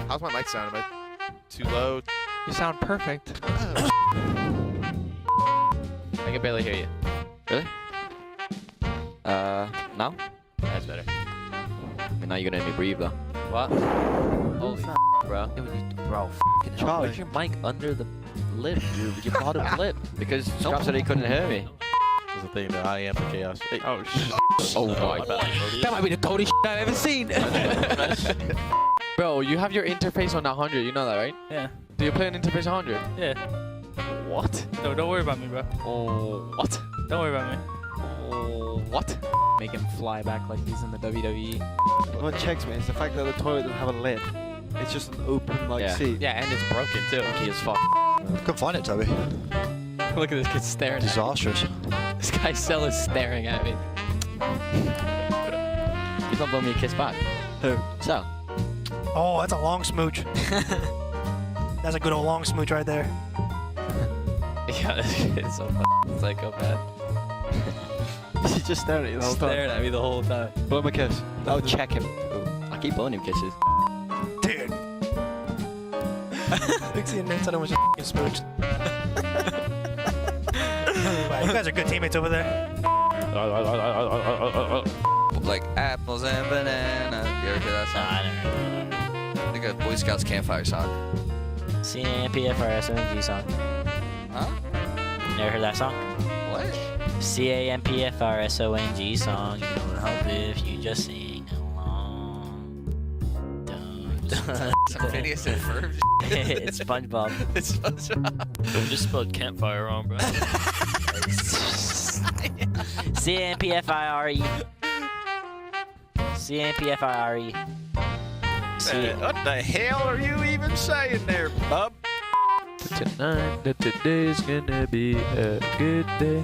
How's my mic sound? Am I too low? You sound perfect. Oh, I can barely hear you. Really? Now? That's better. I mean, now you're gonna let me breathe though. What? Holy bro. Bro, Charlie. put your mic under the lip, dude. Your bottom lip. Because Scrapz said he couldn't hear me. That's the thing that I am the chaos. Hey. Oh shit. Oh my god. That might be the coldest shit I've ever seen. Bro, you have your interface on 100. You know that, right? Yeah. Do you play on interface 100? Yeah. What? No, don't worry about me, bro. Oh, what? Don't worry about me. Oh, what? Make him fly back like he's in the WWE. What checks me is the fact that the toilet doesn't have a lid. It's just an open like seat. Yeah, and it's broken too. He is fuck. Couldn't find it, Toby. Look at this kid staring at me. Disastrous. This guy Cell is staring at me. He's not blowing me a kiss back. Who? So. Oh, that's a long smooch. That's a good old long smooch right there. Yeah, this kid's so fucking psychopath. He's just staring at you the whole time. Staring at me the whole time. Blow him a kiss. I'll check him. I keep blowing him kisses. Dude. Dixie and Nate said I was a smooch. Wow, you guys are good teammates over there. Like apples and banana. You ever hear that song? I never heard I think a Boy Scouts campfire song. CAMPFRSONG song. Huh? Never heard that song? What? CAMPFRSONG song. You don't help if you just sing along. Dun, dun, Some Phineas and Ferb. It's SpongeBob. It's SpongeBob. You just spelled campfire wrong, bro. CAMPFIRE. CAMPFIRE. what the hell are you even saying there, bub? Tonight, that today's gonna be a good day.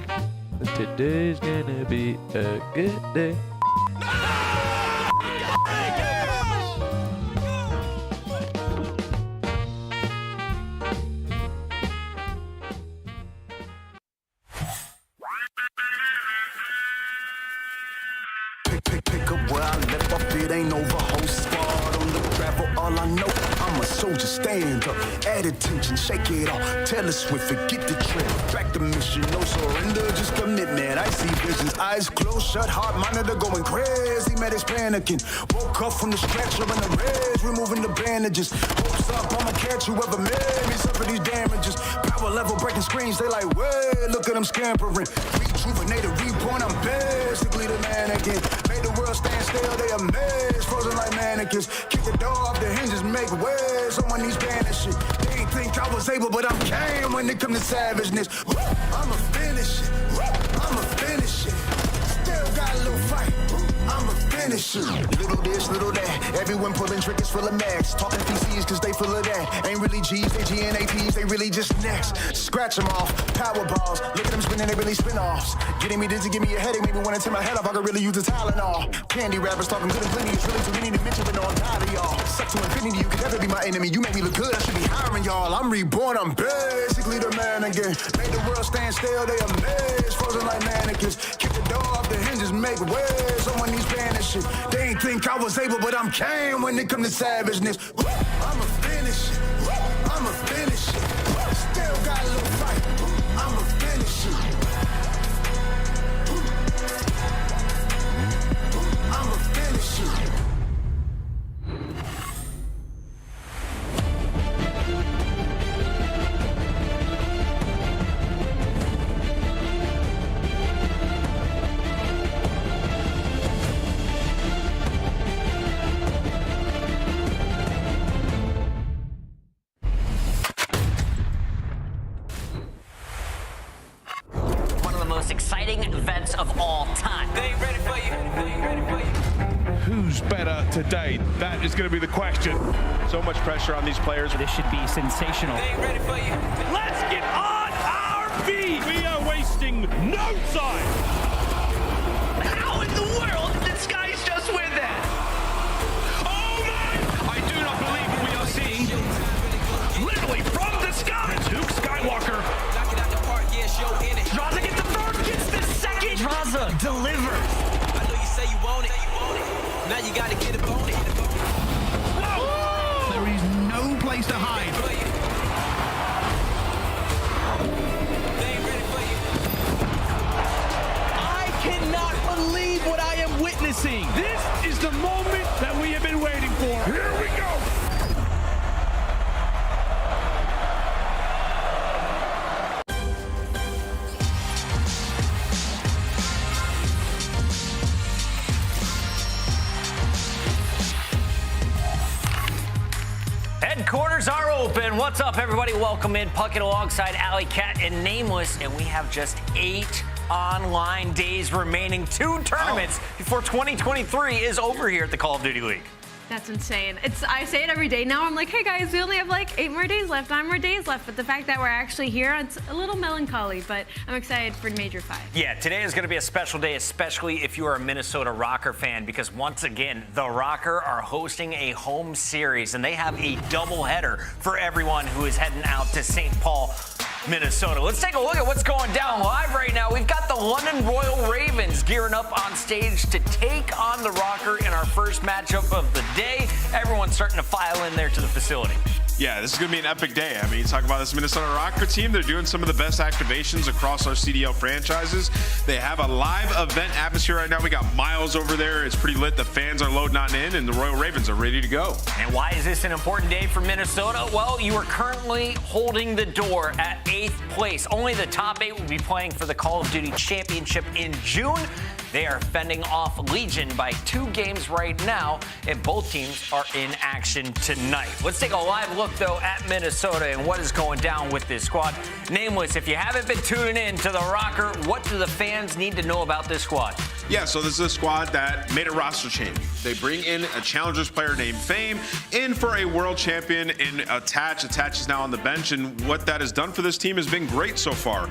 That today's gonna be a good day. Pick up where I left off, it ain't over. Whole squad on the travel, all I know. I'm a soldier, stand up, add attention, shake it off. Tell us swift, forget the trip. Track the mission, no surrender, just commitment. I see visions, eyes closed, shut, heart monitor going crazy. Met his panicking. Woke up from the stretcher in the reds, removing the bandages. Hopes up, I'ma catch whoever made me suffer these damages. Power level breaking screens, they like, way, look at them scampering. Rejuvenated, reborn, I'm basically the man again. Made the world stand still, they amazed, frozen like mannequins. Kick the door off the hinges, make way. Someone needs banishing. They ain't think I was able, but I'm game when it come to savageness. I'ma finish it. I'ma finish it. Still got a little fight. I'ma finish it. Little this, little that. Everyone pulling triggers full of max. Talking PCs cause they full of that. Ain't really G's, they GNAPs, they really just next. Scratch them off, power balls. Look at them spinning, they really spin offs. Getting me dizzy, give me a headache, maybe when I turn my head off, I could really use the Tylenol. Candy rappers talking good and plenty, it's really too many to mention, but no, I'm tired of y'all. Suck to infinity, you could never be my enemy. You make me look good, I should be hiring y'all. I'm reborn, I'm basically the man again. Made the world stand still, they amazed, frozen like mannequins. Kick the door off the hinges, make way. Someone needs banishing. They ain't think I was able, but I'm came when it come to savageness. I'ma finish it. I'ma finish it. Still got a little fight. I'ma finish it. I'ma finish it. Exciting events of all time. They ain't ready for you. They ain't ready for you. Who's better today? That is going to be the question. So much pressure on these players. This should be sensational. They ain't ready for you. Let's get on our feet. We are wasting no time. How in the world did Skyz just win that? Oh my! I do not believe what we are seeing. Literally from the sky. It's Huke Skywalker. Drazah gets the first, gets the second. Drazah delivers. I know you say you want it. Now you gotta get it on it. There is Headquarters are open. What's up, everybody? Welcome in. Puckett alongside Alley Cat and Nameless, and we have just 8 online days remaining. 2 tournaments before 2023 is over here at the Call of Duty League. That's insane. I say it every day now. I'm like, hey guys, we only have like 8 more days left, 9 more days left. But the fact that we're actually here, it's a little melancholy, but I'm excited for Major 5. Yeah, today is going to be a special day, especially if you are a Minnesota Røkkr fan, because once again, the Røkkr are hosting a home series, and they have a doubleheader for everyone who is heading out to St. Paul, Minnesota. Let's take a look at what's going down live right now. We've got the London Royal Ravens gearing up on stage to take on the Røkkr in our first matchup of the day. Everyone's starting to file in there to the facility. Yeah, this is going to be an epic day. I mean, you talk about this Minnesota Røkkr team. They're doing some of the best activations across our CDL franchises. They have a live event atmosphere right now. We got Miles over there. It's pretty lit. The fans are loading on in, and the Royal Ravens are ready to go. And why is this an important day for Minnesota? Well, you are currently holding the door at 8th place. Only the top 8 will be playing for the Call of Duty Championship in June. They are fending off Legion by 2 games right now, and both teams are in action tonight. Let's take a live look, though, at Minnesota and what is going down with this squad. Nameless, if you haven't been tuning in to the Røkkr, what do the fans need to know about this squad? Yeah, so this is a squad that made a roster change. They bring in a Challengers player named Fame in for a world champion in Attach. Attach is now on the bench, and what that has done for this team has been great so far.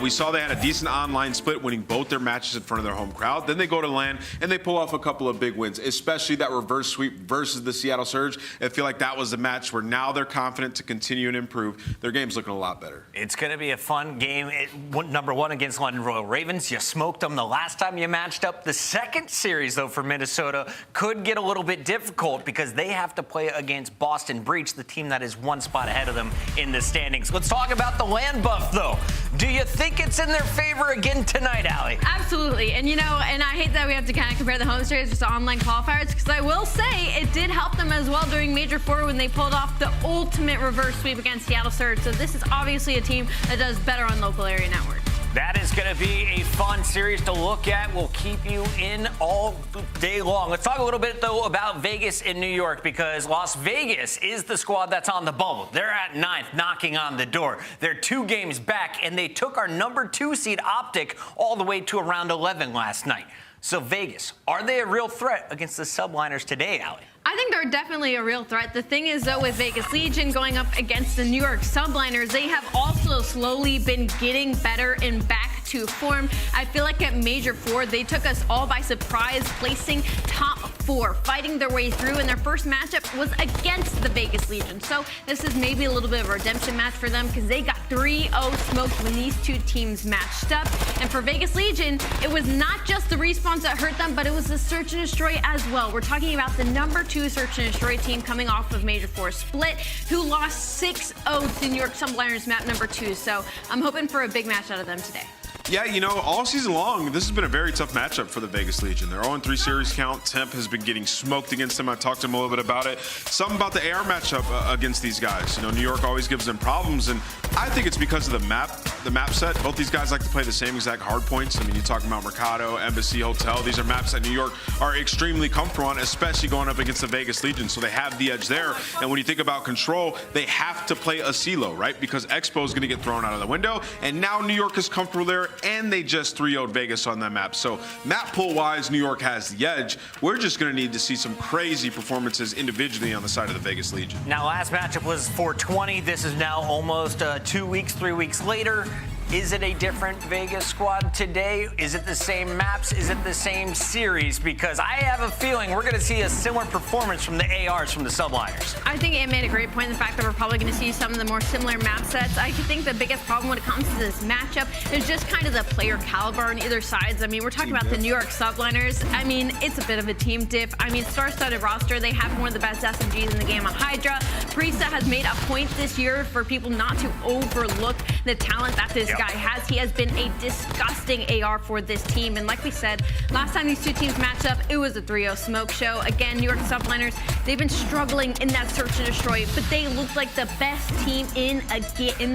We saw they had a decent online split, winning both their matches in front of their home crowd. Then they go to LAN, and they pull off a couple of big wins, especially that reverse sweep versus the Seattle Surge. I feel like that was the match where now they're confident to continue and improve. Their game's looking a lot better. It's going to be a fun game. Number 1 against London Royal Ravens. You smoked them the last time you matched up. The second series, though, for Minnesota could get a little bit difficult because they have to play against Boston Breach, the team that is 1 spot ahead of them in the standings. Let's talk about the land buff, though. Do you think it's in their favor again tonight, Allie? Absolutely. And, you know, and I hate that we have to kind of compare the home series to online qualifiers, because I will say it did help them as well during Major 4 when they pulled off the ultimate reverse sweep against Seattle Surge. So this is obviously a team that does better on local area network. That is going to be a fun series to look at. We'll keep you in all day long. Let's talk a little bit, though, about Vegas in New York, because Las Vegas is the squad that's on the bubble. They're at 9th, knocking on the door. They're 2 games back, and they took our number 2 seed OpTic all the way to around 11 last night. So Vegas, are they a real threat against the Subliners today, Allie? I think they're definitely a real threat. The thing is, though, with Vegas Legion going up against the New York Subliners, they have also slowly been getting better and back to form. I feel like at Major 4, they took us all by surprise, placing top 4, fighting their way through, and their first matchup was against the Vegas Legion. So this is maybe a little bit of a redemption match for them, because they got 3-0 smoked when these 2 teams matched up. And for Vegas Legion, it was not just the respawns that hurt them, but it was the Search and Destroy as well. We're talking about the number 2 Search and Destroy team coming off of Major 4 split, who lost 6-0 to New York Subliners map number 2. So I'm hoping for a big match out of them today. Yeah, you know, all season long, this has been a very tough matchup for the Vegas Legion. Their 0-3 series count. Temp has been getting smoked against them. I talked to him a little bit about it. Something about the AR matchup against these guys. You know, New York always gives them problems, and I think it's because of the map set. Both these guys like to play the same exact hard points. I mean, you're talking about Mercado, Embassy, Hotel. These are maps that New York are extremely comfortable on, especially going up against the Vegas Legion. So they have the edge there. And when you think about control, they have to play a CeeLo, right? Because Expo is going to get thrown out of the window. And now New York is comfortable there, and they just 3-0'd Vegas on that map. So map pool-wise, New York has the edge. We're just going to need to see some crazy performances individually on the side of the Vegas Legion. Now, last matchup was 420. This is now almost 2 weeks, 3 weeks later. Is it a different Vegas squad today? Is it the same maps? Is it the same series? Because I have a feeling we're going to see a similar performance from the ARs from the Subliners. I think it made a great point, the fact that we're probably going to see some of the more similar map sets. I think the biggest problem when it comes to this matchup is just kind of the player caliber on either sides. I mean, we're talking about the New York Subliners. I mean, it's a bit of a team diff. I mean, star-studded roster. They have one of the best SMGs in the game on HyDra. Priestahh has made a point this year for people not to overlook the talent that this guy has. He has been a disgusting AR for this team. And like we said, last time these two teams matched up, it was a 3-0 smoke show. Again, New York Subliners, they've been struggling in that search and destroy, but they look like the best team in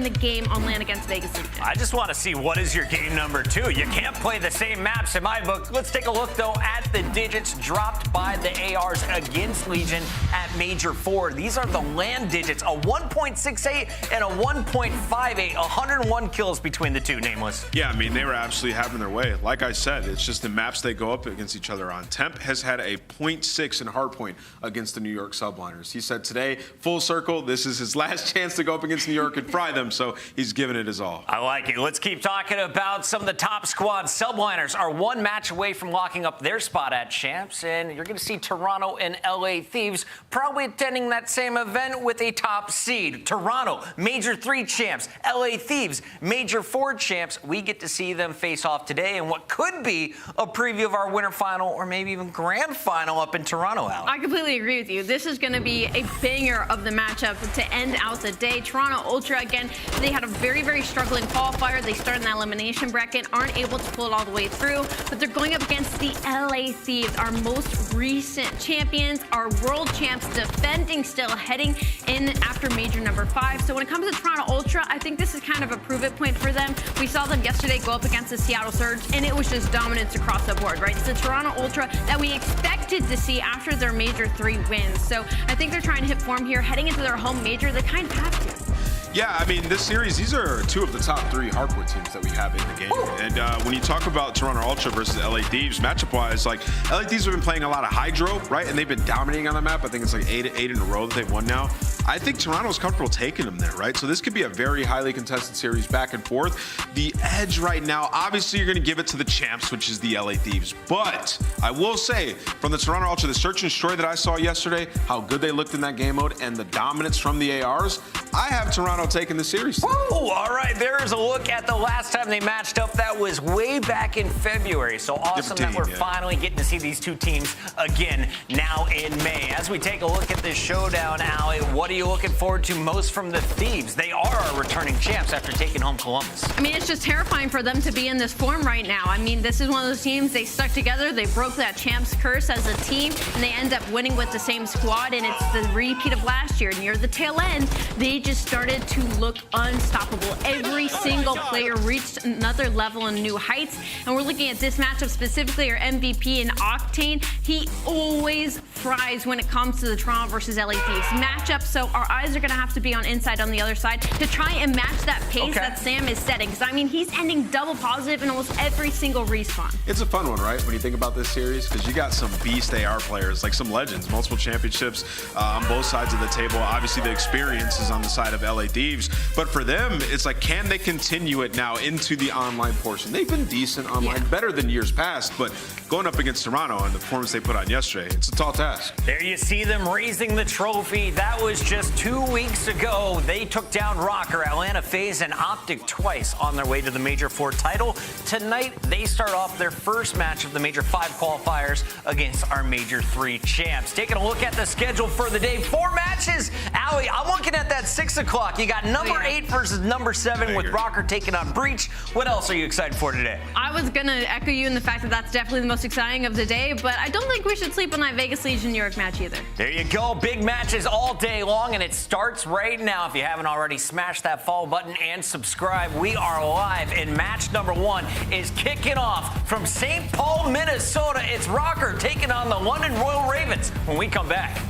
the game on land against Vegas Legion. I just want to see what is your game number 2. You can't play the same maps in my book. Let's take a look, though, at the digits dropped by the ARs against Legion at Major 4. These are the land digits, a 1.68 and a 1.58, 101 kills between the two, Nameless. Yeah, I mean, they were absolutely having their way. Like I said, it's just the maps they go up against each other on. Temp has had a 0.6 in hardpoint against the New York Subliners. He said today, full circle, this is his last chance to go up against New York and fry them, so he's giving it his all. I like it. Let's keep talking about some of the top squads. Subliners are one match away from locking up their spot at Champs, and you're going to see Toronto and LA Thieves probably attending that same event with a top seed. Toronto, Major 3 champs. LA Thieves, Major 4 champs. We get to see them face off today in what could be a preview of our winter final or maybe even grand final up in Toronto, Allie. I completely agree with you. This is going to be a banger of the matchup to end out the day. Toronto Ultra, again, they had a very, very struggling qualifier. They started in that elimination bracket, aren't able to pull it all the way through, but they're going up against the LA Thieves, our most recent champions, our world champs, defending still, heading in after Major number 5. So when it comes to Toronto Ultra, I think this is kind of a prove-it point for them. We saw them yesterday go up against the Seattle Surge, and it was just dominance across the board, right? It's the Toronto Ultra that we expected to see after their Major 3 wins. So I think they're trying to hit form here, heading into their home Major. They kind of have to. Yeah, I mean, this series, these are 2 of the top 3 hardcore teams that we have in the game. And when you talk about Toronto Ultra versus LA Thieves, matchup-wise, like, LA Thieves have been playing a lot of HyDra, right? And they've been dominating on the map. I think it's like 8 in a row that they've won now. I think Toronto's comfortable taking them there, right? So this could be a very highly contested series back and forth. The edge right now, obviously you're going to give it to the champs, which is the LA Thieves. But I will say, from the Toronto Ultra, the search and destroy that I saw yesterday, how good they looked in that game mode, and the dominance from the ARs, I have Toronto taking the series. Woo! All right, there's a look at the last time they matched up. That was way back in February. So awesome that we're finally getting to see these two teams again now in May. As we take a look at this showdown, Allie, what are you looking forward to most from the Thieves? They are our returning champs after taking home Columbus. I mean, it's just terrifying for them to be in this form right now. I mean, this is one of those teams, they stuck together, they broke that champs curse as a team, and they end up winning with the same squad, and it's the repeat of last year. Near the tail end, they just started to look unstoppable. Every single player reached another level and new heights, and we're looking at this matchup specifically, our MVP in Octane. He always fries when it comes to the Toronto versus LA Thieves matchup, so our eyes are going to have to be on inside on the other side to try and match that pace that Sam is setting, because I mean, he's ending double positive in almost every single respawn. It's a fun one, right, when you think about this series, because you got some beast AR players, like some legends, multiple championships on both sides of the table. Obviously, the experience is on the side of LA Thieves, but for them, it's like, can they continue it now into the online portion? They've been decent online, better than years past, but going up against Toronto and the performance they put on yesterday, it's a tall task. There you see them raising the trophy. That was just 2 weeks ago. They took down Røkkr, Atlanta FaZe, and OpTic twice on their way to the Major 4 title. Tonight, they start off their first match of the Major 5 qualifiers against our Major 3 champs. Taking a look at the schedule for the day, 4 matches. Allie, I'm looking at that 6 o'clock. You got number 8 versus number 7 with Røkkr taking on Breach. What else are you excited for today? I was going to echo you in the fact that that's definitely the most exciting of the day, but I don't think we should sleep on that Vegas Legion New York match either. There you go. Big matches all day long, and it starts right now. If you haven't already, smash that follow button and subscribe. We are live, and match number 1 is kicking off from St. Paul, Minnesota. It's Røkkr taking on the London Royal Ravens when we come back.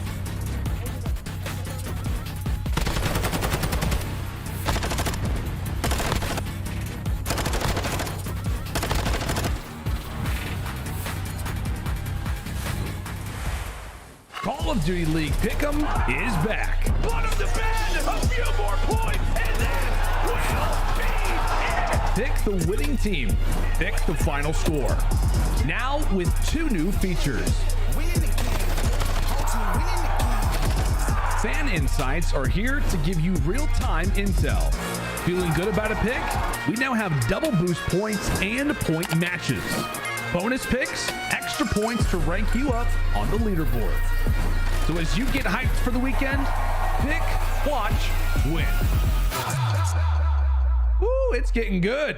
Call of Duty League Pick'em is back. Bottom the bend, a few more points, and then we'll be in. Pick the winning team. Pick the final score. Now with 2 new features. Fan Insights are here to give you real-time intel. Feeling good about a pick? We now have double boost points and point matches. Bonus picks, extra points to rank you up on the leaderboard. So as you get hyped for the weekend, pick, watch, win. Ooh, it's getting good.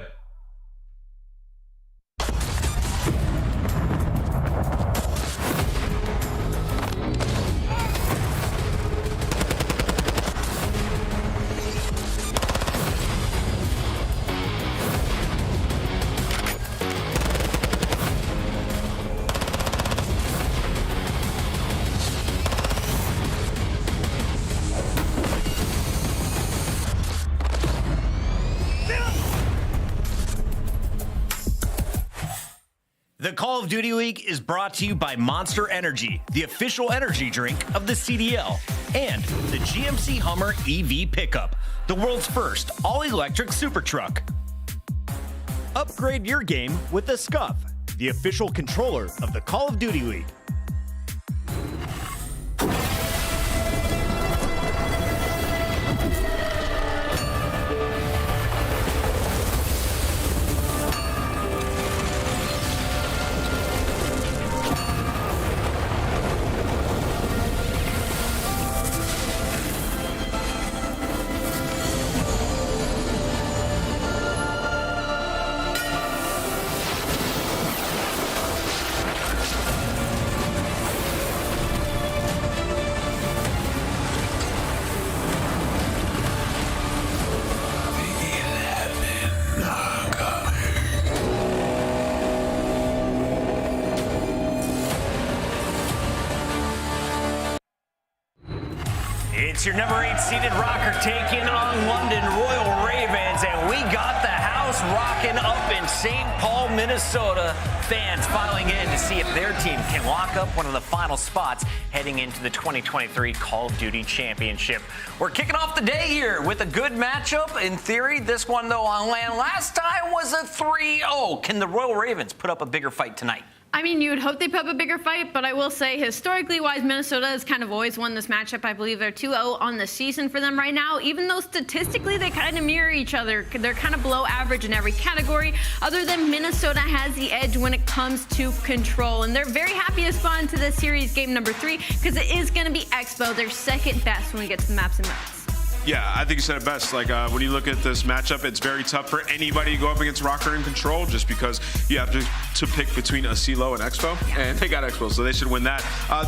The Call of Duty League is brought to you by Monster Energy, the official energy drink of the CDL, and the GMC Hummer EV pickup, the world's first all-electric super truck. Upgrade your game with the Scuff, the official controller of the Call of Duty League. It's your number 8 seeded Røkkr taking on London Royal Ravens, and we got the house rocking up in St. Paul, Minnesota. Fans filing in to see if their team can lock up one of the final spots heading into the 2023 Call of Duty Championship. We're kicking off the day here with a good matchup. In theory, this one, though, on land last time was a 3-0. Can the Royal Ravens put up a bigger fight tonight? I mean, you would hope they put up a bigger fight, but I will say, historically wise, Minnesota has kind of always won this matchup. I believe they're 2-0 on the season for them right now, even though statistically they kind of mirror each other. They're kind of below average in every category, other than Minnesota has the edge when it comes to control. And they're very happy to spawn into this series game number 3, because it is going to be Expo, their second best when we get to the maps and modes. Yeah, I think you said it best. Like, when you look at this matchup, it's very tough for anybody to go up against Røkkr in control, just because you have to pick between Asilo and Expo, and they got Expo, so they should win that.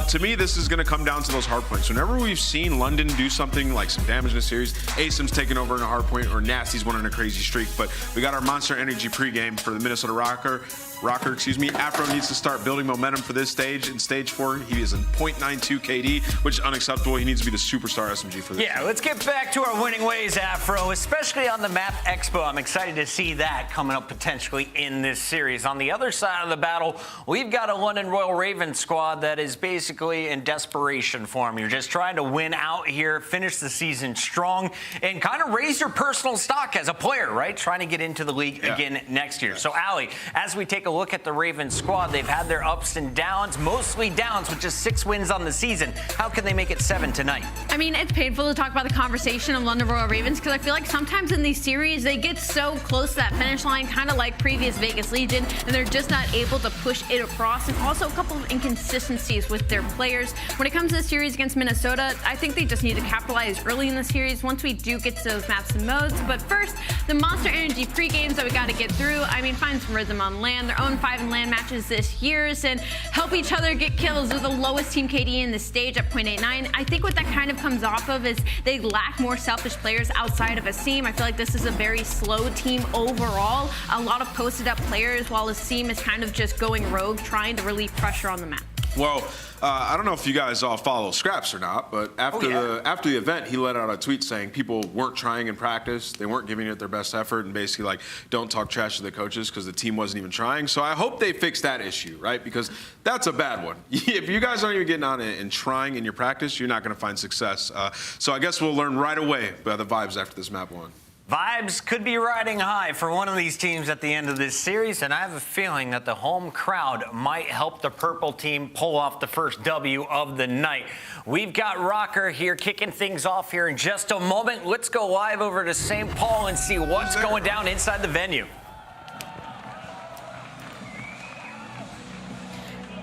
To me, this is going to come down to those hard points. Whenever we've seen London do something like some damage in a series, Asim's taking over in a hard point, or Nastie's won on a crazy streak, but we got our Monster Energy pregame for the Minnesota Røkkr, Afro needs to start building momentum for this stage. In stage 4, he is in 0.92 KD, which is unacceptable. He needs to be the superstar SMG for this. Yeah, let's get back to our winning ways, Afro, especially on the map Expo. I'm excited to see that coming up potentially in this series. On the other side of the battle, we've got a London Royal Ravens squad that is basically in desperation form. You're just trying to win out here, finish the season strong, and kind of raise your personal stock as a player, right? Trying to get into the league again next year. So, Ali, as we take a look at the Ravens squad, they've had their ups and downs, mostly downs with just 6 wins on the season. How can they make it 7 tonight? I mean, it's painful to talk about the conversation of London Royal Ravens, because I feel like sometimes in these series they get so close to that finish line, kind of like previous Vegas Legion, and they're just not able to push it across. And also a couple of inconsistencies with their players. When it comes to the series against Minnesota, I think they just need to capitalize early in the series once we do get to those maps and modes. But first, the Monster Energy pre-games that we got to get through. I mean, find some rhythm on land, their own 5 in land matches this year, and help each other get kills. They're the lowest team KD in the stage at 0.89. I think what that kind of comes off of is they lack more selfish players outside of Asim. I feel like this is a very slow team overall. A lot of posted up players, while Asim is kind of just going rogue, trying to relieve pressure on the map. Well, I don't know if you guys all follow Scrapz or not, but after the event, he let out a tweet saying people weren't trying in practice, they weren't giving it their best effort, and basically like, don't talk trash to the coaches because the team wasn't even trying. So I hope they fix that issue, right? Because that's a bad one. If you guys aren't even getting on it and trying in your practice, you're not going to find success. So I guess we'll learn right away by the vibes after this map 1. Vibes could be riding high for one of these teams at the end of this series, and I have a feeling that the home crowd might help the purple team pull off the first W of the night. We've got Røkkr here kicking things off here in just a moment. Let's go live over to St. Paul and see what's going down inside the venue.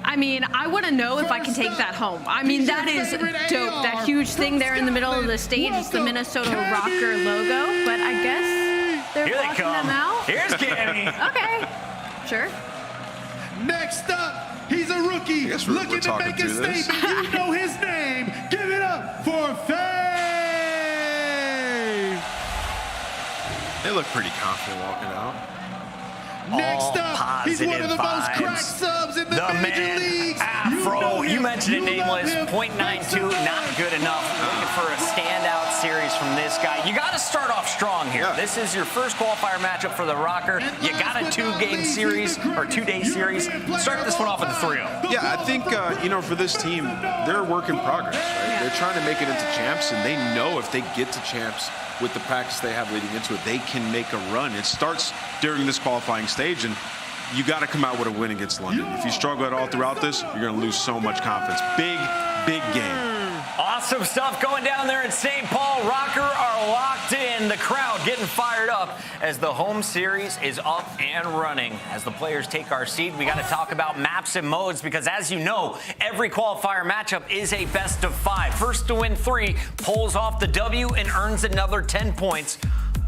I mean, I want to know if I can take that home. I mean, that is dope. That huge thing there in the middle of the stage is the Minnesota Røkkr logo, but I guess They're Here they walking come. them out? Here's Cammy. Okay. Sure. Next up, he's a rookie guess we're looking to talking make a through this. statement. You know his name. Give it up for FaZe. They look pretty confident walking out. Next up, he's one of the most vibes. cracked subs in the major man, leagues. Afro, you mentioned it, You nameless. love him. 0.92, not good enough. Looking for a standout series from this guy. You got to start off strong here. Yeah. This is your first qualifier matchup for the Røkkr. You got a 2-game series or 2-day series. Start this one off with a 3-0. Yeah, I think, for this team, they're a work in progress, right? They're trying to make it into champs, and they know if they get to champs with the practice they have leading into it, they can make a run. It starts during this qualifying stage, and you got to come out with a win against London. If you struggle at all throughout this, you're going to lose so much confidence. Big game. Awesome stuff going down there in St. Paul. Røkkr are locked in. The crowd getting fired up as the home series is up and running. As the players take our seat, we got to talk about maps and modes because, as you know, every qualifier matchup is a best of 5. First to win 3 pulls off the W and earns another 10 points.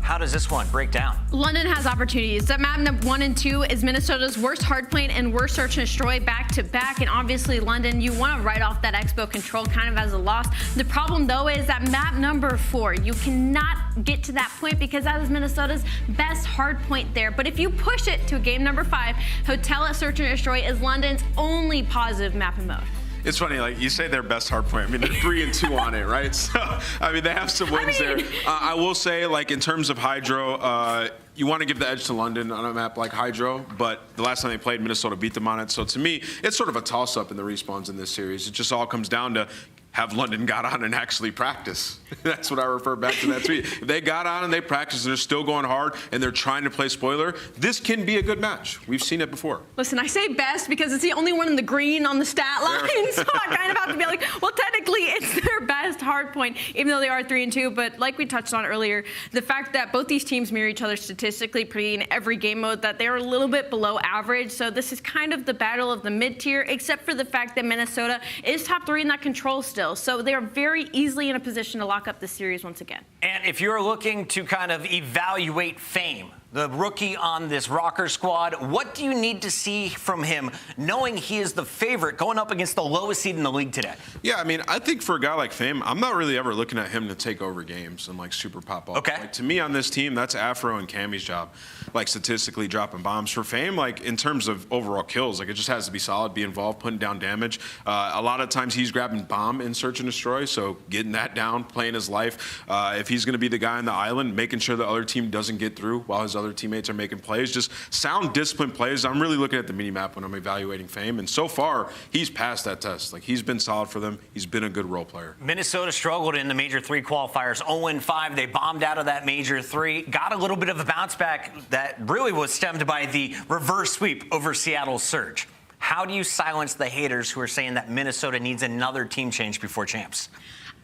How does this one break down? London has opportunities. That map 1 and 2 is Minnesota's worst hardpoint and worst search and destroy back to back. And obviously, London, you want to write off that Expo control kind of as a loss. The problem, though, is that map number 4, you cannot get to that point because that is Minnesota's best hardpoint there. But if you push it to game number 5, Hotel at Search and Destroy is London's only positive map and mode. It's funny, like you say their best hard point. I mean, they're 3 and 2 on it, right? So, I mean, they have some wins there. I will say, like, in terms of HyDra, you want to give the edge to London on a map like HyDra, but the last time they played, Minnesota beat them on it. So to me, it's sort of a toss-up in the respawns in this series. It just all comes down to have London got on and actually practice. That's what I refer back to that tweet. If they got on and they practiced and they're still going hard and they're trying to play spoiler, this can be a good match. We've seen it before. Listen, I say best because it's the only one in the green on the stat line, so I kind of have to be like, well, technically it's their best hard point, even though they are 3 and 2. But like we touched on earlier, the fact that both these teams mirror each other statistically pretty in every game mode, that they're a little bit below average. So this is kind of the battle of the mid-tier, except for the fact that Minnesota is top 3 in that control still. So they are very easily in a position to lock up this series once again. And if you're looking to kind of evaluate Fame, the rookie on this Røkkr squad, what do you need to see from him, knowing he is the favorite going up against the lowest seed in the league today? Yeah, I mean, I think for a guy like Fame, I'm not really ever looking at him to take over games and, like, super pop off. Okay. Like, to me, on this team, that's Afro and Cammy's job, like, statistically dropping bombs. For Fame, like, in terms of overall kills, like, it just has to be solid, be involved, putting down damage. A lot of times he's grabbing bomb in Search and Destroy, so getting that down, playing his life. If he's going to be the guy on the island, making sure the other team doesn't get through while his other teammates are making plays, just sound, disciplined plays. I'm really looking at the mini-map when I'm evaluating Fame, and so far, he's passed that test. Like, he's been solid for them. He's been a good role player. Minnesota struggled in the Major 3 qualifiers, 0-5. They bombed out of that Major 3, got a little bit of a bounce back that really was stemmed by the reverse sweep over Seattle's Surge. How do you silence the haters who are saying that Minnesota needs another team change before champs?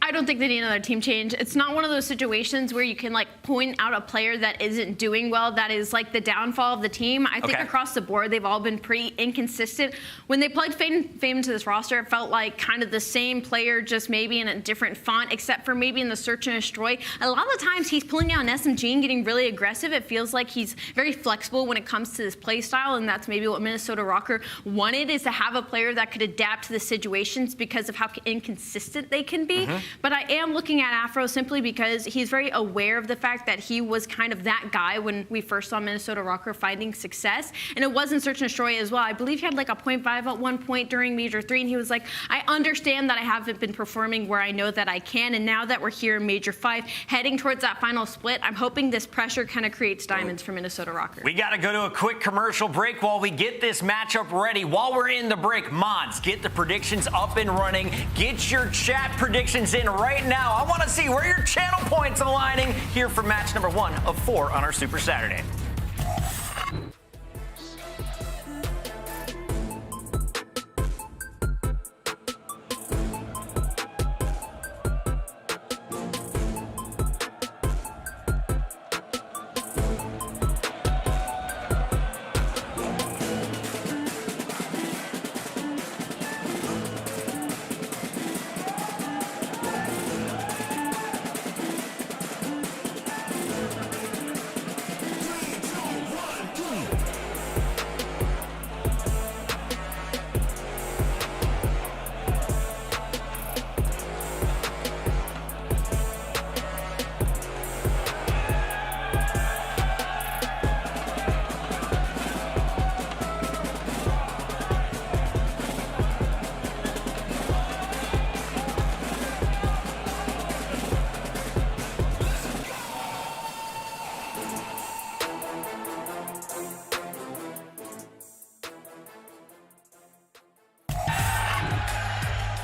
I don't think they need another team change. It's not one of those situations where you can, like, point out a player that isn't doing well. That is, like, the downfall of the team. I think across the board, they've all been pretty inconsistent. When they plugged Fame into this roster, it felt like kind of the same player, just maybe in a different font, except for maybe in the Search and Destroy. A lot of the times, he's pulling out an SMG and getting really aggressive. It feels like he's very flexible when it comes to his play style, and that's maybe what Minnesota Røkkr wanted, is to have a player that could adapt to the situations because of how inconsistent they can be. But I am looking at Afro simply because he's very aware of the fact that he was kind of that guy when we first saw Minnesota Røkkr finding success. And it was in Search and Destroy as well. I believe he had like a 0.5 at one point during Major 3, and he was like, I understand that I haven't been performing where I know that I can, and now that we're here in Major 5, heading towards that final split, I'm hoping this pressure kind of creates diamonds for Minnesota Røkkr. We got to go to a quick commercial break while we get this matchup ready. While we're in the break, mods, get the predictions up and running. Get your chat predictions in right now. I want to see where your channel points aligning here for match number 1 of 4 on our Super Saturday.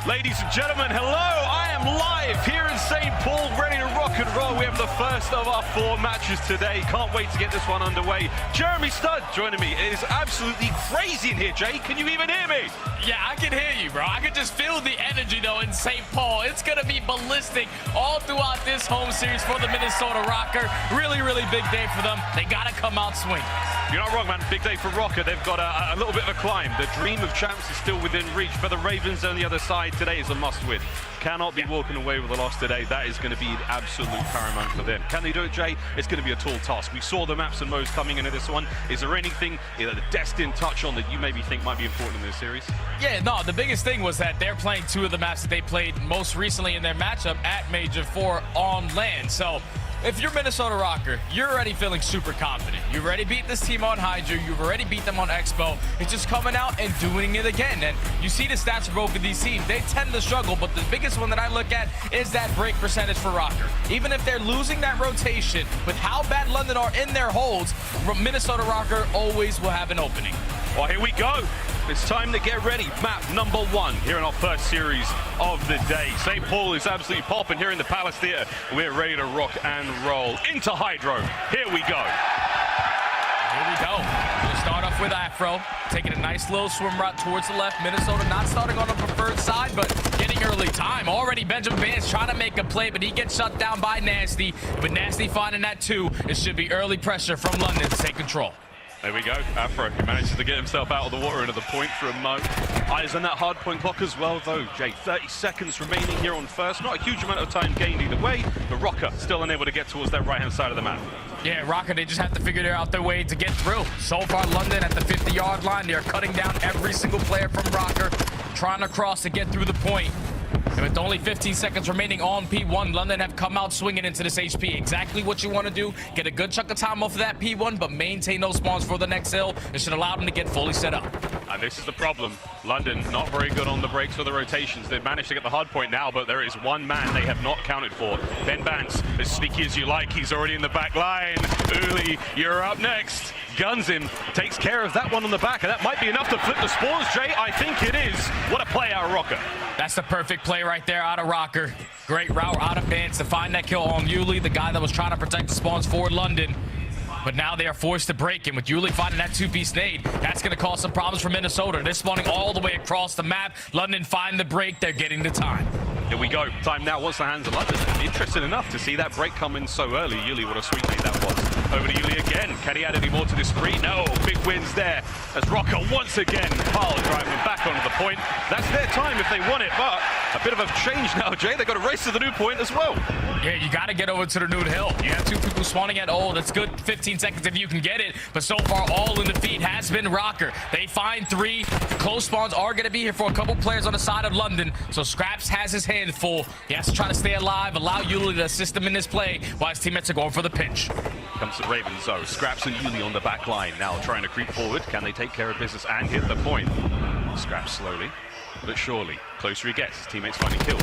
Ladies and gentlemen, hello. I am live here in St. Paul, ready to rock and roll. We have the first of our 4 matches today. Can't wait to get this one underway. Jeremy Stud joining me. It is absolutely crazy in here, Jay. Can you even hear me? Yeah, I can hear you, bro. I can just feel the energy, though, in St. Paul. It's going to be ballistic all throughout this home series for the Minnesota Røkkr. Really, really big day for them. They got to come out swinging. You're not wrong, man. Big day for Røkkr. They've got a little bit of a climb. The dream of champs is still within reach. For the Ravens on the other side, today is a must-win. Cannot be walking away with a loss today. That is going to be absolute paramount for them. Can they do it, Jay? It's going to be a tall task. We saw the maps and modes coming into this one. Is there anything the destined touch on that you maybe think might be important in this series? Yeah, no, the biggest thing was that they're playing 2 of the maps that they played most recently in their matchup at Major 4 on land. So if you're Minnesota Røkkr, you're already feeling super confident. You've already beat this team on HyDra. You've already beat them on Expo. It's just coming out and doing it again. And you see the stats of both of these teams. They tend to struggle, but the biggest one that I look at is that break percentage for Røkkr. Even if they're losing that rotation, with how bad London are in their holds, Minnesota Røkkr always will have an opening. Well, here we go. It's time to get ready. Map number 1 here in our first series of the day. St. Paul is absolutely popping here in the Palace Theatre. We're ready to rock and roll into HyDra. Here we go. Here we go. We'll start off with Afro, taking a nice little swim route towards the left. Minnesota not starting on the preferred side, but getting early time. Already Benjamin Bance trying to make a play, but he gets shut down by Nastie. With Nastie finding that 2, it should be early pressure from London to take control. There we go. Afro manages to get himself out of the water into the point for a mo. Eyes on that hard point clock as well, though. Jay, 30 seconds remaining here on first. Not a huge amount of time gained either way. The Røkkr still unable to get towards that right-hand side of the map. Yeah, Røkkr, they just have to figure out their way to get through. So far, London at the 50-yard line. They're cutting down every single player from Røkkr, trying to cross to get through the point. And with only 15 seconds remaining on P1, London have come out swinging into this HP. Exactly what you want to do. Get a good chunk of time off of that P1, but maintain those spawns for the next hill. It should allow them to get fully set up. And this is the problem. London not very good on the breaks or the rotations. They've managed to get the hard point now, but there is one man they have not counted for. Ben Bance, as sneaky as you like, he's already in the back line. Uli, you're up next. Guns him, takes care of that one on the back, and that might be enough to flip the spawns, Jay. I think it is. What a play out of Røkkr. That's the perfect play right there out of Røkkr. Great route out of Bance to find that kill on Uli, the guy that was trying to protect the spawns for London. But now they are forced to break, and with Uli finding that 2-piece nade, that's going to cause some problems for Minnesota. They're spawning all the way across the map. London find the break. They're getting the time. Here we go. Time now wants the hands of London. Interesting enough to see that break come in so early. Uli, what a sweet nade that was. Over to Uli again. Can he add any more to this spree? No. Big wins there as Røkkr once again pile driving back onto the point. That's their time if they want it, but a bit of a change now, Jay. They've got to race to the new point as well. Yeah, you got to get over to the new hill. You have 2 people spawning at ult. That's good 15 seconds if you can get it. But so far, all in the feed has been Røkkr. They find 3. The close spawns are going to be here for a couple players on the side of London. So Scrapz has his hands full. He has to try to stay alive, allow Uli to assist him in this play while his teammates are going for the pinch. Comes the Ravens, though. Scrapz and Uli on the back line. Now trying to creep forward. Can they take care of business and hit the point? Scrapz slowly, but surely. Closer he gets. His teammates finding kills.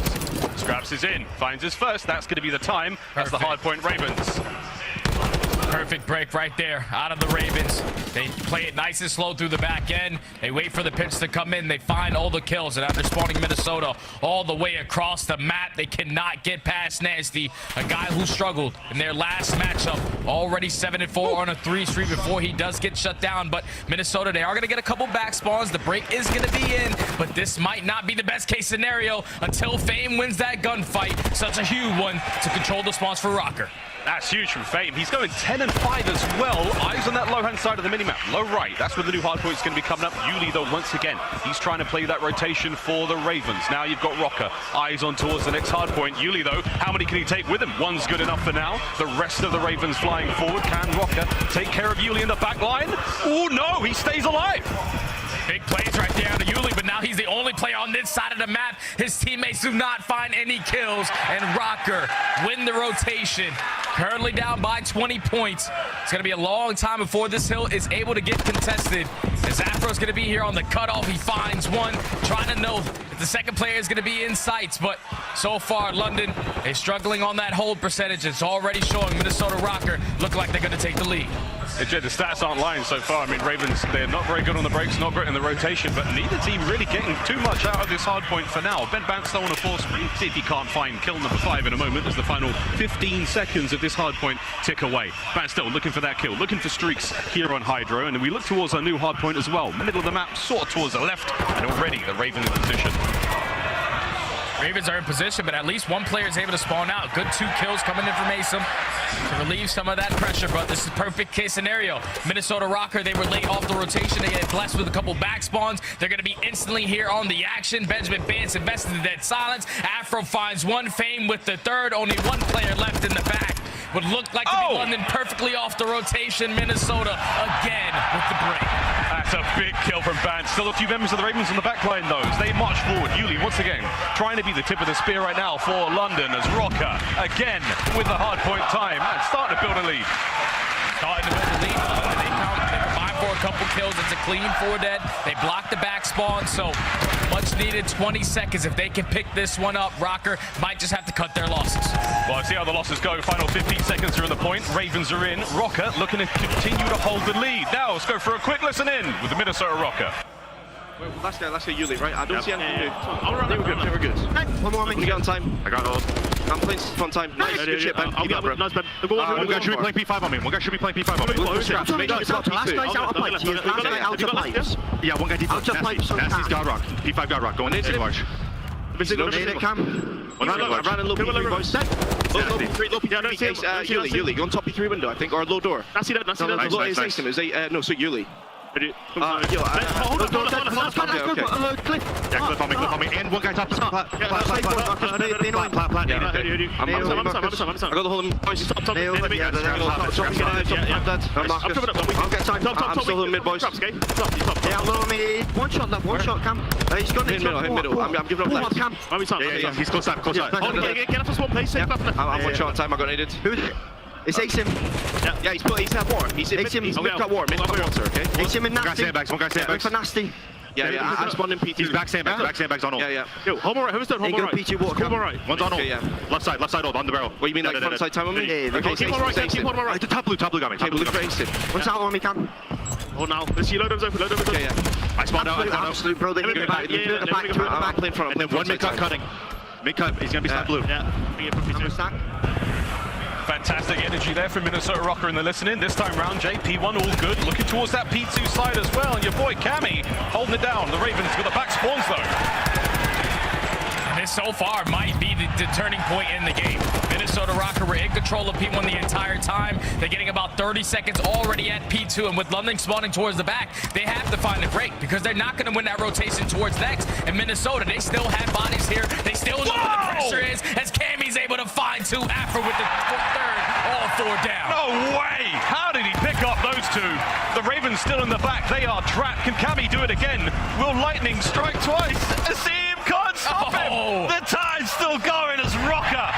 Scrapz is in. Finds his first. That's going to be the time. That's the hard point Ravens. Perfect break right there out of the Ravens. They play it nice and slow through the back end. They wait for the pinch to come in. They find all the kills. And after spawning Minnesota all the way across the map, they cannot get past Nastie, a guy who struggled in their last matchup. Already 7-4 on a 3 streak before he does get shut down. But Minnesota, they are going to get a couple back spawns. The break is going to be in, but this might not be the best case scenario until Fame wins that gunfight. Such a huge one to control the spawns for Røkkr. That's huge from Fame. He's going 10-5 as well. Eyes on that low-hand side of the minimap. Low right. That's where the new hard point is going to be coming up. Uli, though, once again, he's trying to play that rotation for the Ravens. Now you've got Røkkr. Eyes on towards the next hard point. Uli, though, how many can he take with him? One's good enough for now. The rest of the Ravens flying forward. Can Røkkr take care of Uli in the back line? Oh, no, he stays alive. Big plays right there to Uli, but now he's the only player on this side of the map. His teammates do not find any kills, and Røkkr win the rotation. Currently down by 20 points. It's going to be a long time before this hill is able to get contested. As Afro's going to be here on the cutoff, he finds one, trying to know if the second player is going to be in sights. But so far, London is struggling on that hold percentage. It's already showing Minnesota Røkkr look like they're going to take the lead. The stats aren't lying so far. I mean, Ravens, they're not very good on the breaks, not great in the rotation, but neither team really getting too much out of this hard point for now. Bance still on a force sprint. See if he can't find kill number 5 in a moment as the final 15 seconds of this hard point tick away. Bance still looking for that kill, looking for streaks here on HyDra, and we look towards our new hard point as well. Middle of the map, sort of towards the left, and already the Ravens in position. Ravens are in position, but at least one player is able to spawn out. Good 2 kills coming in from Asim to relieve some of that pressure, but this is perfect case scenario. Minnesota Røkkr, they were late off the rotation. They get blessed with a couple back spawns. They're going to be instantly here on the action. Benjamin Bance invested in dead silence. Afro finds one, Fame with the third. Only one player left in the back. Would look like to be London perfectly off the rotation. Minnesota again with the break. That's a big kill from Bance. Still a few members of the Ravens on the back line though, as they march forward. Yuli once again trying to be the tip of the spear right now for London, as Røkkr again with the hard point time and starting to build a lead. Starting to build a lead. They combine for a couple kills. It's a clean 4 dead. They block the back spawn, so much needed 20 seconds. If they can pick this one up, Røkkr might just have to cut their losses. Well, I see how the losses go. Final 15 seconds are in the point. Ravens are in. Røkkr looking to continue to hold the lead. Now let's go for a quick listen in with the Minnesota Røkkr. Last guy Yuli, right? I don't see anything new. They were good, they were good. One more, we get on time. I got hold. I'm playing on time. Nice, good shit, Ben. Nice, Ben. One guy should be playing P5 on me. One guy should be playing P5 on me. Last guy's out of pipes. Last guy out of pipes. Yeah, one guy deep. Nastie's God Rock. P5 God Rock. Going into large. Cam. I ran in low P3, boys. Low P3, Yuli. Go on top P3 window, I think, or low door. Nastie dead. It's Asim. No, so Yuli. Hold on. Yeah, clip on me. And one guy top. I got the whole boys. Top. I'll get time. I'm still in mid, boys. Yeah, one shot, Cam. He's got hit middle. I'm giving up left. Cam. Yeah, he's close side. Get off the spawn, please. I'm 1 shot at time. I got naded. It's Asim. Yeah, he's had war. He's mid-cut war, sir, okay? Asim and Nastie. One guy sandbags. For Nastie. Yeah, I'm spawning P2. He's back sandbags on all. Yeah. Yo, home right. Who's done home right? P2 water. Home right. One's on all. Yeah. Left side all, on the barrel. What you mean, like front side time on me? Yeah. Okay, keep on right. The top blue got me. Look for Asim. One's out on me, Cam. Oh, now. Let's see, load them open. Yeah. I spawned out. Absolute, bro. They go back. Two at the back. Play in front. And then one mid-cut cutting. Mid-cut, he's going to be stacked blue. Yeah. Fantastic energy there from Minnesota Røkkr in the listening. This time round, JP1 all good. Looking towards that P2 side as well. And your boy Cammy holding it down. The Ravens with the back spawns though. This so far might be the turning point in the game. Minnesota Røkkr were in control of P1 the entire time. They're getting about 30 seconds already at P2, and with London spawning towards the back, they have to find a break because they're not going to win that rotation towards next. And Minnesota, they still have bodies here. They still know where the pressure is, as Cammy's able to find 2. Afro with the third, all 4 down. No way! How did he pick up those 2? The Ravens still in the back. They are trapped. Can Cammy do it again? Will Lightning strike twice? Asim can't stop him! The time's still going as Røkkr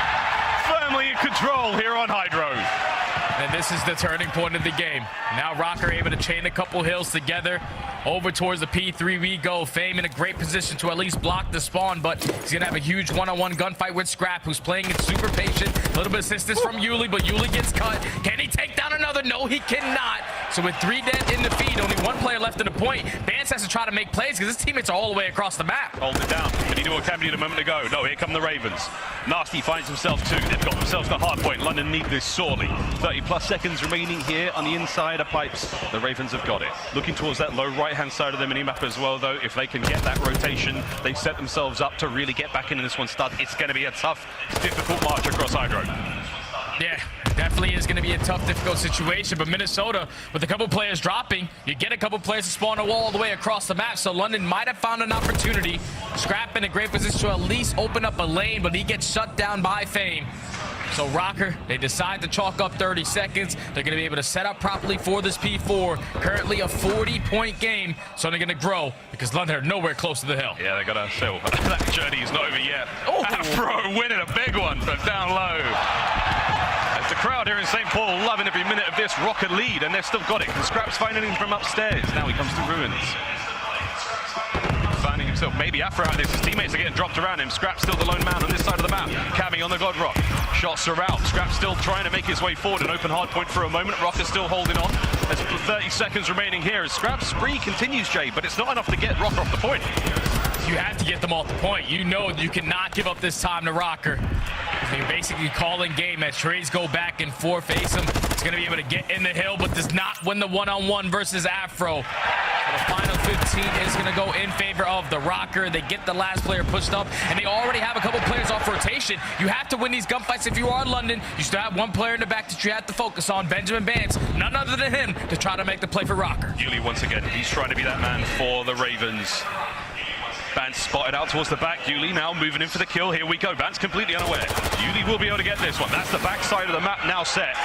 firmly in control here on HyDra. And this is the turning point of the game. Now Røkkr able to chain a couple hills together over towards the P3 we go. Fame in a great position to at least block the spawn, but he's gonna have a huge one-on-one gunfight with Scrapz, who's playing it super patient. A little bit of assistance from Yuli, but Yuli gets cut. Can he take down another? No, he cannot. So with 3 dead in the feed, only 1 player left in the point, Bance has to try to make plays because his teammates are all the way across the map. Hold it down. But he knew what Cammy did a moment ago. No, here come the Ravens. Nastie finds himself 2. They've got themselves the hard point. London need this sorely. 30+ seconds remaining here on the inside of pipes. The Ravens have got it. Looking towards that low right-hand side of the minimap as well, though. If they can get that rotation, they've set themselves up to really get back into this one start. It's going to be a tough, difficult march across HyDra. Yeah, definitely is going to be a tough, difficult situation, but Minnesota, with a couple players dropping, you get a couple players to spawn a wall all the way across the map, so London might have found an opportunity. Scrapz in a great position to at least open up a lane, but he gets shut down by Fame. So Røkkr, they decide to chalk up 30 seconds. They're going to be able to set up properly for this P4. Currently a 40-point game, so they're going to grow because London are nowhere close to the hill. Yeah, they're going to still. That journey is not over yet. Afro winning a big one from down low. As the crowd here in St. Paul loving every minute of this Røkkr lead, and they've still got it. And Scrapz finding him from upstairs. Now he comes to ruins. Finding himself. Maybe Afro out this. His teammates are getting dropped around him. Scrapz still the lone man on this side of the map. Cammy on the God Rock. Shots are out. Scrapz still trying to make his way forward. An open hard point for a moment. Røkkr still holding on. There's 30 seconds remaining here as Scrapz spree continues, Jay, but it's not enough to get Røkkr off the point. You have to get them off the point. You know you cannot give up this time to Røkkr. You're basically calling game as trades go back and forth. Asim is going to be able to get in the hill, but does not win the one-on-one versus Afro. So the final 15 is going to go in favor of the Røkkr. They get the last player pushed up, and they already have a couple players off rotation. You have to win these gunfights if you are London. You still have one player in the back that you have to focus on, Benjamin Bance, none other than him, to try to make the play for Røkkr. Yuli once again, he's trying to be that man for the Ravens. Bance spotted out towards the back. Yuli now moving in for the kill. Here we go. Bance completely unaware. Yuli will be able to get this one. That's the back side of the map now set.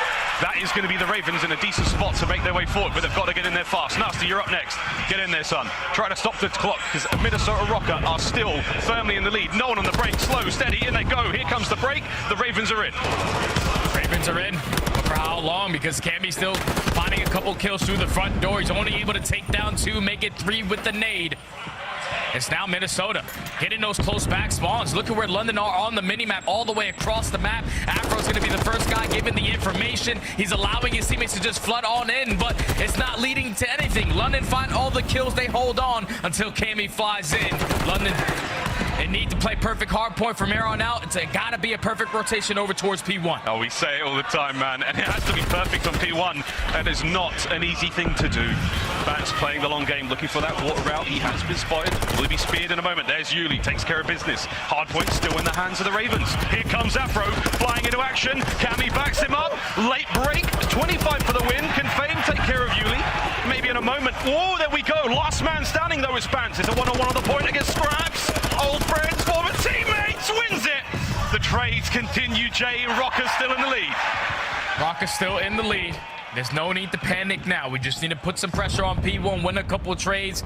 That is going to be the Ravens in a decent spot to make their way forward, but they've got to get in there fast. Nastie, you're up next. Get in there, son. Try to stop the clock, because Minnesota Røkkr are still firmly in the lead. No one on the break. Slow, steady, in they go. Here comes the break. The Ravens are in. Ravens are in. But for how long? Because Cammy still finding a couple kills through the front door. He's only able to take down 2, make it 3 with the nade. It's now Minnesota hitting those close back spawns. Look at where London are on the minimap, all the way across the map. Afro's going to be the first guy given the information. He's allowing his teammates to just flood on in, but it's not leading to anything. London find all the kills. They hold on until Cammy flies in. London, they need to play perfect hard point from here on out. It's got to be a perfect rotation over towards P1. Oh, we say it all the time, man, and it has to be perfect on P1. That is not an easy thing to do. Bance playing the long game, looking for that water route. He has been spotted. Will he be speared in a moment? There's Yuli, takes care of business. Hard point still in the hands of the Ravens. Here comes Afro, flying into action. Cammy backs him up. Late break, 25 for the win. Can FaZe take care of Yuli? Maybe in a moment. Whoa, there we go. Last man standing, though, is Bance. It's a one-on-one on the point against Scrapz. Old friends, former teammates, wins it. The trades continue, Jay, and Røkkr still in the lead. Røkkr still in the lead. There's no need to panic now. We just need to put some pressure on P1, win a couple of trades,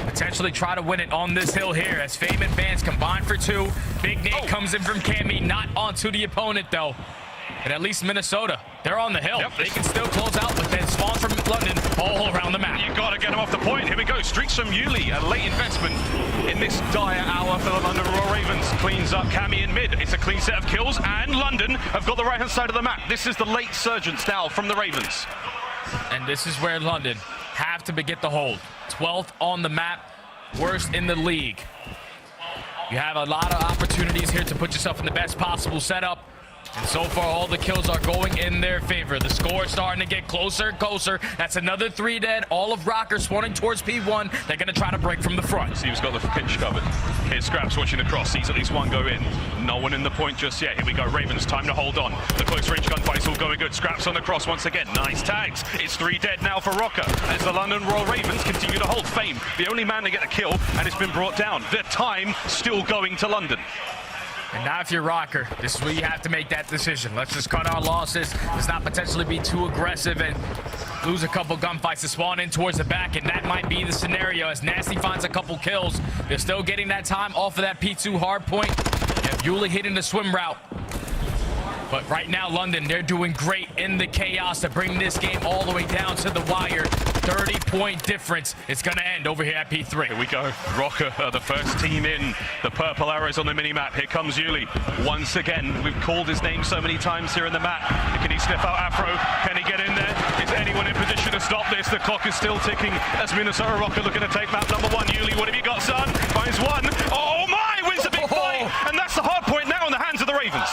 potentially try to win it on this hill here as Fame and Bance combine for 2. Big nade comes in from Cammy, not onto the opponent though. But at least Minnesota, they're on the hill. Yep. They can still close out, but then spawns from London all around the map. You gotta get him off the point. Here we go. Streaks from Yuli. A late investment in this dire hour for the London Royal Ravens. Cleans up Cammy in mid. It's a clean set of kills, and London have got the right-hand side of the map. This is the late surgence now from the Ravens. And this is where London have to get the hold. 12th on the map, worst in the league. You have a lot of opportunities here to put yourself in the best possible setup. And so far, all the kills are going in their favor. The score is starting to get closer and closer. That's another 3 dead. All of Røkkr spawning towards P1. They're going to try to break from the front. Thieves got the pitch covered. Here's Scrapz watching the cross. Sees at least one go in. No one in the point just yet. Here we go. Ravens, time to hold on. The close range gunfight's all going good. Scrapz on the cross once again. Nice tags. It's 3 dead now for Røkkr as the London Royal Ravens continue to hold. Fame, the only man to get a kill, and it's been brought down. The time still going to London. And now if you're Røkkr, this is where you have to make that decision. Let's just cut our losses. Let's not potentially be too aggressive and lose a couple gunfights to spawn in towards the back, and that might be the scenario as Nastie finds a couple kills. They're still getting that time off of that P2 hard point. You have Yuli hitting the swim route. But right now, London, they're doing great in the chaos to bring this game all the way down to the wire. 30-point difference. It's going to end over here at P3. Here we go. Røkkr are the first team in. The purple arrows on the mini-map. Here comes Yuli. Once again, we've called his name so many times here in the map. Can he sniff out Afro? Can he get in there? Is anyone in position to stop this? The clock is still ticking as Minnesota Røkkr looking to take map number 1. Yuli, what have you got, son? Finds one. Oh my! Wins a big fight! And that's the hard point now in the hands of the Ravens.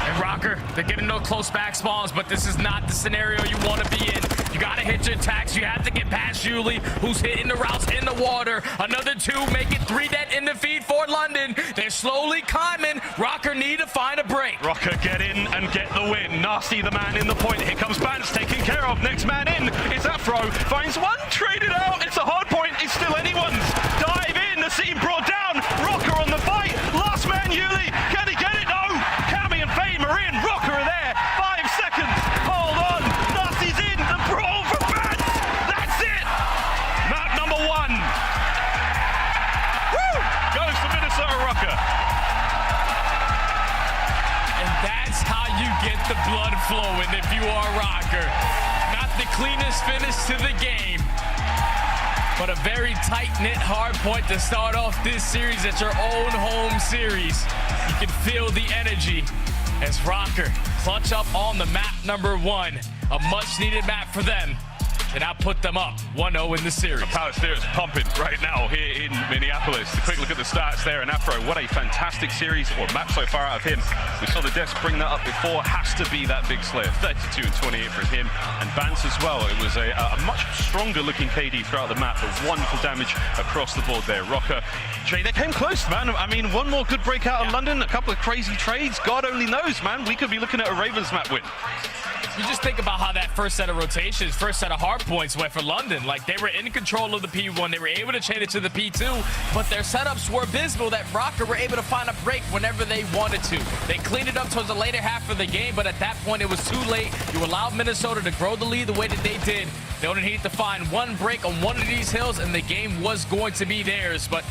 And Røkkr, they're getting no close back spawns, but this is not the scenario you want to be in. You got to hit your attacks. You have to get past Yuli, who's hitting the routes in the water. Another 2, make it 3 dead in the feed for London. They're slowly climbing. Røkkr need to find a break. Røkkr get in and get the win. Nastie the man in the point. Here comes Bance taken care of. Next man in is Afro. Finds one, traded out. It's a hard point. It's still anyone's. Dive in. The scene brought down. Røkkr on the fight. Last man Yuli. Can he get it? No. Cammy and Fame are in. Røkkr are there. 5 seconds. Hold on. Nastie's in. The brawl for Bance. That's it. Map number 1. Woo! Goes to Minnesota Røkkr. And that's how you get the blood flowing if you are Røkkr. Not the cleanest finish to the game, but a very tight-knit hard point to start off this series at your own home series. You can feel the energy as Røkkr clutch up on the map number 1, a much-needed map for them. And now put them up 1-0 in the series. The power spirit's pumping right now here in Minneapolis. A quick look at the stats there, and Afro, what a fantastic series or map so far out of him. We saw the desk bring that up before. Has to be that big Slayer. 32 and 28 from him, and Bance as well. It was a much stronger looking KD throughout the map, but wonderful damage across the board there. Røkkr, Jay, they came close, man. I mean, one more good breakout of London, a couple of crazy trades. God only knows, man. We could be looking at a Ravens map win. You just think about how that first set of rotations, first set of hard points went for London. Like, they were in control of the P1. They were able to change it to the P2, but their setups were abysmal that Røkkr were able to find a break whenever they wanted to. They cleaned it up towards the later half of the game, but at that point, it was too late. You allowed Minnesota to grow the lead the way that they did. They only needed to find one break on one of these hills, and the game was going to be theirs. But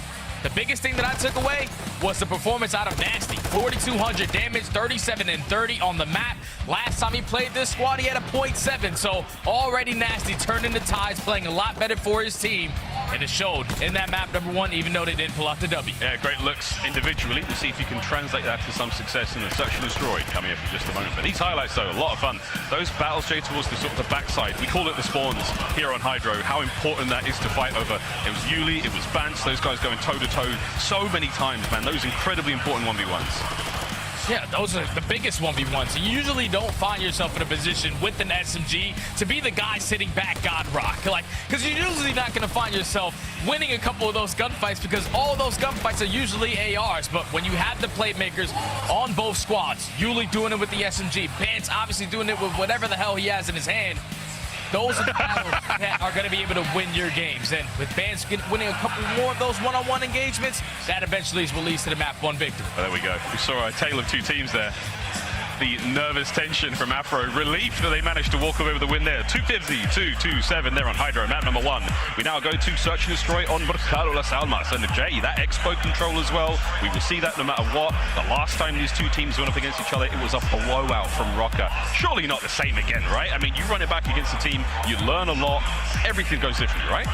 the biggest thing that I took away was the performance out of Nastie. 4,200 damage, 37 and 30 on the map. Last time he played this squad, he had a 0.7. So already Nastie turned into ties, playing a lot better for his team. And it showed in that map number 1, even though they didn't pull out the W. Yeah, great looks individually. We'll see if you can translate that to some success in the Search and Destroy coming up in just a moment. But these highlights, though, a lot of fun. Those battles, Jay, towards the sort of the backside. We call it the spawns here on HyDra. How important that is to fight over. It was Yuli, it was Bance, those guys going toe-to-toe so many times, man. Those incredibly important 1v1s. Yeah, those are the biggest 1v1s. You usually don't find yourself in a position with an SMG to be the guy sitting back God Rock. Like, because you're usually not going to find yourself winning a couple of those gunfights because all those gunfights are usually ARs. But when you have the playmakers on both squads, Yuli doing it with the SMG, Bance obviously doing it with whatever the hell he has in his hand, those are the battles that are going to be able to win your games. And with Bance winning a couple more of those one-on-one engagements, that eventually is released to the map 1 victory. Well, there we go. We saw a tale of two teams there. The nervous tension from Afro. Relief that they managed to walk away with the win there. 250, 227 there on HyDra, map number 1. We now go to Search and Destroy on Mercado Las Almas. And Jay, that Expo control as well. We will see that no matter what. The last time these two teams went up against each other, it was a blowout from Røkkr. Surely not the same again, right? I mean, you run it back against a team, you learn a lot. Everything goes differently, right?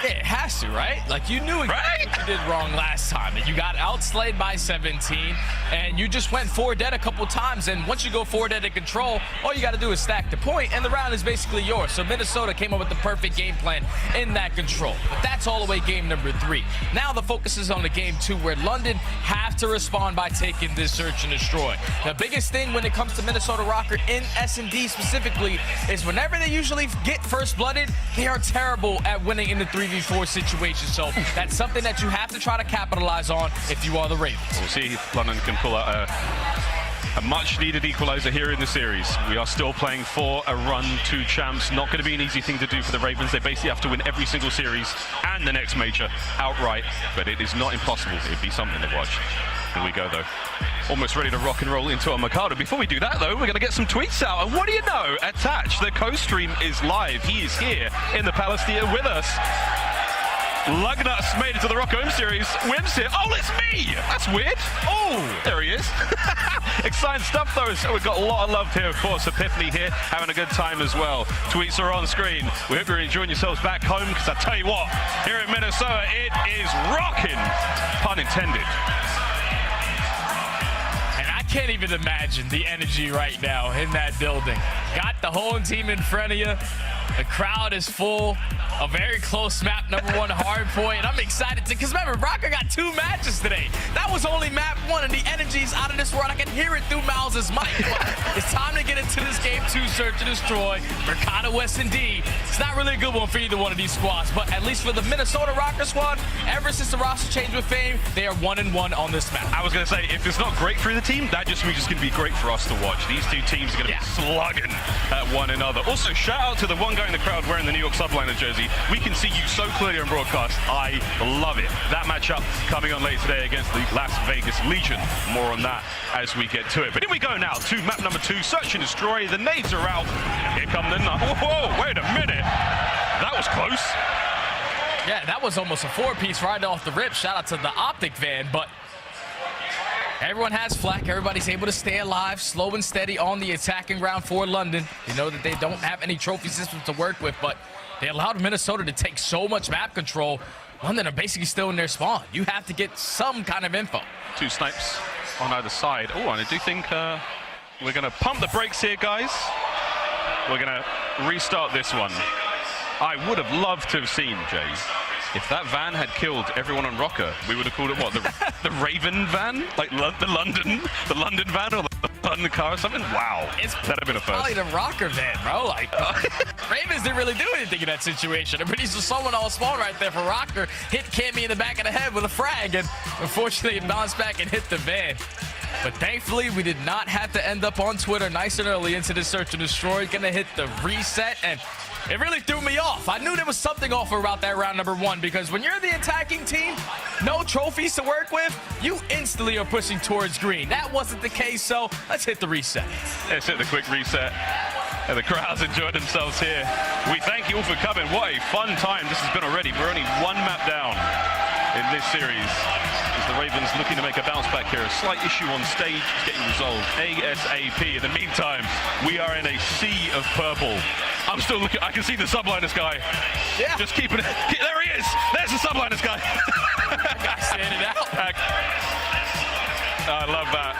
Yeah, it has to, right? Like, you knew exactly what you did wrong last time, and you got outslayed by 17, and you just went 4 dead a couple times, and once you go 4 dead in control, all you got to do is stack the point, and the round is basically yours. So Minnesota came up with the perfect game plan in that control. But that's all the way game number 3. Now the focus is on the game 2, where London have to respond by taking this Search and Destroy. The biggest thing when it comes to Minnesota Røkkr in S&D specifically is whenever they usually get first blooded, they are terrible at winning in the 3v4 situation. So that's something that you have to try to capitalize on if you are the Ravens. We'll see if London can pull out a much-needed equalizer here in the series. We are still playing for a run to champs. Not going to be an easy thing to do for the Ravens. They basically have to win every single series and the next major outright, but it is not impossible. It'd be something to watch. Here we go, though. Almost ready to rock and roll into our Mercado. Before we do that, though, we're going to get some tweets out. And what do you know? Attach, the co-stream is live. He is here in the Palace Theatre with us. Lugnuts made it to the Røkkr Home Series. Wim's here. Oh, it's me! That's weird. Oh, there he is. Exciting stuff, though. So we've got a lot of love here, of course. Epiphany here, having a good time as well. Tweets are on screen. We hope you're enjoying yourselves back home, because I tell you what, here in Minnesota, it is rocking. Pun intended. Can't even imagine the energy right now in that building. Got the home team in front of you. The crowd is full. A very close map, number 1 hard point. I'm excited to, because remember, Røkkr got 2 matches today. That was only map 1, and the energy's out of this world. I can hear it through Miles' mic. It's time to get into this game 2, Search and Destroy. Mercado S&D. It's not really a good one for either one of these squads, but at least for the Minnesota Røkkr squad, ever since the roster changed with Fame, they are 1-1 on this map. I was going to say, if it's not great for the team, that just means it's going to be great for us to watch. These two teams are going to be slugging at one another. Also, shout out to the one guy in the crowd wearing the New York Subliner jersey. We can see you so clearly on broadcast. I love it. That matchup coming on later today against the Las Vegas Legion. More on that as we get to it. But here we go now to map number 2, Search and Destroy. The nades are out. Here come the... Whoa, wait a minute. That was close. Yeah, that was almost a 4-piece right off the rip. Shout out to the OpTic van, but Everyone has flak. Everybody's able to stay alive, slow and steady on the attacking ground for London. You know that they don't have any trophy systems to work with, but they allowed Minnesota to take so much map control. London are basically still in their spawn. You have to get some kind of info. 2 snipes on either side. Oh, and I do think we're going to pump the brakes here, guys. We're going to restart this one. I would have loved to have seen, Jay, if that van had killed everyone on Røkkr, we would have called it what? The Raven van? Like the London van or the London car or something? Wow. That'd have been a first. Probably the Røkkr van, bro. Like, Ravens didn't really do anything in that situation. I'm pretty sure someone all spawned right there for Røkkr, hit Cammy in the back of the head with a frag, and unfortunately it bounced back and hit the van. But thankfully, we did not have to end up on Twitter nice and early into the search and destroy. Gonna hit the reset, and it really threw me off. I knew there was something off about that round number 1, because when you're the attacking team, no trophies to work with, you instantly are pushing towards green. That wasn't the case, so let's hit the reset. Let's hit the quick reset. And the crowds enjoyed themselves here. We thank you all for coming. What a fun time this has been already. We're only 1 map down in this series. As the Ravens looking to make a bounce back here. A slight issue on stage is getting resolved ASAP. In the meantime, we are in a sea of purple. I'm still looking. I can see the Subliners guy. Yeah. Just keeping it. There he is. There's the Subliners guy. Guy standing out. I love that.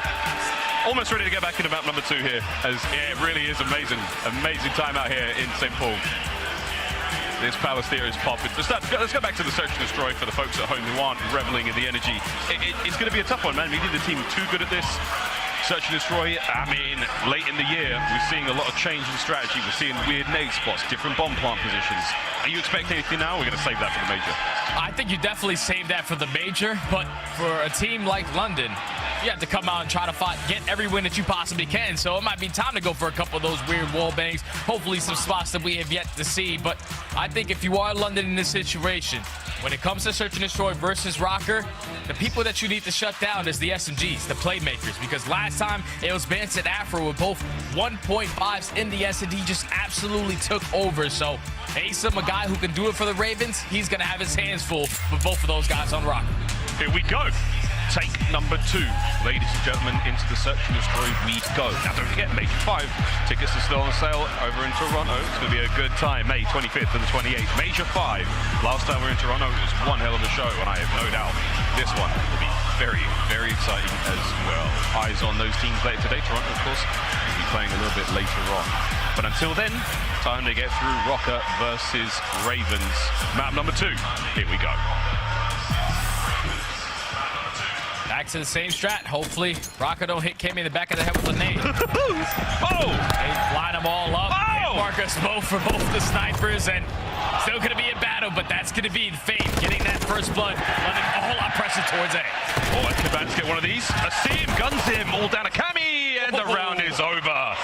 Almost ready to get back into map number 2 here. As yeah, it really is amazing. Amazing time out here in St. Paul. This Palace Theatre is popping. Let's go back to the search and destroy for the folks at home who aren't reveling in the energy. It's going to be a tough one, man. Maybe the team too good at this. Search and destroy. I mean, late in the year, we're seeing a lot of change in strategy. We're seeing weird nade spots, different bomb plant positions. Are you expecting anything now? We're going to save that for the major. I think you definitely save that for the major, but for a team like London, you have to come out and try to get every win that you possibly can. So it might be time to go for a couple of those weird wall bangs. Hopefully some spots that we have yet to see. But I think if you are London in this situation, when it comes to search and destroy versus Røkkr, the people that you need to shut down is the SMGs, the playmakers. Because last time it was Bance and Afro with both 1.5s in the S&D just absolutely took over. So Asim, a guy who can do it for the Ravens, he's going to have his hands full with both of those guys on Røkkr. Here we go. Take number 2. Ladies and gentlemen, into the search and destroy we go. Now don't forget, Major 5 tickets are still on sale over in Toronto. It's going to be a good time, May 25th to the 28th. Major 5. Last time we were in Toronto, it was one hell of a show, and I have no doubt this one will be very, very exciting as well. Eyes on those teams later today. Toronto, of course, will be playing a little bit later on. But until then, time to get through Røkkr versus Ravens. Map number 2. Here we go. Back to the same strat. Hopefully, Røkkr don't hit Cammy in the back of the head with a nade. Oh! They line them all up. Oh! Marcus both for both the snipers, and still going to be a battle, but that's going to be FaZe getting that first blood, letting a whole lot of pressure towards A. Oh, and can Bance get one of these? Asim guns him all down to Cammy, and the round is over.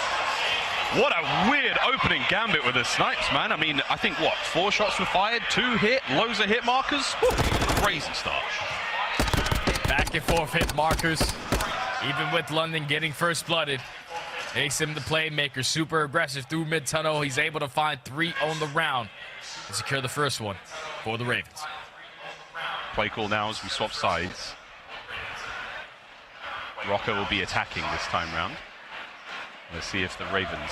What a weird opening gambit with the snipes, man. I mean, I think, what, 4 shots were fired, 2 hit, loads of hit markers? Woo, crazy start. Back and forth hit markers, even with London getting first blooded. Asim, the playmaker, super aggressive through mid-tunnel. He's able to find 3 on the round and secure the first one for the Ravens. Play call now as we swap sides. Røkkr will be attacking this time round. Let's see if the Ravens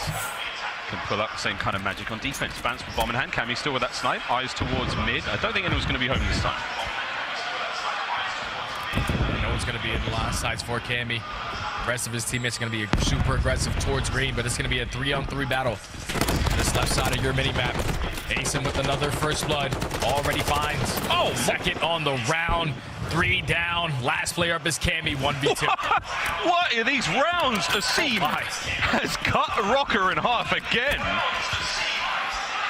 can pull up the same kind of magic on defense. Bance with bomb in hand. Cammy still with that snipe. Eyes towards mid. I don't think anyone's going to be home this time. No one's going to be in the line of sights for Cammy. The rest of his teammates are going to be super aggressive towards green, but it's going to be a 3-on-3 battle. This left side of your mini-map. Asim with another first blood. Already finds second on the round. 3 down. Last player up is Cammy, 1v2. What are these rounds? Asim has cut Røkkr in half again.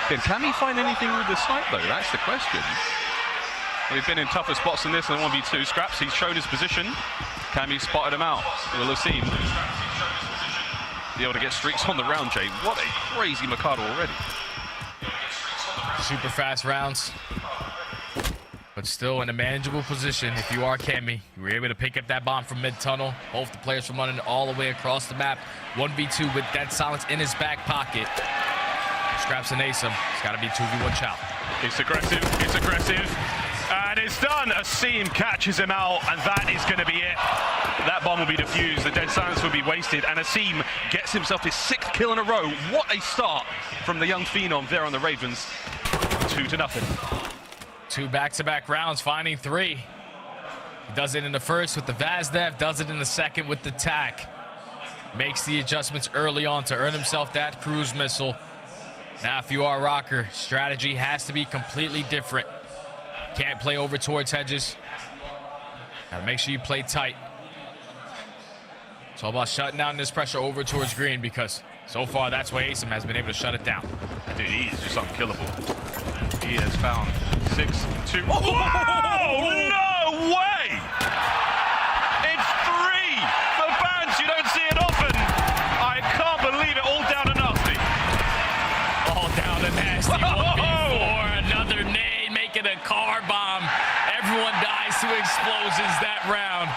Can Cammy find anything with the snipe, though? That's the question. We've been in tougher spots than this in 1v2. Scrapz, he's shown his position. Cammy spotted him out. Will Asim be able to get streaks on the round, Jay? What a crazy Mikado already. Super fast rounds, but still in a manageable position. If you are Cammy, you were able to pick up that bomb from mid-tunnel. Both the players from London all the way across the map. 1v2 with dead silence in his back pocket. Scrapz and Asim. It's got to be 2v1 chow. It's aggressive. It's aggressive. And it's done. Asim catches him out, and that is going to be it. That bomb will be defused, the dead silence will be wasted, and Asim gets himself his 6th kill in a row. What a start from the young phenom there on the Ravens. 2-0. 2 back-to-back rounds, finding 3. He does it in the first with the Vazdev, does it in the second with the TAC. Makes the adjustments early on to earn himself that cruise missile. Now, if you are Røkkr, strategy has to be completely different. Can't play over towards hedges. Gotta make sure you play tight. It's all about shutting down this pressure over towards green, because so far that's where Asim has been able to shut it down. Dude, he is just unkillable. He has found 6-2. Oh, no way! It's 3 for Bance. You don't see it often. I can't believe it. All down to Nastie. All down to Nastie. 1v4. Another nade, making a car bomb. Everyone dies to explosions that round.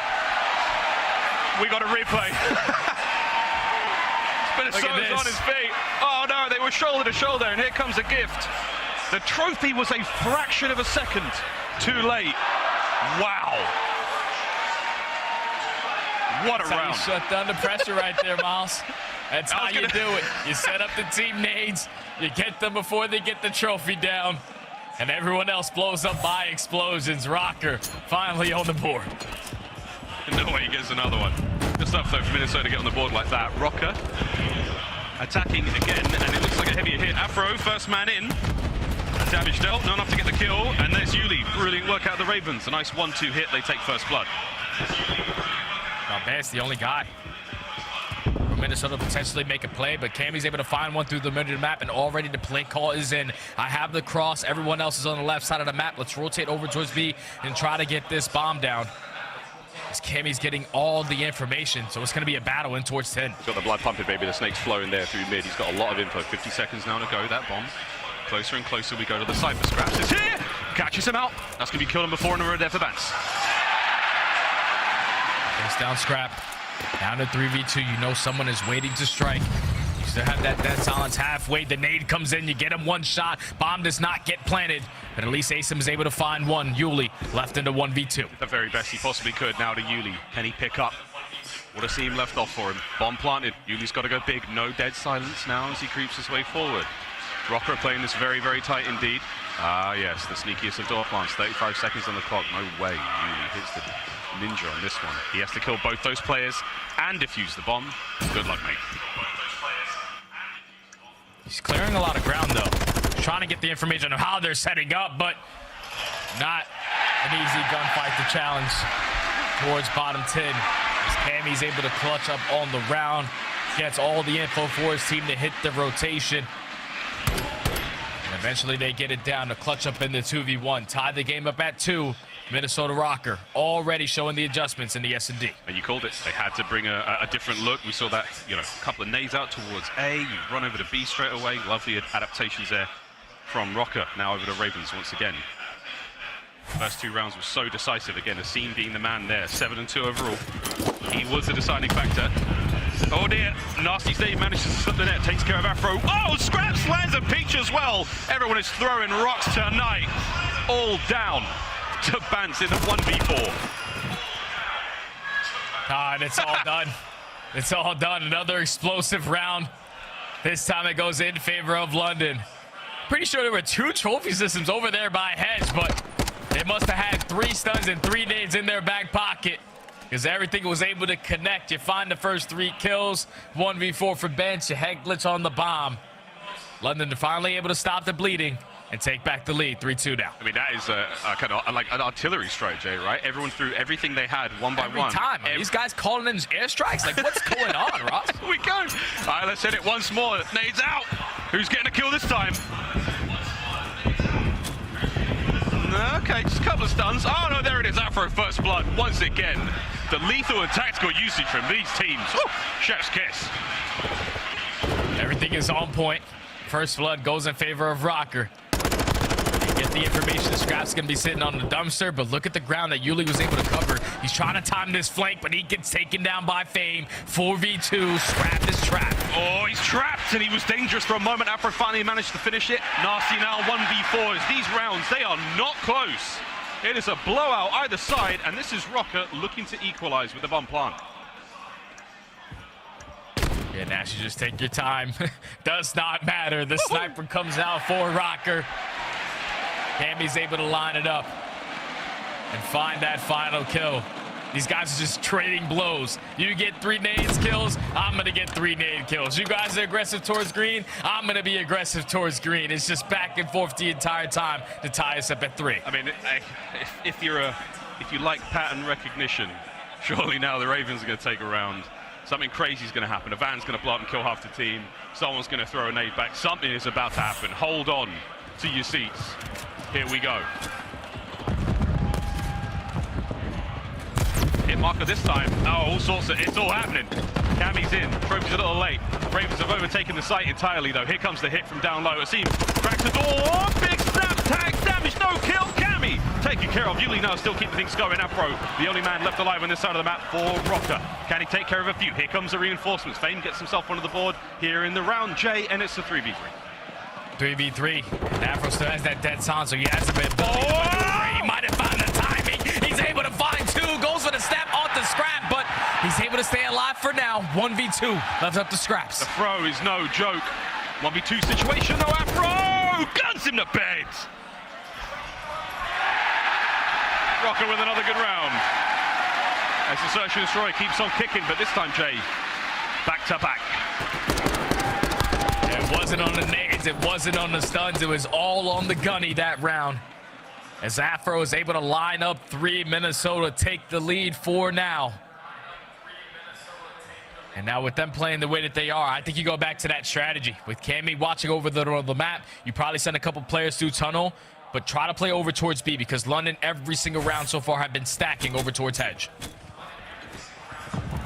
We got a replay. Minnesota's on his feet. Oh no, they were shoulder to shoulder, and here comes a gift. The trophy was a fraction of a second too late. Wow. What a That's round. How you shut down the pressure right there, Miles. That's how you do it. You set up the team nades, you get them before they get the trophy down, and everyone else blows up by explosions. Røkkr finally on the board. No way he gets another one. Just enough though for Minnesota to get on the board like that. Røkkr attacking again, and it looks like a heavier hit. Afro, first man in. Damage dealt, not enough to get the kill, and there's Yuli. Brilliant work out of the Ravens. A nice 1-2 hit, they take first blood. Now, Bance the only guy. Minnesota potentially make a play, but Cammy's able to find one through the middle of the map, and already the play call is in. I have the cross. Everyone else is on the left side of the map. Let's rotate over towards B and try to get this bomb down. As Cammy's getting all the information, so it's going to be a battle in towards 10. Got the blood pumping, baby. The snake's flowing there through mid. He's got a lot of info. 50 seconds now to go. That bomb. Closer and closer we go to the side for Scrapz. It's here! Catches him out. That's going to be killed him before, and we're there for Bance. Takes down Scrap. Down to 3v2. You know someone is waiting to strike. You still have that dead silence halfway. The nade comes in. You get him one shot. Bomb does not get planted. But at least Asim is able to find one. Yuli left into 1v2. The very best he possibly could now to Yuli. Can he pick up what a seam left off for him? Bomb planted. Yuli's got to go big. No dead silence now as he creeps his way forward. Røkkr playing this very, very tight indeed. Ah, yes, the sneakiest of door plants. 35 seconds on the clock. No way. Yuli hits the ninja on this one. He has to kill both those players and defuse the bomb. Good luck, mate. He's clearing a lot of ground, though. Trying to get the information on how they're setting up, but not an easy gunfight to challenge towards bottom 10. As Cammy's able to clutch up on the round. Gets all the info for his team to hit the rotation. And eventually they get it down to clutch up in the 2v1. Tie the game up at 2. Minnesota Røkkr already showing the adjustments in the S&D. And you called it. They had to bring a different look. We saw that, you know, a couple of nades out towards A. You run over to B straight away. Lovely adaptations there from Røkkr. Now over to Ravens once again. First 2 rounds were so decisive. Again, Asim being the man there. 7-2 overall. He was the deciding factor. Oh dear, Nastie Steve manages to slip the net, takes care of Afro. Oh, Scrapz lands a peach as well. Everyone is throwing rocks tonight. All down to Bance in the 1v4. And it's all done. It's all done. Another explosive round. This time it goes in favor of London. Pretty sure there were 2 trophy systems over there by Hedge, but they must have had 3 stuns and 3 nades in their back pocket, because everything was able to connect. You find the first 3 kills, 1v4 for Bance. You head glitch on the bomb. London finally able to stop the bleeding and take back the lead, 3-2 now. I mean, that is a kind of like an artillery strike, Jay, right? Everyone threw everything they had one by one. Every time. These guys calling in airstrikes. Like, what's going on, Ross? Here we go. All right, let's hit it once more. Nades out. Who's getting a kill this time? Okay, just a couple of stuns. Oh, no, there it is. Afro first blood once again. The lethal and tactical usage from these teams. Woo! Chef's kiss. Everything is on point. First blood goes in favor of Røkkr. Get the information. Scrapz going to be sitting on the dumpster, but look at the ground that Yuli was able to cover. He's trying to time this flank, but he gets taken down by Fame. 4v2. Scrapz is trapped. Oh, he's trapped, and he was dangerous for a moment. Afro finally managed to finish it. Nastie now 1v4. These rounds, they are not close. It is a blowout either side, and this is Røkkr looking to equalize with the bomb plant. Yeah, Nastie, just take your time. Does not matter. The sniper comes out for Røkkr. Cammy's able to line it up and find that final kill. These guys are just trading blows. You get 3 nades kills, I'm gonna get 3 nade kills. You guys are aggressive towards green, I'm gonna be aggressive towards green. It's just back and forth the entire time to tie us up at 3. I mean, if you like pattern recognition, surely now the Ravens are gonna take a round. Something crazy is gonna happen. A van's gonna blow up and kill half the team. Someone's gonna throw a nade back. Something is about to happen. Hold on to your seats. Here we go. Hit marker this time. Oh, all sorts of, it's all happening. Cammy's in. Trophy's a little late. Ravens have overtaken the site entirely, though. Here comes the hit from down low. Asim cracks the door. Big snap, tag, damage, no kill. Cammy taken care of. Yuli now still keeping things going. Afro, the only man left alive on this side of the map for Røkkr. Can he take care of a few? Here comes the reinforcements. Fame gets himself onto the board here in the round J, and it's a 3v3. 3v3. And Afro still has that dead sound, so he has a bit. He might have found the timing. He's able to find 2. Goes for the snap off the scrap, but he's able to stay alive for now. 1v2 left up to Scrapz. The throw is no joke. 1v2 situation, no Afro! Guns him to bed! Røkkr with another good round. As the search and destroy keeps on kicking, but this time, Jay, back to back. It wasn't on the nades, it wasn't on the stuns, it was all on the gunny that round. As Afro is able to line up 3, Minnesota take the lead 4 now. And now with them playing the way that they are, I think you go back to that strategy. With Cammy watching over the map, you probably send a couple players through tunnel, but try to play over towards B, because London every single round so far have been stacking over towards Hedge.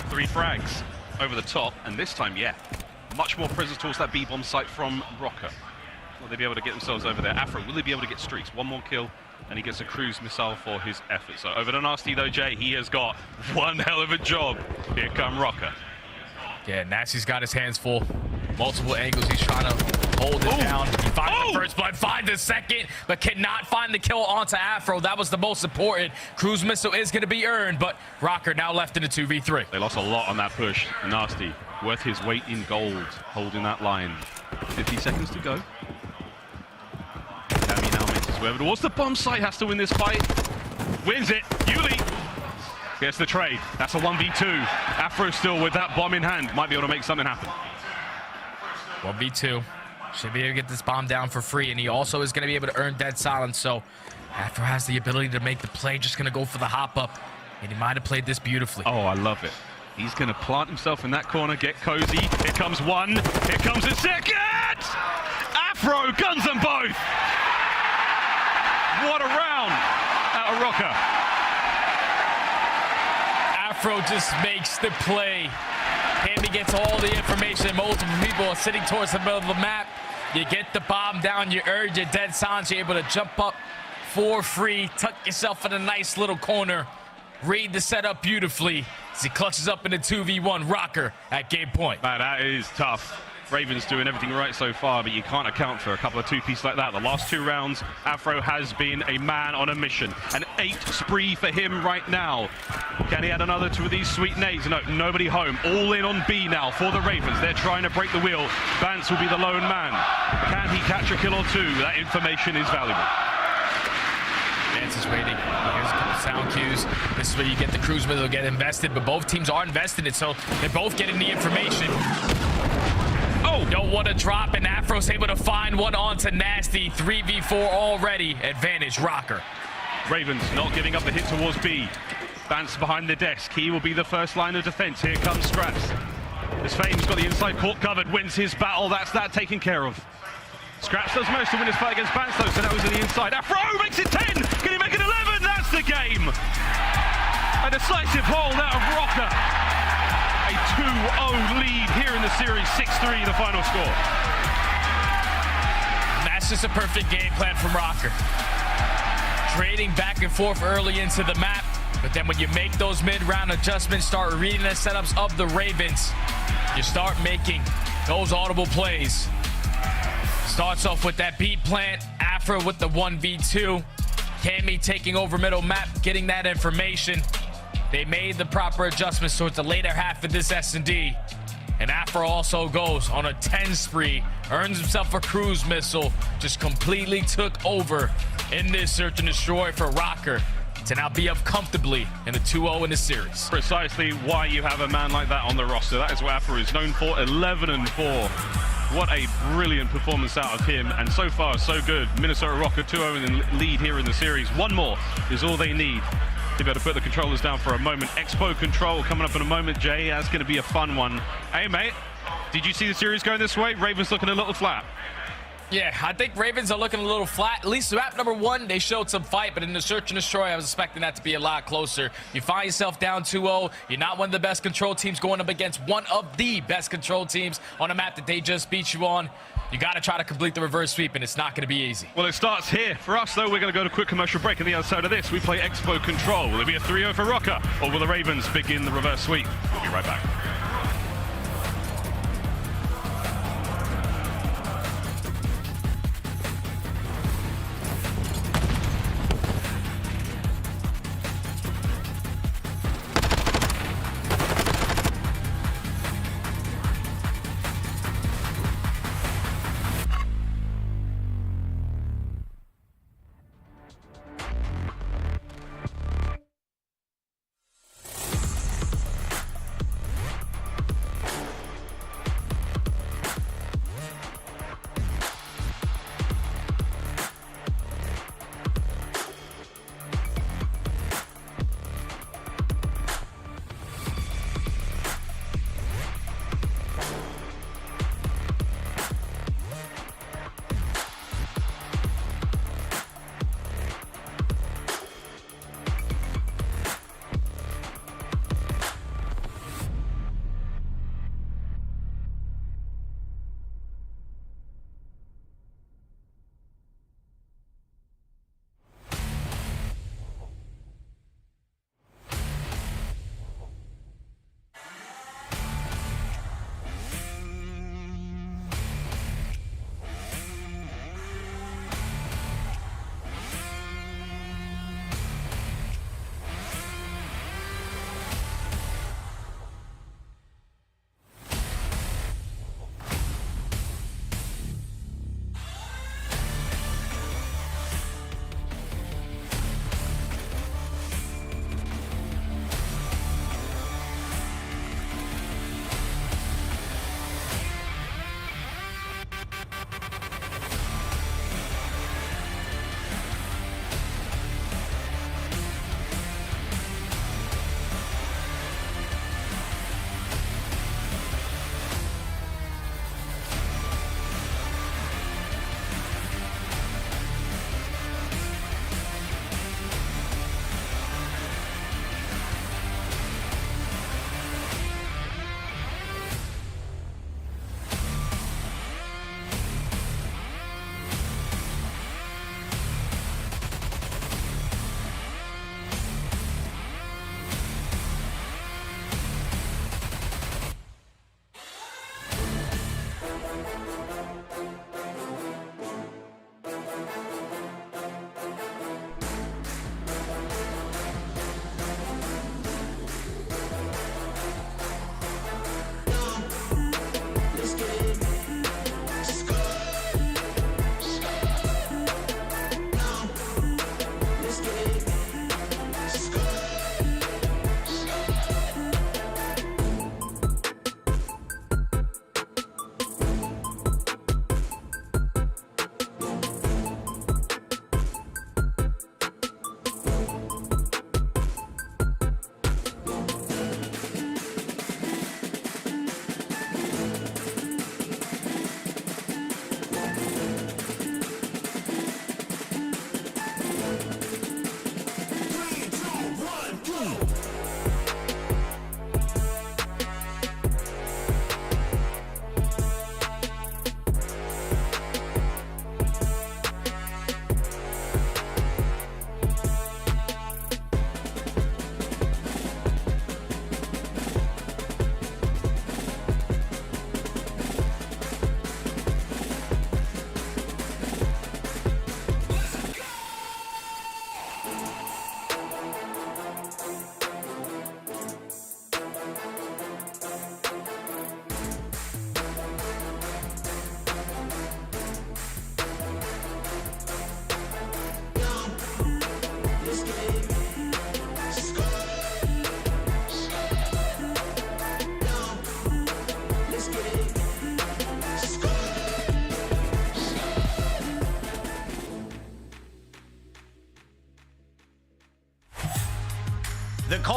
3 frags over the top, and this time, yeah, much more presence towards that B-bomb site from Røkkr. Will they be able to get themselves over there? Afro, will they be able to get streaks? 1 more kill, and he gets a cruise missile for his effort. So over to Nastie, though, Jay, he has got one hell of a job. Here come Røkkr. Yeah, Nastie's got his hands full. Multiple angles, he's trying to hold it down. He finds the first blood, finds the second, but cannot find the kill onto Afro. That was the most important. Cruise missile is going to be earned, but Røkkr now left in a 2v3. They lost a lot on that push. Nastie, worth his weight in gold, holding that line. 50 seconds to go. Cammy now makes his way over towards the bomb site, has to win this fight. Wins it. Yuli gets the trade. That's a 1v2. Afro still with that bomb in hand. Might be able to make something happen. 1v2. Should be able to get this bomb down for free, and he also is going to be able to earn dead silence, so Afro has the ability to make the play. Just going to go for the hop up, and he might have played this beautifully. Oh, I love it. He's going to plant himself in that corner, get cozy. Here comes 1. Here comes a second! Afro guns them both! What a round out of Røkkr. Afro just makes the play. Cammy gets all the information. Multiple people are sitting towards the middle of the map. You get the bomb down, you earn your dead silence. You're able to jump up for free, tuck yourself in a nice little corner, read the setup beautifully as he clutches up in a 2v1. Røkkr at game point. Man, that is tough. Ravens doing everything right so far, but you can't account for a couple of 2-piece like that. The last 2 rounds, Afro has been a man on a mission. An 8 spree for him right now. Can he add another 2 of these sweet nades? No, nobody home. All in on B now for the Ravens. They're trying to break the wheel. Bance will be the lone man. Can he catch a kill or 2? That information is valuable. Bance is waiting. Here's a couple sound cues. This is where you get the cruise missile get invested, but both teams are invested in it, so they're both getting the information. Oh, don't want to drop, and Afro's able to find one onto Nastie. 3v4 already. Advantage Røkkr. Ravens not giving up the hit towards B. Bance behind the desk. He will be the first line of defense. Here comes Scrapz. As Fame's got the inside court covered, wins his battle. That's that taken care of. Scrapz does most to win his fight against Bance, though, so now he's on the inside. Afro makes it 10. Can he make it 11? That's the game. A decisive hold out of Røkkr. A 2-0 lead here in the series. 6-3 the final score. That's just a perfect game plan from Røkkr. Trading back and forth early into the map, but then when you make those mid-round adjustments, start reading the setups of the Ravens, you start making those audible plays. Starts off with that beat plant, Afro with the 1v2, Cammy taking over middle map, getting that information. They made the proper adjustments towards the later half of this S&D. And Afro also goes on a 10 spree, earns himself a cruise missile, just completely took over in this search and destroy for Røkkr to now be up comfortably in the 2-0 in the series. Precisely why you have a man like that on the roster. That is what Afro is known for, 11-4. What a brilliant performance out of him, and so far, so good. Minnesota Røkkr 2-0 in the lead here in the series. One more is all they need to be able to put the controllers down for a moment. Expo Control coming up in a moment, Jay. That's going to be a fun one. Hey, mate, did you see the series going this way? Ravens looking a little flat. Yeah, I think Ravens are looking a little flat. At least map number 1, they showed some fight, but in the search and destroy, I was expecting that to be a lot closer. You find yourself down 2-0. You're not one of the best control teams going up against one of the best control teams on a map that they just beat you on. You got to try to complete the reverse sweep, and it's not going to be easy. Well, it starts here. For us, though, we're going to go to a quick commercial break. On the other side of this, we play Expo Control. Will it be a 3-0 for Røkkr, or will the Ravens begin the reverse sweep? We'll be right back.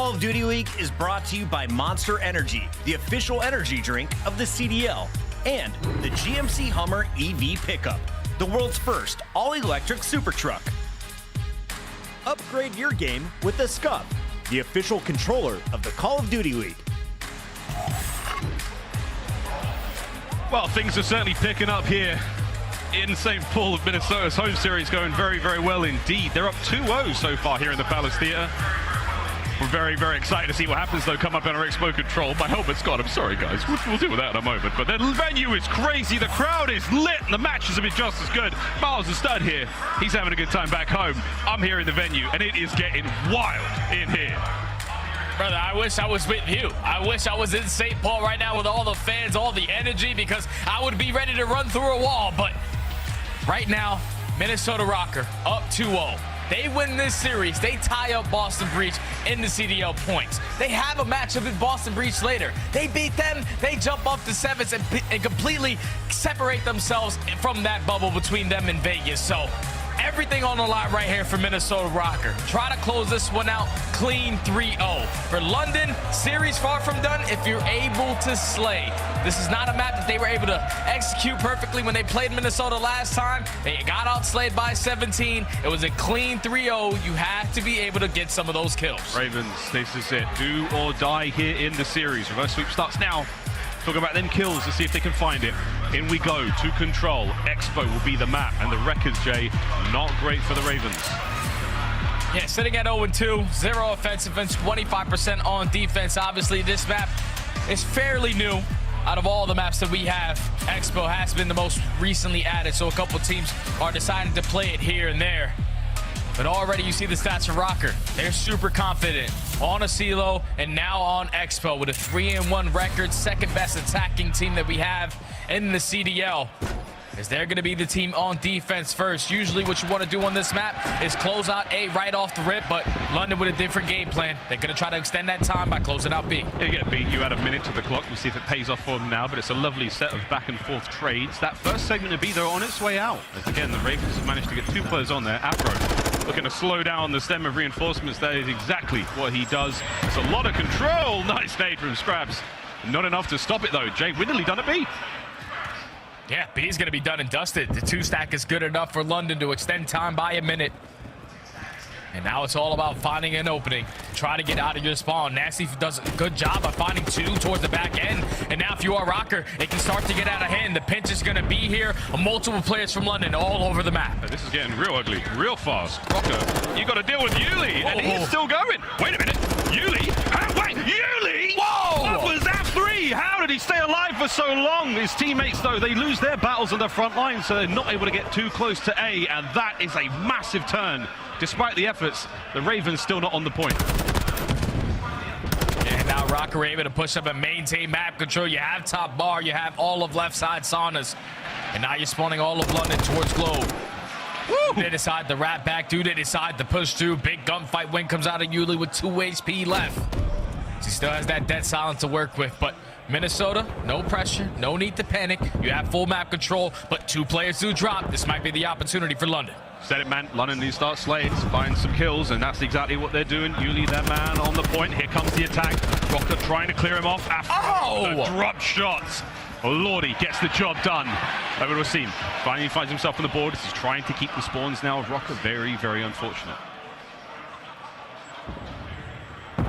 Call of Duty Week is brought to you by Monster Energy, the official energy drink of the CDL, and the GMC Hummer EV pickup, the world's first all-electric super truck. Upgrade your game with the Scuff, the official controller of the Call of Duty League. Well, things are certainly picking up here in St. Paul. Minnesota's home series going very, very well indeed. They're up 2-0 so far here in the Palace Theater. We're very, very excited to see what happens, though, come up in our Expo control. My helmet's gone. I'm sorry, guys. We'll deal with that in a moment. But the venue is crazy. The crowd is lit. And the matches have been just as good. Miles, the stud here, he's having a good time back home. I'm here in the venue, and it is getting wild in here. Brother, I wish I was with you. I wish I was in St. Paul right now with all the fans, all the energy, because I would be ready to run through a wall. But right now, Minnesota Røkkr up 2-0. They win this series. They tie up Boston Breach in the CDL points. They have a matchup with Boston Breach later. They beat them. They jump off the sevens and completely separate themselves from that bubble between them and Vegas. So everything on the line right here for Minnesota Røkkr. Try to close this one out clean 3-0. For London, series far from done if you're able to slay. This is not a map that they were able to execute perfectly when they played Minnesota last time. They got outslayed by 17. It was a clean 3-0. You have to be able to get some of those kills. Ravens, this is it. Do or die here in the series. Reverse sweep starts now. Talk about them kills to see if they can find it. In we go to control. Expo will be the map, and the records, Jay, not great for the Ravens. Yeah, sitting at 0-2, 0 offensive and 25% on defense. Obviously, this map is fairly new. Out of all the maps that we have, Expo has been the most recently added, so a couple teams are deciding to play it here and there. But already you see the stats for Røkkr. They're super confident on a CeeLo and now on Expo with a 3-1 record, second best attacking team that we have in the CDL. Is they're going to be the team on defense first. Usually what you want to do on this map is close out A right off the rip, but London with a different game plan. They're going to try to extend that time by closing out B. You get B, you add a minute to the clock. We'll see if it pays off for them now, but it's a lovely set of back and forth trades. That first segment of B, they're on its way out. As again, the Ravens have managed to get 2 players on there. Afro looking to slow down the stem of reinforcements. That is exactly what he does. It's a lot of control. Nice nade from Scrapz. Not enough to stop it, though. Jay, winningly done at B. Yeah, B's going to be done and dusted. The 2-stack is good enough for London to extend time by a minute. And now it's all about finding an opening. Try to get out of your spawn. Nastie does a good job of finding 2 towards the back end. And now if you are Røkkr, it can start to get out of hand. The pinch is going to be here. Multiple players from London all over the map. This is getting real ugly, real fast. Røkkr, you got to deal with Yuli, and he's still going. Wait a minute, Yuli? Wait, Yuli? Whoa! That was F3. How did he stay alive for so long? His teammates, though, they lose their battles on the front line, so they're not able to get too close to A, and that is a massive turn. Despite the efforts, the Ravens still not on the point. And now Røkkr able to push up and maintain map control. You have top bar, you have all of left side saunas. And now you're spawning all of London towards Globe. Woo! They decide to wrap back, they decide to push through. Big gunfight win comes out of Yuli with 2 HP left. He still has that dead silence to work with, but Minnesota, no pressure, no need to panic. You have full map control, but 2 players do drop. This might be the opportunity for London. Said it, man. London needs to start slaying, find some kills, and that's exactly what they're doing. Yuli, their man, on the point. Here comes the attack. Røkkr trying to clear him off. After the drop shots. Oh, Lordy gets the job done. Over to Asim. Finally finds himself on the board. He's trying to keep the spawns now of Røkkr. Very, very unfortunate.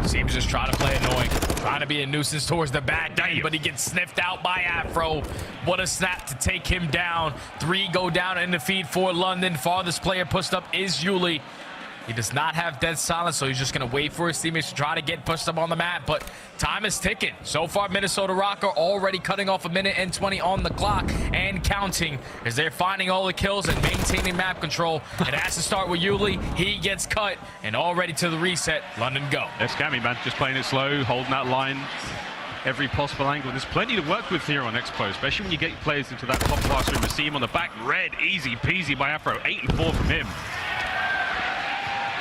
Seems just trying to play annoying, trying to be a nuisance towards the back end, but he gets sniffed out by Afro. What a snap to take him down. 3 go down in the feed for London. Farthest player pushed up is Yuli. He does not have dead silence, so he's just going to wait for his teammates to try to get pushed up on the map, but time is ticking. So far, Minnesota Røkkr already cutting off 1:20 on the clock and counting as they're finding all the kills and maintaining map control. It has to start with Yuli. He gets cut, and already to the reset, London go. There's Cammy, man, just playing it slow, holding that line. Every possible angle. There's plenty to work with here on Expo, especially when you get players into that top classroom. Asim on the back, red, easy peasy by Afro. 8 and 4 from him.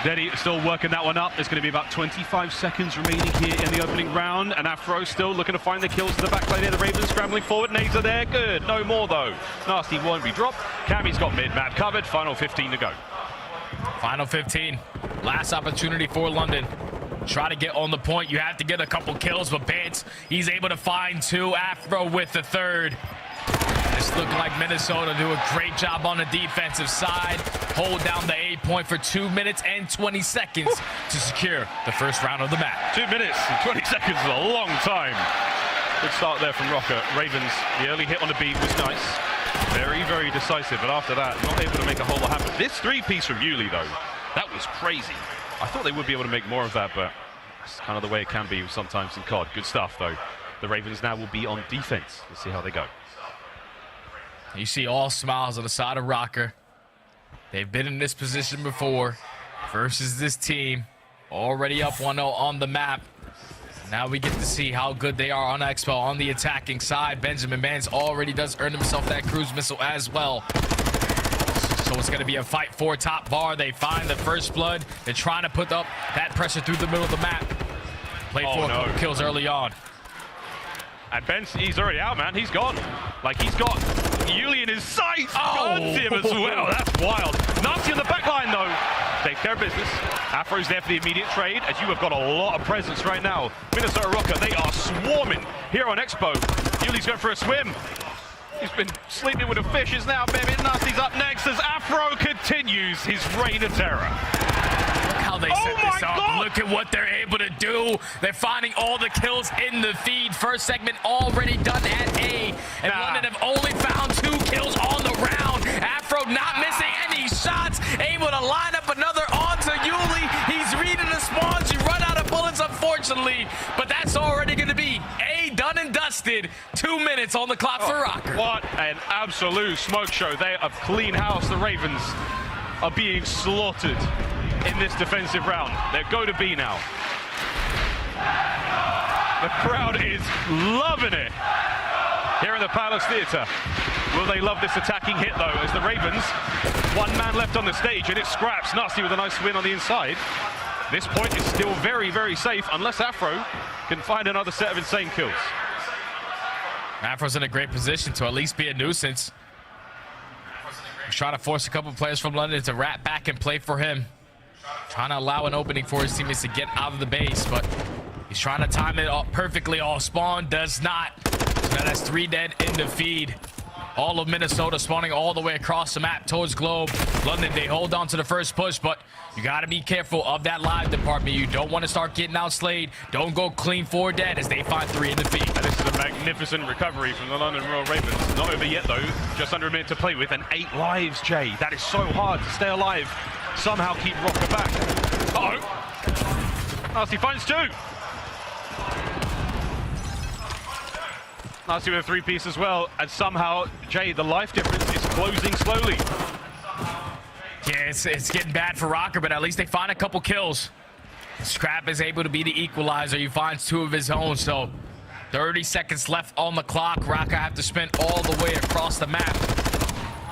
Deddy still working that one up. There's going to be about 25 seconds remaining here in the opening round. And Afro still looking to find the kills to the backline here. The Ravens scrambling forward. Nades are there. Good. No more, though. Nastie won't be dropped. Cammy's got mid-map covered. Final 15 to go. Final 15. Last opportunity for London. try to get on the point. You have to get a couple kills, but Bance, he's able to find 2. Afro with the 3rd. It's looking like Minnesota do a great job on the defensive side. Hold down the A point for 2 minutes and 20 seconds to secure the first round of the match. 2 minutes and 20 seconds is a long time. Good start there from Røkkr. Ravens, the early hit on the beat was nice. Very, very decisive, but after that, not able to make a whole lot happen. This 3-piece from Yuli, though, that was crazy. I thought they would be able to make more of that, but it's kind of the way it can be sometimes in COD. Good stuff, though. The Ravens now will be on defense. Let's see how they go. You see all smiles on the side of Røkkr. They've been in this position before versus this team. Already up 1-0 on the map. Now we get to see how good they are on Expo on the attacking side. Benjamin Bance already does earn himself that cruise missile as well. So it's going to be a fight for top bar. They find the first blood. They're trying to put up that pressure through the middle of the map. Played for a couple kills early on. And Bence, he's already out, man. He's gone. Like, he's got Yuli in his sights. Oh, him as well. That's wild. Nastie on the back line, though. Take care of business. Afro's there for the immediate trade, as you have got a lot of presence right now. Minnesota Røkkr, they are swarming here on Expo. Yuli's going for a swim. He's been sleeping with the fishes now, baby. Nastie's up next as Afro continues his reign of terror. Look how they set this up. Look at what they're able to do. They're finding all the kills in the feed. First segment already done at A. And London have only found 2 kills on the round. Afro not missing any shots. Able to line up another onto Yuli. He's reading the spawns. You run out of bullets, unfortunately. But that's already going to be A done and dusted. 2 minutes on the clock for Røkkr. What an absolute smoke show. They have clean house. The Ravens are being slaughtered in this defensive round. They go to B now. The crowd is loving it here in the Palace Theatre. Will they love this attacking hit, though, as the Ravens, 1 man left on the stage, and it's Scrapz. Nastie with a nice win on the inside. This point is still very, very safe, unless Afro can find another set of insane kills. Afro's in a great position to at least be a nuisance. He's trying to force a couple players from London to wrap back and play for him. Trying to allow an opening for his teammates to get out of the base, but he's trying to time it all perfectly. All spawn does not. So that's 3 dead in the feed. All of Minnesota spawning all the way across the map towards Globe. London, they hold on to the first push, but you got to be careful of that live department. You don't want to start getting outslayed. Don't go clean 4 dead as they find 3 in the feed. And this is a magnificent recovery from the London Royal Ravens. Not over yet, though. Just under a minute to play with, and 8 lives, Jay. That is so hard to stay alive. Somehow keep Røkkr back. Uh-oh. Nastie finds 2. Nastie with a 3-piece as well, and somehow, Jay, the life difference is closing slowly. Yeah, it's getting bad for Røkkr, but at least they find a couple kills. Scrap is able to be the equalizer. He finds 2 of his own, so 30 seconds left on the clock. Røkkr have to spin all the way across the map.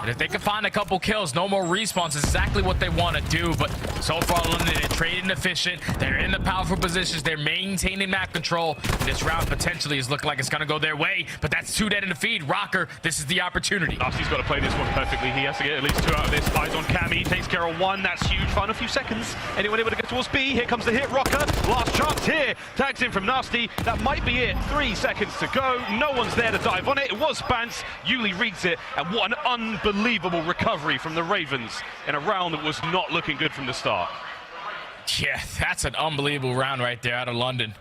And if they can find a couple kills, no more respawns is exactly what they want to do. But so far, London, they're trading efficient. They're in the powerful positions. They're maintaining map control. This round potentially is looking like it's going to go their way. But that's 2 dead in the feed. Røkkr, this is the opportunity. Nastie's got to play this one perfectly. He has to get at least 2 out of this. Eyes on Cammy. Takes care of 1. That's huge. Final few seconds. Anyone able to get towards B? Here comes the hit. Røkkr. Last chance here. Tags in from Nastie. That might be it. 3 seconds to go. No one's there to dive on it. It was Bance. Yuli reads it. And what an unbelievable recovery from the Ravens in a round that was not looking good from the start. Yeah, that's an unbelievable round right there out of London.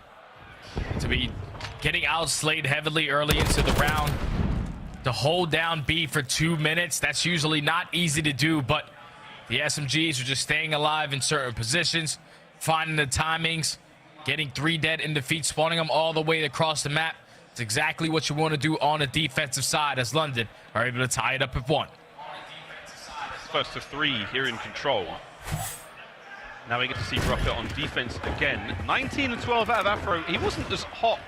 To be getting outslayed heavily early into the round. To hold down B for 2 minutes, that's usually not easy to do, but the SMGs are just staying alive in certain positions, finding the timings, getting 3 dead in defeat, spawning them all the way across the map. It's exactly what you want to do on the defensive side as London are able to tie it up at 1. First of 3 here in control. Now we get to see Røkkr on defense again. 19 and 12 out of Afro. He wasn't as hot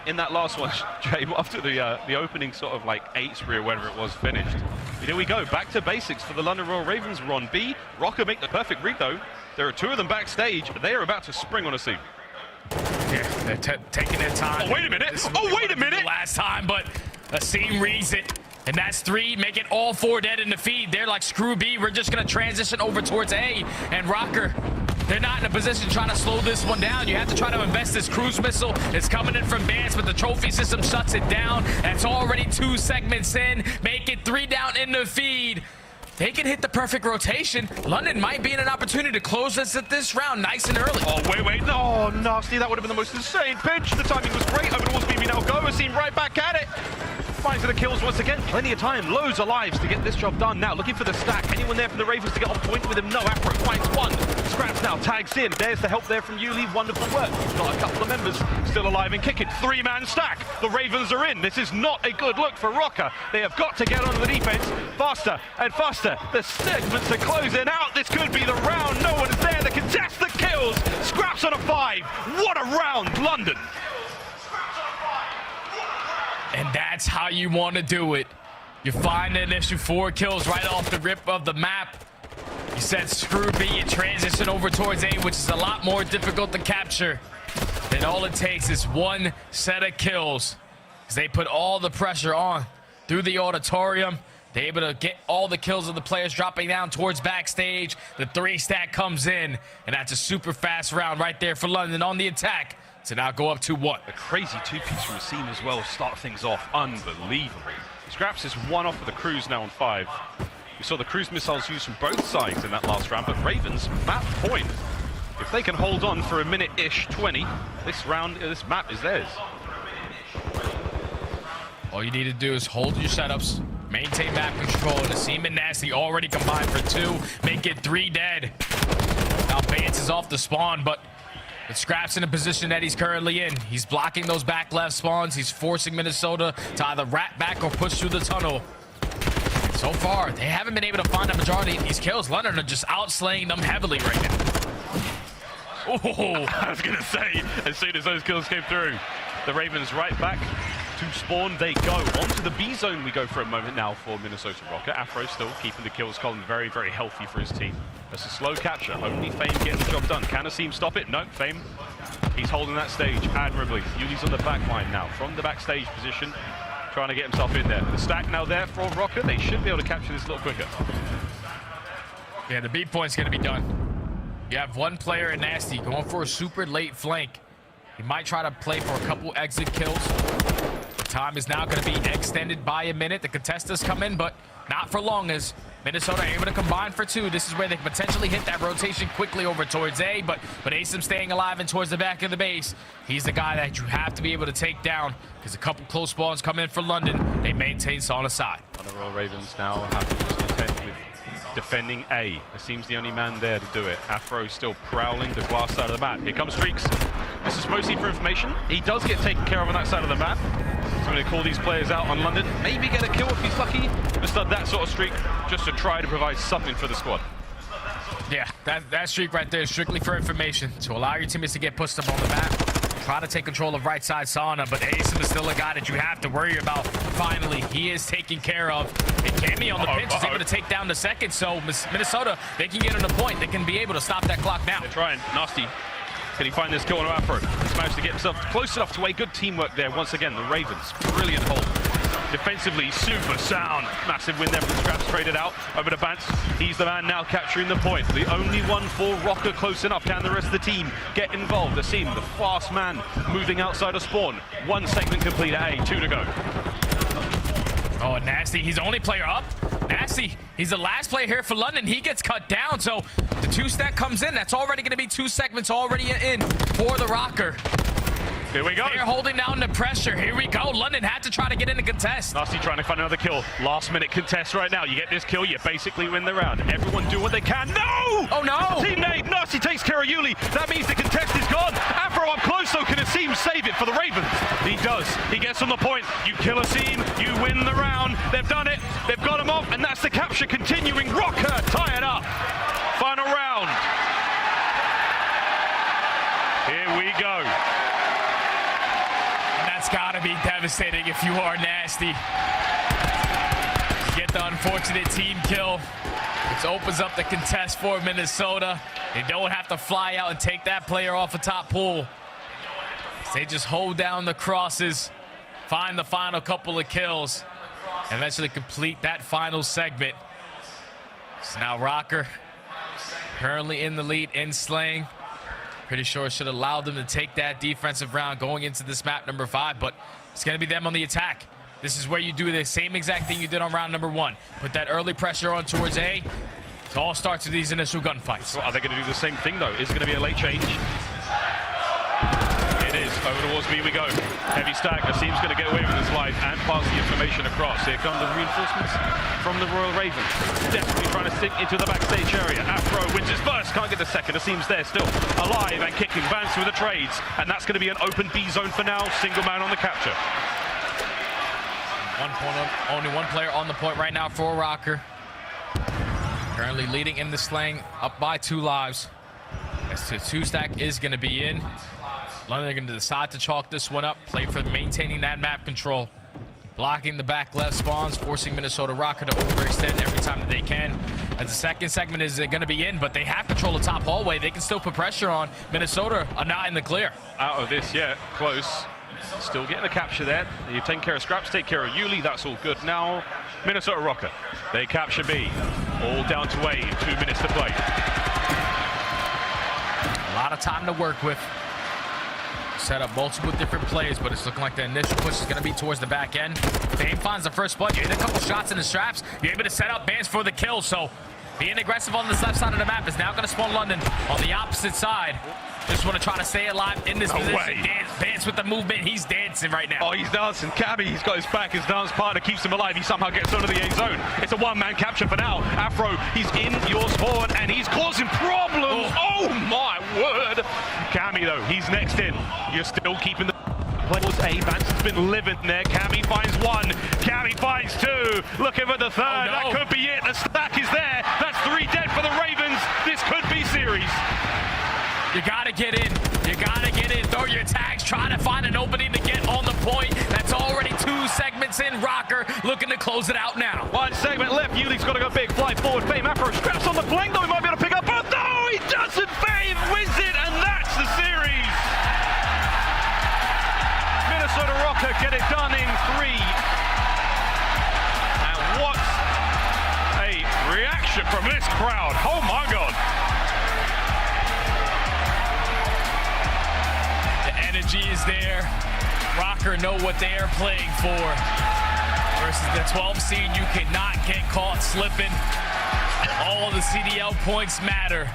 in that last one, Jay, after the opening sort of like 8 spree or whatever it was finished. But here we go, back to basics for the London Royal Ravens. We're on B. Røkkr make the perfect read though. There are 2 of them backstage. They are about to spring on Asim. Yeah, they're taking their time. Oh, wait a minute. Oh, wait a minute. Last time, but Asim reads it. And that's 3, make it all 4 dead in the feed. They're like, screw B, we're just going to transition over towards A. And Røkkr, They're not in a position trying to slow this one down. You have to try to invest this cruise missile. It's coming in from Bance, but the trophy system shuts it down. That's already 2 segments in. Make it 3 down in the feed. They can hit the perfect rotation. London might be in an opportunity to close this at this round nice and early. Oh, wait. No, Nastie. That would have been the most insane pinch. The timing was great. Over towards BB now. Go. Asim right back at it. Finds the kills once again. Plenty of time. Loads of lives to get this job done. Now looking for the stack. Anyone there from the Ravens to get on point with him? No. Afro finds one. Scrapz now tags in. There's the help there from Yuli. Wonderful work. Got a couple of members still alive and kicking. 3-man stack. The Ravens are in. This is not a good look for Røkkr. They have got to get on the defense faster and faster. The segments are closing out. This could be the round. No one is there. The contest the kills. Scrapz on a 5. What a round, London. And that's how you want to do it. You find the initial 4 kills right off the rip of the map. You set screw B, you transition over towards A, which is a lot more difficult to capture. Then all it takes is 1 set of kills. Because they put all the pressure on through the auditorium. They're able to get all the kills of the players dropping down towards backstage. The 3 stack comes in, and that's a super fast round right there for London on the attack. To now go up 2-1. A crazy 2-piece from Asim as well. Start things off. Unbelievable. Scrapz is 1 off of the cruise now on 5. We saw the cruise missiles used from both sides in that last round, but Ravens, map point. If they can hold on for a minute-ish, 20, this round, this map is theirs. All you need to do is hold your setups, maintain map control, and Asim and Nastie already combined for 2. Make it 3 dead. Now Bance is off the spawn, but with Scrapz in the position that he's currently in, he's blocking those back left spawns. He's forcing Minnesota to either rat back or push through the tunnel. So far, they haven't been able to find a majority of these kills. London are just outslaying them heavily right now. Oh, I was going to say, as soon as those kills came through, the Ravens right back to spawn they go. Onto the B zone we go for a moment now for Minnesota Røkkr. Afro still keeping the kills column very, very healthy for his team. That's a slow capture. Only FaZe getting the job done. Can Asim stop it? No, FaZe. He's holding that stage admirably. Yuli's on the back line now from the backstage position, trying to get himself in there. The stack now there for Røkkr. They should be able to capture this a little quicker. Yeah, the B point's going to be done. You have 1 player in Nastie going for a super late flank. He might try to play for a couple exit kills. The time is now going to be extended by a minute. The contestants come in, but not for long as Minnesota are able to combine for 2. This is where they can potentially hit that rotation quickly over towards A, but Asim staying alive and towards the back of the base. He's the guy that you have to be able to take down because a couple close spawns come in for London. They maintain on the side. On the Royal Ravens now have to just contend with defending A. Asim's the only man there to do it. Afro still prowling the glass side of the map. Here comes Streaks. This is mostly for information. He does get taken care of on that side of the map. So I'm going to call these players out on London. Maybe get a kill if he's lucky. Just done that sort of streak just to try to provide something for the squad. Yeah, that streak right there is strictly for information. To allow your teammates to get pushed up on the map. Try to take control of right side sauna, but Asim is still a guy that you have to worry about. Finally, he is taken care of. And Cammy on the pinch is able to take down the second, so Minnesota, they can get on the point. They can be able to stop that clock now. They're trying. Nastie. Can he find this kill on Afro? He's managed to get himself close enough to a good teamwork there. Once again, the Ravens, brilliant hold. Defensively, super sound. Massive win there from Scrapz, traded out over to Bance. He's the man now capturing the point. The only one for Røkkr close enough. Can the rest of the team get involved? Asim, the fast man, moving outside of spawn. 1 segment complete at A, 2 to go. Oh, Nastie, he's the only player up. Nastie, he's the last player here for London. He gets cut down, so the 2 stack comes in. That's already going to be 2 segments already in for the Røkkr. Here we go. They're holding down the pressure. Here we go. London had to try to get in the contest. Nastie trying to find another kill. Last minute contest right now. You get this kill, you basically win the round. Everyone do what they can. No! Oh no! Team nade. Nastie takes care of Yuli. That means the contest is gone. Afro up close though. Can Asim save it for the Ravens? He does. He gets on the point. You kill Asim, you win the round. They've done it. They've got him off, and that's the capture continuing. Røkkr tie it up. Final round. Here we go. That's gotta be devastating if you are Nastie. You get the unfortunate team kill, which opens up the contest for Minnesota. They don't have to fly out and take that player off the top pool. They just hold down the crosses, find the final couple of kills, and eventually complete that final segment. So now Røkkr currently in the lead in slaying. Pretty sure it should allow them to take that defensive round going into this map number 5, but it's going to be them on the attack. This is where you do the same exact thing you did on round number 1. Put that early pressure on towards A. It all starts with these initial gunfights. Well, are they going to do the same thing, though? Is it going to be a late change? It is. Over towards B we go. Heavy stack. Asim's going to get away with this life and pass the information across. Here come the reinforcements from the Royal Ravens. Definitely trying to sink into the backstage area. Afro wins his first. Can't get the second. Asim's there still. Alive and kicking. Bance with the trades. And that's going to be an open B zone for now. Single man on the capture. Only one player on the point right now for Røkkr. Currently leading in the slaying, up by 2 lives. As the 2-stack is going to be in. London are going to decide to chalk this one up, play for maintaining that map control. Blocking the back left spawns, forcing Minnesota Røkkr to overextend every time that they can. As the second segment is going to be in, but they have control of top hallway. They can still put pressure on. Minnesota are not in the clear. Out of this yet, close. Still getting the capture there. You take care of Scrapz, take care of Yuli. That's all good. Now, Minnesota Røkkr. They capture B. All down to A. 2 minutes to play. A lot of time to work with. Set up multiple different plays, but it's looking like the initial push is going to be towards the back end. Fame finds the first blood. You hit a couple shots in the straps. You're able to set up Bance for the kill. So being aggressive on this left side of the map is now going to spawn London on the opposite side. Just want to try to stay alive in this position. Bance with the movement. He's dancing right now. Oh, he's dancing. Cammy, he's got his back. His dance partner keeps him alive. He somehow gets under the A zone. It's a one-man capture for now. Afro, he's in your spawn, and he's causing problems. Oh, my word. Cammy, though, he's next in. You're still keeping the players A. Bance has been living there. Cammy finds 1. Cammy finds 2. Looking for the 3rd. Oh, no. That could be it. The stack is there. That's 3 dead for the Ravens. This could be series. You gotta get in. You gotta get in. Throw your tags. Try to find an opening to get on the point. That's already 2 segments in. Røkkr looking to close it out now. 1 segment left. Yuli's got to go big. Fly forward. Fame Afro. Scrapz on the flank, though. He might be able to pick up. But no, he doesn't. Fame wins it, and that's the series. Minnesota Røkkr get it done in 3. And what a reaction from this crowd. Oh, my God. Energy is there. Røkkr know what they are playing for. Versus the 12 seed, you cannot get caught slipping. All the CDL points matter.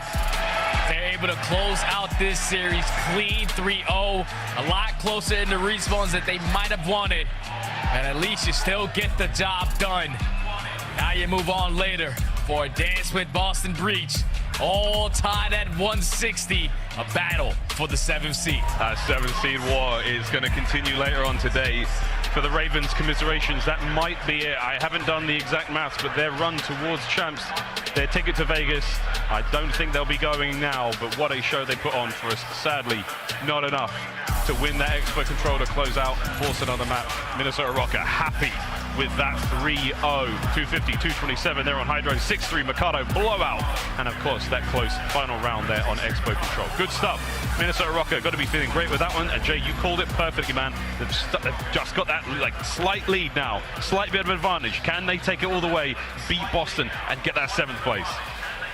They're able to close out this series clean 3-0. A lot closer in the respawns that they might have wanted. And at least you still get the job done. Now you move on later for a dance with Boston Breach. All tied at 160. A battle for the 7th seed. That 7th seed war is going to continue later on today. For the Ravens, commiserations, that might be it. I haven't done the exact maths, but their run towards champs, their ticket to Vegas, I don't think they'll be going now, but what a show they put on for us. Sadly, not enough to win that expert control to close out and force another map. Minnesota Røkkr happy with that 3-0. 250, 227 there on HyDra, 6-3 Mikado blowout. And of course, that close final round there on Expo Control. Good stuff. Minnesota Røkkr got to be feeling great with that one. And Jay, you called it perfectly, man. They've just got that slight lead now. Slight bit of advantage. Can they take it all the way, beat Boston, and get that 7th place?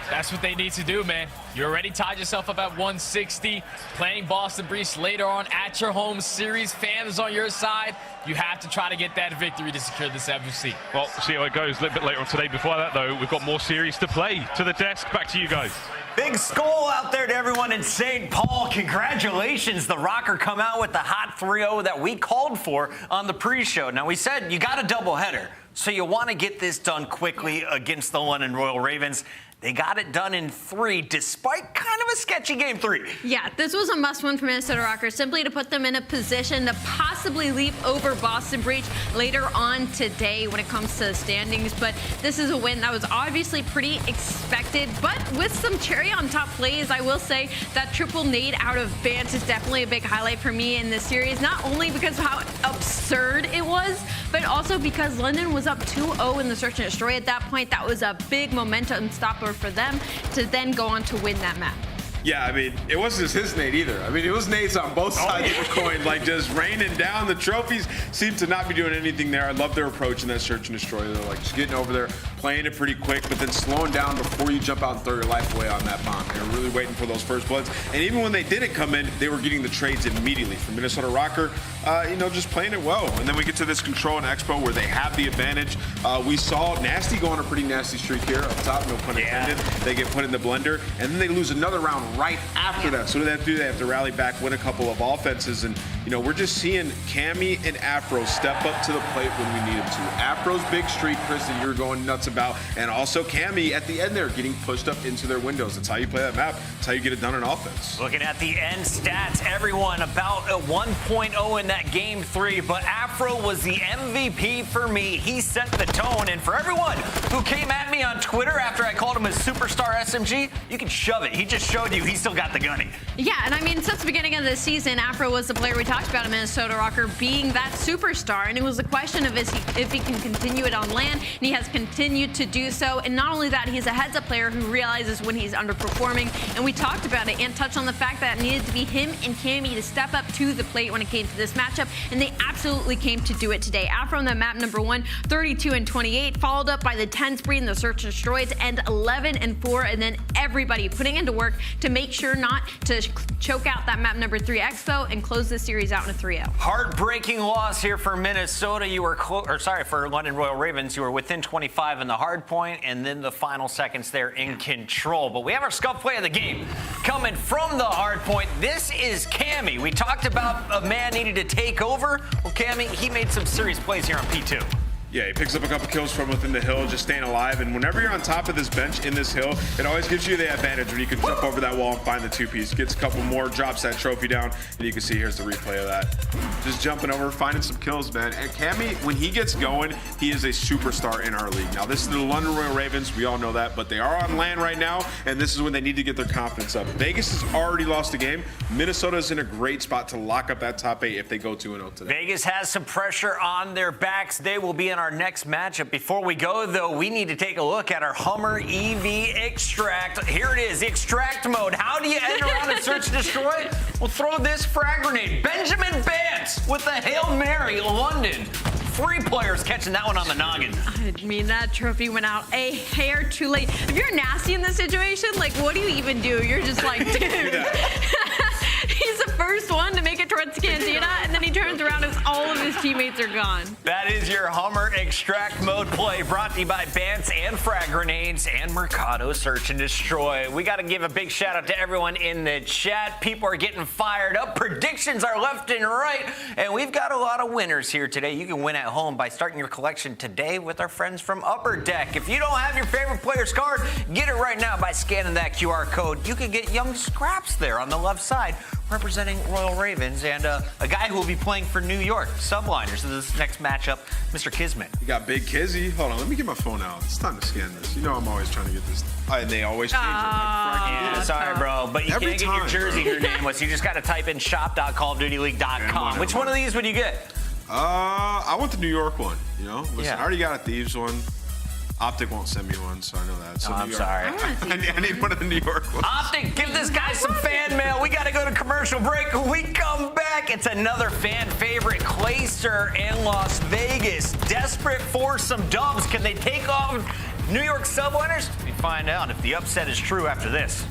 That's what they need to do, man. You already tied yourself up at 160. Playing Boston Breach later on at your home series. Fans on your side. You have to try to get that victory to secure the 7th seed. Well, see how it goes a little bit later on today. Before that, though, we've got more series to play. To the desk. Back to you guys. Big skull out there to everyone in St. Paul. Congratulations. The Røkkr come out with the hot 3-0 that we called for on the pre-show. Now, we said you got a doubleheader, so you want to get this done quickly against the London Royal Ravens. They got it done in 3, despite kind of a sketchy game 3. Yeah, this was a must-win for Minnesota Røkkr, simply to put them in a position to possibly leap over Boston Breach later on today when it comes to the standings. But this is a win that was obviously pretty expected, but with some cherry on top plays. I will say that triple nade out of Bance is definitely a big highlight for me in this series, not only because of how absurd it was, but also because London was up 2-0 in the search and destroy at that point. That was a big momentum stopper for them to then go on to win that map. Yeah, I mean, it wasn't just his nade either. I mean, it was nades on both sides of the coin, like just raining down. The trophies seem to not be doing anything there. I love their approach in that search and destroy. They're like just getting over there, playing it pretty quick, but then slowing down before you jump out and throw your life away on that bomb. They were really waiting for those first bloods. And even when they didn't come in, they were getting the trades immediately from Minnesota Røkkr, just playing it well. And then we get to this control and expo where they have the advantage. We saw Nastie go on a pretty nasty streak here up top, no pun intended. They get put in the blender, and then they lose another round right after that. So what do they have to do? They have to rally back, win a couple of offenses, and we're just seeing Cammy and Afro step up to the plate when we need them to. Afro's big streak, Chris, that you're going nuts about, and also Cammy at the end there getting pushed up into their windows. That's how you play that map. That's how you get it done in offense. Looking at the end stats, everyone about a 1.0 in that game 3, but Afro was the MVP for me. He set the tone, and for everyone who came at me on Twitter after I called him a superstar SMG, you can shove it. He just showed you he still got the gunny. Yeah, and I mean, since the beginning of the season, Afro was the player we talked about in Minnesota Røkkr being that superstar, and it was a question of if he can continue it on LAN, and he has continued to do so. And not only that, he's a heads-up player who realizes when he's underperforming, and we talked about it and touched on the fact that it needed to be him and Cammy to step up to the plate when it came to this matchup, and they absolutely came to do it today. Afro on the map number 1, 32 and 28, followed up by the 10 spree and the search and destroys, and 11 and 4, and then everybody putting into work to make sure not to choke out that map number 3 expo and close this series out in a 3-0. Heartbreaking loss here for Minnesota. You were for London Royal Ravens. You were within 25 in the hard point, and then the final seconds there in control. But we have our scuff play of the game coming from the hard point. This is Cammy. We talked about a man needing to take over. Well, Cammy, he made some serious plays here on P2. Yeah, he picks up a couple kills from within the hill, just staying alive. And whenever you're on top of this bench in this hill, it always gives you the advantage when you can jump over that wall and find the 2-piece. Gets a couple more, drops that trophy down, and you can see here's the replay of that. Just jumping over, finding some kills, man. And Cammy, when he gets going, he is a superstar in our league. Now, this is the London Royal Ravens. We all know that, but they are on LAN right now, and this is when they need to get their confidence up. Vegas has already lost the game. Minnesota is in a great spot to lock up that top 8 if they go 2-0 today. Vegas has some pressure on their backs. They will be in our next matchup. Before we go, though, we need to take a look at our Hummer EV Extract. Here it is, Extract mode. How do you end around and search and destroy? Well, throw this frag grenade. Benjamin Bance with the Hail Mary, London. 3 players catching that one on the noggin. I mean, that trophy went out a hair too late. If you're Nastie in this situation, like, what do you even do? You're just like, dude. He's the first one to make it towards Cantina, and then he turns around and all of his teammates are gone. That is your Hummer Extract mode play, brought to you by Bance and Frag Grenades and Mercado Search and Destroy. We got to give a big shout out to everyone in the chat. People are getting fired up. Predictions are left and right, and we've got a lot of winners here today. You can win at home by starting your collection today with our friends from Upper Deck. If you don't have your favorite player's card, get it right now by scanning that QR code. You can get young Scrapz there on the left side, representing Royal Ravens, and a guy who will be playing for New York Subliners in this next matchup, Mr. KiSMET. You got Big Kizzy. Hold on, let me get my phone out. It's time to scan this. You know I'm always trying to get this. And they always change it. Yeah, sorry, bro, but you can't get your jersey here nameless. You just got to type in shop.callofdutyleague.com. Which one of these would you get? I want the New York one. Listen, Yeah. I already got a Thieves one. OpTic won't send me one, so I know that. So I'm sorry. I need one of the New York ones. OpTic, give this guy some fan mail. We got to go to commercial break. When we come back, it's another fan favorite, Clayster in Las Vegas. Desperate for some dubs. Can they take off New York Subliners? We find out if the upset is true after this.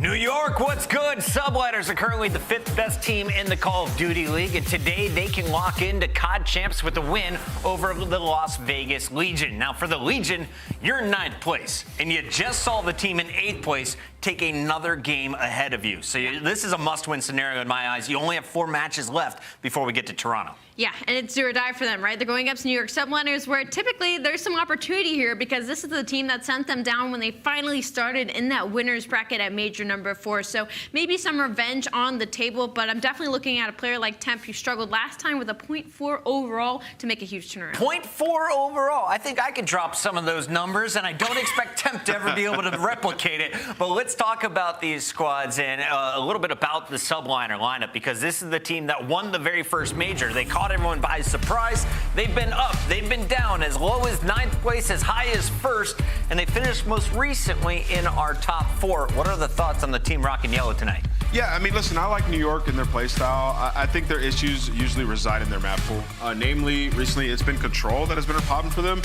New York, what's good? Subliners are currently the 5th best team in the Call of Duty League, and today they can lock into COD champs with a win over the Las Vegas Legion. Now, for the Legion, you're in 9th place, and you just saw the team in 8th place take another game ahead of you. So this is a must-win scenario in my eyes. You only have 4 matches left before we get to Toronto. Yeah, and it's do or die for them, right? They're going up to New York Subliners, where typically there's some opportunity here because this is the team that sent them down when they finally started in that winner's bracket at Major number 4. So maybe some revenge on the table, but I'm definitely looking at a player like Temp who struggled last time with a 0.4 overall to make a huge turnaround. 0.4 overall. I think I could drop some of those numbers, and I don't expect Temp to ever be able to replicate it. But let's talk about these squads and a little bit about the Subliner lineup, because this is the team that won the very first Major. They caught everyone by surprise. They've been up, they've been down, as low as 9th place, as high as 1st, and they finished most recently in our top 4. What are the thoughts on the team rocking yellow tonight? Yeah, I mean, listen, I like New York and their play style. I think their issues usually reside in their map pool. Namely, recently it's been control that has been a problem for them.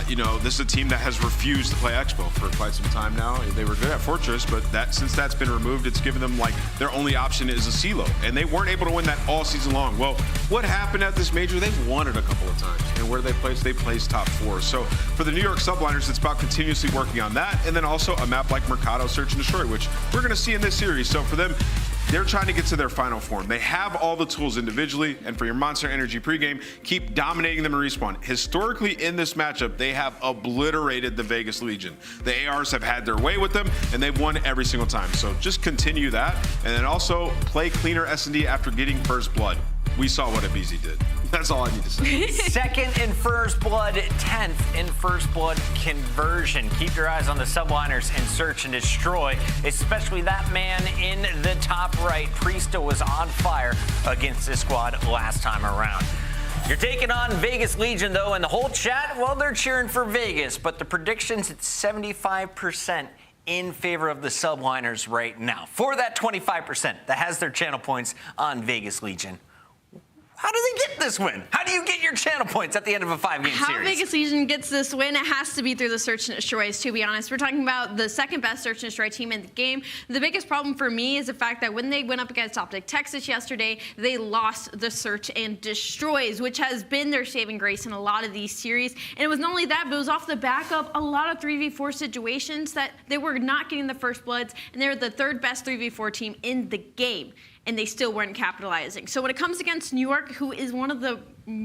You know, this is a team that has refused to play Expo for quite some time now. They were good at Fortress, but since that's been removed, it's given them, like, their only option is a CeeLo, and they weren't able to win that all season long. Well, what happened at this Major? They won it a couple of times, and where they placed top 4. So for the New York Subliners, it's about continuously working on that, and then also a map like Mercado Search and Destroy, which we're going to see in this series. So for them, they're trying to get to their final form. They have all the tools individually, and for your Monster Energy pregame, keep dominating them in respawn. Historically, in this matchup, they have obliterated the Vegas Legion. The ARs have had their way with them, and they've won every single time. So just continue that, and then also play cleaner S&D after getting first blood. We saw what aBeZy did. That's all I need to say. 2nd in first blood, 10th in first blood conversion. Keep your eyes on the Subliners and Search and Destroy, especially that man in the top right. Priestahh was on fire against this squad last time around. You're taking on Vegas Legion, though, and the whole chat, well, they're cheering for Vegas, but the predictions at 75% in favor of the Subliners right now. For that 25% that has their channel points on Vegas Legion, how do they get this win? How do you get your channel points at the end of a 5-game series? How Vegas Legion gets this win, it has to be through the Search and Destroys, to be honest. We're talking about the 2nd best Search and Destroy team in the game. The biggest problem for me is the fact that when they went up against OpTic Texas yesterday, they lost the Search and Destroys, which has been their saving grace in a lot of these series. And it was not only that, but it was off the back of a lot of 3v4 situations that they were not getting the first bloods, and they're the 3rd best 3v4 team in the game, and they still weren't capitalizing. So when it comes against New York, who is one of the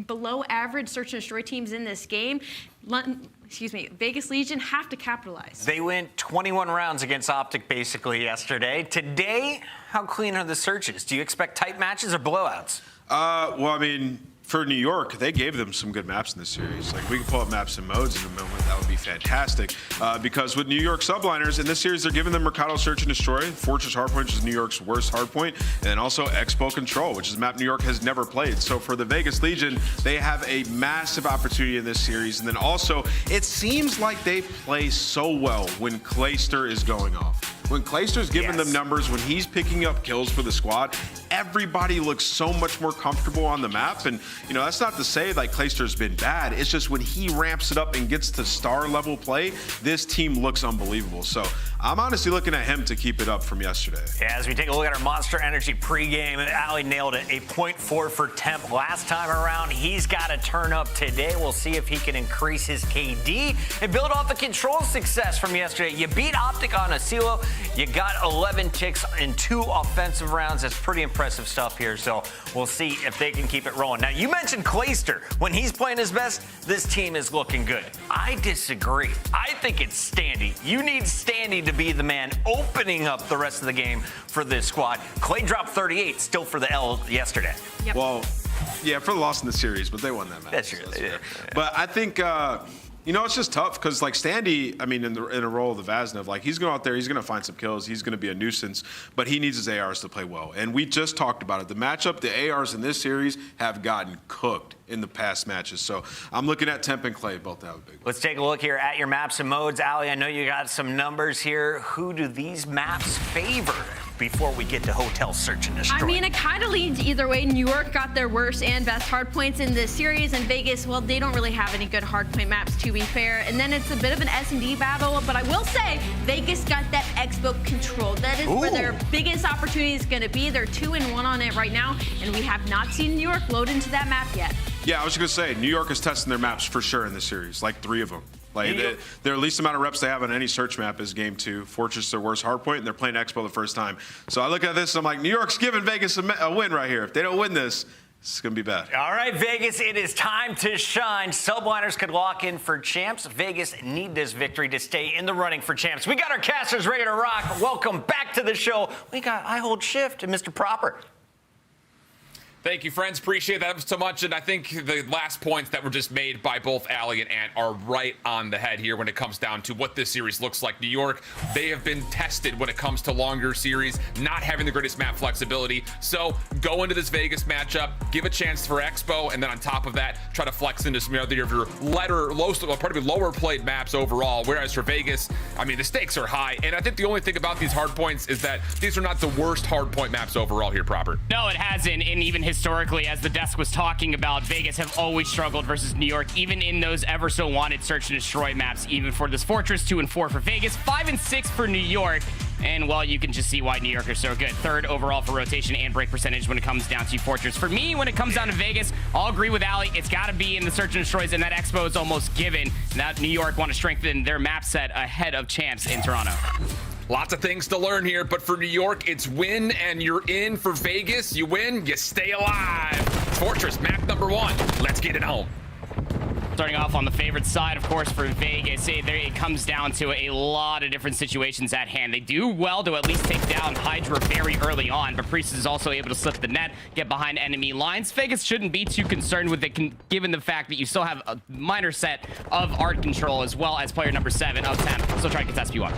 below average Search and Destroy teams in this game, Vegas Legion have to capitalize. They went 21 rounds against OpTic basically yesterday. Today, how clean are the searches? Do you expect tight matches or blowouts? Well, I mean, for New York, they gave them some good maps in this series. Like, we can pull up maps and modes in a moment. That would be fantastic. Because with New York Subliners, in this series, they're giving them Mercado Search and Destroy, Fortress Hardpoint, which is New York's worst hardpoint, and then also Expo Control, which is a map New York has never played. So for the Vegas Legion, they have a massive opportunity in this series. And then also, it seems like they play so well when Clayster is going off. When Clayster's giving them numbers, when he's picking up kills for the squad, everybody looks so much more comfortable on the map. And, you know, that's not to say like Clayster's been bad. It's just when he ramps it up and gets to star level play, this team looks unbelievable. So I'm honestly looking at him to keep it up from yesterday. Yeah, as we take a look at our Monster Energy pregame, Ali nailed it. A 0.4 for Temp last time around. He's got to turn up today. We'll see if he can increase his KD and build off the control success from yesterday. You beat OpTic on a silo. You got 11 ticks in 2 offensive rounds. That's pretty impressive stuff here. So we'll see if they can keep it rolling. Now, you mentioned Clayster. When he's playing his best, this team is looking good. I disagree. I think it's Standy. You need Standy to be the man opening up the rest of the game for this squad. Clay dropped 38, still for the L yesterday. Yep. Well, yeah, for the loss in the series, but they won that match. That's true. They did. But I think, you know, it's just tough because, like, Standy, I mean, in a role of the Vaznov, like, he's going out there, he's going to find some kills, he's going to be a nuisance, but he needs his ARs to play well. And we just talked about it. The matchup, the ARs in this series have gotten cooked in the past matches. So I'm looking at Temp and Clay both to have a big one. Let's take a look here at your maps and modes. Ali, I know you got some numbers here. Who do these maps favor before we get to Hotel Search and Destroy? I mean, it kind of leans either way. New York got their worst and best hardpoints in this series, and Vegas, well, they don't really have any good hardpoint maps, to be fair. And then it's a bit of an S&D battle, but I will say Vegas got that Expo Control. That is where their biggest opportunity is going to be. They're 2-1 on it right now, and we have not seen New York load into that map yet. Yeah, I was going to say, New York is testing their maps for sure in this series, like 3 of them. Like, their least amount of reps they have on any search map is game 2. Fortress their worst hardpoint, and they're playing Expo the first time. So I look at this, I'm like, New York's giving Vegas a win right here. If they don't win this, it's going to be bad. All right, Vegas, it is time to shine. Subliners could lock in for champs. Vegas need this victory to stay in the running for champs. We got our casters ready to rock. Welcome back to the show. We got I Hold Shift and Mr. Proper. Thank you, friends. Appreciate that so much. And I think the last points that were just made by both Ali and Ant are right on the head here when it comes down to what this series looks like. New York, they have been tested when it comes to longer series, not having the greatest map flexibility. So go into this Vegas matchup, give a chance for Expo, and then on top of that, try to flex into some other of your probably lower played maps overall. Whereas for Vegas, I mean, the stakes are high. And I think the only thing about these hard points is that these are not the worst hard point maps overall here, Proper. No, it hasn't. And even historically, as the desk was talking about, Vegas have always struggled versus New York, even in those ever so wanted search and destroy maps. Even for this Fortress, 2-4 for Vegas, 5-6 for New York. And well, you can just see why New York are so good. 3rd overall for rotation and break percentage when it comes down to Fortress. For me, when it comes down to Vegas, I'll agree with Ali. It's got to be in the search and destroys, and that Expo is almost given. Now New York want to strengthen their map set ahead of champs in Toronto. Lots of things to learn here, but for New York, it's win and you're in. For Vegas, you win, you stay alive. Fortress, map number 1. Let's get it home. Starting off on the favorite side, of course, for Vegas, it comes down to a lot of different situations at hand. They do well to at least take down HyDra very early on, but Priestahh is also able to slip the net, get behind enemy lines. Vegas shouldn't be too concerned with it, given the fact that you still have a minor set of art control, as well as player number 7 of Temp. Still trying to contest P1.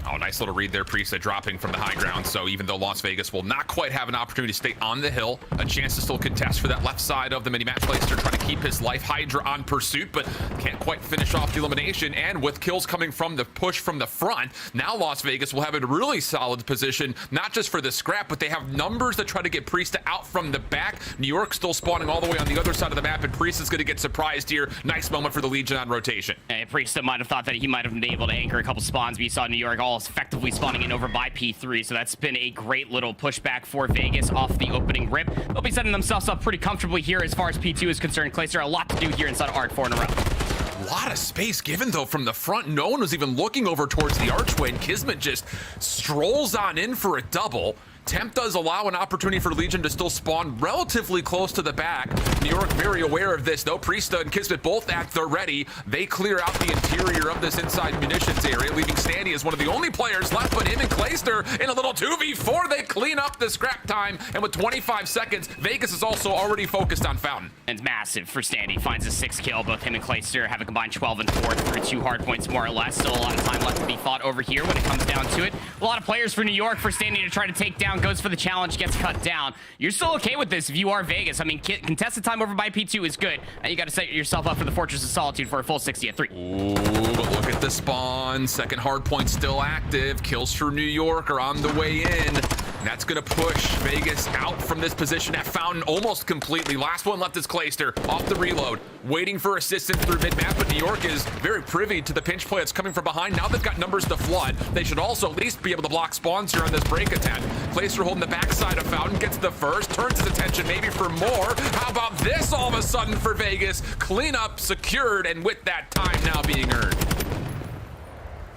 Oh, nice little read there, Priestahh dropping from the high ground. So even though Las Vegas will not quite have an opportunity to stay on the hill, a chance to still contest for that left side of the mini-map. Clayster trying to keep his life. HyDra on pursuit, but can't quite finish off the elimination. And with kills coming from the push from the front, now Las Vegas will have a really solid position, not just for the scrap, but they have numbers that try to get Priestahh out from the back. New York still spawning all the way on the other side of the map, and Priestahh's going to get surprised here. Nice moment for the Legion on rotation. Priestahh might have thought that he might have been able to anchor a couple spawns, but you saw New York all effectively spawning in over by P3, so that's been a great little pushback for Vegas off the opening rip. They'll be setting themselves up pretty comfortably here as far as P2 is concerned. Clayster, a lot to do here inside Art 4 in a row. A lot of space given, though, from the front. No one was even looking over towards the archway, and KiSMET just strolls on in for a double. Temp does allow an opportunity for Legion to still spawn relatively close to the back. New York very aware of this, though. Priestahh and KiSMET both at the ready. They clear out the interior of this inside munitions area, leaving Nastie as one of the only players left, but him and KiSMET in a little 2v4. They clean up the scrap time, and with 25 seconds, Vegas is also already focused on Fountain. And it's massive for Nastie. Finds a 6 kill. Both him and KiSMET have a combined 12 and 4 through 2 hard points, more or less. Still a lot of time left to be fought over here when it comes down to it. A lot of players for New York for Nastie to try to take down. Goes for the challenge, gets cut down. You're still okay with this if you are Vegas. I mean, contested time over by P2 is good. And you got to set yourself up for the Fortress of Solitude for a full 60 at 3. Ooh, but look at the spawn. Second hard point still active. Kills for New York are on the way in. And that's going to push Vegas out from this position at Fountain almost completely. Last one left is KiSMET off the reload, waiting for assistance through mid-map, but New York is very privy to the pinch play that's coming from behind. Now they've got numbers to flood. They should also at least be able to block spawns here on this break attempt. KiSMET holding the backside of Fountain, gets the first, turns his attention maybe for more. How about this all of a sudden for Vegas? Cleanup secured, and with that time now being earned.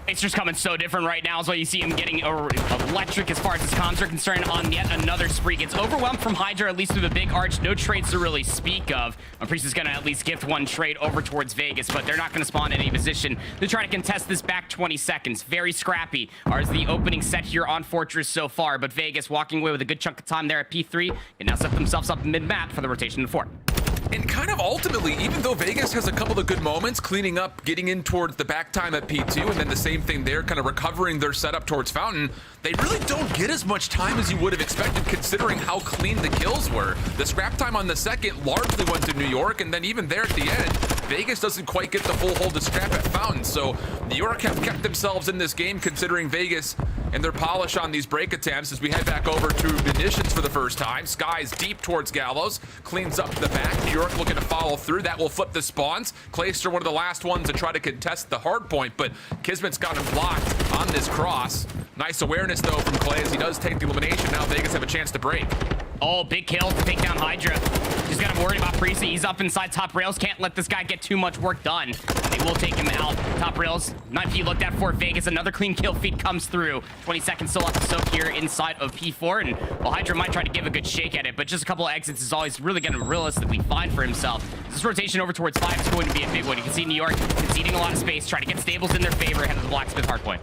It's just coming so different right now is why you see him getting electric as far as his comms are concerned on yet another spree. Gets overwhelmed from HyDra, at least through the big arch. No trades to really speak of. Priestahh is going to at least gift one trade over towards Vegas, but they're not going to spawn in any position to try to contest this back 20 seconds. Very scrappy are the opening set here on Fortress so far, but Vegas walking away with a good chunk of time there at P3 and now set themselves up mid-map for the rotation to 4. And kind of ultimately, even though Vegas has a couple of good moments, cleaning up, getting in towards the back time at P2, and then the same thing there, kind of recovering their setup towards Fountain, they really don't get as much time as you would have expected considering how clean the kills were. The scrap time on the second largely went to New York, and then even there at the end, Vegas doesn't quite get the full hold of scrap at Fountain. So New York have kept themselves in this game considering Vegas and their polish on these break attempts. As we head back over to munitions for the first time, Skyz deep towards Gallows, cleans up the back. New York looking to follow through. That will flip the spawns. KiSMET one of the last ones to try to contest the hard point, but KiSMET's got him blocked on this cross. Nice awareness though from Clay as he does take the elimination. Now Vegas have a chance to break. Oh, big kill to take down HyDra. Just got him worried about Priestahh. He's up inside top rails. Can't let this guy get too much work done. They will take him out. Top rails. 9P looked at for Vegas. Another clean kill feed comes through. 20 seconds still left to soak here inside of P4. And well, HyDra might try to give a good shake at it, but just a couple of exits is all he's really going to realistically find for himself. This rotation over towards 5 is going to be a big one. You can see New York conceding a lot of space, trying to get stables in their favor ahead of the Blacksmith hardpoint.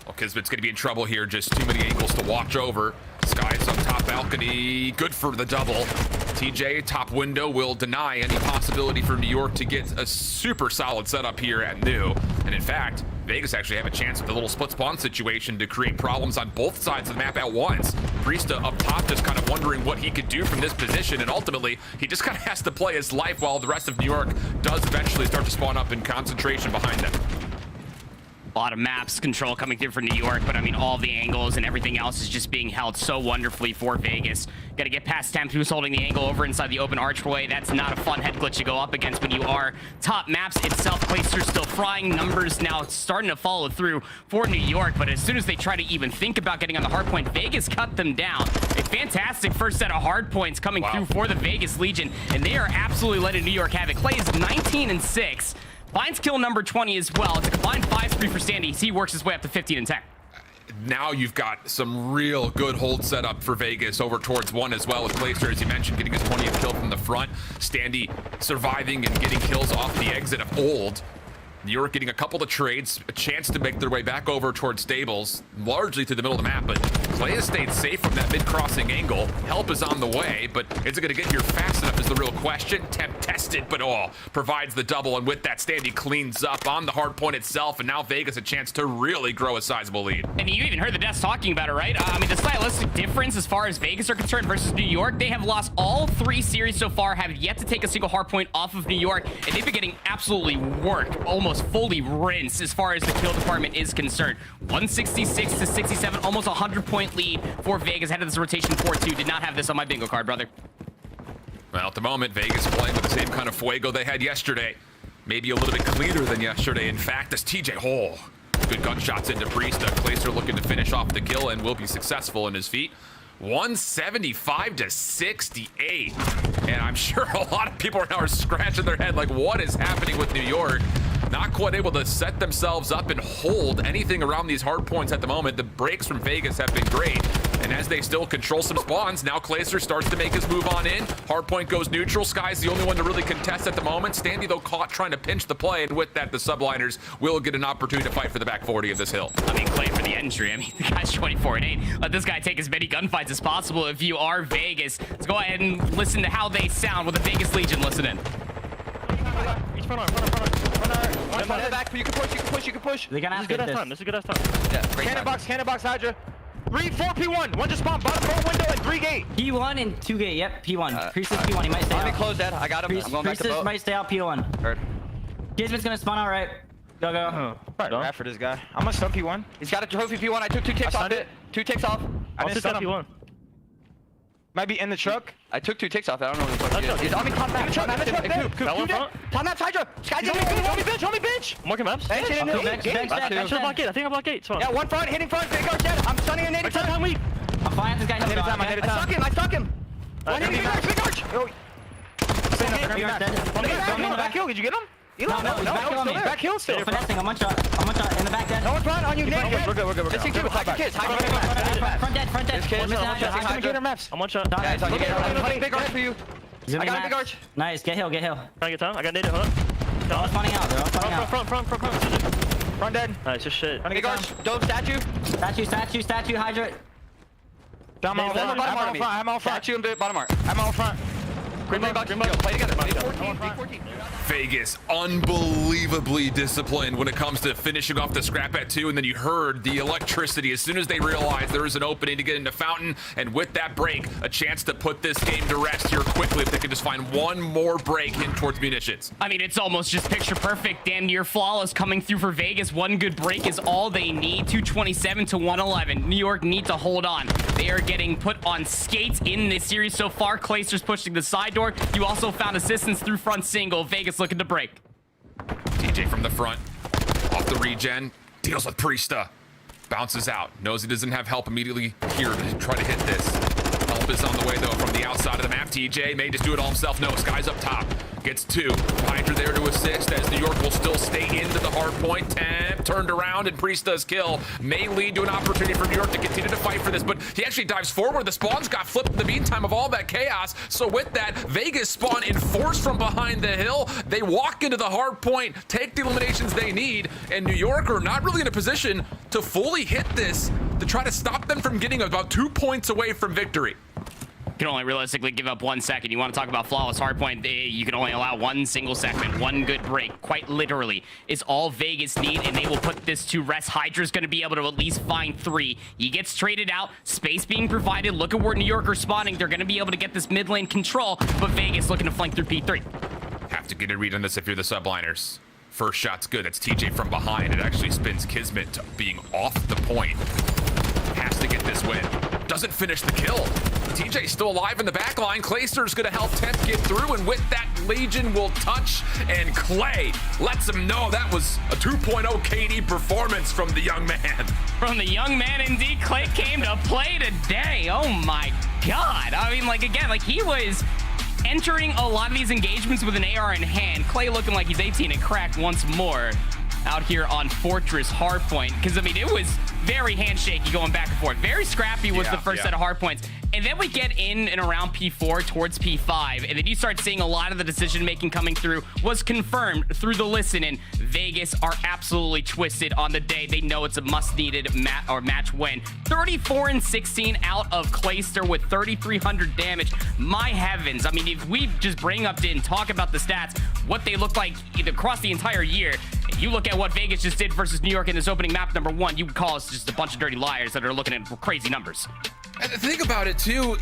Well, KiSMET's going to be in trouble here. Just too many angles to watch over. Skyz on top balcony. Good for the double. TJ, top window, will deny any possibility for New York to get a super solid setup here at New. And in fact, Vegas actually have a chance with the little split spawn situation to create problems on both sides of the map at once. Priestahh up top just kind of wondering what he could do from this position, and ultimately, he just kind of has to play his life while the rest of New York does eventually start to spawn up in concentration behind them. A lot of maps control coming through for New York, but I mean, all the angles and everything else is just being held so wonderfully for Vegas. Got to get past Temp, who's holding the angle over inside the open archway. That's not a fun head glitch to go up against when you are top maps itself. KiSMET still frying. Numbers now starting to follow through for New York, but as soon as they try to even think about getting on the hard point, Vegas cut them down. A fantastic first set of hard points coming through for the Vegas Legion, and they are absolutely letting New York have it. Clay is 19-6. Bance kill number 20 as well. It's a combined 5-3 for Nastie. He works his way up to 15-10. Now you've got some real good hold setup for Vegas over towards 1 as well, with KiSMET, as you mentioned, getting his 20th kill from the front. Nastie surviving and getting kills off the exit of Old. New York getting a couple of trades, a chance to make their way back over towards stables, largely to the middle of the map, but Clay has stayed safe from that mid-crossing angle. Help is on the way, but is it going to get here fast enough is the real question. Temp tested, but provides the double, and with that, Nastie cleans up on the hard point itself, and now Vegas a chance to really grow a sizable lead. And you even heard the devs talking about it, right? I mean, the stylistic difference as far as Vegas are concerned versus New York, they have lost all 3 series so far, have yet to take a single hard point off of New York, and they've been getting absolutely worked, almost fully rinsed as far as the kill department is concerned. 166-67, almost a 100-point lead for Vegas ahead of this rotation 4-2. Did not have this on my bingo card, brother. Well, at the moment, Vegas playing with the same kind of fuego they had yesterday. Maybe a little bit cleaner than yesterday. In fact, as TJ good gunshots into Priestahh. KiSMET looking to finish off the kill and will be successful in his feet. 175-68. And I'm sure a lot of people now are scratching their head like, what is happening with New York? Not quite able to set themselves up and hold anything around these hard points at the moment. The breaks from Vegas have been great. And as they still control some spawns, now Clayster starts to make his move on in. Hardpoint goes neutral. Sky's the only one to really contest at the moment. Standy, though, caught trying to pinch the play, and with that, the Subliners will get an opportunity to fight for the back 40 of this hill. I mean, Clay for the entry. I mean, the guy's 24-8. Let this guy take as many gunfights as possible. If you are Vegas, let's go ahead and listen to how they sound with the Vegas Legion. Listen in. Each front arm. Back. You can push. They're gonna have to this. This is a good ass time. Yeah, cannon box, HyDra. Read 4 P1. One just spawn. Bottom row window and 3 gate. P1 and 2 gate. Yep, P1. Priestahh P1. He might stay out. Close dead. I got him. I'm going back to boat. Might stay out P1. Heard. KiSMET's gonna spawn out right. Go. Right for this guy. I'm gonna stun P1. He's got a trophy P1. I took 2 ticks off it. 2 ticks off. I didn't stun P1. Might be in the truck. I took 2 ticks off. I don't know what the fuck he is. He's on me. Top map. Top map. HyDra. Skyz, show me bitch. I'm working maps. I should block gate. I think I block gate. Yeah, one front, hitting front. Big guard dead. I'm stunning a native time. I'm flying this guy. I stuck him. One hitting big arch. Back hill. Did you get him? No, he's back hill still. Finessing. I'm one shot. In the back dead. No one front on you, Nick. We're good. Let's see kids. Front dead. I'm one shot. Yeah, I'm putting big arch for you. I got a big arch. Nice. Get hill. Trying to get time. I got native hook. They're all spawning out. Front dead. Nice, just shit. Big arch. Dope statue. Statue. HyDra. I'm all front. Statue and bottom art. I'm all front. Green box. Play together. 14. Vegas, unbelievably disciplined when it comes to finishing off the scrap at 2, and then you heard the electricity as soon as they realized there was an opening to get into Fountain, and with that break, a chance to put this game to rest here quickly if they can just find one more break in towards munitions. I mean, it's almost just picture perfect, damn near flawless coming through for Vegas. One good break is all they need. 227 to 111. New York need to hold on. They are getting put on skates in this series so far. Clayster's pushing the side door. You also found assistance through front single. Vegas looking to break. TJ from the front, off the regen, deals with Priestahh. Bounces out, knows he doesn't have help immediately here to try to hit this. Help is on the way though from the outside of the map. TJ may just do it all himself. No, Skyz up top. Gets 2. HyDra there to assist as New York will still stay into the hard point. Temp turned around and Priestahh's kill may lead to an opportunity for New York to continue to fight for this, but he actually dives forward. The spawns got flipped in the meantime of all that chaos. So with that, Vegas spawn in force from behind the hill. They walk into the hard point, take the eliminations they need, and New York are not really in a position to fully hit this to try to stop them from getting about 2 points away from victory. Can only realistically give up 1 second. You want to talk about flawless hardpoint, you can only allow 1 single segment. 1 good break, quite literally, is all Vegas need, and they will put this to rest. HyDra's going to be able to at least find 3. He gets traded out, space being provided. Look at where New York are spawning. They're going to be able to get this mid lane control, but Vegas looking to flank through P3. Have to get a read on this if you're the Subliners. First shot's good. That's TJ from behind. It actually spins KiSMET to being off the point. Has to get this win. Doesn't finish the kill. TJ's still alive in the back line. Clayster's going to help Temp get through, and with that, Legion will touch, and Clay lets him know that was a 2.0 KD performance from the young man. From the young man, indeed. Clay came to play today. Oh my God. I mean, like, again, like he was entering a lot of these engagements with an AR in hand. Clay looking like he's 18 and cracked once more out here on Fortress Hardpoint. Because, I mean, it was very handshaky going back and forth. Very scrappy was the first set of hardpoints. And then we get in and around P4 towards P5. And then you start seeing a lot of the decision-making coming through was confirmed through the listen-in. Vegas are absolutely twisted on the day. They know it's a must-needed match win. 34-16 out of Clayster with 3,300 damage. My heavens. I mean, if we just bring up and talk about the stats, what they look like across the entire year, and you look at what Vegas just did versus New York in this opening map number 1, you would call us just a bunch of dirty liars that are looking at crazy numbers. And think about it too,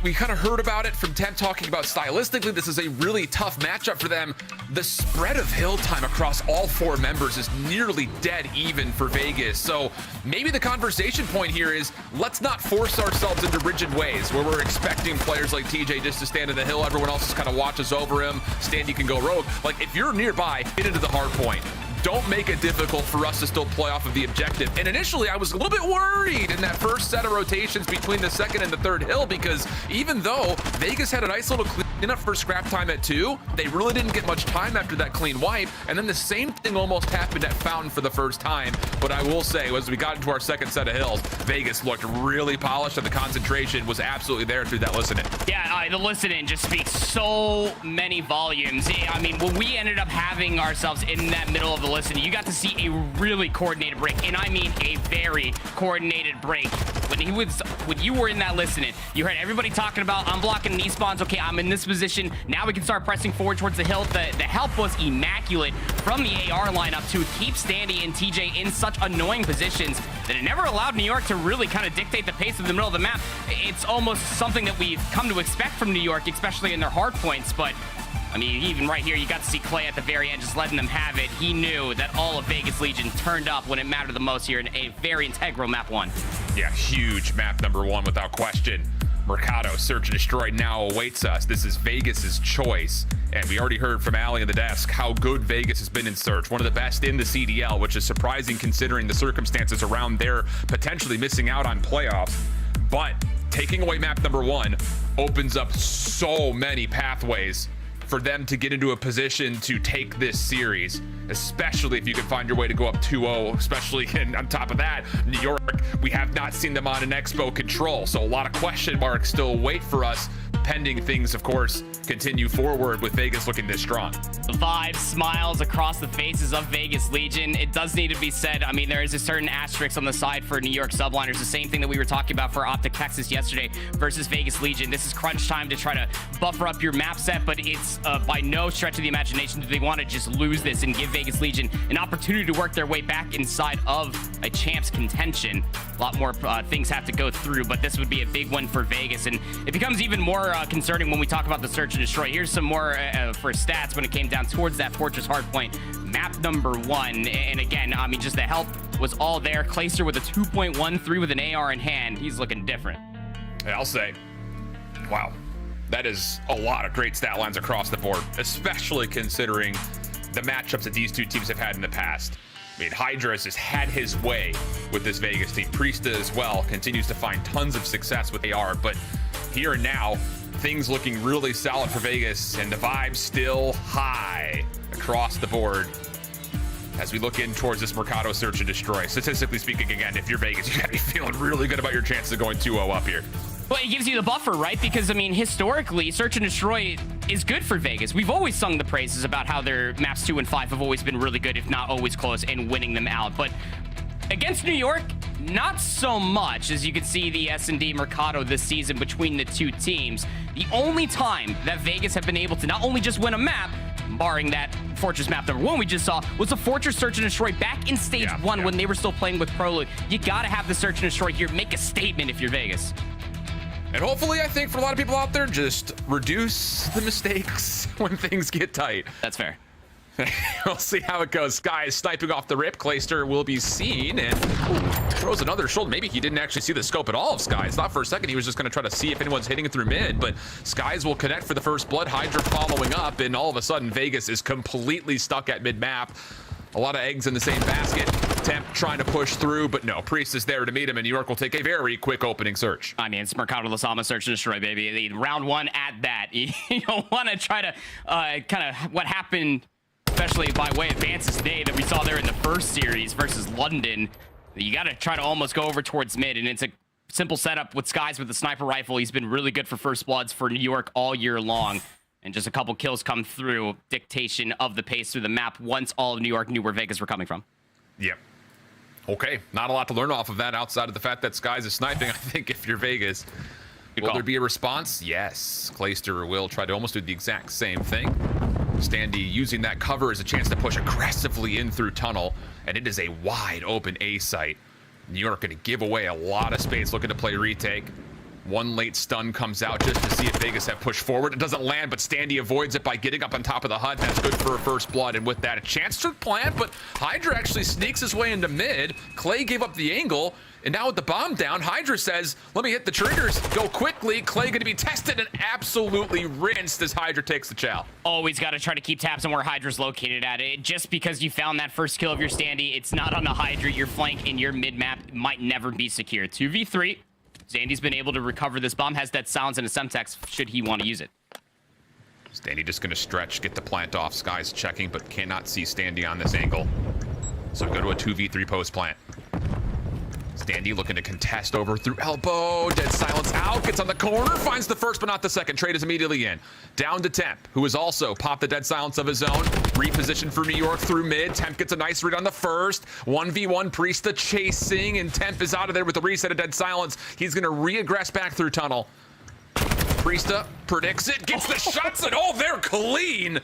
we kind of heard about it from Temp talking about stylistically, this is a really tough matchup for them. The spread of hill time across all 4 members is nearly dead even for Vegas. So maybe the conversation point here is, let's not force ourselves into rigid ways where we're expecting players like TJ just to stand in the hill, everyone else just kind of watches over him, Standy can go rogue. Like, if you're nearby, get into the hard point. Don't make it difficult for us to still play off of the objective. And initially, I was a little bit worried in that first set of rotations between the second and the third hill, because even though Vegas had a nice little clear enough for scrap time at 2. They really didn't get much time after that clean wipe, and then the same thing almost happened at Fountain for the first time. But I will say, as we got into our second set of hills, Vegas looked really polished, and the concentration was absolutely there through that listening. Yeah, the listening just speaks so many volumes. I mean, when we ended up having ourselves in that middle of the listening, you got to see a really coordinated break, and I mean a very coordinated break. When you were in that listening, you heard everybody talking about, I'm blocking knee spawns. Okay, I'm in this position. Now we can start pressing forward towards the hill. The help was immaculate from the AR lineup to keep Standy and TJ in such annoying positions that it never allowed New York to really kind of dictate the pace of the middle of the map. It's almost something that we've come to expect from New York, especially in their hard points. But I mean, even right here, you got to see Clay at the very end just letting them have it. He knew that all of Vegas Legion turned up when it mattered the most here in a very integral map 1. Yeah, huge map number 1 without question. Mercado Search and Destroy now awaits us. This is Vegas's choice. And we already heard from Ali in the desk how good Vegas has been in Search. One of the best in the CDL, which is surprising considering the circumstances around their potentially missing out on playoffs. But taking away map number 1 opens up so many pathways for them to get into a position to take this series, especially if you can find your way to go up 2-0, especially on top of that, New York, we have not seen them on an Expo control, so a lot of question marks still wait for us, pending things, of course, continue forward with Vegas looking this strong. Vibes, smiles across the faces of Vegas Legion. It does need to be said, I mean, there is a certain asterisk on the side for New York Subliners, the same thing that we were talking about for OpTic Texas yesterday versus Vegas Legion. This is crunch time to try to buffer up your map set, but it's by no stretch of the imagination do they want to just lose this and give Vegas Legion an opportunity to work their way back inside of a champ's contention. A lot more things have to go through, but this would be a big one for Vegas, and it becomes even more concerning when we talk about the Search and Destroy. Here's some more for stats when it came down towards that Fortress hardpoint, map number 1. And again, I mean, just the help was all there. Clayster with a 2.13 with an AR in hand. He's looking different. Yeah, I'll say, wow, that is a lot of great stat lines across the board, especially considering the matchups that these two teams have had in the past. I mean, HyDra has had his way with this Vegas team. Priestahh as well continues to find tons of success with AR, but here and now, things looking really solid for Vegas, and the vibe still high across the board as we look in towards this Mercado Search and Destroy. Statistically speaking, again, if you're Vegas, you gotta be feeling really good about your chances of going 2-0 up here. Well, it gives you the buffer, right? Because, I mean, historically, Search and Destroy is good for Vegas. We've always sung the praises about how their maps 2 and 5 have always been really good, if not always close, and winning them out. But against New York, not so much. As you can see, the S&D Mercado this season between the two teams, the only time that Vegas have been able to not only just win a map, barring that Fortress map number 1 we just saw, was the Fortress Search and Destroy back in stage 1 when they were still playing with Prologue. You gotta have the Search and Destroy here. Make a statement if you're Vegas. And hopefully, I think for a lot of people out there, just reduce the mistakes when things get tight. That's fair. We'll see how it goes. Skyz sniping off the rip. Clayster will be seen and throws another shoulder. Maybe he didn't actually see the scope at all of Skyz. Thought for a second he was just going to try to see if anyone's hitting it through mid, but Skyz will connect for the first blood. HyDra following up, and all of a sudden Vegas is completely stuck at mid-map. A lot of eggs in the same basket. Temp trying to push through, but no. Priest is there to meet him, and New York will take a very quick opening search. I mean, it's Mercado Lasama Search and Destroy, baby. Round 1 at that. You don't want to try to kind of what happened, especially by way of Bance's day that we saw there in the first series versus London. You got to try to almost go over towards mid, and it's a simple setup with Skyz with the sniper rifle. He's been really good for first bloods for New York all year long. And just a couple kills come through, dictation of the pace through the map once all of New York knew where Vegas were coming from. Yep. Okay, not a lot to learn off of that outside of the fact that Skyz is sniping. I think if you're Vegas, will there be a response? Yes. Clayster will try to almost do the exact same thing. Standy using that cover as a chance to push aggressively in through tunnel, and it is a wide open A site. New York going to give away a lot of space, looking to play retake. One late stun comes out just to see if Vegas have pushed forward. It doesn't land, but Standy avoids it by getting up on top of the hut. That's good for a first blood, and with that, a chance to plant, but HyDra actually sneaks his way into mid. Clay gave up the angle, and now with the bomb down, HyDra says, let me hit the triggers, go quickly. Clay going to be tested and absolutely rinsed as HyDra takes the chow. Always got to try to keep tabs on where HyDra's located at. Just because you found that first kill of your Standy, it's not on the HyDra. Your flank in your mid-map might never be secure. 2v3. Zandy's been able to recover this bomb, has that silence and a Semtex should he want to use it. Standy just going to stretch, get the plant off. Skyz checking, but cannot see Standy on this angle. So go to a 2v3 post plant. Standy looking to contest over through elbow. Dead silence out. Gets on the corner. Finds the first, but not the second. Trade is immediately in. Down to Temp, who has also popped the dead silence of his own. Repositioned for New York through mid. Temp gets a nice read on the first. 1v1 Priestahh chasing, and Temp is out of there with the reset of dead silence. He's going to re-aggress back through tunnel. Priestahh predicts it. Gets the shots, and oh, they're clean.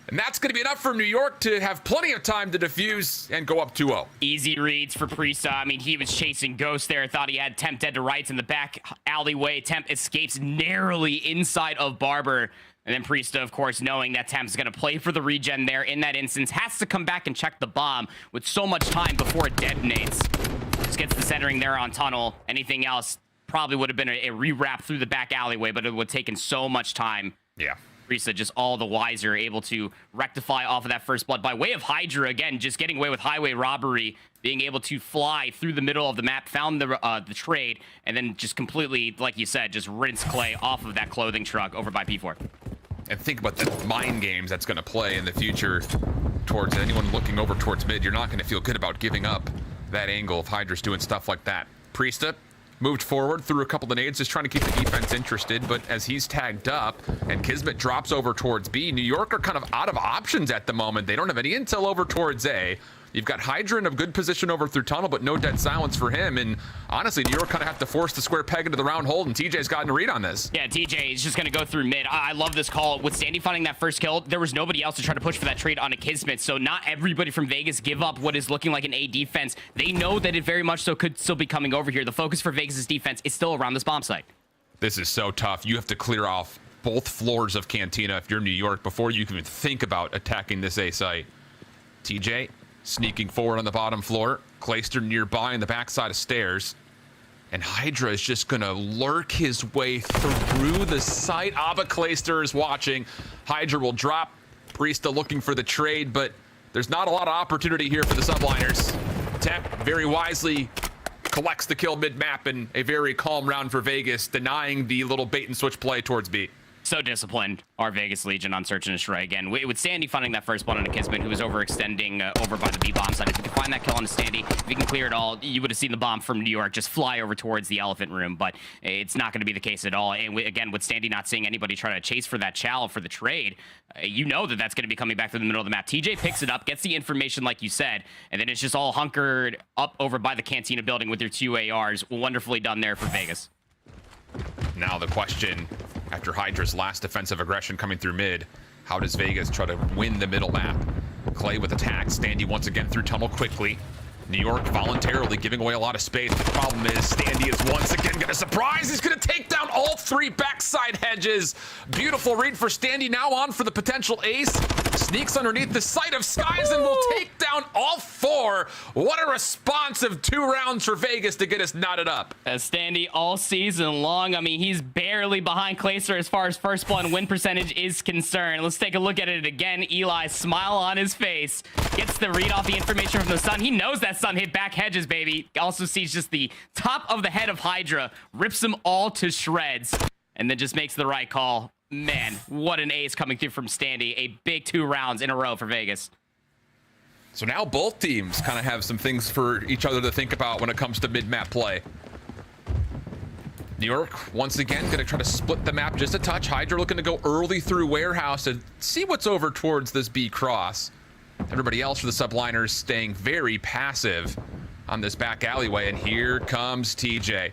And that's going to be enough for New York to have plenty of time to defuse and go up 2-0. Easy reads for Priestahh. I mean, he was chasing Ghost there. Thought he had Temp dead to rights in the back alleyway. Temp escapes narrowly inside of Barber. And then Priestahh, of course, knowing that Temp's going to play for the regen there in that instance, has to come back and check the bomb with so much time before it detonates. Just gets the centering there on tunnel. Anything else probably would have been a re-wrap through the back alleyway, but it would have taken so much time. Yeah. Priestahh just all the wiser, able to rectify off of that first blood by way of HyDra, again, just getting away with highway robbery, being able to fly through the middle of the map, found the trade, and then just completely, like you said, just rinse Clay off of that clothing truck over by P4. And think about the mind games that's going to play in the future towards anyone looking over towards mid. You're not going to feel good about giving up that angle if HyDra's doing stuff like that. Priestahh moved forward through a couple of nades, just trying to keep the defense interested, but as he's tagged up and KiSMET drops over towards B, New York are kind of out of options at the moment. They don't have any intel over towards A. You've got HyDra in a good position over through tunnel, but no dead silence for him. And honestly, New York kind of have to force the square peg into the round hole, and TJ's gotten a read on this. Yeah, TJ is just going to go through mid. I love this call. With Standy finding that first kill, there was nobody else to try to push for that trade on a KiSMET, so not everybody from Vegas give up what is looking like an A defense. They know that it very much so could still be coming over here. The focus for Vegas' defense is still around this bomb site. This is so tough. You have to clear off both floors of Cantina if you're New York before you can even think about attacking this A site. TJ sneaking forward on the bottom floor. Clayster nearby on the backside of stairs. And HyDra is just going to lurk his way through the site. Clayster is watching. HyDra will drop. Priestahh looking for the trade, but there's not a lot of opportunity here for the Subliners. Temp very wisely collects the kill mid-map in a very calm round for Vegas, denying the little bait and switch play towards B. So disciplined, our Vegas Legion on Search and Destroy again. With Standy finding that first one on a KiSMET, who was overextending over by the B bomb side. If you can find that kill on a Standy, if you can clear it all, you would have seen the bomb from New York just fly over towards the elephant room, but it's not going to be the case at all. And again, with Standy not seeing anybody try to chase for that chow for the trade, you know that that's going to be coming back to the middle of the map. TJ picks it up, gets the information like you said, and then it's just all hunkered up over by the Cantina building with your 2 ARs. Wonderfully done there for Vegas. Now the question, after HyDra's last defensive aggression coming through mid, how does Vegas try to win the middle map? Clay with attack, Standy once again through tunnel quickly. New York voluntarily giving away a lot of space. The problem is Standy is once again going to surprise. He's going to take down all 3 backside hedges. Beautiful read for Standy, now on for the potential ace. Sneaks underneath the sight of Skyz and will take down all 4. What a responsive 2 rounds for Vegas to get us knotted up. As Standy all season long, I mean, he's barely behind Clayster as far as first blood and win percentage is concerned. Let's take a look at it again. Eli, smile on his face, gets the read off the information from the sun. He knows that sun hit back hedges, baby. Also sees just the top of the head of HyDra, rips them all to shreds, and then just makes the right call. Man, what an ace coming through from Standy. A big 2 rounds in a row for Vegas. So now both teams kind of have some things for each other to think about when it comes to mid-map play. New York, once again, going to try to split the map just a touch. HyDra looking to go early through warehouse and see what's over towards this B cross. Everybody else for the Subliners staying very passive on this back alleyway. And here comes TJ.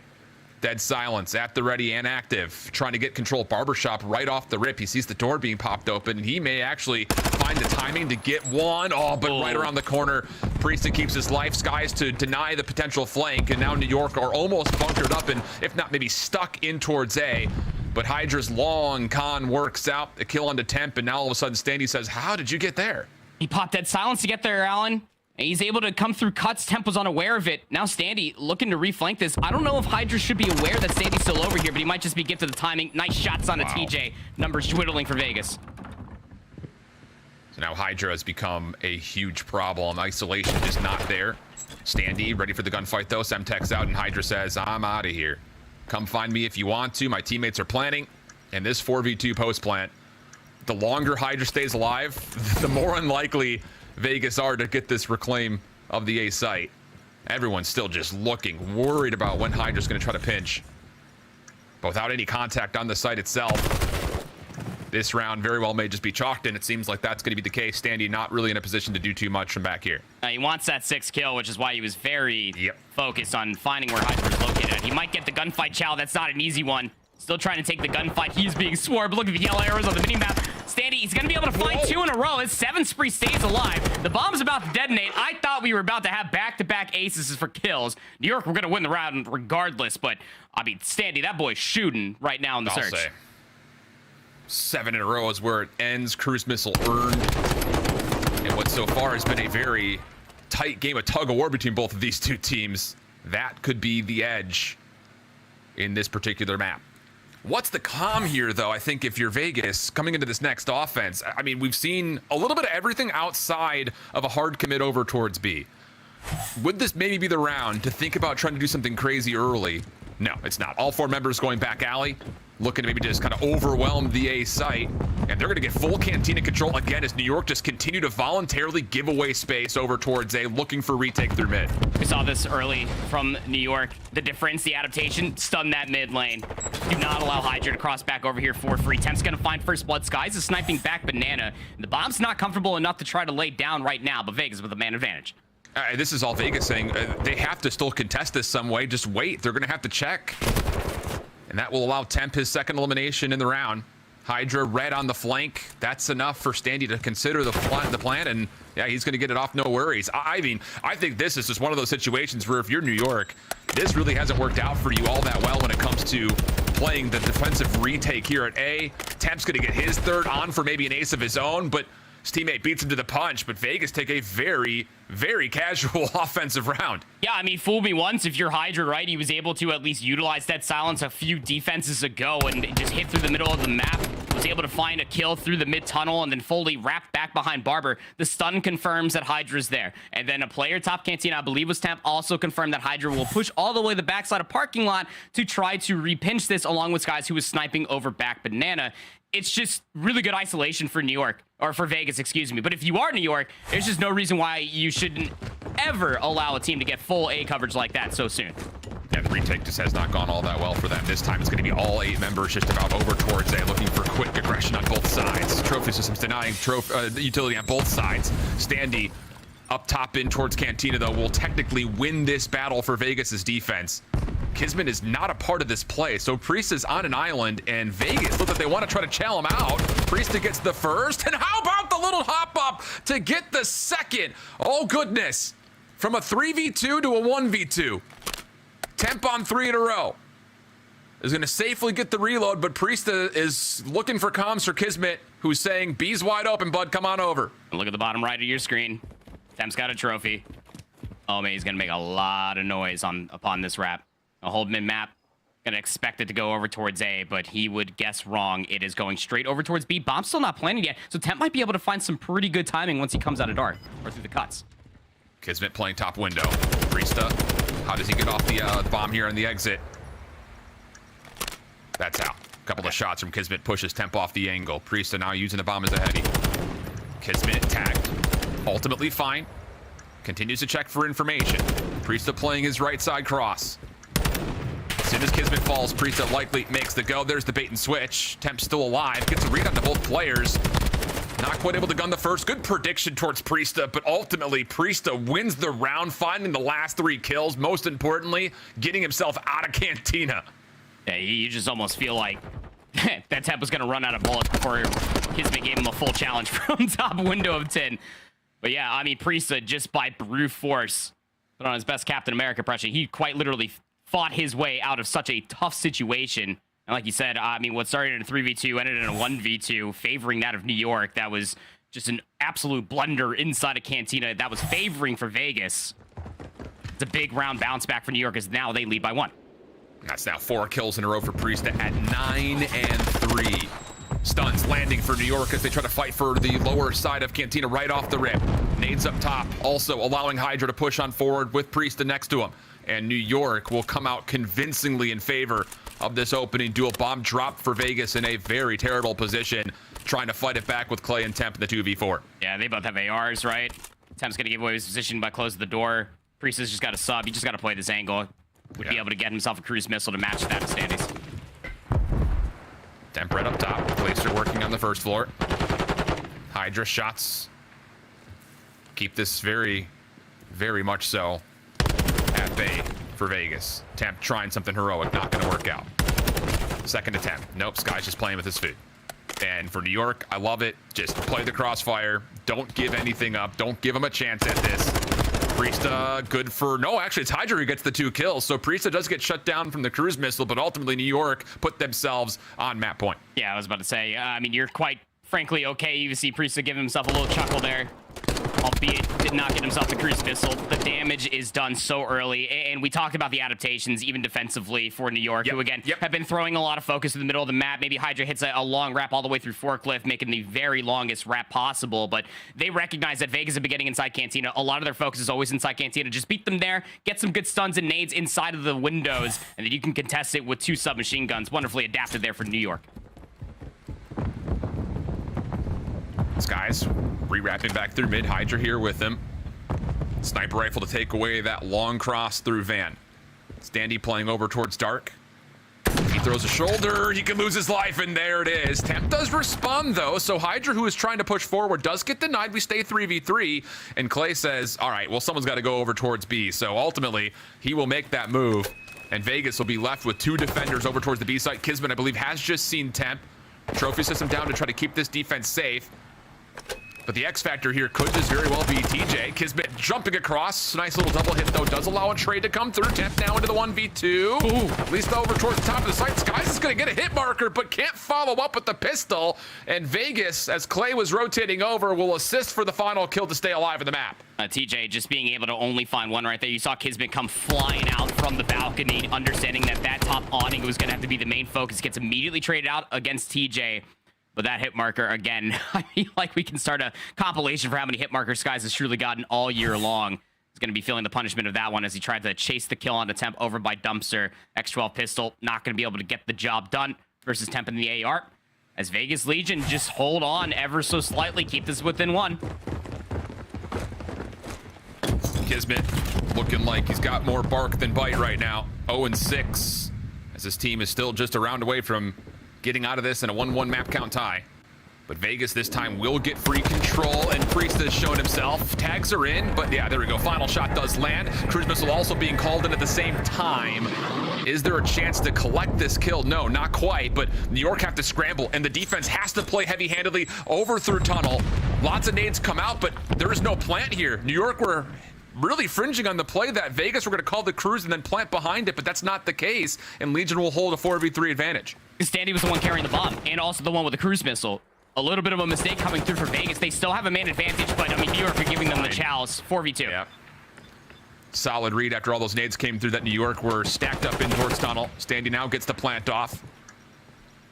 Dead silence at the ready and active, trying to get control of Barbershop right off the rip. He sees the door being popped open, and he may actually find the timing to get one. Oh, but right around the corner, Priestahh keeps his life. Skyz to deny the potential flank, and now New York are almost bunkered up and, if not maybe stuck in towards A. But HyDra's long con works out, the kill onto Temp, and now all of a sudden Standy says, how did you get there? He popped dead silence to get there, Alan. And he's able to come through cuts. Temp was unaware of it. Now Standy looking to reflank this. I don't know if HyDra should be aware that Standy's still over here, but he might just be gifted the timing. Nice shots on a TJ. Numbers dwindling for Vegas. So now HyDra has become a huge problem. Isolation just not there. Standy ready for the gunfight though. Semtex out and HyDra says, I'm out of here. Come find me if you want to. My teammates are planning. And this 4v2 post plant the longer HyDra stays alive, the more unlikely Vegas are to get this reclaim of the A site. Everyone's still just looking, worried about when HyDra's going to try to pinch. But without any contact on the site itself, this round very well may just be chalked, and it seems like that's going to be the case. Standy not really in a position to do too much from back here. He wants that 6th kill, which is why he was very focused on finding where HyDra was located at. He might get the gunfight, Chow. That's not an easy one. Still trying to take the gunfight. He's being swarmed. Look at the yellow arrows on the minimap. Standy, he's going to be able to find 2 in a row. His 7th spree stays alive. The bomb's about to detonate. I thought we were about to have back-to-back aces for kills. New York, we're going to win the round regardless, but, I mean, Standy, that boy's shooting right now in the search. Say 7 in a row is where it ends. Cruise missile earned. And what so far has been a very tight game of tug-of-war between both of these two teams. That could be the edge in this particular map. What's the calm here, though? I think if you're Vegas coming into this next offense, I mean, we've seen a little bit of everything outside of a hard commit over towards B. Would this maybe be the round to think about trying to do something crazy early? No, it's not. All 4 members going back alley, looking to maybe just kind of overwhelm the A site, and they're going to get full Cantina control again as New York just continue to voluntarily give away space over towards A, looking for retake through mid. We saw this early from New York. The difference, the adaptation, stun that mid lane. Do not allow HyDra to cross back over here for free. Temp's going to find first blood. Skyz is sniping back Banana. The bomb's not comfortable enough to try to lay down right now, but Vegas with a man advantage. This is all Vegas saying. They have to still contest this some way. Just wait. They're going to have to check. And that will allow Temp his 2nd elimination in the round. HyDra red on the flank. That's enough for Standy to consider the plan, and yeah, he's going to get it off, no worries. I mean, I think this is just one of those situations where if you're New York, this really hasn't worked out for you all that well when it comes to playing the defensive retake here at A. Temp's going to get his 3rd on for maybe an ace of his own, but his teammate beats him to the punch. But Vegas take a very, very casual offensive round. Yeah, I mean, fool me once. If you're HyDra, right, he was able to at least utilize that silence a few defenses ago and just hit through the middle of the map. Was able to find a kill through the mid tunnel and then fully wrapped back behind Barber. The stun confirms that HyDra's there. And then a player top Cantina, I believe was Temp, also confirmed that HyDra will push all the way the backside of parking lot to try to repinch this along with Skyz, who was sniping over back Banana. It's just really good isolation for New York, or for Vegas, excuse me. But if you are New York, there's just no reason why you shouldn't ever allow a team to get full A coverage like that so soon. Yeah, the retake just has not gone all that well for them. This time it's going to be all 8 members just about over towards A, looking for quick aggression on both sides. Trophy systems denying the utility on both sides. Standy up top in towards Cantina, though, will technically win this battle for Vegas's defense. KiSMET is not a part of this play, so Priestahh is on an island, and Vegas look like they want to try to chill him out. Priestahh gets the 1st, and how about the little hop up to get the 2nd? Oh, goodness. From a 3v2 to a 1v2. Temp on 3 in a row. Is going to safely get the reload, but Priestahh is looking for comms for KiSMET, who's saying, B's wide open, bud, come on over. Look at the bottom right of your screen. Temp's got a trophy. Oh, man, he's going to make a lot of noise upon this wrap. A hold mid-map. Gonna expect it to go over towards A, but he would guess wrong. It is going straight over towards B. Bomb's still not planted yet, so Temp might be able to find some pretty good timing once he comes out of dark or through the cuts. KiSMET playing top window. Priestahh, how does he get off the bomb here on the exit? That's out. A couple of shots from KiSMET pushes Temp off the angle. Priestahh now using the bomb as a heady. KiSMET tagged. Ultimately fine. Continues to check for information. Priestahh playing his right side cross. As soon as KiSMET falls, Priestahh likely makes the go. There's the bait and switch. Temp's still alive. Gets a read on to both players. Not quite able to gun the first. Good prediction towards Priestahh, but ultimately Priestahh wins the round, finding the last 3 kills. Most importantly, getting himself out of Cantina. Yeah, you just almost feel like that Temp was going to run out of bullets before KiSMET gave him a full challenge from top window of 10. But yeah, I mean, Priestahh just by brute force put on his best Captain America impression. He quite literally fought his way out of such a tough situation. And like you said, I mean, what started in a 3v2 ended in a 1v2, favoring that of New York. That was just an absolute blunder inside of Cantina. That was favoring for Vegas. It's a big round bounce back for New York as now they lead by 1. That's now 4 kills in a row for Priestahh at 9-3. Stuns landing for New York as they try to fight for the lower side of Cantina right off the rip. Nades up top, also allowing HyDra to push on forward with Priestahh next to him. And New York will come out convincingly in favor of this opening duel. Bomb dropped for Vegas in a very terrible position, trying to fight it back with Clay and Temp in the 2v4. Yeah, they both have ARs, right? Temp's going to give away his position by closing the door. Priesthah's just got to sub. He just got to play this angle. Would be able to get himself a cruise missile to match that standings. Temp right up top. Glacier working on the first floor. HyDra shots. Keep this very, very much so at bay for Vegas. Temp trying something heroic. Not going to work out. Second attempt. Nope, Skyz just playing with his food. And for New York, I love it. Just play the crossfire. Don't give anything up. Don't give him a chance at this. Priestahh, good for... No, actually, it's HyDra who gets the 2 kills. So Priestahh does get shut down from the cruise missile, but ultimately New York put themselves on map point. Yeah, I was about to say, I mean, you're quite frankly okay. You see Priestahh give himself a little chuckle there. Albeit did not get himself the cruise missile. The damage is done so early. And we talked about the adaptations, even defensively for New York, who, again, have been throwing a lot of focus in the middle of the map. Maybe HyDra hits a long wrap all the way through Forklift, making the very longest wrap possible. But they recognize that Vegas have been getting inside Cantina. A lot of their focus is always inside Cantina. Just beat them there, get some good stuns and nades inside of the windows, and then you can contest it with 2 submachine guns. Wonderfully adapted there for New York. Skyz re-wrapping back through mid. HyDra here with him. Sniper rifle to take away that long cross through Van. Standy playing over towards Dark. He throws a shoulder. He can lose his life, and there it is. Temp does respond, though, so HyDra, who is trying to push forward, does get denied. We stay 3v3, and Clay says, all right, well, someone's got to go over towards B. So ultimately, he will make that move, and Vegas will be left with 2 defenders over towards the B site. KiSMET, I believe, has just seen Temp. Trophy system down to try to keep this defense safe. But the X factor here could just very well be TJ. KiSMET jumping across. Nice little double hit, though. Does allow a trade to come through. Temp now into the 1v2. Ooh, at least over towards the top of the site. Skyz is going to get a hit marker, but can't follow up with the pistol. And Vegas, as Clay was rotating over, will assist for the final kill to stay alive in the map. TJ just being able to only find one right there. You saw KiSMET come flying out from the balcony, understanding that that top awning was going to have to be the main focus. Gets immediately traded out against TJ. But that hit marker, again, I feel like we can start a compilation for how many hit markers Skyz has truly gotten all year long. He's going to be feeling the punishment of that one as he tried to chase the kill on Temp over by Dumpster. X12 pistol, not going to be able to get the job done versus Temp in the AR. As Vegas Legion just hold on ever so slightly, keep this within 1. KiSMET looking like he's got more bark than bite right now. 0-6, as his team is still just a round away from getting out of this in a 1-1 map count tie. But Vegas this time will get free control, and Priestahh has shown himself. Tags are in, but yeah, there we go. Final shot does land. Cruise missile also being called in at the same time. Is there a chance to collect this kill? No, not quite, but New York have to scramble, and the defense has to play heavy-handedly over through tunnel. Lots of nades come out, but there is no plant here. New York were really fringing on the play that Vegas were going to call the cruise and then plant behind it, but that's not the case, and Legion will hold a 4v3 advantage. Standy was the one carrying the bomb, and also the one with the cruise missile. A little bit of a mistake coming through for Vegas. They still have a man advantage, but I mean, New York are giving them the chalice. 4v2. Yeah. Solid read after all those nades came through that New York were stacked up in towards tunnel. Standy now gets the plant off.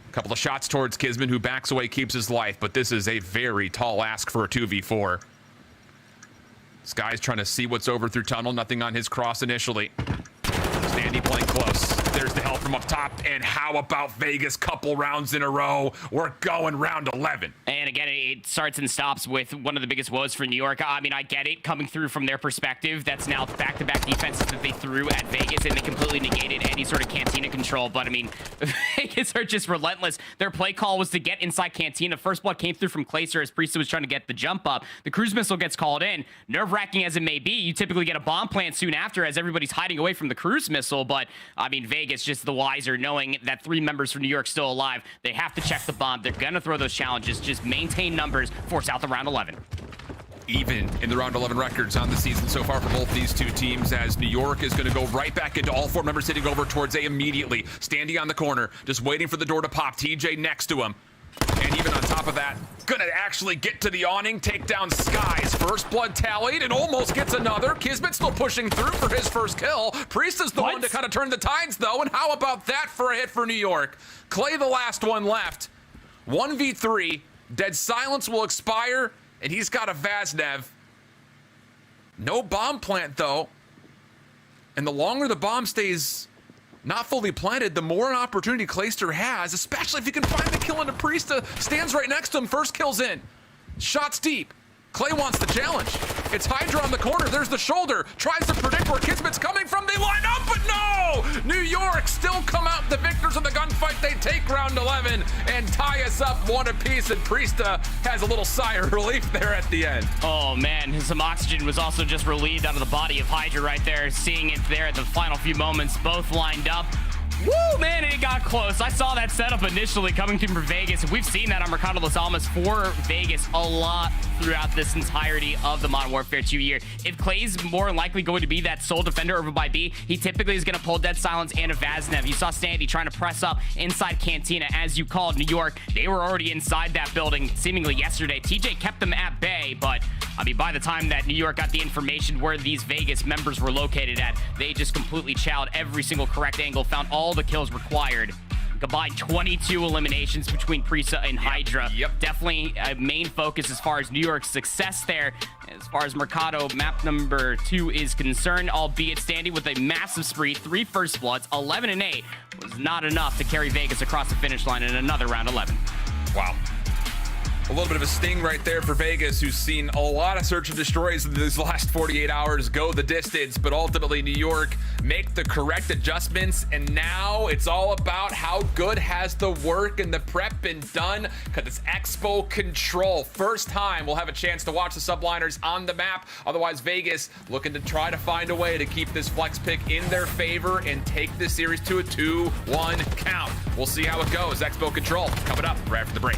A couple of shots towards KiSMET, who backs away, keeps his life, but this is a very tall ask for a 2v4. Skyz trying to see what's over through tunnel. Nothing on his cross initially. Standy playing close. There's the help from up top. And how about Vegas? Couple rounds in a row. We're going round 11. And again, it starts and stops with one of the biggest woes for New York. I mean, I get it coming through from their perspective. That's now back-to-back defenses that they threw at Vegas, and they completely negated any sort of Cantina control. But I mean, Vegas are just relentless. Their play call was to get inside Cantina. First blood came through from Glacier as Priestahh was trying to get the jump up. The cruise missile gets called in. Nerve-wracking as it may be, you typically get a bomb plant soon after as everybody's hiding away from the cruise missile. But I mean, Vegas just the wiser, knowing that 3 members from New York still alive. They have to check the bomb. They're gonna throw those challenges. Just maintain numbers, force out the round 11. Even in the round 11 records on the season so far for both these two teams, as New York is going to go right back into all 4 members hitting over towards A immediately. Standing on the corner, just waiting for the door to pop. TJ next to him. And even on top of that, gonna actually get to the awning, take down Skyz. First blood tallied and almost gets another. KiSMET still pushing through for his first kill. Priestahh's the one to kind of turn the tides, though. And how about that for a hit for New York? Clay the last one left. 1v3. Dead silence will expire, and he's got a Vaznev. No bomb plant, though. And the longer the bomb stays not fully planted, the more an opportunity Clayster has, especially if he can find the kill into Priestahh. Stands right next to him, first kill's in. Shots deep. Clay wants the challenge. It's HyDra on the corner. There's the shoulder. Tries to predict where KiSMET's coming from. They line up, but no! New York still come out the victors in the gunfight. They take round 11 and tie us up one apiece. And Priestahh has a little sigh of relief there at the end. Oh, man. Some oxygen was also just relieved out of the body of HyDra right there. Seeing it there at the final few moments. Both lined up. Woo, man, it got close. I saw that setup initially coming through for Vegas, and we've seen that on Mercado Las Almas for Vegas a lot throughout this entirety of the Modern Warfare 2 year. If Clay's more likely going to be that sole defender over by B, he typically is going to pull Dead Silence and a Vaznev. You saw Sandy trying to press up inside Cantina, as you called. New York, they were already inside that building seemingly yesterday. TJ kept them at bay, but I mean, by the time that New York got the information where these Vegas members were located at, they just completely chowed every single correct angle, found all the kills required. Combined 22 eliminations between Priestahh and HyDra. Yep. Definitely a main focus as far as New York's success there. As far as Mercado map number 2 is concerned, albeit standing with a massive spree, 3 first bloods, 11 and 8 was not enough to carry Vegas across the finish line in another round 11. Wow. A little bit of a sting right there for Vegas, who's seen a lot of search and destroys in these last 48 hours go the distance, but ultimately New York make the correct adjustments, and now it's all about how good has the work and the prep been done, because it's Expo Control. First time we'll have a chance to watch the Subliners on the map. Otherwise, Vegas looking to try to find a way to keep this flex pick in their favor and take this series to a 2-1 count. We'll see how it goes. Expo Control coming up right after the break.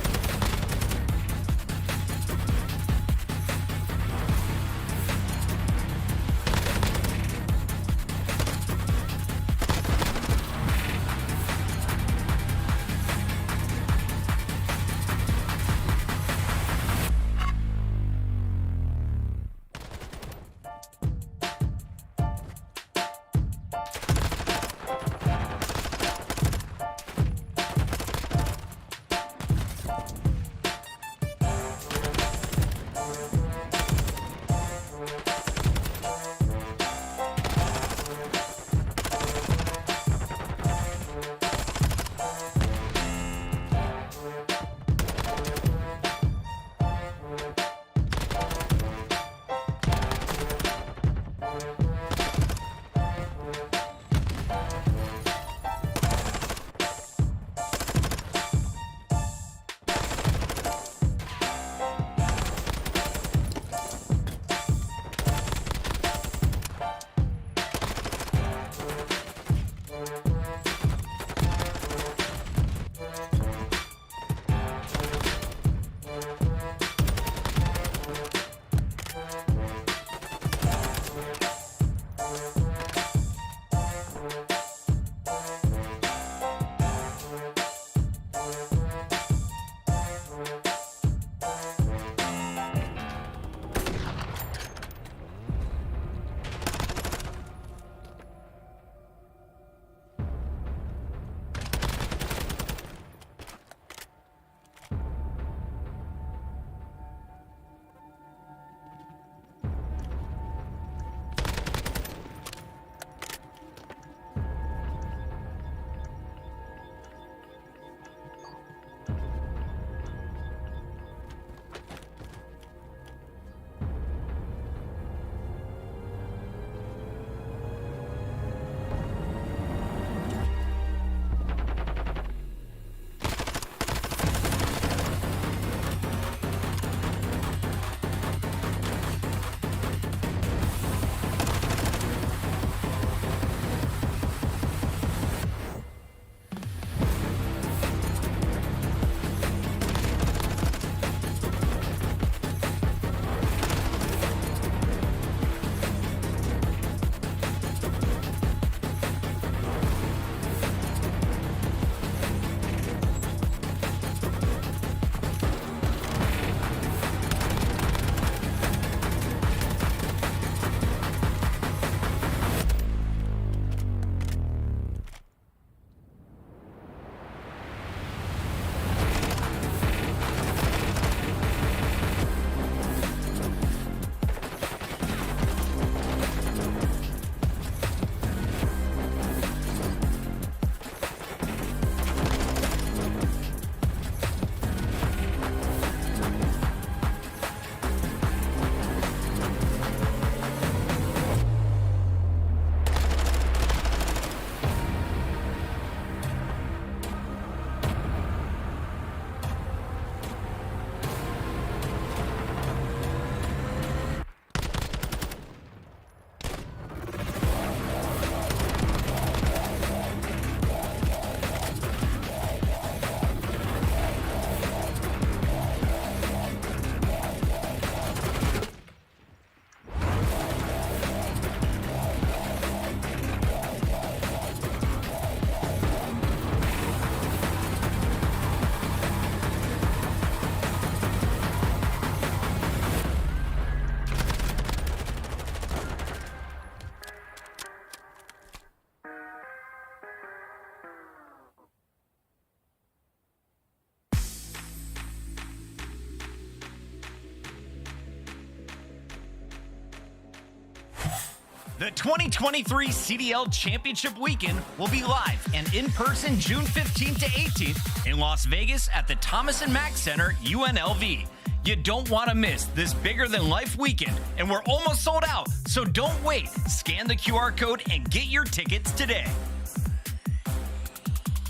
The 2023 CDL Championship Weekend will be live and in person June 15th to 18th in Las Vegas at the Thomas & Mack Center, UNLV. You don't want to miss this bigger-than-life weekend, and we're almost sold out, so don't wait. Scan the QR code and get your tickets today.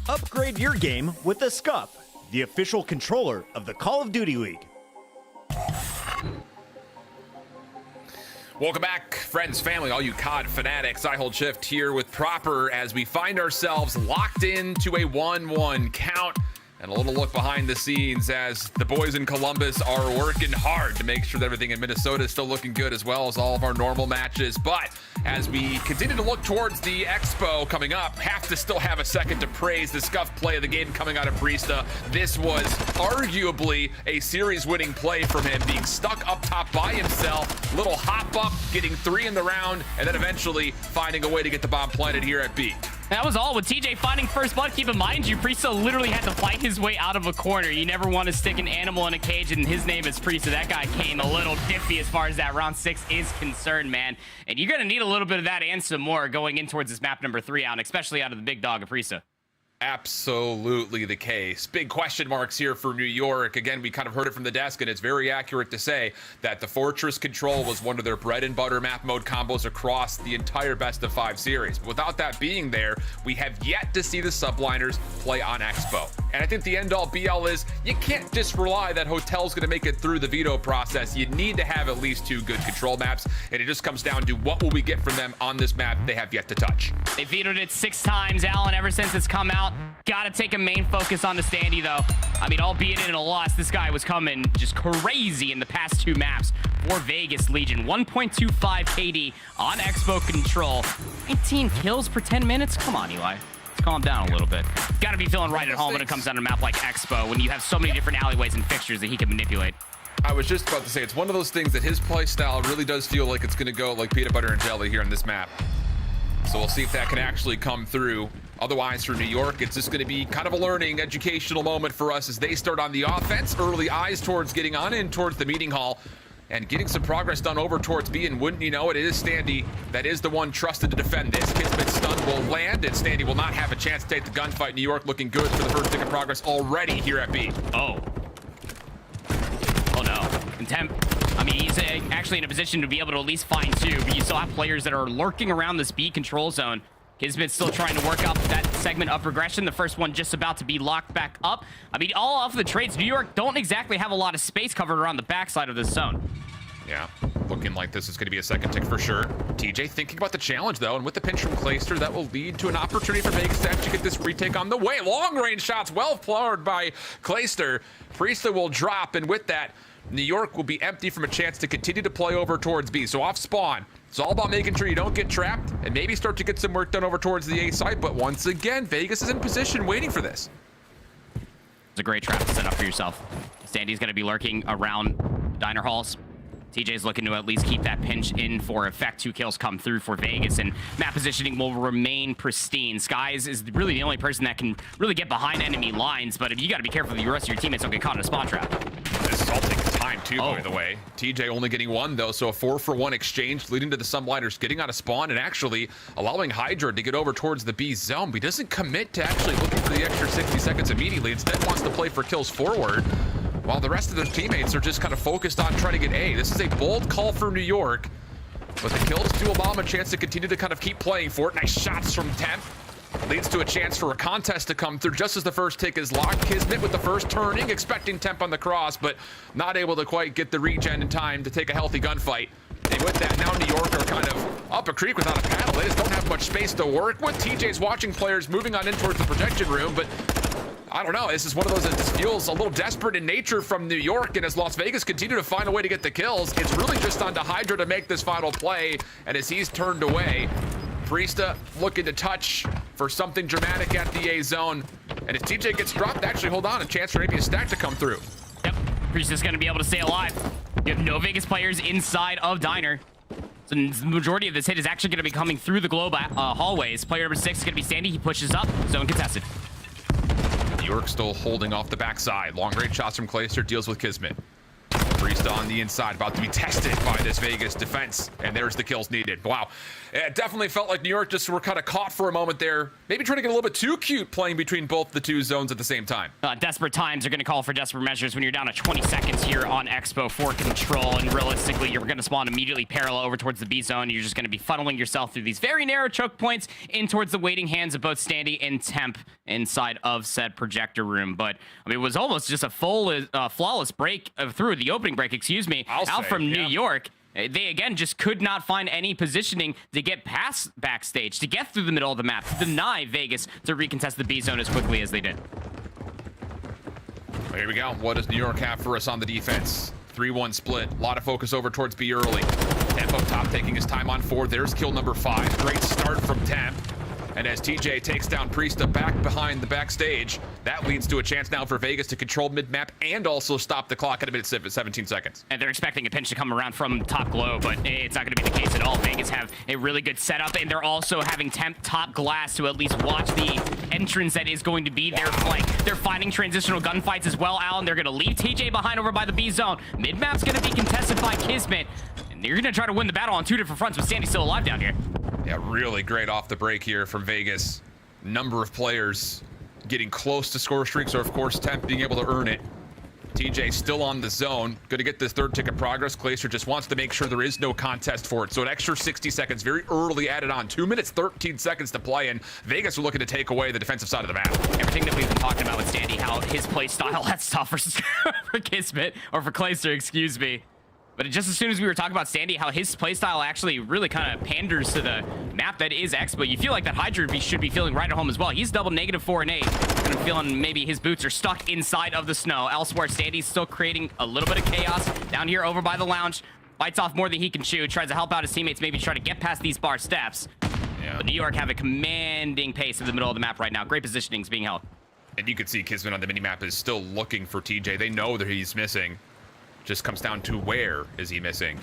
Upgrade your game with the SCUF, the official controller of the Call of Duty League. Welcome back, friends, family, all you COD fanatics. I hold shift here with Proper as we find ourselves locked into a 1-1 count. And a little look behind the scenes as the boys in Columbus are working hard to make sure that everything in Minnesota is still looking good, as well as all of our normal matches. But as we continue to look towards the Expo coming up, have to still have a second to praise the SCUF play of the game coming out of Priestahh. This was arguably a series-winning play from him, being stuck up top by himself, little hop up, getting 3 in the round, and then eventually finding a way to get the bomb planted here at B. That was all with TJ finding first blood. Keep in mind, Priestahh literally had to fight his way out of a corner. You never want to stick an animal in a cage, and his name is Priestahh. That guy came a little diffy as far as that round 6 is concerned, man. And you're going to need a little bit of that and some more going in towards this map number 3 out, especially out of the big dog of Priestahh. Absolutely the case. Big question marks here for New York. Again, we kind of heard it from the desk, and it's very accurate to say that the Fortress Control was one of their bread and butter map mode combos across the entire best of 5 series. But without that being there, we have yet to see the Subliners play on Expo. And I think the end all be all is you can't just rely that Hotel's going to make it through the veto process. You need to have at least 2 good control maps, and it just comes down to what will we get from them on this map they have yet to touch. They vetoed it 6 times, Alan, ever since it's come out. Gotta take a main focus on the Standy, though. I mean, albeit in a loss, this guy was coming just crazy in the past 2 maps for Vegas Legion. 1.25 KD on Expo control. 19 kills per 10 minutes? Come on, Eli. Let's calm down a little bit. Gotta be feeling right at home when it comes down to a map like Expo, when you have so many different alleyways and fixtures that he can manipulate. I was just about to say, it's one of those things that his play style really does feel like it's going to go like peanut butter and jelly here on this map. So we'll see if that can actually come through. Otherwise, for New York, it's just going to be kind of a learning, educational moment for us as they start on the offense. Early eyes towards getting on in towards the meeting hall and getting some progress done over towards B. And wouldn't you know it, it is Standy that is the one trusted to defend this. KiSMET stun will land, and Standy will not have a chance to take the gunfight. New York looking good for the first tick of progress already here at B. Oh no. Contempt. I mean, he's actually in a position to be able to at least find 2, but you still have players that are lurking around this B control zone. KiSMET's still trying to work out that segment of progression. The first one just about to be locked back up. I mean, all off the trades, New York don't exactly have a lot of space covered around the backside of this zone. Yeah, looking like this is going to be a second tick for sure. TJ thinking about the challenge, though, and with the pinch from Clayster, that will lead to an opportunity for Vegas to actually get this retake on the way. Long-range shots, well floored by Clayster. Priestahh will drop, and with that, New York will be empty from a chance to continue to play over towards B. So off spawn, it's all about making sure you don't get trapped and maybe start to get some work done over towards the A side. But once again, Vegas is in position waiting for this. It's a great trap to set up for yourself. Standy's going to be lurking around diner halls. TJ's looking to at least keep that pinch in for effect. 2 kills come through for Vegas, and map positioning will remain pristine. Skyz is really the only person that can really get behind enemy lines, but you got to be careful that the rest of your teammates don't get caught in a spawn trap. This is all taking time too, by the way. TJ only getting 1 though, so a 4-for-1 exchange leading to the Subliners getting out of spawn and actually allowing HyDra to get over towards the B zone, but he doesn't commit to actually looking for the extra 60 seconds immediately. Instead wants to play for kills forward, while the rest of their teammates are just kind of focused on trying to get A. This is a bold call for New York, but the kills do allow them a chance to continue to kind of keep playing for it. Nice shots from Temp. Leads to a chance for a contest to come through just as the first tick is locked. KiSMET with the first turning, expecting Temp on the cross, but not able to quite get the regen in time to take a healthy gunfight. And with that, now New York are kind of up a creek without a paddle. They just don't have much space to work with. TJ's watching players moving on in towards the protection room, but I don't know. This is one of those that just feels a little desperate in nature from New York, and as Las Vegas continue to find a way to get the kills, it's really just on to HyDra to make this final play, and as he's turned away, Priestahh looking to touch for something dramatic at the A zone, and if TJ gets dropped, actually hold on, a chance for maybe a stack to come through. Yep, Priestah's gonna be able to stay alive. You have no Vegas players inside of Diner. So the majority of this hit is actually gonna be coming through the globe hallways. Player number 6 is gonna be Standy. He pushes up, zone contested. New York still holding off the backside. Long range shots from Clayster, deals with KiSMET. Priestahh on the inside, about to be tested by this Vegas defense, and there's the kills needed. Wow, it definitely felt like New York just were kind of caught for a moment there, maybe trying to get a little bit too cute playing between both the two zones at the same time. Desperate times are going to call for desperate measures when you're down to 20 seconds here on Expo for control, and realistically, you're going to spawn immediately parallel over towards the B zone. You're just going to be funneling yourself through these very narrow choke points in towards the waiting hands of both Standy and Temp inside of said projector room. But I mean, it was almost just a full, flawless break through the opening break, excuse me, out from New York. They, again, just could not find any positioning to get past backstage, to get through the middle of the map, to deny Vegas to recontest the B zone as quickly as they did. Well, here we go. What does New York have for us on the defense? 3-1 split. A lot of focus over towards B early. Temp up top taking his time on 4. There's kill number 5. Great start from Temp. And as TJ takes down Priestahh back behind the backstage, that leads to a chance now for Vegas to control mid-map and also stop the clock at a minute 17 seconds. And they're expecting a pinch to come around from top glow, but it's not going to be the case at all. Vegas have a really good setup, and they're also having Temp top glass to at least watch the entrance that is going to be their flank. They're finding transitional gunfights as well, Al, and they're going to leave TJ behind over by the B zone. Mid-map's going to be contested by KiSMET, and they're going to try to win the battle on 2 different fronts with Standy still alive down here. Yeah, really great off the break here from Vegas. Number of players getting close to score streaks, or of course Temp being able to earn it. TJ still on the zone, going to get this 3rd ticket progress. Clayster just wants to make sure there is no contest for it. So an extra 60 seconds, very early added on. 2 minutes, 13 seconds to play, and Vegas are looking to take away the defensive side of the map. Everything that we've been talking about with Standy, how his play style, that's tough for KiSMET, or for Clayster, excuse me. But just as soon as we were talking about Standy, how his playstyle actually really kind of panders to the map that is Expo, you feel like that HyDra should be feeling right at home as well. He's double -4 and 8. Kind of feeling maybe his boots are stuck inside of the snow. Elsewhere, Standy's still creating a little bit of chaos down here over by the lounge. Bites off more than he can chew. Tries to help out his teammates, maybe try to get past these bar steps. Yeah. But New York have a commanding pace in the middle of the map right now. Great positioning is being held. And you can see KiSMET on the minimap is still looking for TJ. They know that he's missing. Just comes down to where is he missing.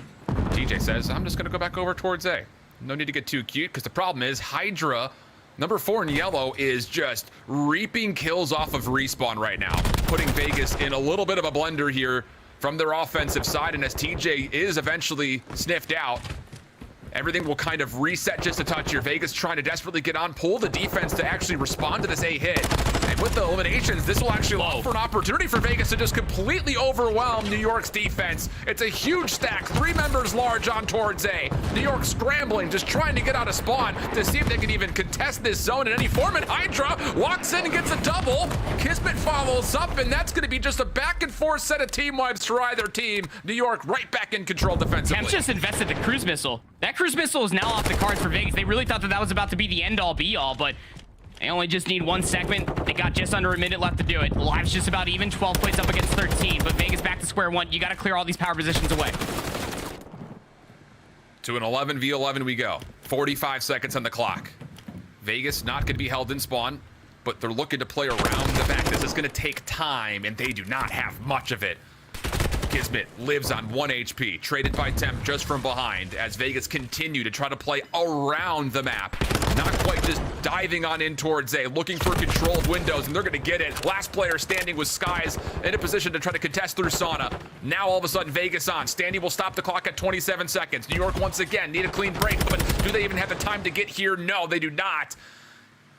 TJ says, I'm just going to go back over towards A. No need to get too cute, because the problem is HyDra, number 4 in yellow, is just reaping kills off of respawn right now, putting Vegas in a little bit of a blender here from their offensive side. And as TJ is eventually sniffed out, everything will kind of reset just a touch here. Vegas trying to desperately get on, pull the defense to actually respond to this A hit. And with the eliminations, this will actually offer an opportunity for Vegas to just completely overwhelm New York's defense. It's a huge stack, 3 members large on towards A. New York scrambling, just trying to get out of spawn to see if they can even contest this zone in any form. And HyDra walks in and gets a double. KiSMET follows up, and that's going to be just a back and forth set of team wipes for either team. New York right back in control defensively. Camp's just invested the cruise missile. That cruise missile is now off the cards for Vegas. They really thought that that was about to be the end-all be-all, but they only just need 1 segment. They got just under a minute left to do it. Live's just about even, 12 plays up against 13, but Vegas back to square one. You got to clear all these power positions away. To an 11v11 we go. 45 seconds on the clock. Vegas not going to be held in spawn, but they're looking to play around the back. This is going to take time, and they do not have much of it. KiSMET lives on 1 HP, traded by Temp just from behind as Vegas continue to try to play around the map. Not quite just diving on in towards A, looking for controlled windows, and they're going to get it. Last player standing with Skyz in a position to try to contest through Sauna. Now all of a sudden Vegas on. Standy will stop the clock at 27 seconds. New York once again need a clean break, but do they even have the time to get here? No, they do not.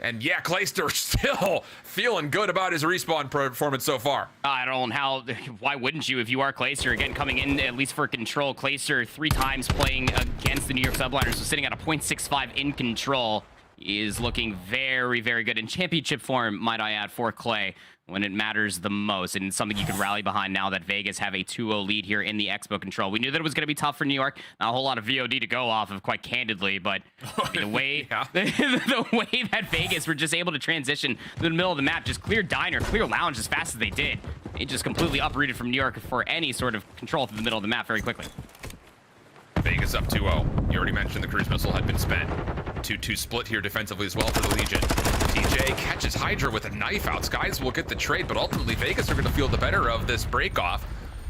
And yeah, Clayster still feeling good about his respawn performance so far. I don't know why wouldn't you if you are Clayster? Again, coming in at least for control. Clayster 3 times playing against the New York Subliners, so sitting at a 0.65 in control. He is looking very, very good in championship form, might I add, for Clay when it matters the most, and something you can rally behind now that Vegas have a 2-0 lead here in the Expo control. We knew that it was going to be tough for New York. Not a whole lot of VOD to go off of, quite candidly, but the way the way that Vegas were just able to transition to the middle of the map, just clear diner, clear lounge as fast as they did. It just completely uprooted from New York for any sort of control through the middle of the map very quickly. Vegas up 2-0. You already mentioned the cruise missile had been spent. 2-2 split here defensively as well for the Legion. TJ catches HyDra with a knife out. Skyz will get the trade, but ultimately Vegas are going to feel the better of this breakoff.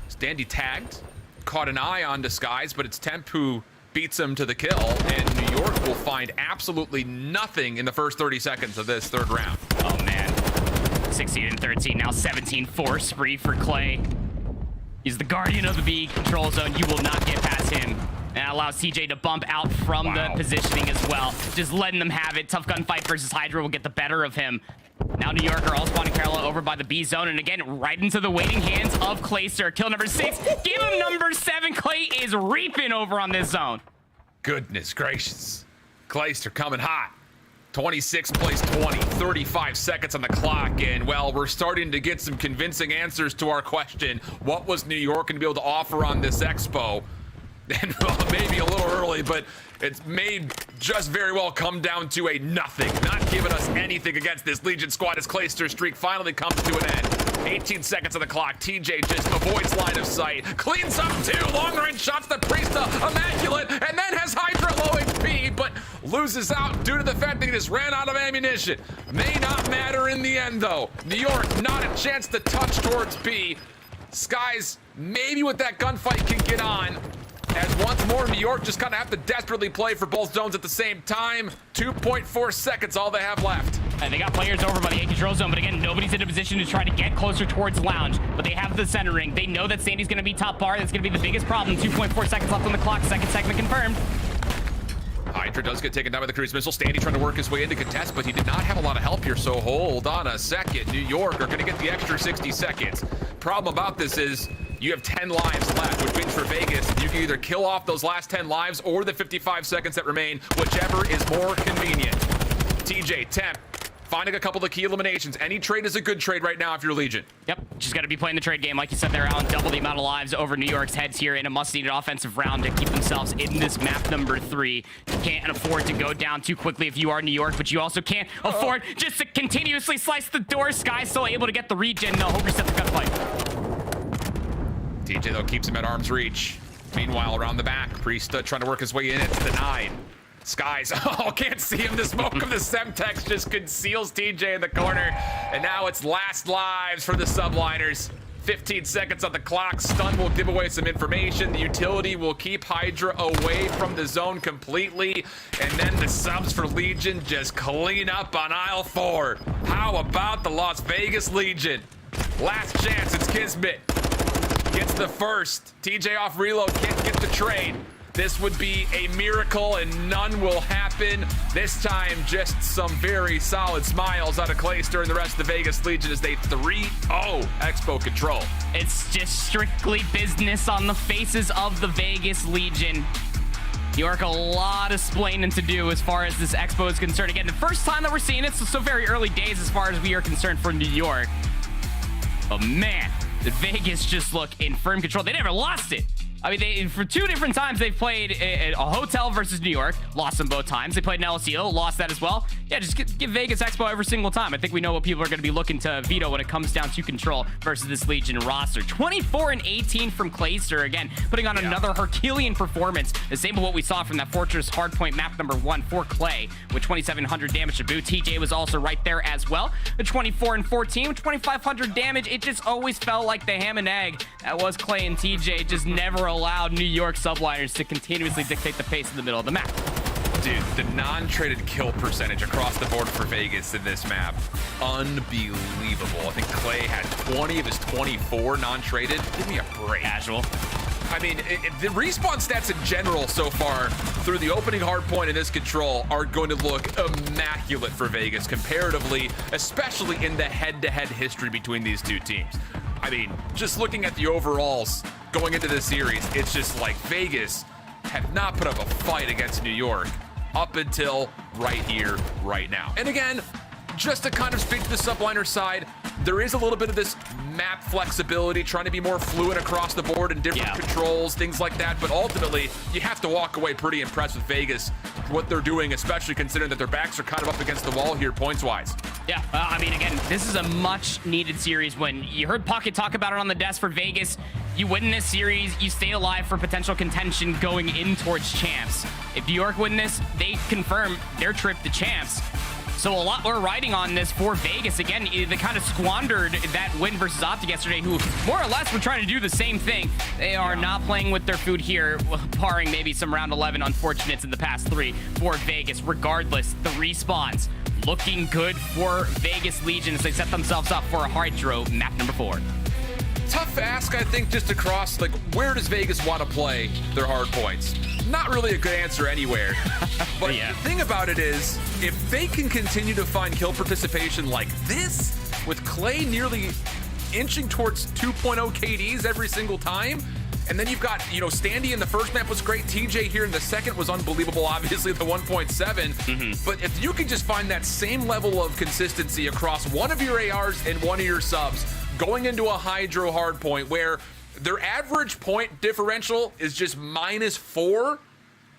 Standy tagged, caught an eye onto Skyz, but it's Temp who beats him to the kill, and New York will find absolutely nothing in the first 30 seconds of this 3rd round. Oh man, 16 and 13, now 17-4 spree for Clay. He's the guardian of the B control zone. You will not get past him. And that allows TJ to bump out from the positioning as well. Just letting them have it. Tough gunfight versus HyDra will get the better of him. Now New York are all spawning parallel over by the B zone. And again, right into the waiting hands of Clayster. Kill number 6. Give him number 7. Clay is reaping over on this zone. Goodness gracious. Clayster coming hot. 26 plays 20, 35 seconds on the clock, and well, we're starting to get some convincing answers to our question, what was New York going to be able to offer on this expo? And well, maybe a little early, but it's may just very well come down to a nothing, not giving us anything against this Legion squad as Clayster's streak finally comes to an end. 18 seconds on the clock. TJ just avoids line of sight. Cleans up 2 long-range shots to Priestahh. Immaculate. And then has HyDra low HP, but loses out due to the fact that he just ran out of ammunition. May not matter in the end, though. New York, not a chance to touch towards B. Skyz, maybe with that gunfight, can get on. As once more, New York just kind of have to desperately play for both zones at the same time. 2.4 seconds, all they have left. And they got players over by the A control zone, but again, nobody's in a position to try to get closer towards Lounge. But they have the centering. They know that Sandy's going to be top bar. That's going to be the biggest problem. 2.4 seconds left on the clock. Second segment confirmed. HyDra does get taken down by the cruise missile. Standy trying to work his way into contest, but he did not have a lot of help here, so hold on a second. New York are going to get the extra 60 seconds. Problem about this is you have 10 lives left, which means for Vegas, you can either kill off those last 10 lives or the 55 seconds that remain, whichever is more convenient. TJ, Temp, finding a couple of key eliminations. Any trade is a good trade right now if you're Legion. Yep, just got to be playing the trade game. Like you said, they're out double the amount of lives over New York's heads here in a must-needed offensive round to keep themselves in this map number 3. You can't afford to go down too quickly if you are New York, but you also can't afford just to continuously slice the door. Skyz still able to get the regen. No, hope reset the gunfight. TJ, though, keeps him at arm's reach. Meanwhile, around the back, Priestahh trying to work his way in. It's the 9. Skyz, oh, can't see him. The smoke of the Semtex just conceals TJ in the corner. And now it's last lives for the Subliners. 15 seconds on the clock. Stun will give away some information. The utility will keep HyDra away from the zone completely. And then the subs for Legion just clean up on aisle 4. How about the Las Vegas Legion? Last chance, it's KiSMET. Gets the first. TJ off reload, can't get the trade. This would be a miracle and none will happen. This time, just some very solid smiles out of Clayster and the rest of the Vegas Legion as they 3-0 Expo control. It's just strictly business on the faces of the Vegas Legion. New York, a lot of splaining to do as far as this Expo is concerned. Again, the first time that we're seeing it, so very early days as far as we are concerned for New York. But man, the Vegas just look in firm control. They never lost it. I mean, for 2 different times, they've played a hotel versus New York, lost them both times. They played an LCO, lost that as well. Yeah, just give Vegas Expo every single time. I think we know what people are going to be looking to veto when it comes down to control versus this Legion roster. 24-18 from Clayster, again, putting on another Herculean performance. The same as what we saw from that Fortress Hardpoint map number 1 for Clay with 2,700 damage to boot. TJ was also right there as well. The 24-14 with 2,500 damage. It just always felt like the ham and egg that was Clay and TJ. Just never allowed New York Subliners to continuously dictate the pace in the middle of the map. Dude, the non-traded kill percentage across the board for Vegas in this map, unbelievable. I think Clay had 20 of his 24 non-traded. Give me a break. Casual. I mean, the respawn stats in general so far through the opening hardpoint and this control are going to look immaculate for Vegas comparatively, especially in the head-to-head history between these two teams. I mean, just looking at the overalls going into this series, it's just like Vegas have not put up a fight against New York up until right here, right now. And again, just to kind of speak to the Subliner side, there is a little bit of this map flexibility, trying to be more fluid across the board and different controls, things like that. But ultimately, you have to walk away pretty impressed with Vegas, what they're doing, especially considering that their backs are kind of up against the wall here points-wise. Yeah, I mean, again, this is a much-needed series. When you heard Pocket talk about it on the desk for Vegas, you win this series, you stay alive for potential contention going in towards champs. If New York win this, they confirm their trip to champs. So a lot more riding on this for Vegas. Again, they kind of squandered that win versus OpTic yesterday, who more or less were trying to do the same thing. They are not playing with their food here, barring maybe some round 11 unfortunates in the past 3 for Vegas. Regardless, the respawns looking good for Vegas Legion as they set themselves up for a HyDra map number 4. tough ask, I think, just across, like, where does Vegas want to play their hard points? Not really a good answer anywhere. But the thing about it is, if they can continue to find kill participation like this, with Clay nearly inching towards 2.0 KDs every single time, and then you've got, you know, Standy in the first map was great. TJ here in the second was unbelievable, obviously, the 1.7. But if you can just find that same level of consistency across one of your ARs and one of your subs, going into a HyDra hardpoint where their average point differential is just -4,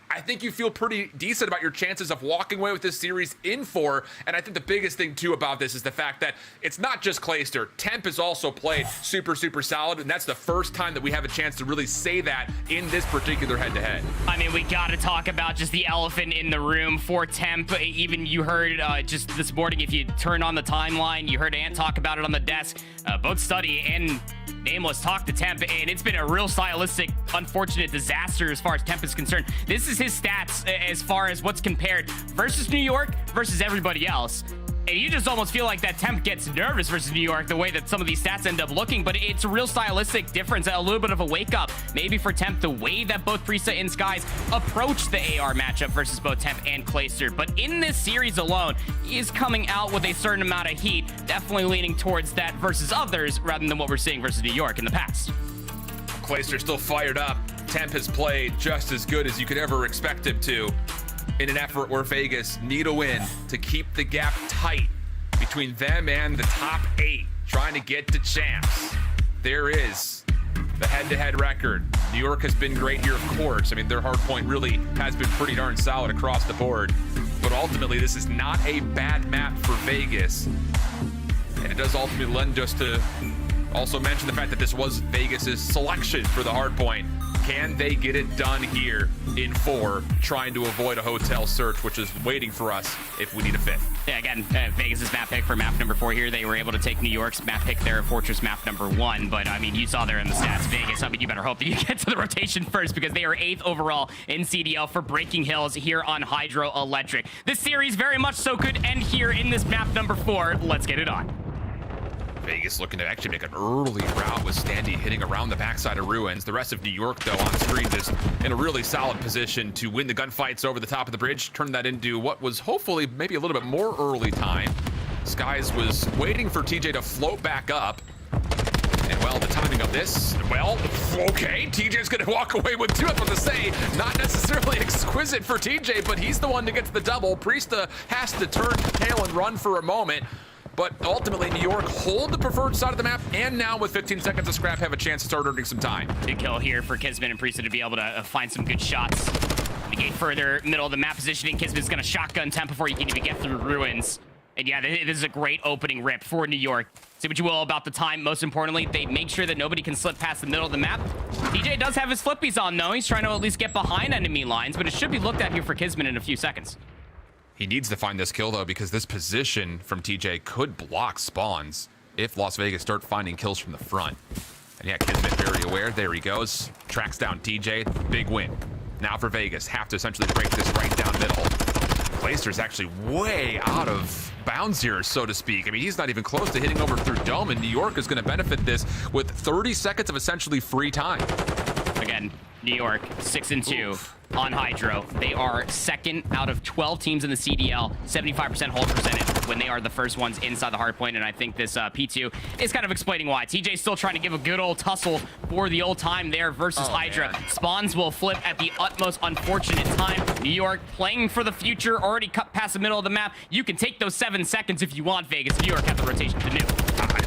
I think you feel pretty decent about your chances of walking away with this series in 4. And I think the biggest thing, too, about this is the fact that it's not just Clayster. Temp has also played super, super solid, and that's the first time that we have a chance to really say that in this particular head-to-head. I mean, we got to talk about just the elephant in the room for Temp. Even you heard just this morning, if you turn on the timeline, you heard Ant talk about it on the desk. Both Study and Nameless talk to Temp, and it's been a real stylistic, unfortunate disaster as far as Temp is concerned. This is his stats as far as what's compared versus New York versus everybody else. And you just almost feel like that Temp gets nervous versus New York, the way that some of these stats end up looking, but it's a real stylistic difference, a little bit of a wake-up, maybe for Temp, the way that both Priestahh and Skyz approach the AR matchup versus both Temp and Clayster. But in this series alone, he is coming out with a certain amount of heat, definitely leaning towards that versus others, rather than what we're seeing versus New York in the past. Clayster still fired up. Temp has played just as good as you could ever expect him to, in an effort where Vegas need a win to keep the gap tight between them and the top 8, trying to get to champs. There is the head-to-head record. New York has been great here, of course. I mean, their hard point really has been pretty darn solid across the board. But ultimately, this is not a bad map for Vegas. And it does ultimately lend us to also mention the fact that this was Vegas's selection for the hard point. Can they get it done here in 4, trying to avoid a hotel search, which is waiting for us if we need a 5th? Yeah, again, Vegas's map pick for map number 4 here. They were able to take New York's map pick there, Fortress map number 1. But, I mean, you saw there in the stats, Vegas, I mean, you better hope that you get to the rotation first, because they are 8th overall in CDL for breaking hills here on HyDra Electric. This series very much so could end here in this map number 4. Let's get it on. Vegas looking to actually make an early route with Standy hitting around the backside of Ruins. The rest of New York, though, on screen just in a really solid position to win the gunfights over the top of the bridge, turn that into what was hopefully maybe a little bit more early time. Skyz was waiting for TJ to float back up. And, well, the timing of this, well, okay, TJ's going to walk away with 2. I was going to say, not necessarily exquisite for TJ, but he's the one to get to the double. Priestahh has to turn tail and run for a moment. But ultimately, New York hold the preferred side of the map, and now with 15 seconds of scrap, have a chance to start earning some time. Big kill here for KiSMET and Priestahh to be able to find some good shots. Negate further, middle of the map positioning. KiSMET's going to shotgun Temp before you can even get through Ruins. And yeah, this is a great opening rip for New York. Say what you will about the time. Most importantly, they make sure that nobody can slip past the middle of the map. DJ does have his flippies on, though. He's trying to at least get behind enemy lines, but it should be looked at here for KiSMET in a few seconds. He needs to find this kill, though, because this position from TJ could block spawns if Las Vegas start finding kills from the front. And yeah, KiSMET very aware. There he goes. Tracks down TJ. Big win. Now for Vegas. Have to essentially break this right down middle. Clayster's actually way out of bounds here, so to speak. I mean, he's not even close to hitting over through Dome, and New York is going to benefit this with 30 seconds of essentially free time. Again, New York, 6-2 on HyDra. They are 2nd out of 12 teams in the CDL, 75% hold percentage when they are the first ones inside the hardpoint, and I think this P2 is kind of explaining why. TJ's still trying to give a good old tussle for the old time there versus HyDra. Man. Spawns will flip at the utmost unfortunate time. New York playing for the future, already cut past the middle of the map. You can take those 7 seconds if you want, Vegas. New York have the rotation to do.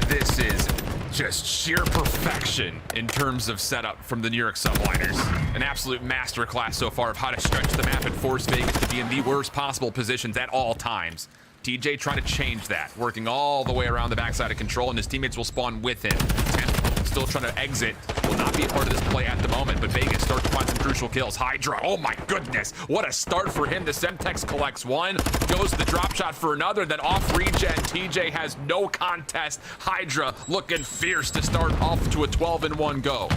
This is just sheer perfection in terms of setup from the New York Subliners. An absolute masterclass so far of how to stretch the map and force Vegas to be in the worst possible positions at all times. TJ trying to change that, working all the way around the backside of control, and his teammates will spawn with him. Temp still trying to exit, will not be a part of this play at the moment, but Vegas starts to find some crucial kills. HyDra, oh my goodness, what a start for him. The Semtex collects 1, goes to the drop shot for another, then off regen, TJ has no contest. HyDra looking fierce to start off to a 12-1 go.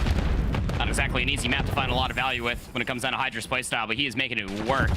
Not exactly an easy map to find a lot of value with when it comes down to HyDra's playstyle, but he is making it work.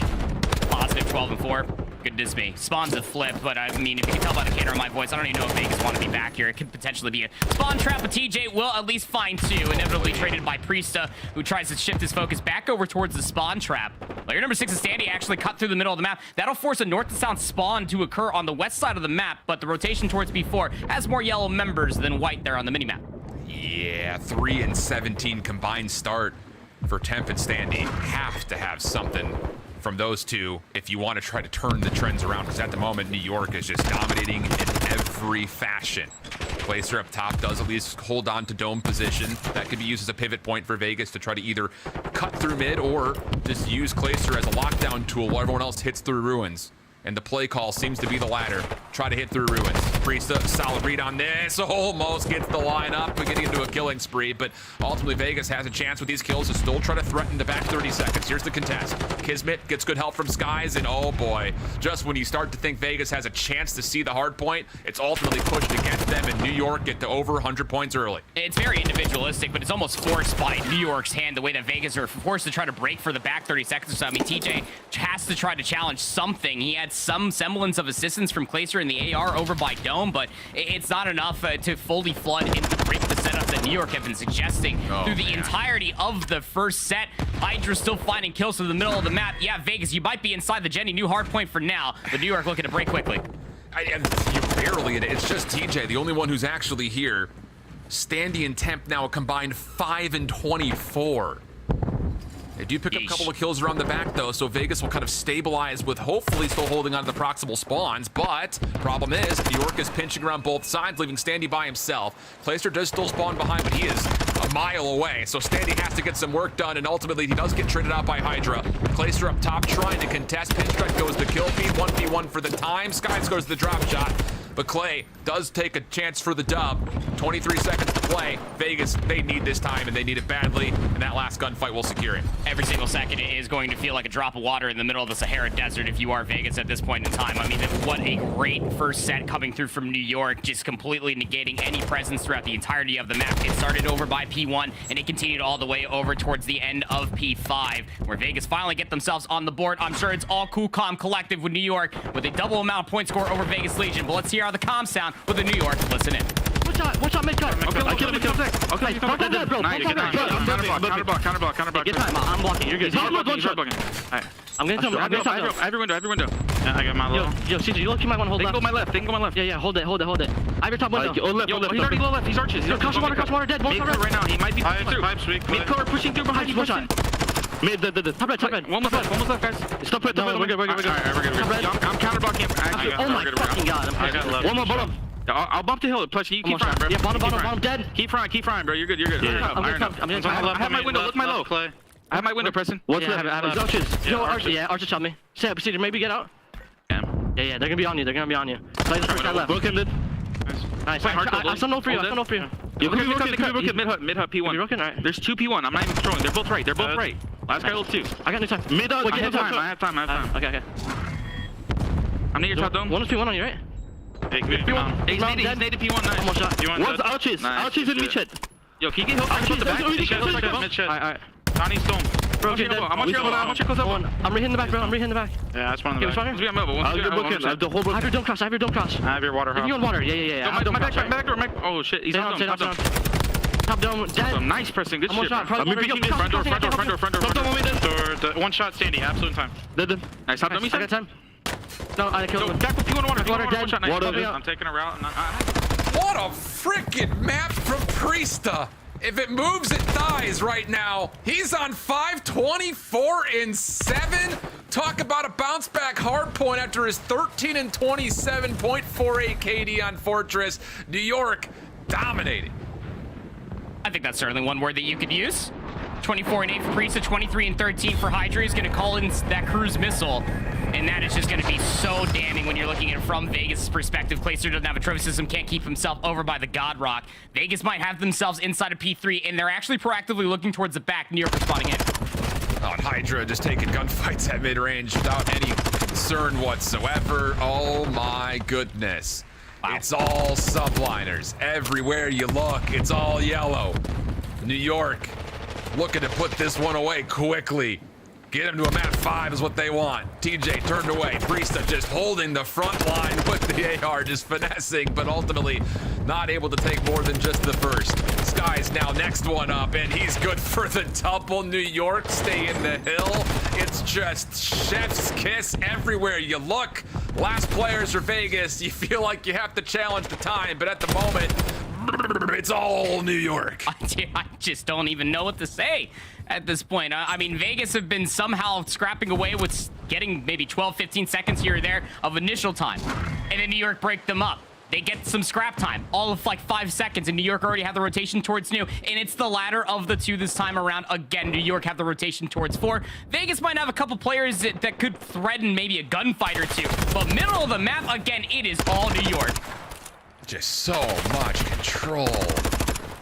Positive 12-4. goodness me. Spawns a flip, but I mean, if you can tell by the camera in my voice, I don't even know if Vegas want to be back here. It could potentially be a spawn trap, but TJ will at least find two, inevitably traded by Priestahh, who tries to shift his focus back over towards the spawn trap. Player number 6 is Standy, actually cut through the middle of the map. That'll force a north to south spawn to occur on the west side of the map, but the rotation towards B4 has more yellow members than white there on the minimap. Yeah, 3 and 17 combined start for Temp and Standy. Have to have something from those two if you want to try to turn the trends around, because at the moment New York is just dominating in every fashion. Placer up top does at least hold on to dome position. That could be used as a pivot point for Vegas to try to either cut through mid or just use Placer as a lockdown tool while everyone else hits through ruins. And the play call seems to be the latter. Try to hit through ruins. Priestahh, solid read on this. Almost gets the line up, getting into a killing spree. But ultimately, Vegas has a chance with these kills to still try to threaten the back 30 seconds. Here's the contest. KiSMET gets good help from Skyz. And oh boy, just when you start to think Vegas has a chance to see the hard point, it's ultimately pushed against them. And New York get to over 100 points early. It's very individualistic, but it's almost forced by New York's hand, the way that Vegas are forced to try to break for the back 30 seconds or so. I mean, TJ has to try to challenge something. He had some semblance of assistance from Placer in the AR over by Dome, but it's not enough to fully flood into the break the setup that New York have been suggesting through the entirety of the first set. HyDra still finding kills through the middle of the map. Yeah, Vegas, you might be inside the Jenny. New hard point for now, but New York looking to break quickly. You barely, it's just TJ, the only one who's actually here. Standy and Temp now a combined 5 and 24. They do pick up a couple of kills around the back, though, so Vegas will kind of stabilize with hopefully still holding on to the proximal spawns. But problem is, New York is pinching around both sides, leaving Standy by himself. Placer does still spawn behind, but he is a mile away, so Standy has to get some work done, and ultimately he does get traded out by HyDra. Placer up top trying to contest. Pinstrike goes the kill feed, 1v1 for the time. Skyz goes the drop shot. But Clay does take a chance for the dub. 23 seconds to play. Vegas, they need this time, and they need it badly, and that last gunfight will secure it. Every single second is going to feel like a drop of water in the middle of the Sahara Desert if you are Vegas at this point in time. I mean, what a great first set coming through from New York, just completely negating any presence throughout the entirety of the map. It started over by P1, and it continued all the way over towards the end of P5, where Vegas finally get themselves on the board. I'm sure it's all cool, calm, collective with New York, with a double amount of point score over Vegas Legion. But let's hear how the comms sound with the New York. Listen in. Watch out, mid cut. Okay, I killed him. Okay, bro. Counterblock. Get time. I'm blocking. You're good. He's blocking. Alright. I'm gonna tell him. Every window. I got my low. Yo, CJ, you might want to hold left. They can go my left. Yeah, hold it. I have your top window. He's already low left. He's arches. Cross water, dead. One right now. He might be pipes weak. Mid cover pushing through behind you. Mid, top red. Almost left, guys. Stop it. We're good. Alright, we're good. I'm counterblocking. Oh my fucking god. I got left. One more bottom. I'll bump the hill. Plus, you keep frying, bro. Yeah, bottom, dead. Keep frying, bro. You're good. Yeah, I'm gonna I have my window. Look my low. I have my window, Preston. What's left? I have arches. Yo, arches. Yeah, arches shot me. Say, procedure. Maybe get out. Yeah, they're gonna be on you. Play the first guy left. Broken mid. Nice. I'm still no for you. You can be mid hut P1. Alright. There's 2 P1. I'm not even controlling. They're both right. Last guy level 2. I got no time. Mid hut. I have time. Okay. I'm near your top dome. One is P1 on you, right? He's native P1. Nice. Almost shot. One's arches. Arches in mid shed. Yo, can you get hooked from the back? Mid shed. Alright. Johnny's dome. Bro, I'm on your close up. I'm right in the back, bro. Yeah, that's one of the back. I have your dome cross. I have your water hub. You on water. Yeah. My back. Oh shit, he's on dome. Top dome, dead. Nice pressing, good shit. Front door. One shot, Standy, absolute time. Dead. Nice, top dome, I got time. No, I killed him. Back with P1 water. Dead. Shot, nice. I'm taking a route. What a freaking map from Priestahh. If it moves, it dies right now. He's on 5-24 and 7. Talk about a bounce back hard point after his 13 and 27.48 KD on Fortress. New York dominating. I think that's certainly one word that you could use. 24 and 8 for Priestahh, 23 and 13 for HyDra. He's going to call in that cruise missile. And that is just going to be so damning when you're looking at it from Vegas' perspective. Placer doesn't have a trophy system, can't keep himself over by the God Rock. Vegas might have themselves inside of P3, and they're actually proactively looking towards the back. New York responding in. Oh, and HyDra just taking gunfights at mid-range without any concern whatsoever. Oh my goodness. Wow. It's all subliners. Everywhere you look, it's all yellow. New York looking to put this one away quickly. Get him to a map 5 is what they want. TJ turned away. Priestahh just holding the front line with the AR, just finessing, but ultimately not able to take more than just the first. Skyz now next one up, and he's good for the double. New York stay in the hill. It's just chef's kiss everywhere you look. Last players for Vegas. You feel like you have to challenge the time, but at the moment, it's all New York. I just don't even know what to say at this point. I mean, Vegas have been somehow scrapping away with getting maybe 12, 15 seconds here or there of initial time. And then New York break them up. They get some scrap time, all of like 5 seconds, and New York already have the rotation towards New, and it's the latter of the two this time around. Again, New York have the rotation towards 4. Vegas might have a couple players that could threaten maybe a gunfight or 2, but middle of the map, again, it is all New York. Just so much control.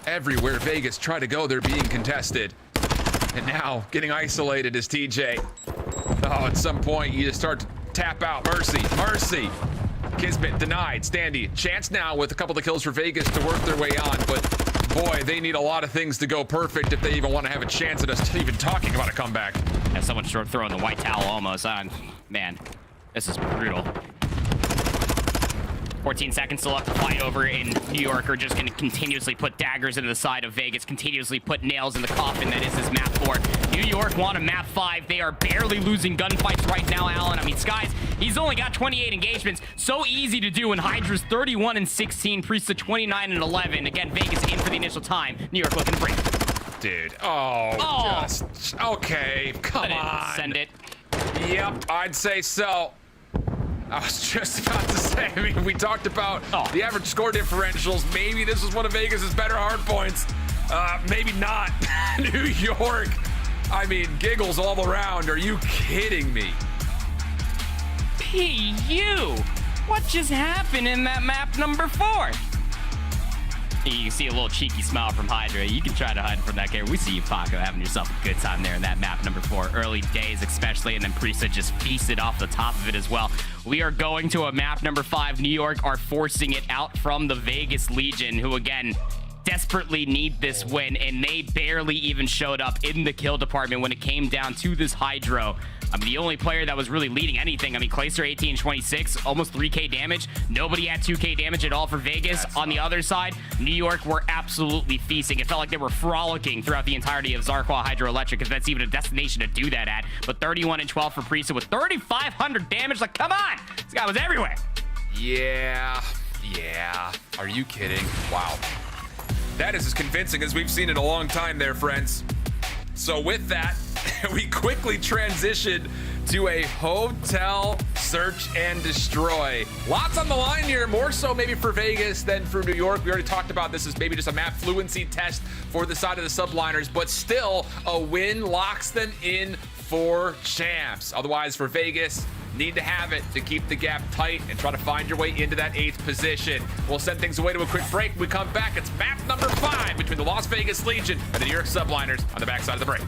Everywhere Vegas try to go, they're being contested. And now getting isolated is TJ. Oh, at some point you just start to tap out. Mercy. KiSMET denied. Standy. Chance now with a couple of kills for Vegas to work their way on, but boy, they need a lot of things to go perfect if they even want to have a chance at us even talking about a comeback. As someone short throwing the white towel almost on. Man, this is brutal. 14 seconds still left to fight over, and New York are just going to continuously put daggers into the side of Vegas, continuously put nails in the coffin that is this map 4. New York want a map 5. They are barely losing gunfights right now, Alan. I mean, Skyz, he's only got 28 engagements. So easy to do, and HyDra's 31 and 16, Priestahh 29 and 11. Again, Vegas in for the initial time. New York looking to break. Dude, just okay, come on. Send it. Yep, I'd say so. I was just about to say, I mean, we talked about the average score differentials. Maybe this was one of Vegas's better hard points. Maybe not. New York, I mean, giggles all around. Are you kidding me? PU, what just happened in that map number 4? You can see a little cheeky smile from HyDra. You can try to hide from that camera. We see you, Paco, having yourself a good time there in that map number 4. Early days especially, and then Priestahh just feasted off the top of it as well. We are going to a map number 5. New York are forcing it out from the Vegas Legion, who again desperately need this win, and they barely even showed up in the kill department when it came down to this HyDra. I mean, the only player that was really leading anything, I mean, Clayster 18-26, almost 3K damage. Nobody had 2K damage at all for Vegas. On the other side, New York were absolutely feasting. It felt like they were frolicking throughout the entirety of Zarqwa Hydroelectric, if that's even a destination to do that at. But 31 and 12 for Priestahh with 3,500 damage. Like, come on! This guy was everywhere. Yeah. Are you kidding? Wow. That is as convincing as we've seen in a long time there, friends. So with that, we quickly transition to a hotel search and destroy. Lots on the line here, more so maybe for Vegas than for New York. We already talked about this as maybe just a map fluency test for the side of the Subliners, but still a win locks them in for champs. Otherwise, for Vegas, need to have it to keep the gap tight and try to find your way into that 8th position. We'll send things away to a quick break. When we come back, it's map number 5 between the Las Vegas Legion and the New York Subliners on the backside of the break.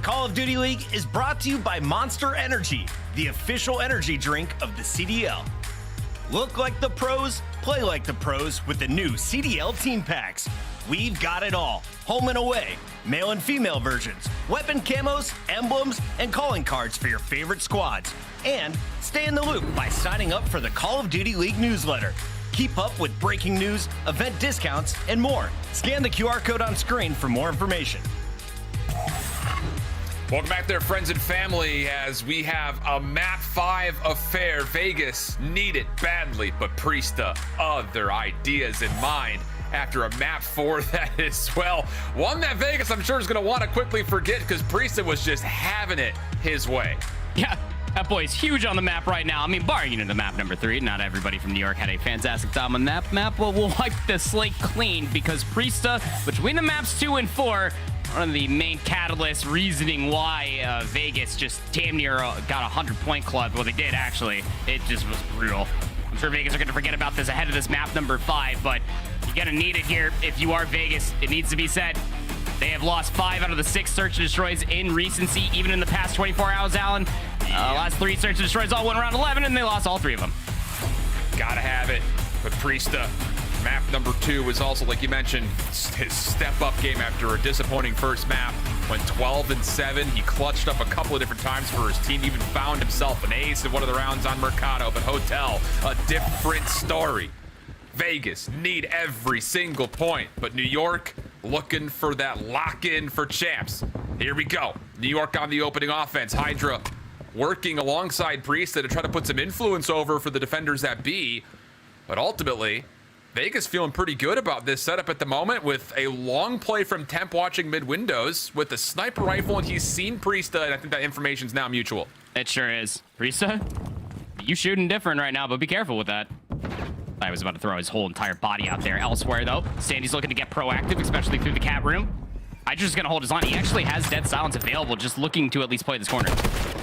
Call of Duty League is brought to you by Monster Energy, the official energy drink of the CDL. Look like the pros, play like the pros with the new CDL team packs. We've got it all. Home and away, male and female versions, weapon camos, emblems, and calling cards for your favorite squads. And stay in the loop by signing up for the Call of Duty League newsletter. Keep up with breaking news, event discounts, and more. Scan the QR code on screen for more information. Welcome back there, friends and family, as we have a Map 5 affair. Vegas need it badly, but Priestahh other ideas in mind after a Map 4 that is, well, one that Vegas I'm sure is going to want to quickly forget because Priestahh was just having it his way. Yeah. That boy's huge on the map right now. I mean, barring into the map number 3, not everybody from New York had a fantastic time on that map. Well, we'll wipe the slate clean because Priestahh, between the maps 2 and 4, one of the main catalyst reasoning why Vegas just damn near got a 100-point club. Well, they did, actually. It just was brutal. I'm sure Vegas are going to forget about this ahead of this map number 5, but you're going to need it here if you are Vegas. It needs to be said. They have lost 5 out of the 6 search and destroys in recency, even in the past 24 hours, Alan. Last 3 search and destroys all went around 11, and they lost all 3 of them. Gotta have it. But Priestahh, map number 2 was also, like you mentioned, his step-up game after a disappointing first map. Went 12-7. He clutched up a couple of different times for his team. Even found himself an ace in one of the rounds on Mercado. But Hotel, a different story. Vegas need every single point, but New York looking for that lock-in for champs. Here we go. New York on the opening offense. HyDra working alongside Priestahh to try to put some influence over for the defenders at B. But ultimately, Vegas feeling pretty good about this setup at the moment with a long play from Temp watching mid-windows with a sniper rifle, and he's seen Priestahh, and I think that information's now mutual. It sure is. Priestahh, you shooting different right now, but be careful with that. I was about to throw his whole entire body out there. Elsewhere, though, Sandy's looking to get proactive, especially through the cat room. HyDra's going to hold his line. He actually has dead silence available, just looking to at least play this corner.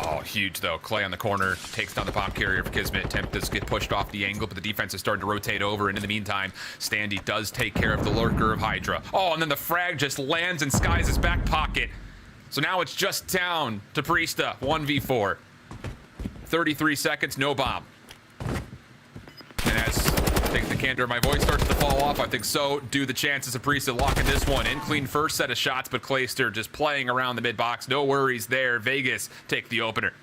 Oh, huge, though. Clay on the corner takes down the bomb carrier for KiSMET. Temp does get pushed off the angle, but the defense is starting to rotate over. And in the meantime, Standy does take care of the lurker of HyDra. Oh, and then the frag just lands in Skyz' back pocket. So now it's just down to Priestahh, 1v4. 33 seconds, no bomb. And as I think the candor of my voice starts to fall off, I think so do the chances of Priestahh locking this one in. Clean first set of shots, but Clayster just playing around the mid box. No worries there. Vegas take the opener.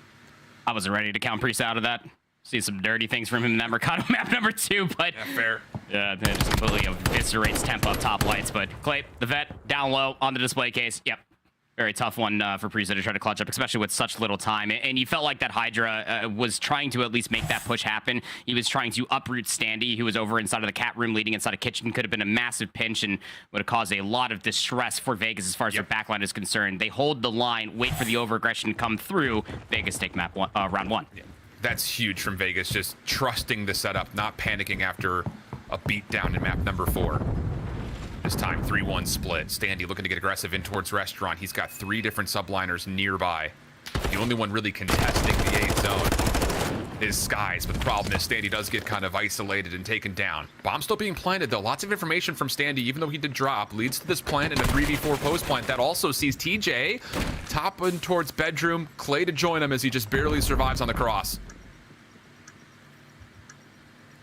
I wasn't ready to count Priestahh out of that. See some dirty things from him in that Mercado map number 2, but yeah, fair. Yeah, it just completely eviscerates Temp up top lights. But Clay, the vet, down low on the display case. Yep. Very tough one for Priestahh to try to clutch up, especially with such little time. And you felt like that HyDra was trying to at least make that push happen. He was trying to uproot Standy, who was over inside of the cat room, leading inside a kitchen. Could have been a massive pinch and would have caused a lot of distress for Vegas as far as their backline is concerned. They hold the line, wait for the over-aggression to come through. Vegas take map one, round 1. Yeah. That's huge from Vegas, just trusting the setup, not panicking after a beatdown in map number 4. This time, 3-1 split. Standy looking to get aggressive in towards restaurant. He's got 3 different subliners nearby. The only one really contesting the 8 zone is Skyz, but the problem is Standy does get kind of isolated and taken down. Bomb still being planted, though. Lots of information from Standy, even though he did drop. Leads to this plant and a 3v4 post plant. That also sees TJ topping towards bedroom. Clay to join him as he just barely survives on the cross.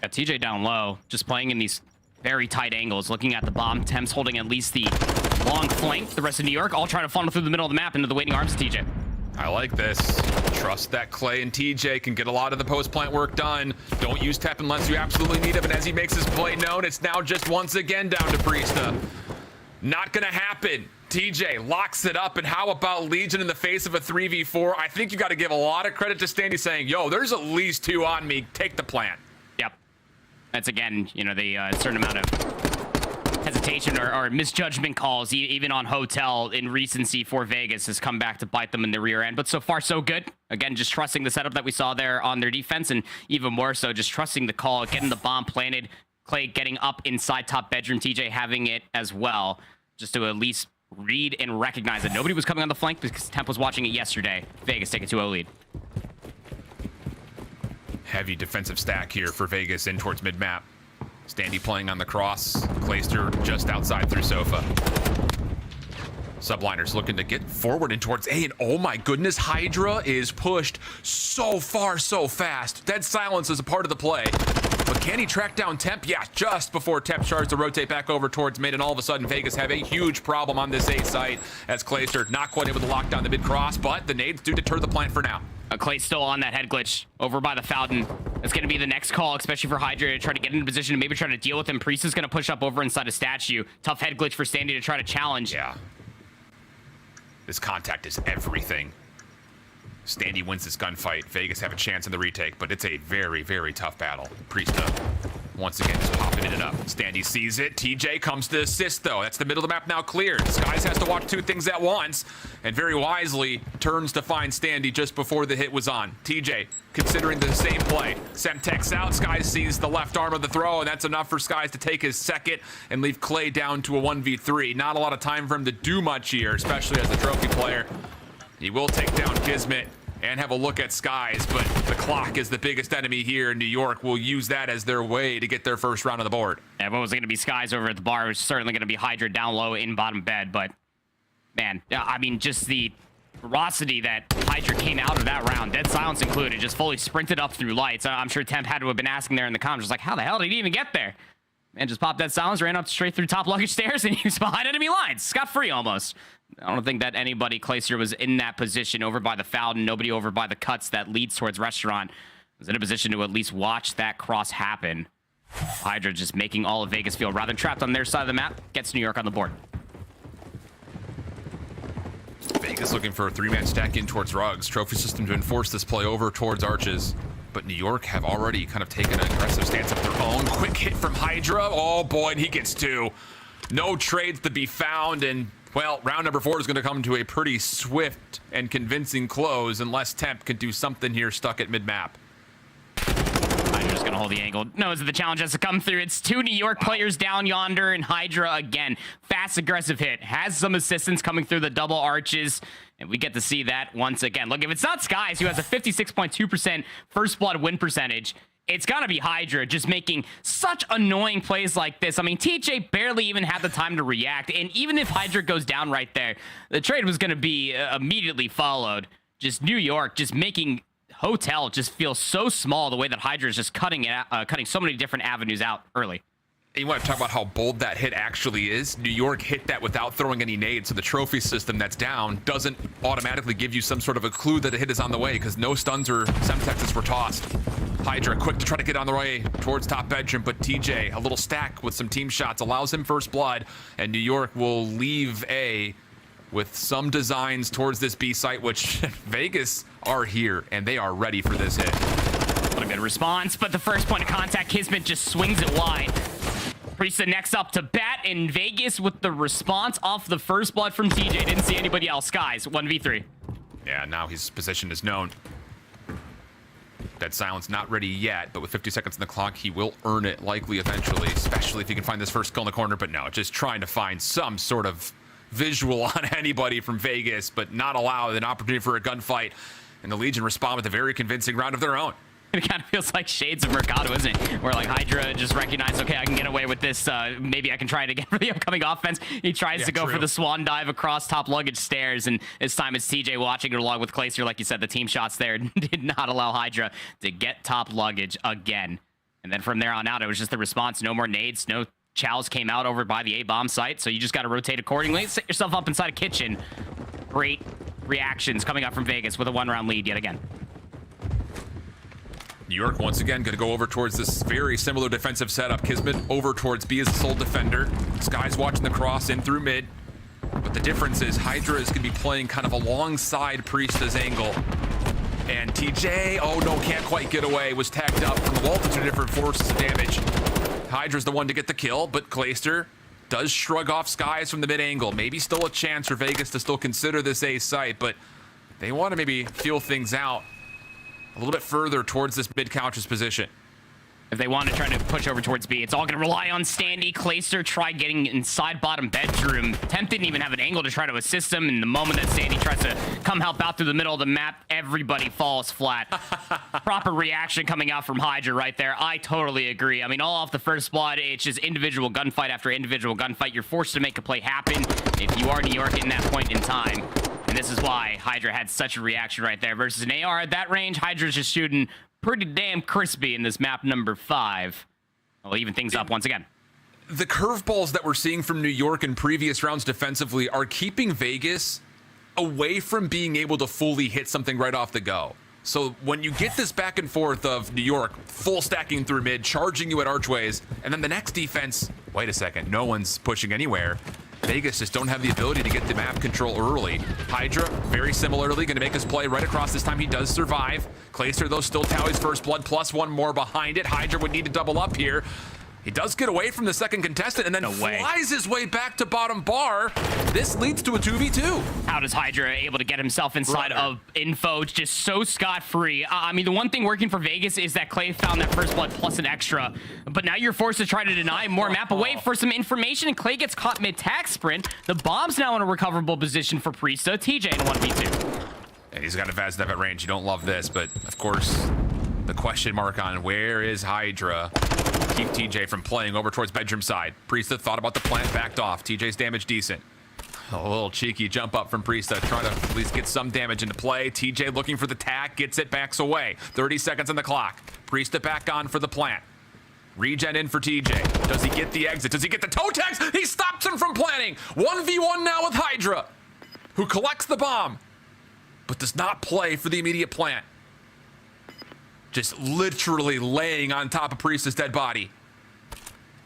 Got TJ down low, just playing in these very tight angles, looking at the bomb. Temps holding at least the long flank. The rest of New York all trying to funnel through the middle of the map into the waiting arms of TJ. I like this. Trust that Clay and TJ can get a lot of the post-plant work done. Don't use Tep unless you absolutely need him. And as he makes his play known, it's now just once again down to Priestahh. Not gonna happen. TJ locks it up, and how about Legion in the face of a 3v4? I think you got to give a lot of credit to Standy saying, yo, there's at least 2 on me. Take the plant. Yep. That's, again, you know, the certain amount of hesitation or misjudgment calls, even on Hotel in recency for Vegas, has come back to bite them in the rear end. But so far, so good. Again, just trusting the setup that we saw there on their defense, and even more so, just trusting the call, getting the bomb planted, Clay getting up inside top bedroom, TJ having it as well, just to at least read and recognize that nobody was coming on the flank because Temp was watching it yesterday. Vegas take a 2-0 lead. Heavy defensive stack here for Vegas in towards mid-map. Standy playing on the cross. Clayster just outside through sofa. Subliners looking to get forward and towards A, and oh my goodness, HyDra is pushed so far, so fast. Dead silence is a part of the play. But can he track down Temp? Yeah, just before Temp starts to rotate back over towards mid, and all of a sudden Vegas have a huge problem on this A site as Clayster not quite able to lock down the mid cross, but the nades do deter the plant for now. Clay's still on that head glitch over by the fountain. That's going to be the next call, especially for HyDra to try to get into position and maybe try to deal with him. Priestahh is going to push up over inside a statue. Tough head glitch for Standy to try to challenge. Yeah. This contact is everything. Standy wins this gunfight. Vegas have a chance in the retake, but it's a very, very tough battle. Priestahh, once again, just popping it up. Standy sees it. TJ comes to assist, though. That's the middle of the map now cleared. Skyz has to watch two things at once, and very wisely turns to find Standy just before the hit was on. TJ, considering the same play. Semtex out. Skyz sees the left arm of the throw, and that's enough for Skyz to take his second and leave Clay down to a 1v3. Not a lot of time for him to do much here, especially as a trophy player. He will take down KiSMET and have a look at Skyz, but the clock is the biggest enemy here in New York. Will use that as their way to get their first round on the board. Yeah, what was it going to be Skyz over at the bar? It was certainly going to be HyDra down low in bottom bed, but man, I mean, just the ferocity that HyDra came out of that round, dead silence included, just fully sprinted up through lights. I'm sure Temp had to have been asking there in the comments, just like, how the hell did he even get there? Man, just popped dead silence, ran up straight through top luggage stairs, and he was behind enemy lines. Scot-free almost. I don't think that anybody, Clayster, was in that position over by the fountain. Nobody over by the cuts that leads towards restaurant was in a position to at least watch that cross happen. HyDra just making all of Vegas feel rather trapped on their side of the map. Gets New York on the board. Vegas looking for a three-man stack in towards Rugs. Trophy system to enforce this play over towards Arches. But New York have already kind of taken an aggressive stance of their own. Quick hit from HyDra. Oh boy, and he gets two. No trades to be found, and well, round number 4 is going to come to a pretty swift and convincing close unless Temp can do something here stuck at mid-map. HyDra's going to hold the angle. Knows that the challenge has to come through. It's two New York players down yonder, and HyDra again. Fast, aggressive hit. Has some assistance coming through the double arches, and we get to see that once again. Look, if it's not Skyz, who has a 56.2% first blood win percentage, it's got to be HyDra just making such annoying plays like this. I mean, TJ barely even had the time to react. And even if HyDra goes down right there, the trade was going to be immediately followed. Just New York just making Hotel just feel so small the way that HyDra is just cutting so many different avenues out early. You want to talk about how bold that hit actually is? New York hit that without throwing any nades, so the trophy system that's down doesn't automatically give you some sort of a clue that a hit is on the way because no stuns or Semtexes were tossed. HyDra quick to try to get on the way towards top bedroom, but TJ, a little stack with some team shots, allows him first blood, and New York will leave A with some designs towards this B site, which Vegas are here, and they are ready for this hit. What a good response, but the first point of contact, KiSMET just swings it wide. Priestahh next up to bat in Vegas with the response off the first blood from TJ. Didn't see anybody else. Skyz, 1v3. Yeah, now his position is known. Dead silence not ready yet, but with 50 seconds on the clock, he will earn it likely eventually, especially if he can find this first kill in the corner. But no, just trying to find some sort of visual on anybody from Vegas, but not allow an opportunity for a gunfight. And the Legion respond with a very convincing round of their own. It kind of feels like shades of Mercado, isn't it? Where like HyDra just recognized, okay, I can get away with this. Maybe I can try it again for the upcoming offense. He tries to go for the swan dive across top luggage stairs, and this time it's TJ watching it along with Clayster. Like you said, the team shots there did not allow HyDra to get top luggage again. And then from there on out, it was just the response. No more nades, no chows came out over by the A-bomb site, so you just got to rotate accordingly. Set yourself up inside a kitchen. Great reactions coming up from Vegas with a 1-round lead yet again. New York once again going to go over towards this very similar defensive setup. KiSMET over towards B as the sole defender. Skyz watching the cross in through mid. But the difference is HyDra is going to be playing kind of alongside Priestahh's angle. And TJ, oh no, can't quite get away. Was tagged up from a multitude of different forces of damage. HyDra's the one to get the kill, but Clayster does shrug off Skyz from the mid angle. Maybe still a chance for Vegas to still consider this A site, but they want to maybe feel things out a little bit further towards this mid couches position. if they want to try to push over towards B. It's all going to rely on Standy. Clayster tried getting inside bottom bedroom. Temp didn't even have an angle to try to assist him. And the moment that Standy tries to come help out through the middle of the map, everybody falls flat. Proper reaction coming out from HyDra right there. I totally agree. I mean, all off the first blood, it's just individual gunfight after individual gunfight. You're forced to make a play happen if you are New York in that point in time. And this is why HyDra had such a reaction right there. Versus an AR at that range, HyDra's just shooting pretty damn crispy in this map number 5. I'll even things up once again. The curveballs that we're seeing from New York in previous rounds defensively are keeping Vegas away from being able to fully hit something right off the go. So when you get this back and forth of New York full stacking through mid, charging you at archways, and then the next defense, wait a second, no one's pushing anywhere. Vegas just don't have the ability to get the map control early. HyDra, very similarly, going to make his play right across. This time he does survive. Clayster, though, still tallies first blood, plus one more behind it. HyDra would need to double up here. He does get away from the second contestant and then flies his way back to bottom bar. This leads to a 2v2. How does HyDra able to get himself inside of info just so scot-free? I mean, the one thing working for Vegas is that Clay found that first blood plus an extra. But now you're forced to try to deny more map away for some information, and Clay gets caught mid-tack sprint. The bomb's now in a recoverable position for Priestahh. TJ in 1v2. And he's got a Vaz at range. You don't love this, but of course, the question mark on where is HyDra keep TJ from playing over towards bedroom side. Priestahh thought about the plant, backed off. TJ's damage decent. A little cheeky jump up from Priestahh, trying to at least get some damage into play. TJ looking for the tack, gets it, backs away. 30 seconds on the clock. Priestahh back on for the plant. Regen in for TJ. Does he get the exit? Does he get the toe tags? He stops him from planting. 1v1 now with HyDra, who collects the bomb, but does not play for the immediate plant. Just literally laying on top of Priestah's dead body.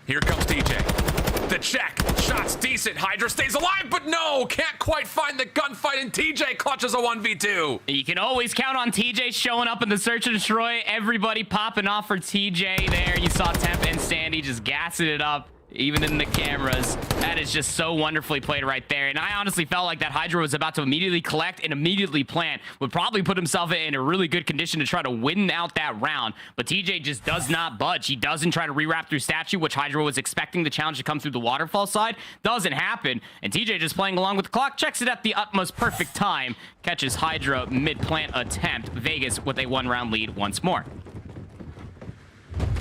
Here comes TJ. The check. Shots decent. HyDra stays alive, but no, can't quite find the gunfight, and TJ clutches a 1v2. You can always count on TJ showing up in the search and destroy. Everybody popping off for TJ there. You saw Temp and Standy just gassing it up, even in the cameras. That is just so wonderfully played right there. And I honestly felt like that HyDra was about to immediately collect and immediately plant. Would probably put himself in a really good condition to try to win out that round. But TJ just does not budge. He doesn't try to rewrap through statue, which HyDra was expecting the challenge to come through the waterfall side. Doesn't happen. And TJ just playing along with the clock, checks it at the utmost perfect time. Catches HyDra mid-plant attempt. Vegas with a 1-round lead once more.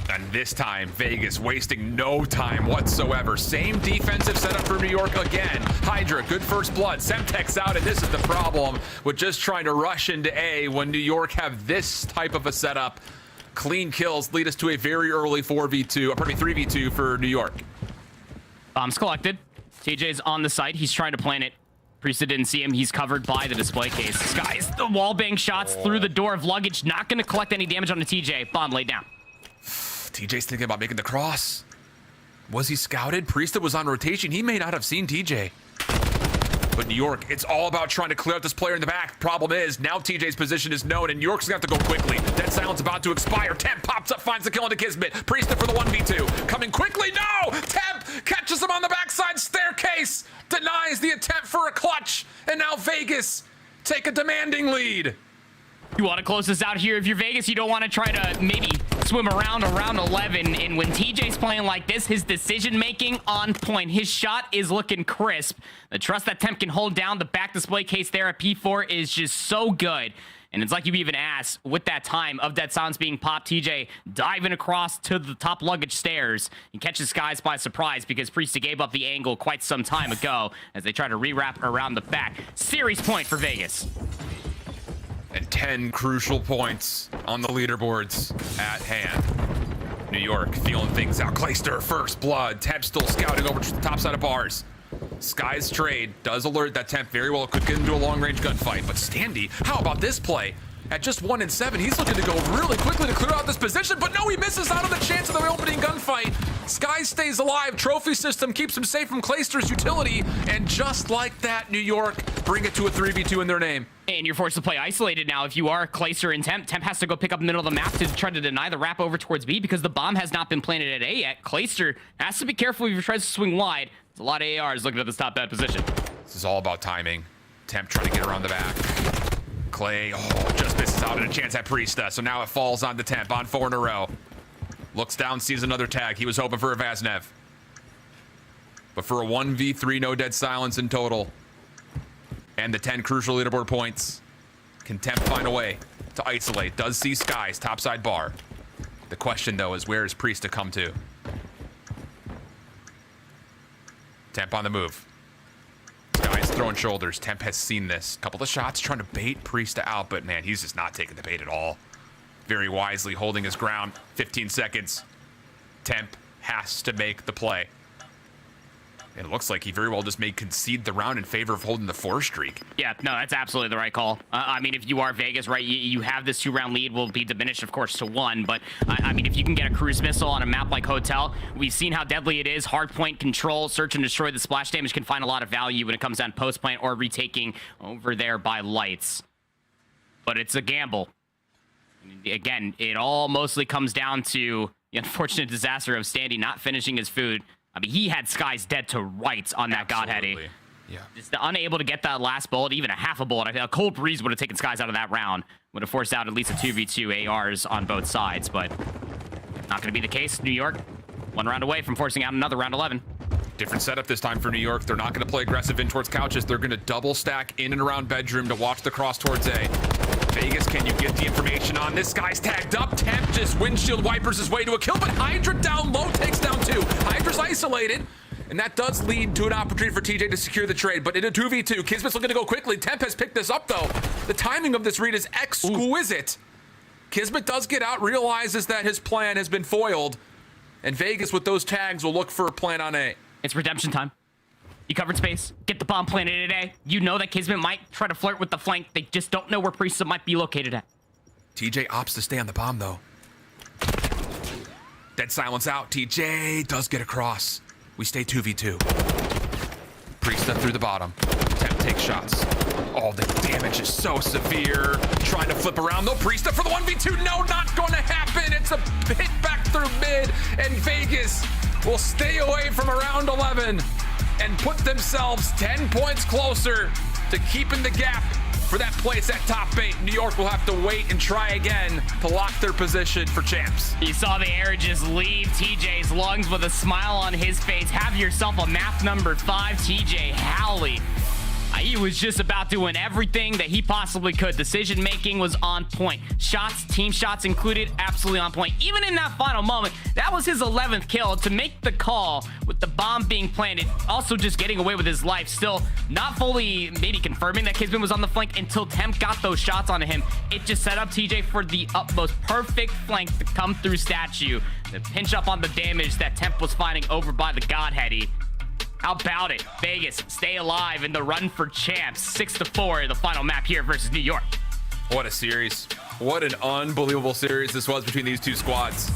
And this time, Vegas wasting no time whatsoever. Same defensive setup for New York again. HyDra, good first blood. Semtex out, and this is the problem with just trying to rush into A when New York have this type of a setup. Clean kills lead us to a very early 3v2 for New York. Bombs collected. TJ's on the site. He's trying to plant it. Priestahh didn't see him. He's covered by the display case. Skyz, the wallbang shots through the door of luggage. Not going to collect any damage on the TJ. Bomb laid down. TJ's thinking about making the cross. Was he scouted? Priestahh was on rotation. He may not have seen TJ. But New York, it's all about trying to clear out this player in the back. Problem is, now TJ's position is known, and New York's gonna have to go quickly. Dead silence about to expire. Temp pops up, finds the kill into KiSMET. Priestahh for the 1v2. Coming quickly, no! Temp catches him on the backside staircase. Denies the attempt for a clutch. And now Vegas take a demanding lead. You want to close this out here. If you're Vegas, you don't want to try to maybe swim around 11. And when TJ's playing like this, his decision-making on point. His shot is looking crisp. The trust that Temp can hold down the back display case there at P4 is just so good. And it's like you even asked, with that time of dead silence being popped, TJ diving across to the top luggage stairs. He catches Skyz by surprise because Priestahh gave up the angle quite some time ago as they try to rewrap around the back. Series point for Vegas. And 10 crucial points on the leaderboards at hand. New York feeling things out. Clayster, first blood. Temp still scouting over to the top side of bars. Skyz trade does alert that Temp very well could get into a long-range gunfight. But Standy, how about this play? At just 1 and 7, he's looking to go really quickly to clear out this position, but no, he misses out on the chance of the opening gunfight. Skyz stays alive. Trophy system keeps him safe from Clayster's utility. And just like that, New York bring it to a 3v2 in their name. And you're forced to play isolated now. If you are Clayster and Temp, Temp has to go pick up the middle of the map to try to deny the wrap over towards B because the bomb has not been planted at A yet. Clayster has to be careful if he tries to swing wide. There's a lot of ARs looking at this top bad position. This is all about timing. Temp trying to get around the back. Clay, just misses out on a chance at Priestahh. So now it falls on the Temp on 4 in a row. Looks down, sees another tag. He was hoping for a Vaznev. But for a 1v3, no dead silence in total. And the 10 crucial leaderboard points. Can Temp find a way to isolate? Does see Skyz, topside bar. The question, though, is where is Priestahh come to? Temp on the move. Skyz throwing shoulders. Temp has seen this. Couple of shots trying to bait Priestahh out, but man, he's just not taking the bait at all. Very wisely holding his ground. 15 seconds. Temp has to make the play. And it looks like he very well just may concede the round in favor of holding the 4 streak. Yeah, no, that's absolutely the right call. I mean, if you are Vegas, right, you have this 2-round lead, will be diminished, of course, to 1. But, I mean, if you can get a cruise missile on a map like Hotel, we've seen how deadly it is. Hardpoint control, search and destroy, the splash damage can find a lot of value when it comes down post plant or retaking over there by lights. But it's a gamble. Again, it all mostly comes down to the unfortunate disaster of Standy not finishing his food. I mean, he had Skyz dead to rights on that Godheady. Yeah. Just unable to get that last bullet, even a half a bullet. I think a cold breeze would have taken Skyz out of that round. Would have forced out at least a 2v2 ARs on both sides, but not going to be the case. New York, 1 round away from forcing out another round 11. Different setup this time for New York. They're not going to play aggressive in towards couches. They're going to double stack in and around bedroom to watch the cross towards A. Vegas, can you get the information on this? Guy's tagged up. Temp just windshield wipers his way to a kill, but HyDra down low takes down 2. HyDra's isolated, and that does lead to an opportunity for TJ to secure the trade, but in a 2v2, KiSMET's looking to go quickly. Temp has picked this up, though. The timing of this read is exquisite. KiSMET does get out, realizes that his plan has been foiled, and Vegas, with those tags, will look for a plan on A. It's redemption time. You covered space. Get the bomb planted today. You know that KiSMET might try to flirt with the flank. They just don't know where Priestahh might be located at. TJ opts to stay on the bomb, though. Dead silence out. TJ does get across. We stay 2v2. Priestahh through the bottom. Temp takes shots. Oh, the damage is so severe. Trying to flip around, though. Priestahh for the 1v2. No, not going to happen. It's a hit back through mid, and Vegas will stay away from around 11 and put themselves 10 points closer to keeping the gap for that place at top 8. New York will have to wait and try again to lock their position for champs. You saw the air just leave TJ's lungs with a smile on his face. Have yourself a map number 5, TJ Howley. He was just about doing everything that he possibly could. Decision making was on point. Shots, team shots included, absolutely on point. Even in that final moment, that was his 11th kill. To make the call with the bomb being planted, also just getting away with his life, still not fully maybe confirming that KiSMET was on the flank until Temp got those shots onto him. It just set up TJ for the utmost perfect flank to come through Statue, to pinch up on the damage that Temp was finding over by the Godheady. How about it? Vegas stay alive in the run for champs. 6-4 the final map here versus New York. What a series. What an unbelievable series this was between these two squads.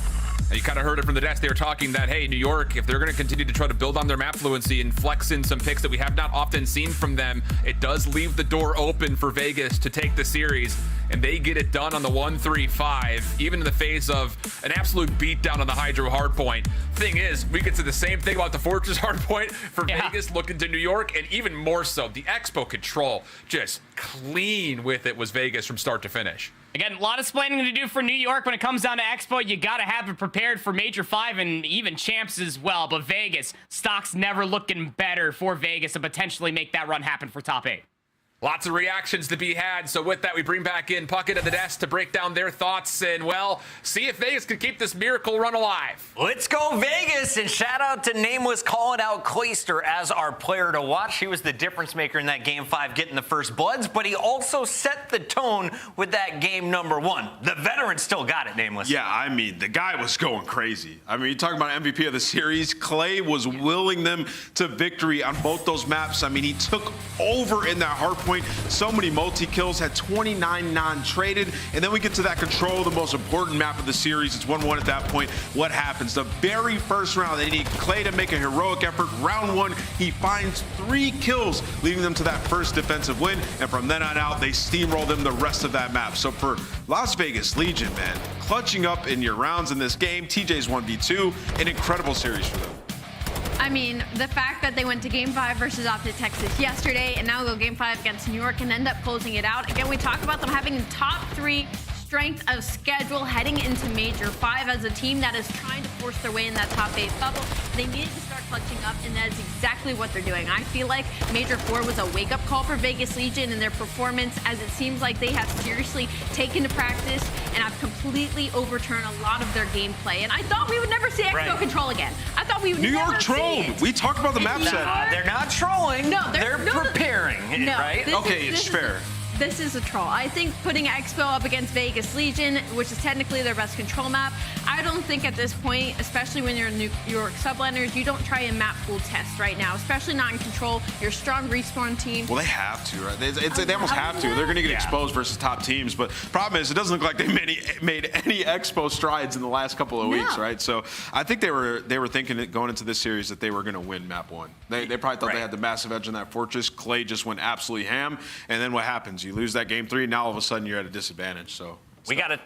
And you kind of heard it from the desk. They were talking that, hey, New York, if they're going to continue to try to build on their map fluency and flex in some picks that we have not often seen from them, it does leave the door open for Vegas to take the series. And they get it done on the 1-3-5, even in the face of an absolute beatdown on the HyDra hardpoint. Thing is, we could say the same thing about the Fortress hardpoint for Vegas looking to New York, and even more so, the Expo control, just clean with it was Vegas from start to finish. Again, a lot of explaining to do for New York when it comes down to Expo. You got to have it prepared for Major 5 and even champs as well. But Vegas, stock's never looking better for Vegas to potentially make that run happen for top 8. Lots of reactions to be had. So with that, we bring back in Puckett at the desk to break down their thoughts and, well, see if Vegas can keep this miracle run alive. Let's go Vegas, and shout out to Nameless calling out Clayster as our player to watch. He was the difference maker in that game 5 getting the first bloods, but he also set the tone with that game number 1. The veteran still got it, Nameless. Yeah, I mean, the guy was going crazy. I mean, you're talking about MVP of the series. Clay was willing them to victory on both those maps. I mean, he took over in that hardpoint. So many multi-kills, had 29 non-traded, and then we get to that control, the most important map of the series. It's 1-1 at that point. What happens? The very first round, they need Clay to make a heroic effort. Round 1, he finds 3 kills, leading them to that first defensive win, and from then on out, they steamroll them the rest of that map. So for Las Vegas Legion, man, clutching up in your rounds in this game, TJ's 1v2, an incredible series for them. I mean, the fact that they went to Game 5 versus OpTic Texas yesterday and now go Game 5 against New York and end up closing it out. Again, we talk about them having top 3 strength of schedule heading into Major 5 as a team that is trying to force their way in that top 8 bubble. They needed to start clutching up, and that is exactly what they're doing. I feel like Major 4 was a wake-up call for Vegas Legion and their performance, as it seems like they have seriously taken to practice and have completely overturned a lot of their gameplay. And I thought we would never see Expo control again. I thought we would New never York see trolled. it. We talked about the map set. They're not trolling. No, they're preparing, no, right? Okay, it's fair. This is a troll. I think putting Expo up against Vegas Legion, which is technically their best control map, I don't think at this point, especially when you're in New York Subliners, you don't try a map pool test right now, especially not in control. You're a strong respawn team. Well, they have to, right? They almost have to. They're going to get exposed versus top teams. But problem is, it doesn't look like they made any Expo strides in the last couple of weeks, right? So I think they were thinking that going into this series that they were going to win map 1. They probably thought they had the massive edge on that fortress. Clay just went absolutely ham. And then what happens? You lose that game 3, now all of a sudden you're at a disadvantage. So we gotta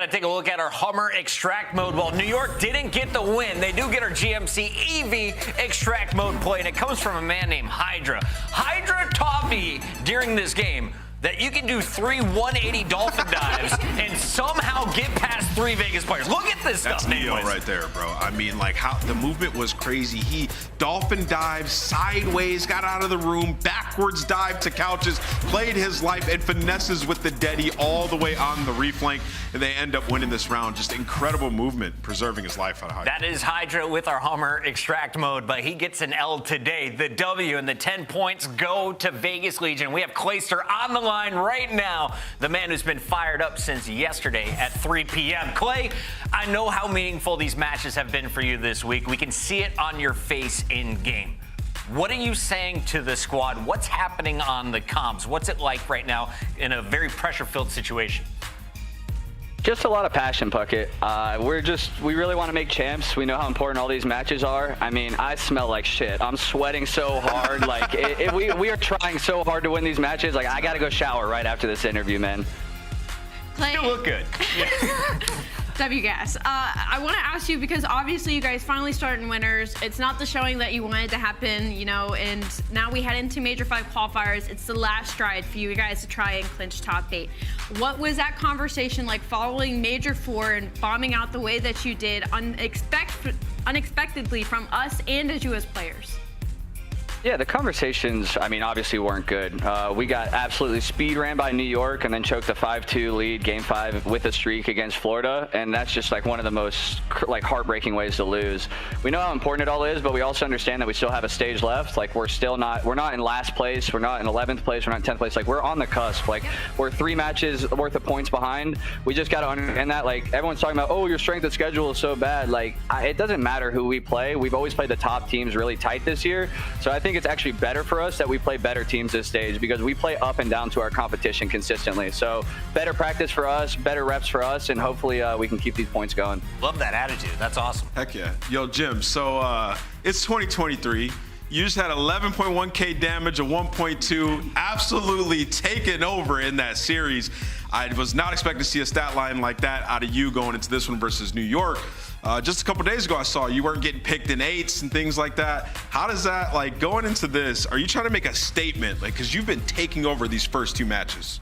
take a look at our Hummer extract mode. Well, New York didn't get the win. They do get our GMC EV extract mode play, and it comes from a man named HyDra. HyDra taught me during this game that you can do 3 180 dolphin dives and somehow get past 3 Vegas players. Look at this stuff. That's Neo right there, bro. I mean, like, how the movement was crazy. He dolphin dives sideways, got out of the room, backwards dive to couches, played his life, and finesses with the Deddy all the way on the reflank, and they end up winning this round. Just incredible movement, preserving his life out of HyDra. That is HyDra with our Hummer extract mode, but he gets an L today. The W and the 10 points go to Vegas Legion. We have Clayster on the line right now, the man who's been fired up since yesterday at 3 p.m. Clay, I know how meaningful these matches have been for you this week. We can see it on your face in game. What are you saying to the squad? What's happening on the comms? What's it like right now in a very pressure-filled situation? Just a lot of passion, Puckett. We really want to make champs. We know how important all these matches are. I mean, I smell like shit. I'm sweating so hard. Like, we are trying so hard to win these matches. Like, I got to go shower right after this interview, man. Clay. You look good. WGAS. I want to ask you, because obviously you guys finally started winners. It's not the showing that you wanted to happen, you know, and now we head into Major 5 qualifiers. It's the last stride for you guys to try and clinch top 8. What was that conversation like following Major 4 and bombing out the way that you did unexpectedly from us and as you as players? Yeah, the conversations, I mean, obviously weren't good. We got absolutely speed ran by New York and then choked a 5-2 lead game 5 with a streak against Florida. And that's just like one of the most heartbreaking ways to lose. We know how important it all is, but we also understand that we still have a stage left. Like, we're not in last place. We're not in 11th place. We're not in 10th place. Like, we're on the cusp. Like, we're 3 matches worth of points behind. We just got to understand that. Like, everyone's talking about, oh, your strength of schedule is so bad. Like, it doesn't matter who we play. We've always played the top teams really tight this year. So I think it's actually better for us that we play better teams this stage, because we play up and down to our competition consistently. So better practice for us, better reps for us, and hopefully we can keep these points going. Love that attitude. That's awesome. Heck yeah. Yo, Jim, so it's 2023. You just had 11.1k damage, a 1.2, absolutely taken over in that series. I was not expecting to see a stat line like that out of you going into this one versus New York. Just a couple days ago, I saw you weren't getting picked in 8s and things like that. How does that, like, going into this, are you trying to make a statement? Like, because you've been taking over these first 2 matches.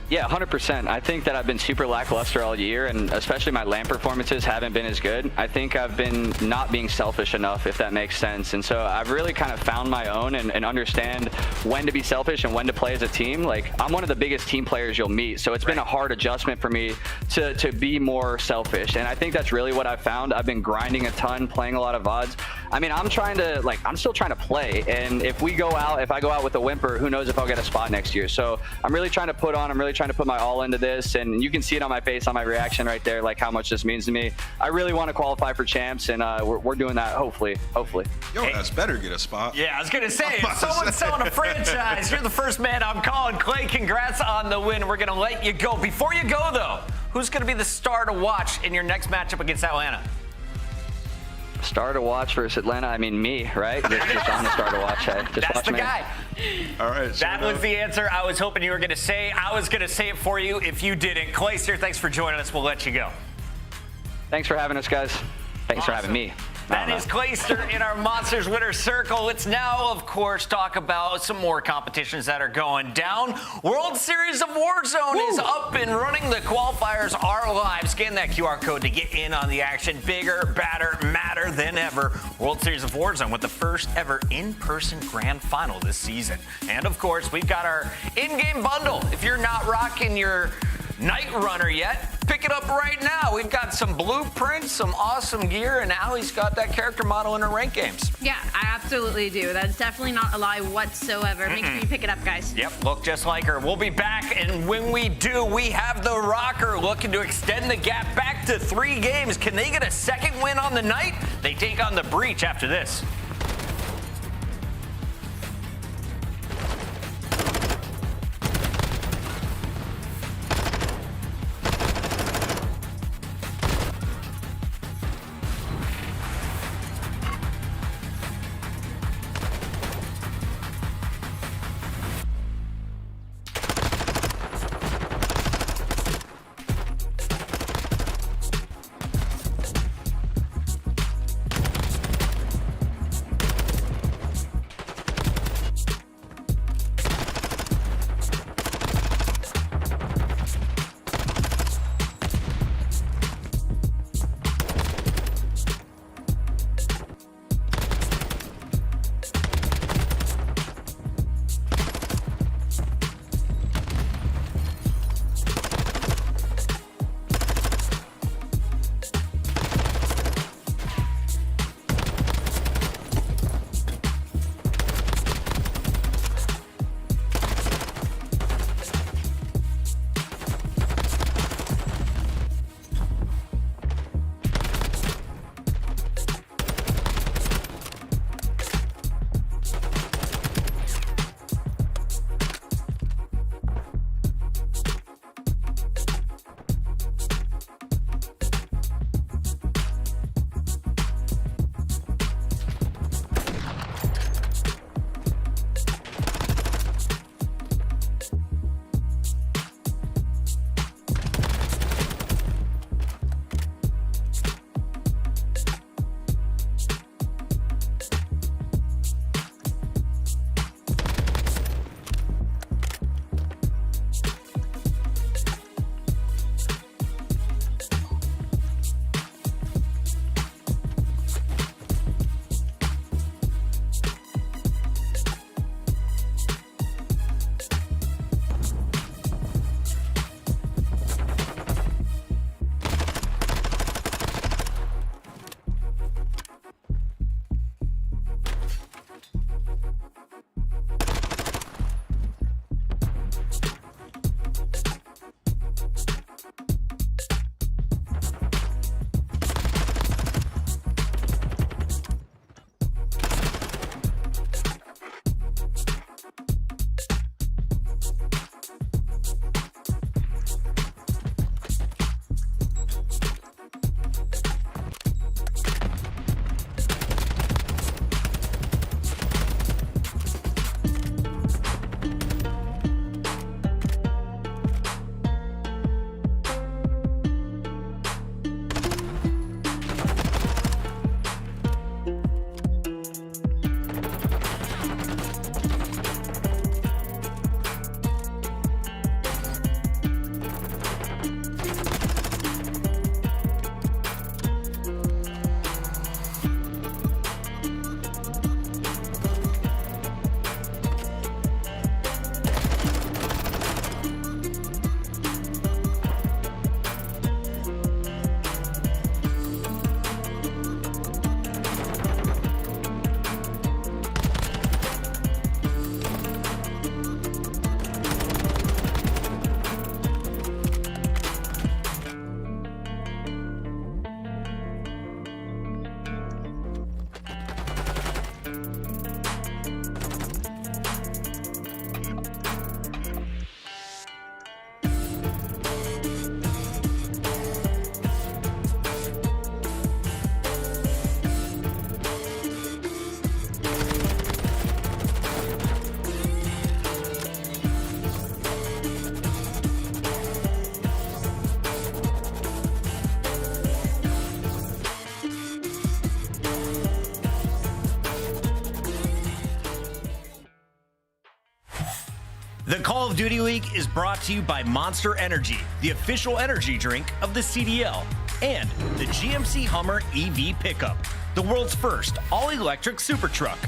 Yeah, 100%. I think that I've been super lackluster all year, and especially my LAN performances haven't been as good. I think I've been not being selfish enough, if that makes sense. And so I've really kind of found my own and understand when to be selfish and when to play as a team. Like, I'm one of the biggest team players you'll meet, so it's been a hard adjustment for me to be more selfish. And I think that's really what I've found. I've been grinding a ton, playing a lot of VODs. I mean, I'm still trying to play. And if I go out with a whimper, who knows if I'll get a spot next year. So I'm really trying to put my all into this, and you can see it on my face, on my reaction right there, like how much this means to me. I really want to qualify for champs, and we're doing that, hopefully. Yo, that's better get a spot. Yeah, I was gonna say, if someone's selling a franchise, you're the first man I'm calling. Clay, congrats on the win. We're gonna let you go. Before you go, though, who's gonna be the star to watch in your next matchup against Atlanta? Star to watch versus Atlanta? I mean, me, right? Just on the star to watch. That's the guy. All right. That was the answer I was hoping you were going to say. I was going to say it for you if you didn't. Clayster, thanks for joining us. We'll let you go. Thanks for having us, guys. Thanks for having me. That is Clayster in our Monsters Winner Circle. Let's now, of course, talk about some more competitions that are going down. World Series of Warzone is up and running. The qualifiers are live. Scan that QR code to get in on the action. Bigger, badder, madder than ever. World Series of Warzone with the first ever in-person grand final this season. And, of course, we've got our in-game bundle. If you're not rocking your Night Runner yet, pick it up right now. We've got some blueprints, some awesome gear, and Allie's got that character model in her ranked games. Yeah, I absolutely do. That's definitely not a lie whatsoever. Make sure you pick it up, guys. Yep, look just like her. We'll be back, and when we do, we have the Røkkr looking to extend the gap back to 3 games. Can they get a second win on the night? They take on the Breach after this. The Call of Duty League is brought to you by Monster Energy, the official energy drink of the CDL, and the GMC Hummer EV pickup, the world's first all-electric super truck.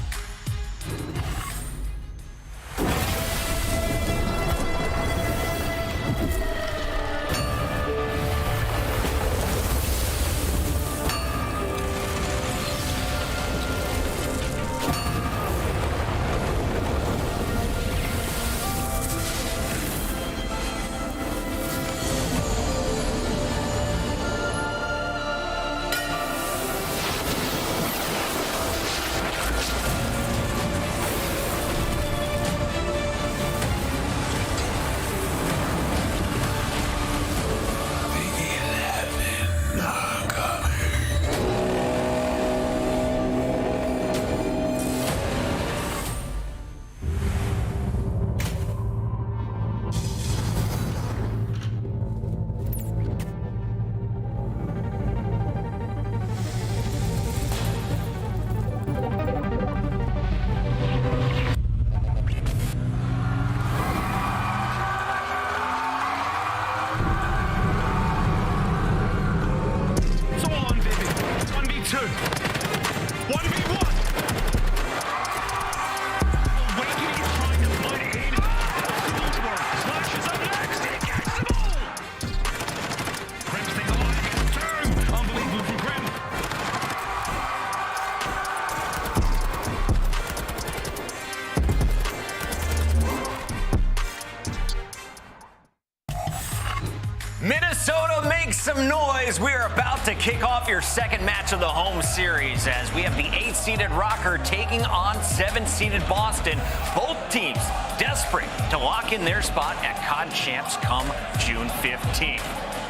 Minnesota, make some noise. We are about to kick off your second match of the home series as we have the 8th-seeded Røkkr taking on 7th-seeded Boston. Both teams desperate to lock in their spot at COD Champs come June 15th.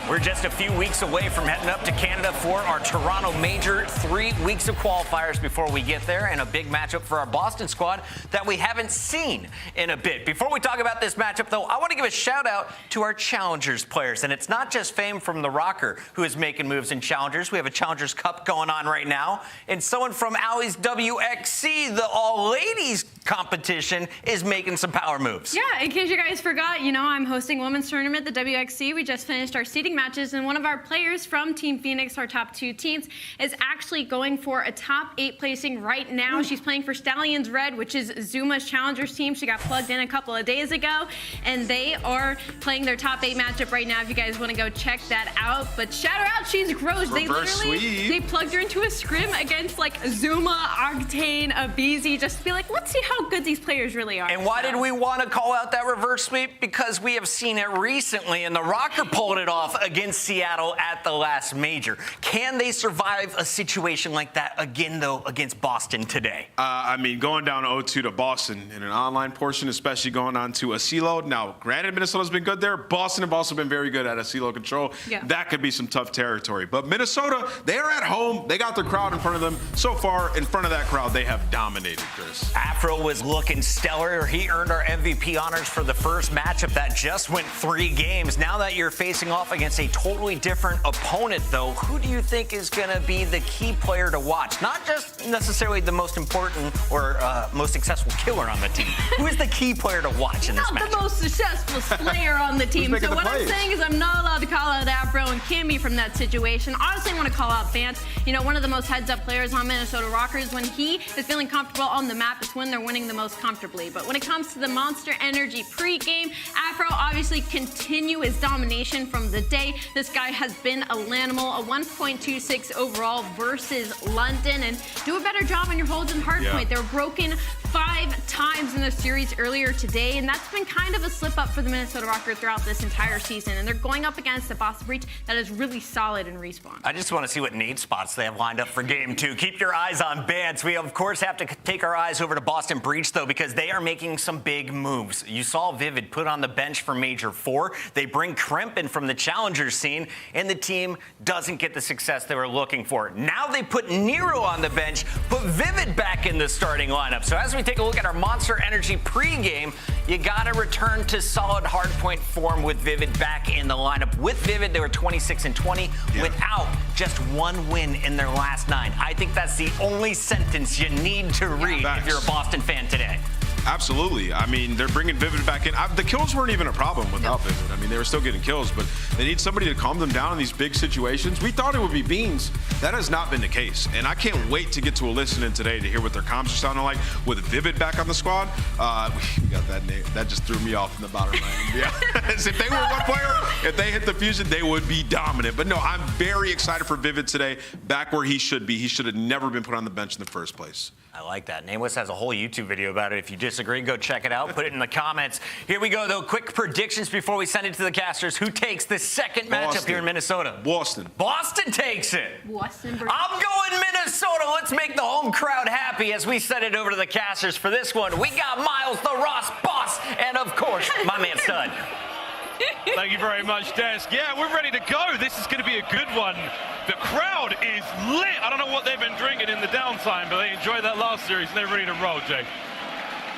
We're just a few weeks away from heading up to Canada for our Toronto Major. 3 weeks of qualifiers before we get there, and a big matchup for our Boston squad that we haven't seen in a bit. Before we talk about this matchup, though, I want to give a shout out to our Challengers players. And it's not just fame from the Røkkr who is making moves in Challengers. We have a Challengers Cup going on right now. And someone from Allie's WXC, the all-ladies competition, is making some power moves. Yeah, in case you guys forgot, you know, I'm hosting women's tournament, the WXC. We just finished our seeding matches, and one of our players from Team Phoenix, our top 2 teams, is actually going for a top 8 placing right now. She's playing for Stallions Red, which is Zuma's Challengers team. She got plugged in a couple of days ago, and they are playing their top 8 matchup right now if you guys want to go check that out. But shout her out, she's gross. They literally, they plugged her into a scrim against like Zuma, Octane, aBeZy, just to be like, let's see how good these players really are. And why did we want to call out that reverse sweep? Because we have seen it recently, and the Røkkr pulled it off against Seattle at the last major. Can they survive a situation like that again, though, against Boston today? I mean, going down 0-2 to Boston in an online portion, especially going on to a CeeLo. Now, granted, Minnesota's been good there. Boston have also been very good at a CeeLo control. Yeah. That could be some tough territory. But Minnesota, they're at home. They got their crowd in front of them. So far, in front of that crowd, they have dominated, Chris. Afro was looking stellar. He earned our MVP honors for the first matchup that just went 3 games. Now that you're facing off against a totally different opponent, though, who do you think is going to be the key player to watch? Not just necessarily the most important or most successful killer on the team. Who is the key player to watch in this match? Not the most successful player on the team. So what I'm saying is I'm not allowed to call out Afro and Cammy from that situation. Honestly, I want to call out Bance. You know, one of the most heads-up players on Minnesota Rockers. When he is feeling comfortable on the map, it's when they're winning the most comfortably. But when it comes to the Monster Energy pre-game, Afro obviously continue his domination from the day. This guy has been a Lanimal, a 1.26 overall versus London, and do a better job on your holds and hardpoint. They were broken 5 times in the series earlier today, and that's been kind of a slip up for the Minnesota Røkkr throughout this entire season. And they're going up against a Boston Breach that is really solid in respawn. I just want to see what nade spots they have lined up for game 2. Keep your eyes on Bance. We, of course, have to take our eyes over to Boston Breach, though, because they are making some big moves. You saw Vivid put on the bench for Major 4. They bring Kremp in from the Challengers scene, and the team doesn't get the success they were looking for. Now they put Nero on the bench, put Vivid back in the starting lineup. So as we take a look at our Monster Energy pregame, you got to return to solid hardpoint form with Vivid back in the lineup. With Vivid, they were 26-20 without just 1 win in their last 9. I think that's the only sentence you need to read if you're a Boston fan today. Absolutely. I mean, they're bringing Vivid back in. The kills weren't even a problem without Vivid. I mean, they were still getting kills, but they need somebody to calm them down in these big situations. We thought it would be Beans. That has not been the case. And I can't wait to get to a listen-in today to hear what their comms are sounding like with Vivid back on the squad. We got that name. That just threw me off in the bottom right. Yeah. If they were one player, if they hit the fusion, they would be dominant. But no, I'm very excited for Vivid today, back where he should be. He should have never been put on the bench in the first place. I like that. Nameless has a whole YouTube video about it. If you disagree, go check it out. Put it in the comments. Here we go, though. Quick predictions before we send it to the casters. Who takes the second matchup here in Minnesota? Boston. Boston takes it. Boston. I'm going Minnesota. Let's make the home crowd happy as we send it over to the casters for this one. We got Miles, the Ross boss, and of course, my man Stud. Thank you very much, Des. Yeah, we're ready to go. This is going to be a good one. The crowd is lit. I don't know what they've been drinking in the downtime, but they enjoyed that last series and they're ready to roll, Jake.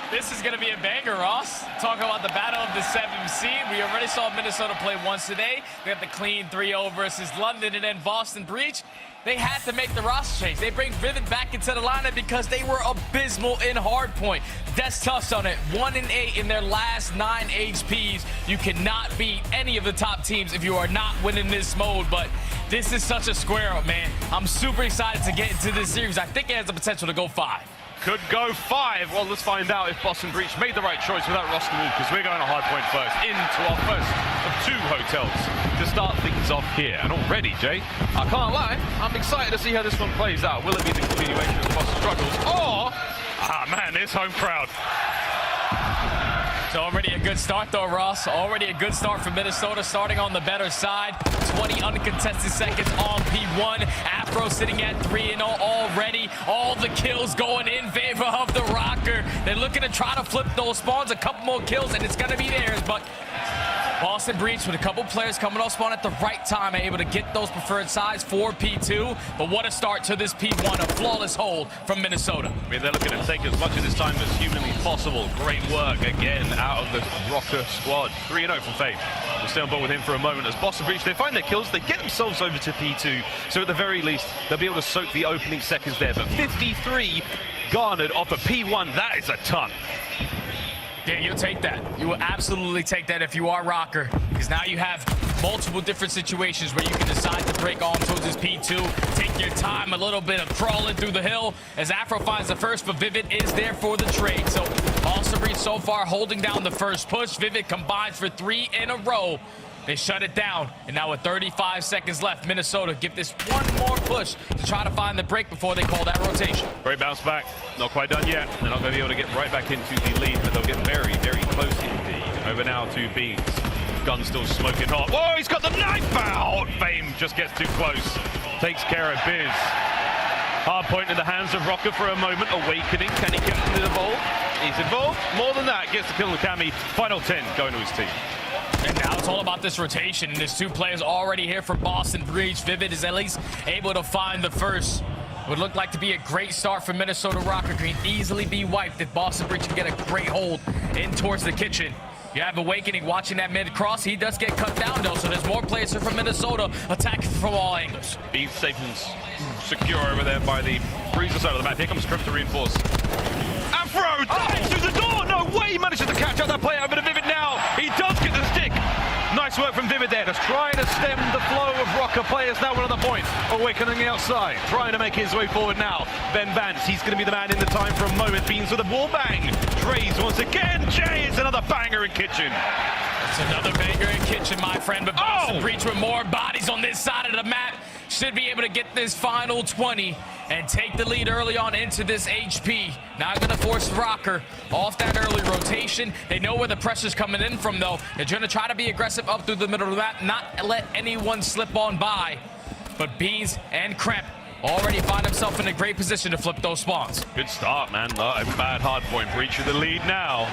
This is going to be a banger, Ross. Talking about the battle of the 7th seed. We already saw Minnesota play once today. We have the clean 3-0 versus London and then Boston Breach. They had to make the roster change. They bring Vivid back into the lineup because they were abysmal in hardpoint. Des touched on it. 1-8 in their last 9 HPs. You cannot beat any of the top teams if you are not winning this mode, but this is such a square up, man. I'm super excited to get into this series. I think it has the potential to go 5. Could go 5. Well, let's find out if Boston Breach made the right choice with that roster move, because we're going to hardpoint first into our first of 2 hotels to start things off here. And already, Jay, I can't lie, I'm excited to see how this one plays out. Will it be the continuation of Boston struggles, or, man, this home crowd. It's already a good start, though, Ross. Already a good start for Minnesota, starting on the better side. 20 uncontested seconds on P1. Afro sitting at 3-0 already. All the kills going in favor of the Røkkr. They're looking to try to flip those spawns. A couple more kills, and it's going to be theirs, but Boston Breach with a couple players coming off spawn at the right time, able to get those preferred sides for P2. But what a start to this P1, a flawless hold from Minnesota. I mean, they're looking to take as much of this time as humanly possible. Great work again out of the Røkkr squad. 3-0 from FaZe. We'll stay on board with him for a moment as Boston Breach, they find their kills, they get themselves over to P2. So at the very least, they'll be able to soak the opening seconds there. But 53 garnered off a P1, that is a ton. Yeah, you'll take that. You will absolutely take that if you are Røkkr, because now you have multiple different situations where you can decide to break on towards his P2, take your time, a little bit of crawling through the hill as Afro finds the first, but Vivid is there for the trade. So Boston Breach so far holding down the first push. Vivid combines for 3 in a row. They shut it down, and now with 35 seconds left, Minnesota give this one more push to try to find the break before they call that rotation. Great bounce back. Not quite done yet. They're not going to be able to get right back into the lead, but they'll get very, very close indeed. Over now to Beans. Gun still smoking hot. Whoa, he's got the knife out! Fame just gets too close. Takes care of Biz. Hard point in the hands of Røkkr for a moment. Awakening. Can he get into the ball? He's involved. More than that. Gets the kill on Cammy. Final 10 going to his team. And now it's all about this rotation. There's 2 players already here for Boston Breach. Vivid is at least able to find the first. Would look like to be a great start for Minnesota Røkkr. Can easily be wiped if Boston Breach can get a great hold in towards the kitchen. You have Awakening watching that mid cross. He does get cut down though, so there's more players here from Minnesota attacking from all angles. Beans safe and secure over there by the Priestahh side of the map. Here comes Kremp to reinforce. Afro dives through the door! No way he manages to catch out that play over to Vivid now. He does get the stick. Nice work from Vivid there, just trying to stem the flow of Røkkr players. Now we're on the point. Awakening outside, trying to make his way forward now. Ben Bance, he's going to be the man in the time for a moment. Beans with a wall bang. Drays once again. Jay is another banger in kitchen. It's another banger in kitchen, my friend. But Boston Breach with more bodies on this side of the map should be able to get this final 20 and take the lead early on into this HP. Not going to force Røkkr off that early rotation. They know where the pressure's coming in from, though. They're going to try to be aggressive up through the middle of the map, not let anyone slip on by. But Beans and Kremp already find himself in a great position to flip those spawns. Good start, man. Not a bad hard point. Breach with the lead now.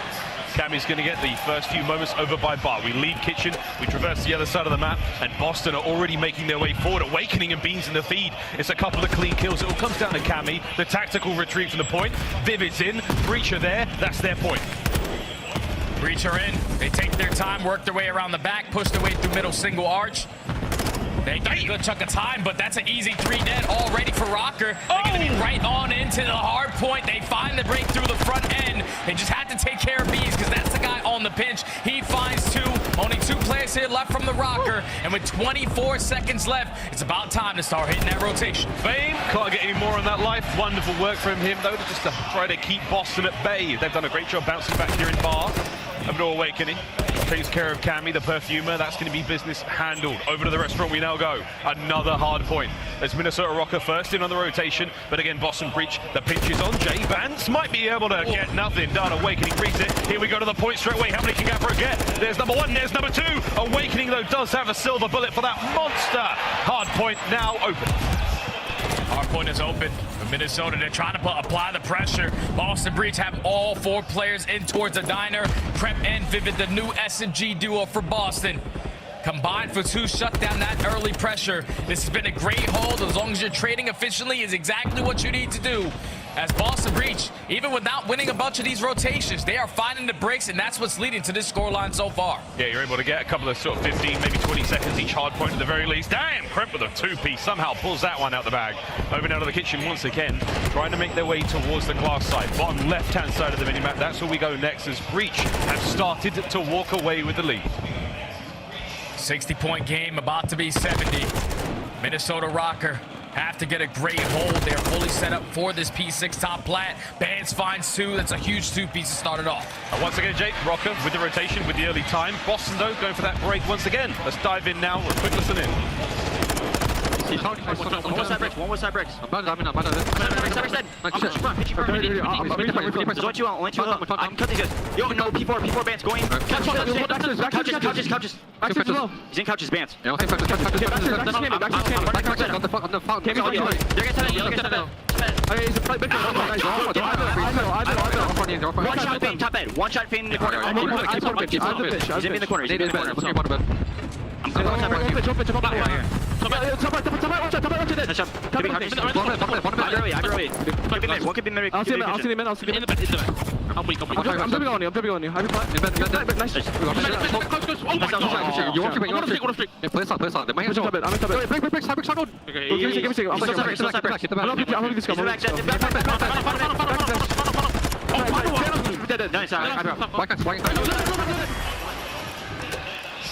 Cammy's going to get the first few moments over by Bart. We leave kitchen, we traverse the other side of the map, and Boston are already making their way forward. Awakening and Beans in the feed. It's a couple of clean kills. It all comes down to Cammy. The tactical retreat from the point. Vivid's in. Breach are there. That's their point. Breach are in. They take their time, work their way around the back, push their way through middle single arch. They get a good chunk of time, but that's an easy 3 dead already for Røkkr. They're going to be right on into the hard point. They find the break through the front end. They just have to take care of bees because that's the guy on the pinch. He finds 2. Only 2 players here left from the Røkkr. And with 24 seconds left, it's about time to start hitting that rotation. Fame can't get any more on that life. Wonderful work from him, though, just to try to keep Boston at bay. They've done a great job bouncing back here in bar. Of no Awakening. Takes care of Cammy, the perfumer. That's going to be business handled. Over to the restaurant we now go. Another hard point. There's Minnesota Røkkr first in on the rotation. But again, Boston breach. The pinch is on Jay. Bance might be able to get nothing done. Awakening reads it. Here we go to the point straight away. How many can Afro get? There's number 1. There's number 2. Awakening, though, does have a silver bullet for that monster. Hard point now open. Hard point is open for Minnesota. They're trying to apply the pressure. Boston Breach have all 4 players in towards the diner. Kremp and Vivid, the new SMG duo for Boston. Combined for 2, shut down that early pressure. This has been a great hold. As long as you're trading efficiently is exactly what you need to do. As Boston Breach, even without winning a bunch of these rotations, they are finding the breaks, and that's what's leading to this scoreline so far. Yeah, you're able to get a couple of sort of 15, maybe 20 seconds each hard point at the very least. Damn, Kremp with a 2-piece somehow pulls that one out the bag. Over now to the kitchen once again, trying to make their way towards the glass side. Bottom left-hand side of the minimap, that's where we go next as Breach have started to walk away with the lead. 60-point game, about to be 70. Minnesota Røkkr have to get a great hold. They're fully set up for this P6 top plat. Bance finds 2. That's a huge 2-piece to start it off. Once again, Jake, Røkkr with the rotation, with the early time. Boston, though, going for that break once again. Let's dive in now. Quick listen in. One more side bricks. I'm dead. I'm just front. Pitch you front. This is what you want. I can cut these guys. Yo, no, P4 Bance going. Couches. He's in couches, Bance. One shot pain, top head. One shot pain in the corner. He's in the corner. I'm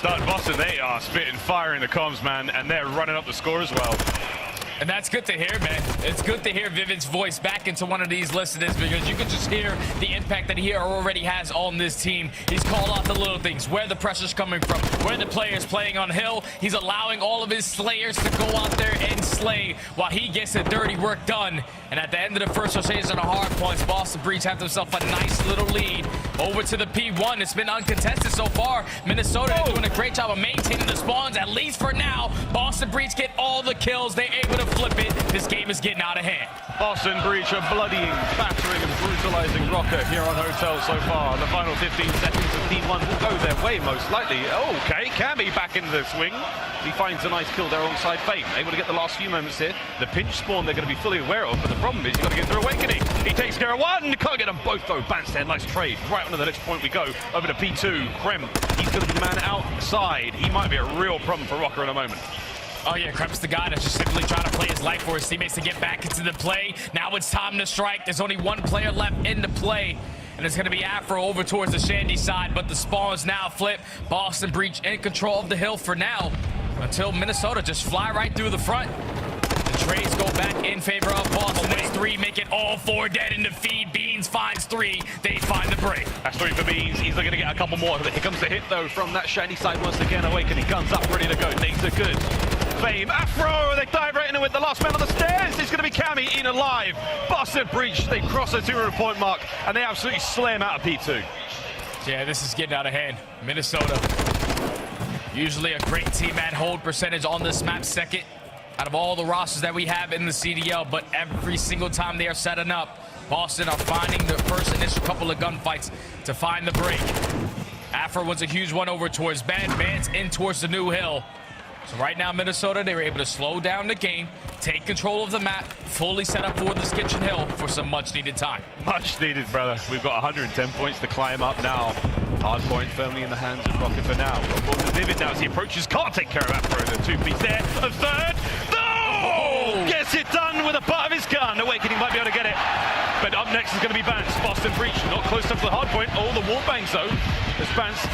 Start Boston, they are spitting fire in the comms, man, and they're running up the score as well. And that's good to hear, man. It's good to hear Vivid's voice back into one of these listeners because you can just hear the impact that he already has on this team. He's called out the little things, where the pressure's coming from, where the player's playing on hill. He's allowing all of his slayers to go out there and slay while he gets the dirty work done. And at the end of the first rotation on the hard points, Boston Breach have themselves a nice little lead. Over to the P1. It's been uncontested so far. Minnesota is doing a great job of maintaining the spawns, at least for now. Boston Breach get all the kills. They're able to flip it. This game is getting out of hand. Boston Breach are bloodying, battering and brutalizing Røkkr here on Hotel so far. The final 15 seconds of P1 will go their way most likely. Okay, Cammy back into the swing. He finds a nice kill there alongside Fame. Able to get the last few moments here. The pinch spawn they're going to be fully aware of, but the problem is you've got to get through Awakening. He takes care of 1. Can't get them both though. Bance there, nice trade. Right on to the next point we go. Over to P2. Kremp, he's going to be the man outside. He might be a real problem for Røkkr in a moment. Oh yeah, Kremp's the guy that's just simply trying to play his life for his teammates to get back into the play. Now it's time to strike. There's only 1 player left in the play. And it's going to be Afro over towards the Shandy side, but the spawns now flip. Boston Breach in control of the hill for now until Minnesota just fly right through the front. The trades go back in favor of Boston. There's 3, make it all 4 dead in the feed. Beans finds 3. They find the break. That's 3 for Beans. He's looking to get a couple more. Here comes the hit, though, from that Shandy side once again. Awakening, guns up, ready to go. Things are good. Fame, Afro, they dive right in with the last man on the stairs. It's going to be Cammy in alive. Boston Breach, they cross the 200-point mark, and they absolutely slam out of P2. Yeah, this is getting out of hand. Minnesota, usually a great team at hold percentage on this map, second out of all the rosters that we have in the CDL, but every single time they are setting up, Boston are finding the first initial couple of gunfights to find the break. Afro was a huge one over towards Bance in towards the new hill. So right now, Minnesota, they were able to slow down the game, take control of the map, fully set up for this kitchen hill for some much-needed time. Much needed, brother. We've got 110 points to climb up now. Hard point firmly in the hands of Røkkr for now. Vivid now as he approaches, can't take care of Afro. The two-piece there, a third. No! Gets it done with a butt of his gun. Owakening might be able to get it. But up next is going to be Bance. Boston Breach, not close enough to the hard point. Oh, the wall bangs though, as Bance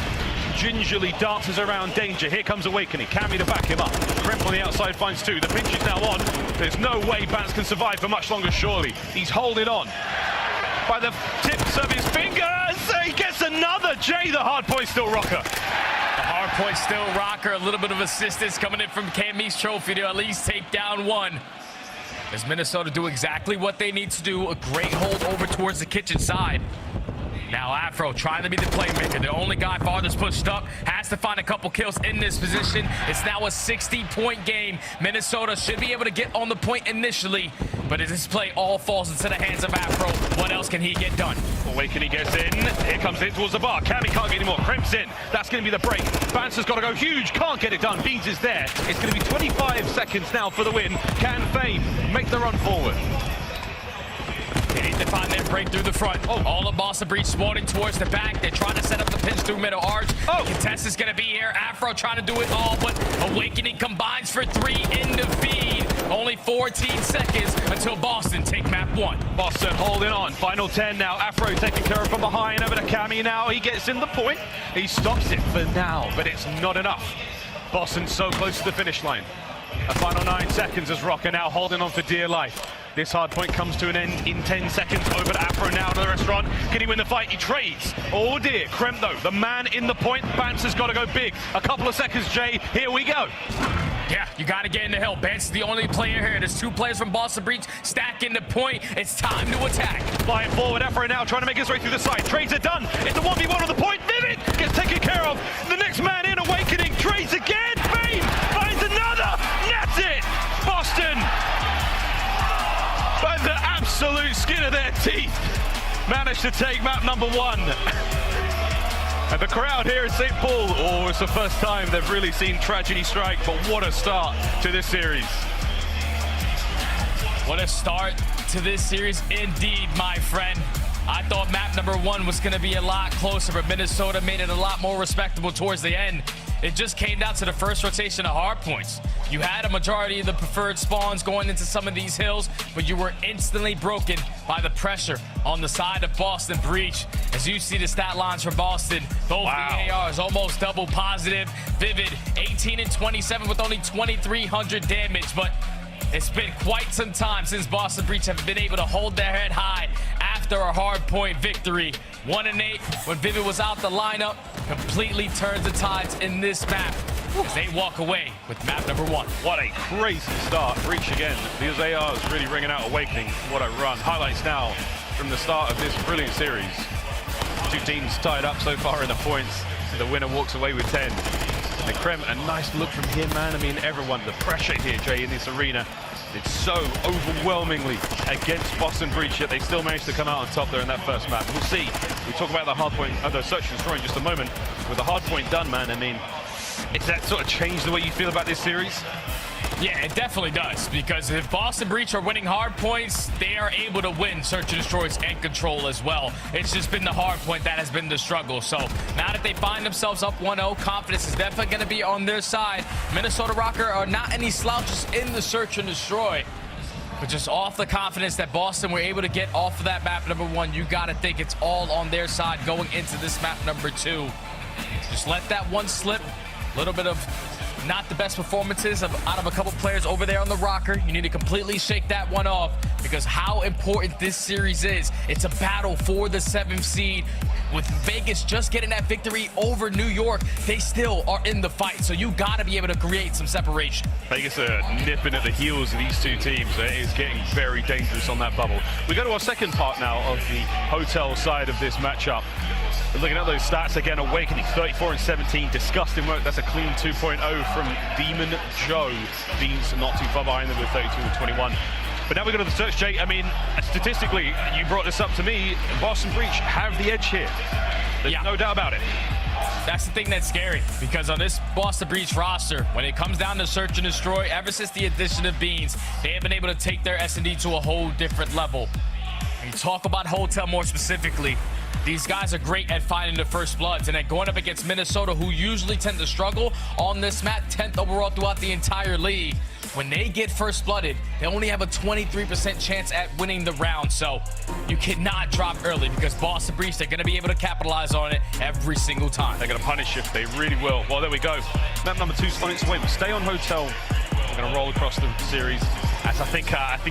gingerly dances around danger. Here comes Owakening. Cammy to back him up. Kremp on the outside finds two. The pinch is now on. There's no way Bance can survive for much longer, surely. He's holding on by the tips of his fingers. He gets another. Jay, the hard point still Røkkr. The hard point still Røkkr. A little bit of assistance coming in from Cammy's trophy to at least take down one. Does Minnesota do exactly what they need to do? A great hold over towards the kitchen side. Now Afro trying to be the playmaker. The only guy farthest pushed up. Has to find a couple kills in this position. It's now a 60-point game. Minnesota should be able to get on the point initially. But as this play all falls into the hands of Afro, what else can he get done? Owakening gets in. Here comes in towards the bar. Cammy can't get any more. Kremp's in. That's going to be the break. Bance has got to go huge. Can't get it done. Beans is there. It's going to be 25 seconds now for the win. Can FaZe make the run forward? They need to find their break through the front. All of Boston Breach spawning towards the back. They're trying to set up the pinch through middle arch. The contest is going to be here. Afro trying to do it all, but Owakening combines for 3 in the feed. Only 14 seconds until Boston take map 1. Boston holding on. Final 10 now. Afro taken care of from behind. Over to Cammy now. He gets in the point. He stops it for now, but it's not enough. Boston so close to the finish line. A final 9 seconds as Røkkr now holding on for dear life. This hard point comes to an end in 10 seconds. Over to Afro now to the restaurant. Can he win the fight? He trades. Oh dear. Kremp though, the man in the point. Bance has got to go big. A couple of seconds, Jay. Here we go. Yeah, you got to get in the hill. Bance is the only player here. There's 2 players from Boston Breach stacking the point. It's time to attack. Flying forward, Afro now trying to make his way through the side. Trades are done. It's a 1v1 on the point. Vivid gets taken care of. The next man in, Owakening. Trades again. Fame finds another. That's it. Boston, by the absolute skin of their teeth, managed to take map number 1. And the crowd here at St. Paul, oh, it's the first time they've really seen tragedy strike, but what a start to this series. What a start to this series indeed, my friend. I thought map number 1 was going to be a lot closer, but Minnesota made it a lot more respectable towards the end. It just came down to the first rotation of hard points. You had a majority of the preferred spawns going into some of these hills, but you were instantly broken by the pressure on the side of Boston Breach. As you see the stat lines for Boston, both the ARs almost double positive. Vivid, 18 and 27 with only 2,300 damage, but it's been quite some time since Boston Breach have been able to hold their head high after a hard point victory. 1-8 when Vivid was out the lineup, completely turns the tides in this map as they walk away with map number 1. What a crazy start. Breach again. These ARs really ringing out Owakening. What a run. Highlights now from the start of this brilliant series. 2 teams tied up so far in the points. The winner walks away with 10. And Kremp, a nice look from him, man. I mean, everyone, the pressure here, Jay, in this arena. It's so overwhelmingly against Boston Breach, yet they still managed to come out on top there in that first map. We'll see. We talk about the hard point, the search and destroy in just a moment. With the hard point done, man, I mean, does that sort of change the way you feel about this series? Yeah, it definitely does, because if Boston Breach are winning hard points, they are able to win search and destroys and control as well. It's just been the hard point that has been the struggle. So now that they find themselves up 1-0, confidence is definitely going to be on their side. Minnesota Røkkr are not any slouches in the search and destroy, but just off the confidence that Boston were able to get off of that map number 1, you got to think it's all on their side going into this map number 2. Just let that one slip. A little bit of not the best performances out of a couple players over there on the Røkkr. You need to completely shake that one off, because how important this series is. It's a battle for the 7th seed. With Vegas just getting that victory over New York, they still are in the fight. So you got to be able to create some separation. Vegas are nipping at the heels of these 2 teams. It is getting very dangerous on that bubble. We go to our second part now of the hotel side of this matchup. We're looking at those stats again. Owakening 34 and 17, disgusting work. That's a clean 2.0 from Demon Joe. Beans not too far behind them with 32 and 21. But now we go to the search, Jay. I mean, statistically, you brought this up to me. Boston Breach have the edge here. There's no doubt about it. That's the thing that's scary, because on this Boston Breach roster, when it comes down to search and destroy, ever since the addition of Beans, they have been able to take their S&D to a whole different level. When you talk about Hotel more specifically, These guys are great at finding the first bloods, and then going up against Minnesota, who usually tend to struggle on this map, 10th overall throughout the entire league. When they get first blooded, they only have a 23% chance at winning the round. So you cannot drop early because Boston Breach, they're going to be able to capitalize on it every single time. They're going to punish if they really will. Well, there we go. Map number 2's on its way. We stay on hotel. We're going to roll across the series. As I think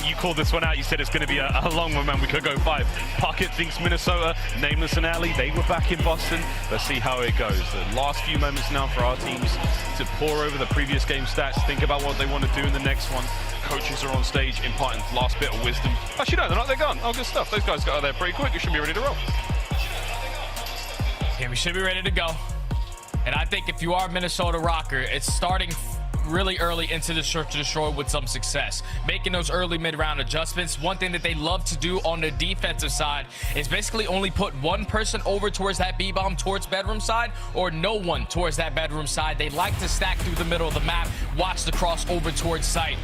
you called this one out. You said it's going to be a long one, man. We could go 5. Pocket thinks Minnesota, Nameless and Ali, they were back in Boston. Let's see how it goes. The last few moments now for our teams to pour over the previous game stats, think about what they want to do in the next one. Coaches are on stage imparting the last bit of wisdom. Actually, no, they're not. They're gone. Oh, good stuff. Those guys got out there pretty quick. You should be ready to roll. Yeah, we should be ready to go. And I think if you are Minnesota Røkkr, it's starting really early into the search to destroy with some success, making those early mid-round adjustments. One thing that they love to do on the defensive side is basically only put one person over towards that B-bomb towards bedroom side, or no one towards that bedroom side. They like to stack through the middle of the map, watch the cross over towards site.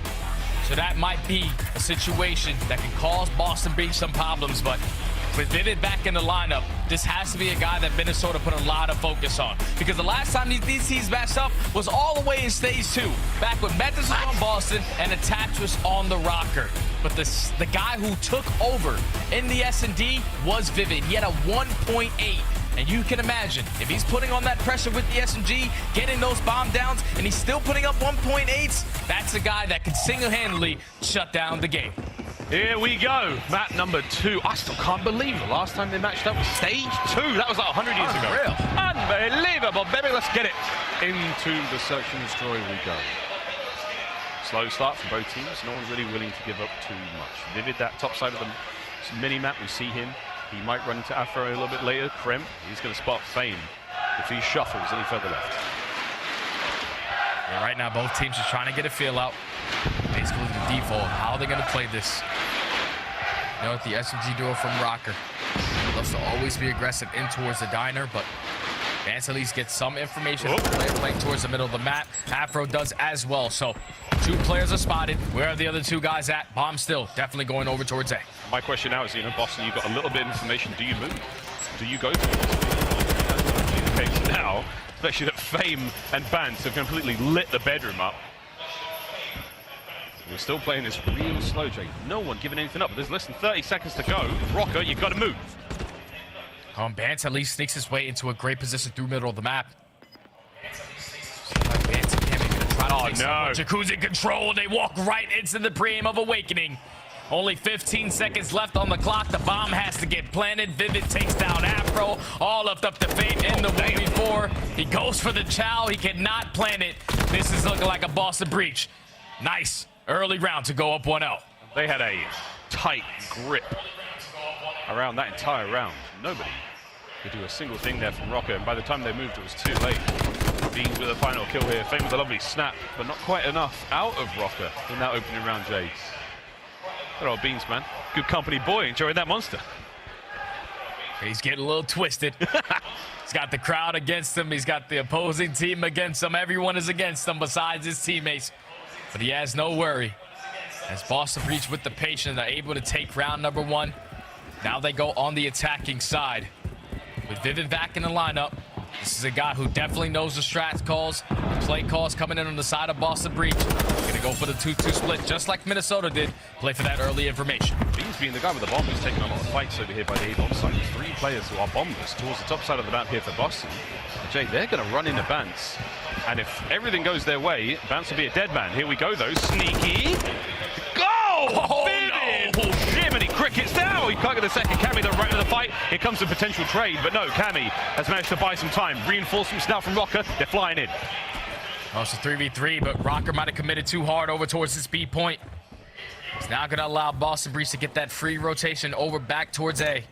So that might be a situation that can cause Boston Breach some problems, but with Vivid back in the lineup, this has to be a guy that Minnesota put a lot of focus on. Because the last time these teams matched up was all the way in stage 2, back when Metas was on Boston and Attach was on the Røkkr. But the guy who took over in the S&D was Vivid. He had a 1.8. And you can imagine, if he's putting on that pressure with the SMG, getting those bomb downs, and he's still putting up 1.8s, that's a guy that can single-handedly shut down the game. Here we go, map number 2. I still can't believe the last time they matched up was stage 2. That was like 100 years ago. Unbelievable, baby. Let's get it. Into the search and destroy we go. Slow start from both teams. No one's really willing to give up too much. Vivid, that top side of the mini-map, we see him. He might run into Afro a little bit later. Kremp, he's going to spot Fame if he shuffles any further left. Yeah, right now, both teams are trying to get a feel out. Basically, the default, how they're going to play this. You know, with the SMG duo from Røkkr, loves to always be aggressive in towards the diner, but Bance at least gets some information. Playing towards the middle of the map. Afro does as well. So 2 players are spotted. Where are the other 2 guys at? Bomb still definitely going over towards A. My question now is, you know, Boston, you've got a little bit of information. Do you move? Do you go for it? Okay, so now, especially that Fame and Bance have completely lit the bedroom up. We're still playing this real slow, Jay. No one giving anything up. There's less than 30 seconds to go. Røkkr, you've got to move. Bance at least sneaks his way into a great position through middle of the map. Bance and Cammy gonna try to take Jacuzzi control. They walk right into the pre-aim of Awakening. Only 15 seconds left on the clock. The bomb has to get planted. Vivid takes down Afro. All left up to Fame in the 1v4. He goes for the chow. He cannot plant it. This is looking like a Boston Breach. Nice early round to go up 1-0. They had a tight grip around that entire round. Nobody could do a single thing there from Røkkr, and by the time they moved, it was too late. Beans with a final kill here. Fame with a lovely snap, but not quite enough out of Røkkr in that opening round, Jay. Good old Beans, man. Good company boy, enjoying that monster. He's getting a little twisted. He's got the crowd against him. He's got the opposing team against him. Everyone is against him besides his teammates. But he has no worry. As Boston Breach with the patience, they're able to take round number 1. Now they go on the attacking side. With Vivid back in the lineup, this is a guy who definitely knows the strat calls, the play calls coming in on the side of Boston Breach. Gonna go for the 2-2 split, just like Minnesota did. Play for that early information. Beans being the guy with the bomb who's taking a lot of fights over here by the A-bomb side. 3 players who are bombers towards the top side of the map here for Boston. And Jay, they're gonna run into Bance. And if everything goes their way, Bance will be a dead man. Here we go though, sneaky. Go! Oh, Vivid! No. Jiminy crickets now! He can't get the second. Cammy though right into the fight. Here comes a potential trade, but no, Cammy has managed to buy some time. Reinforcements now from Røkkr. They're flying in. Oh, it's a 3v3, but Røkkr might have committed too hard over towards the speed point. It's now going to allow Boston Breach to get that free rotation over back towards A.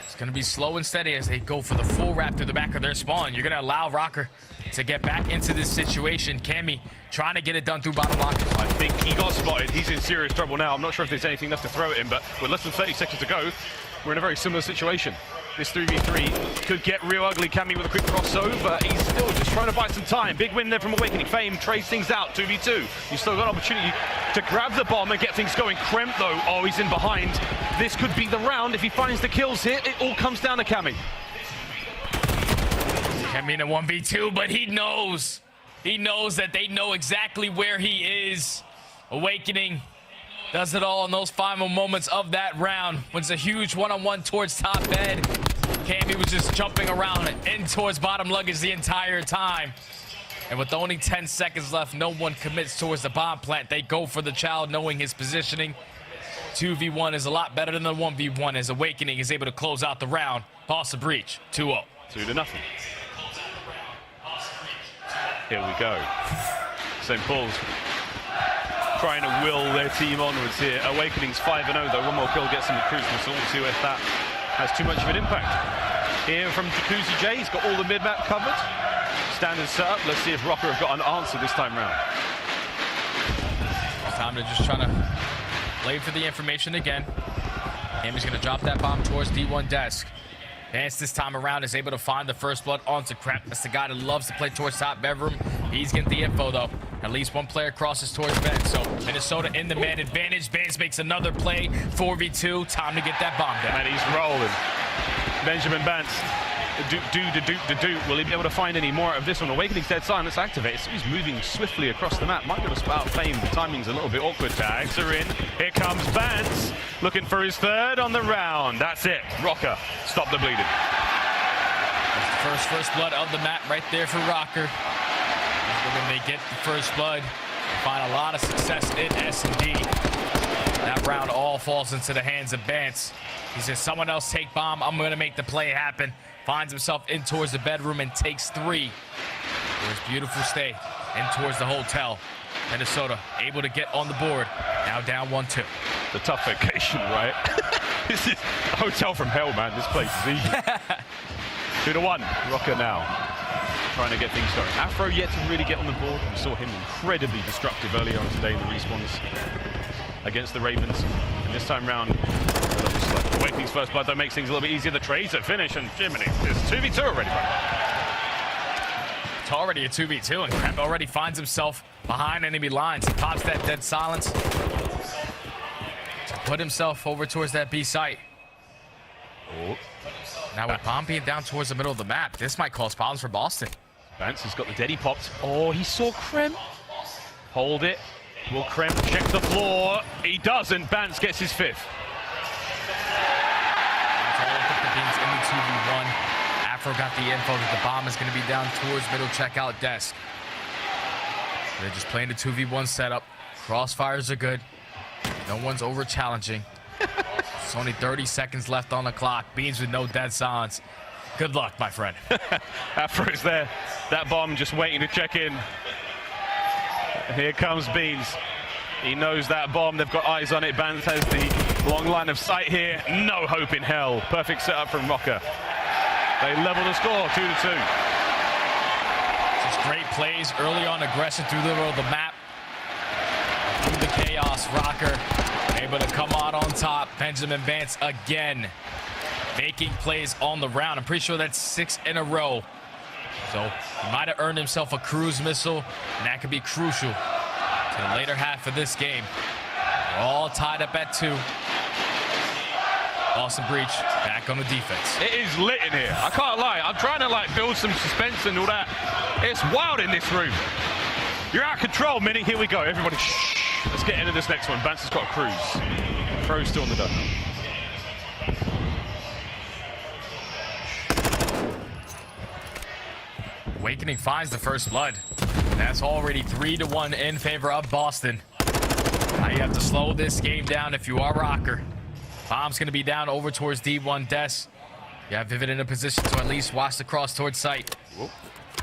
It's going to be slow and steady as they go for the full wrap through the back of their spawn. You're going to allow Røkkr to get back into this situation. Cammy trying to get it done through bottom lock. I think he got spotted. He's in serious trouble now. I'm not sure if there's anything left to throw at him, but with less than 30 seconds to go, we're in a very similar situation. This 3v3 could get real ugly. Cammy with a quick crossover. He's still just trying to buy some time. Big win there from Awakening. Fame trades things out. 2v2. You've still got opportunity to grab the bomb and get things going. Kremp, though, oh, he's in behind. This could be the round if he finds the kills here. It all comes down to Cammy. Cammy in a 1v2, but he knows. He knows that they know exactly where he is. Awakening does it all in those final moments of that round. Wins a huge one-on-one towards top bed. Cammy was just jumping around in towards bottom luggage the entire time. And with only 10 seconds left, no one commits towards the bomb plant. They go for the child, knowing his positioning. 2v1 is a lot better than the 1v1 as Awakening is able to close out the round. Pause the breach, 2-0. 2-0. Here we go. St. Paul's trying to will their team onwards here. Awakening's 5-0, though. One more kill gets them the cruise missile. We'll see if that has too much of an impact. Here from Jacuzzi J, he's got all the mid-map covered. Standard setup. Let's see if Røkkr have got an answer this time round. Time to just trying to play for the information again. Cammy's going to drop that bomb towards D1 desk. Bance this time around is able to find the first blood onto Kremp. That's the guy that loves to play towards top bedroom. He's getting the info, though. At least one player crosses towards Ben. So Minnesota in the man advantage. Bance makes another play. 4v2. Time to get that bomb down. And he's rolling. Benjamin Bance. Will he be able to find any more of this one? Awakening's dead silent. Let's activate. So he's moving swiftly across the map. Might be able to spout fame. The timing's a little bit awkward. Tags are in. Here comes Bance. Looking for his third on the round. That's it. Røkkr. Stop the bleeding. That's the first blood of the map right there for Røkkr. When they get the first blood, they find a lot of success in S&D. That round all falls into the hands of Bance. He says, someone else take bomb. I'm going to make the play happen. Finds himself in towards the bedroom and takes 3. There's beautiful stay in towards the hotel. Minnesota able to get on the board. Now down 1-2. The tough vacation, right? This is a hotel from hell, man. This place is easy. 2-1. Røkkr now trying to get things going. Afro yet to really get on the board. We saw him incredibly destructive earlier on today in the respawns against the Ravens. And this time round, Awakening's first blood, though, makes things a little bit easier. The trades at finish, and Jiminy, it's 2v2 already, bro. It's already a 2v2, and Kremp already finds himself behind enemy lines. He pops that dead silence to put himself over towards that B site. Oh. Now with bomb being down towards the middle of the map, this might cause problems for Boston. Bance has got the dead. He popped. Oh, he saw Kremp. Hold it. Will Kremp check the floor? He doesn't. Bance gets his 5th. Beans in the 2v1. Afro got the info that the bomb is going to be down towards middle checkout desk. They're just playing the 2v1 setup. Crossfires are good. No one's over challenging. It's only 30 seconds left on the clock. Beans with no dead silence. Good luck, my friend. Afro's there. That bomb just waiting to check in. Here comes Beans. He knows that bomb. They've got eyes on it. Bance has the long line of sight here. No hope in hell. Perfect setup from Røkkr. They level the score, 2-2. Just great plays early on, aggression through the middle of the map. Through the chaos, Røkkr able to come out on top. Benjamin Bance again making plays on the round. I'm pretty sure that's 6 in a row. So he might have earned himself a cruise missile, and that could be crucial to the later half of this game. We're all tied up at 2. Awesome breach, back on the defense. It is lit in here. I can't lie. I'm trying to build some suspense and all that. It's wild in this room. You're out of control, Minnie. Here we go. Everybody, shh. Let's get into this next one. Bance has got a cruise. Pro's still on the dough. Awakening finds the first blood. That's already 3-1 in favor of Boston. Now you have to slow this game down if you are Røkkr. Bomb's going to be down over towards D1 desk. You have Vivid in a position to at least watch the cross towards site.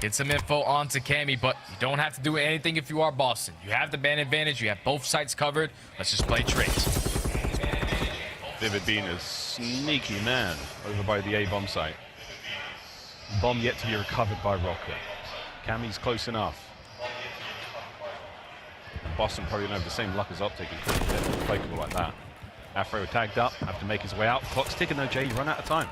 Get some info onto Cammy, but you don't have to do anything if you are Boston. You have the man advantage. You have both sites covered. Let's just play trades. Vivid being a sneaky man over by the A-bomb site. Bomb yet to be recovered by Røkkr. Cammy's close enough. And Boston probably don't have the same luck as OpTic and couldn't get unbreakable like that. Afro tagged up, have to make his way out. Clock's ticking though, Jay, you run out of time.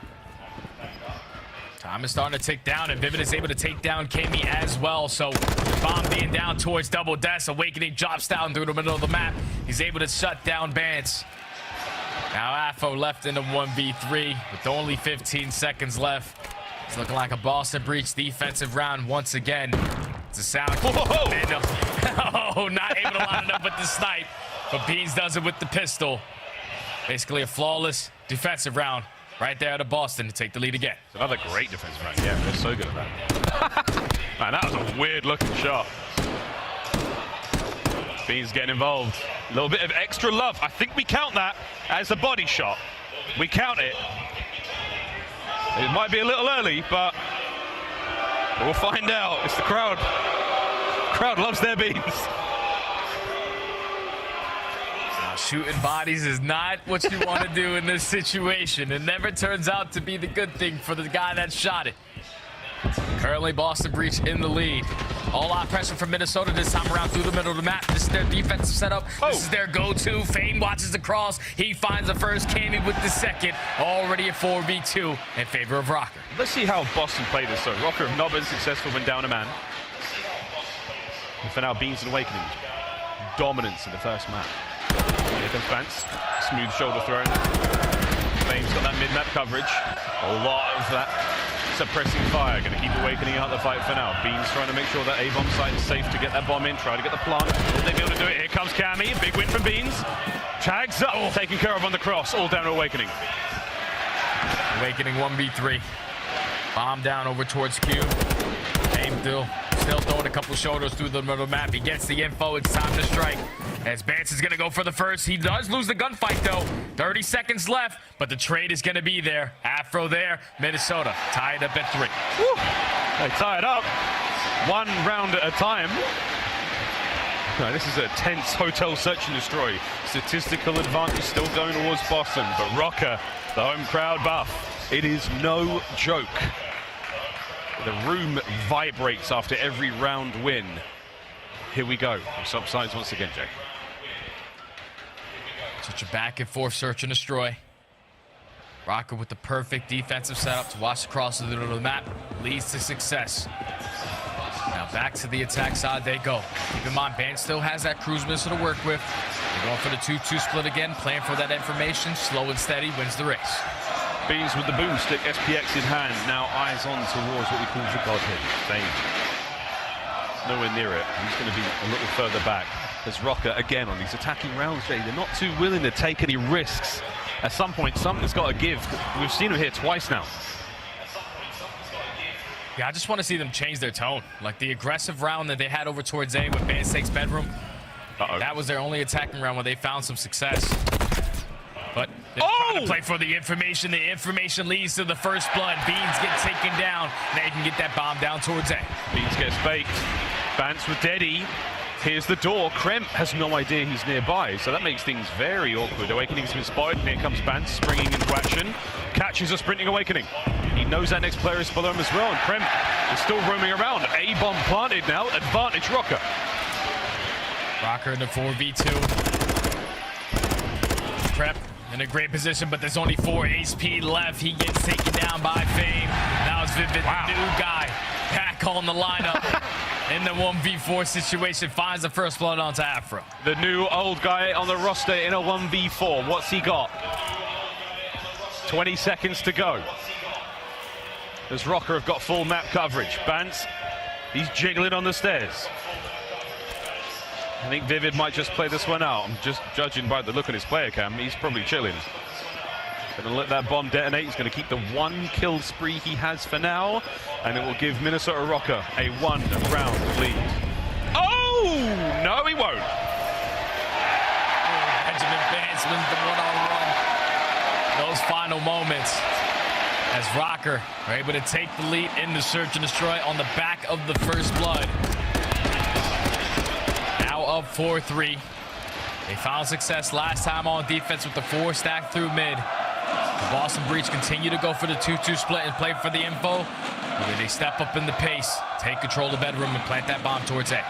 Time is starting to tick down, and Vivid is able to take down Cammy as well. So Bomb being down towards double desk. Awakening drops down through the middle of the map. He's able to shut down Bance. Now Afro left in the 1v3 with only 15 seconds left. It's looking like a Boston Breach defensive round once again. It's a sound. Oh, not able to line it up with the snipe. But Beans does it with the pistol. Basically a flawless defensive round right there to Boston to take the lead again. It's another great defensive round. Yeah, they're so good at that. Man, that was a weird looking shot. Beans getting involved. A little bit of extra love. I think we count that as a body shot. We count it. It might be a little early, but we'll find out. It's the crowd. Crowd loves their Beans. Shooting bodies is not what you want to do in this situation. It never turns out to be the good thing for the guy that shot it. Currently, Boston Breach in the lead. All out pressure from Minnesota this time around through the middle of the map. This is their defensive setup. This is their go-to. Fame watches the cross. He finds the first. Cammy with the second. Already a 4v2 in favor of Røkkr. Let's see how Boston played this. So Røkkr have not been successful when down a man. And for now, Beans and Awakening. Dominance in the first map. Here comes Bance. Smooth shoulder thrown. Fame's got that mid-map coverage. A lot of that suppressing fire. Going to keep Awakening out of the fight for now. Beans trying to make sure that A-bomb site is safe to get that bomb in. Try to get the plant. Will they be able to do it? Here comes Cammy. Big win from Beans. Tags up. Taken care of on the cross. All down to Awakening. Awakening 1v3. Bomb down over towards Q. Aim still throwing a couple shoulders through the middle of the map. He gets the info. It's time to strike. As Bance is going to go for the first. He does lose the gunfight, though. 30 seconds left, but the trade is going to be there. Afro there. Minnesota tied up at 3. Woo. They tie it up. 1 round at a time. No, this is a tense hotel search and destroy. Statistical advantage still going towards Boston, but Røkkr, the home crowd buff. It is no joke. The room vibrates after every round win. Here we go. Swap sides once again, Jay. Such a back and forth search and destroy. Røkkr with the perfect defensive setup to watch across the middle of the map. Leads to success. Now back to the attack side they go. Keep in mind, Bance still has that cruise missile to work with. They're going for the 2-2 split again, playing for that information. Slow and steady wins the race. Beans with the boomstick, SPX in hand. Now eyes on towards what we call the Godhead. Fame. Nowhere near it. He's going to be a little further back. As Røkkr, again, on these attacking rounds, Jay, they're not too willing to take any risks. At some point, something's got to give. We've seen them here twice now. Yeah, I just want to see them change their tone. Like the aggressive round that they had over towards A with Bance takes bedroom. That was their only attacking round where they found some success. But they're trying to play for the information. The information leads to the first blood. Beans get taken down. They can get that bomb down towards A. Beans gets baked. Bance with Deddy. Here's the door. Kremp has no idea he's nearby, so that makes things very awkward. Awakening's been spotted, and here comes Bance springing into action. Catches a sprinting Awakening. He knows that next player is below him as well, and Kremp is still roaming around. A-bomb planted now. Advantage Røkkr. Røkkr in the 4v2. Kremp in a great position, but there's only 4 HP left. He gets taken down by Fame. Now it's Vivid, the new guy, back on the lineup. In the 1v4 situation, finds the first blood onto Afro. The new old guy on the roster in a 1v4. What's he got? 20 seconds to go. As Røkkr have got full map coverage. Bance, he's jiggling on the stairs. I think Vivid might just play this one out. I'm just judging by the look on his player cam. He's probably chilling. Gonna let that bomb detonate. He's gonna keep the 1 kill spree he has for now, and it will give Minnesota Røkkr a 1-round lead. Oh, no, he won't. Benjamin Bance wins the one-on-one. Those final moments as Røkkr are able to take the lead in the search and destroy on the back of the first blood. Now up 4-3. They found success last time on defense with the 4 stack through mid. The Boston Breach continue to go for the 2-2 split and play for the info. Where they step up in the pace, take control of the bedroom, and plant that bomb towards A.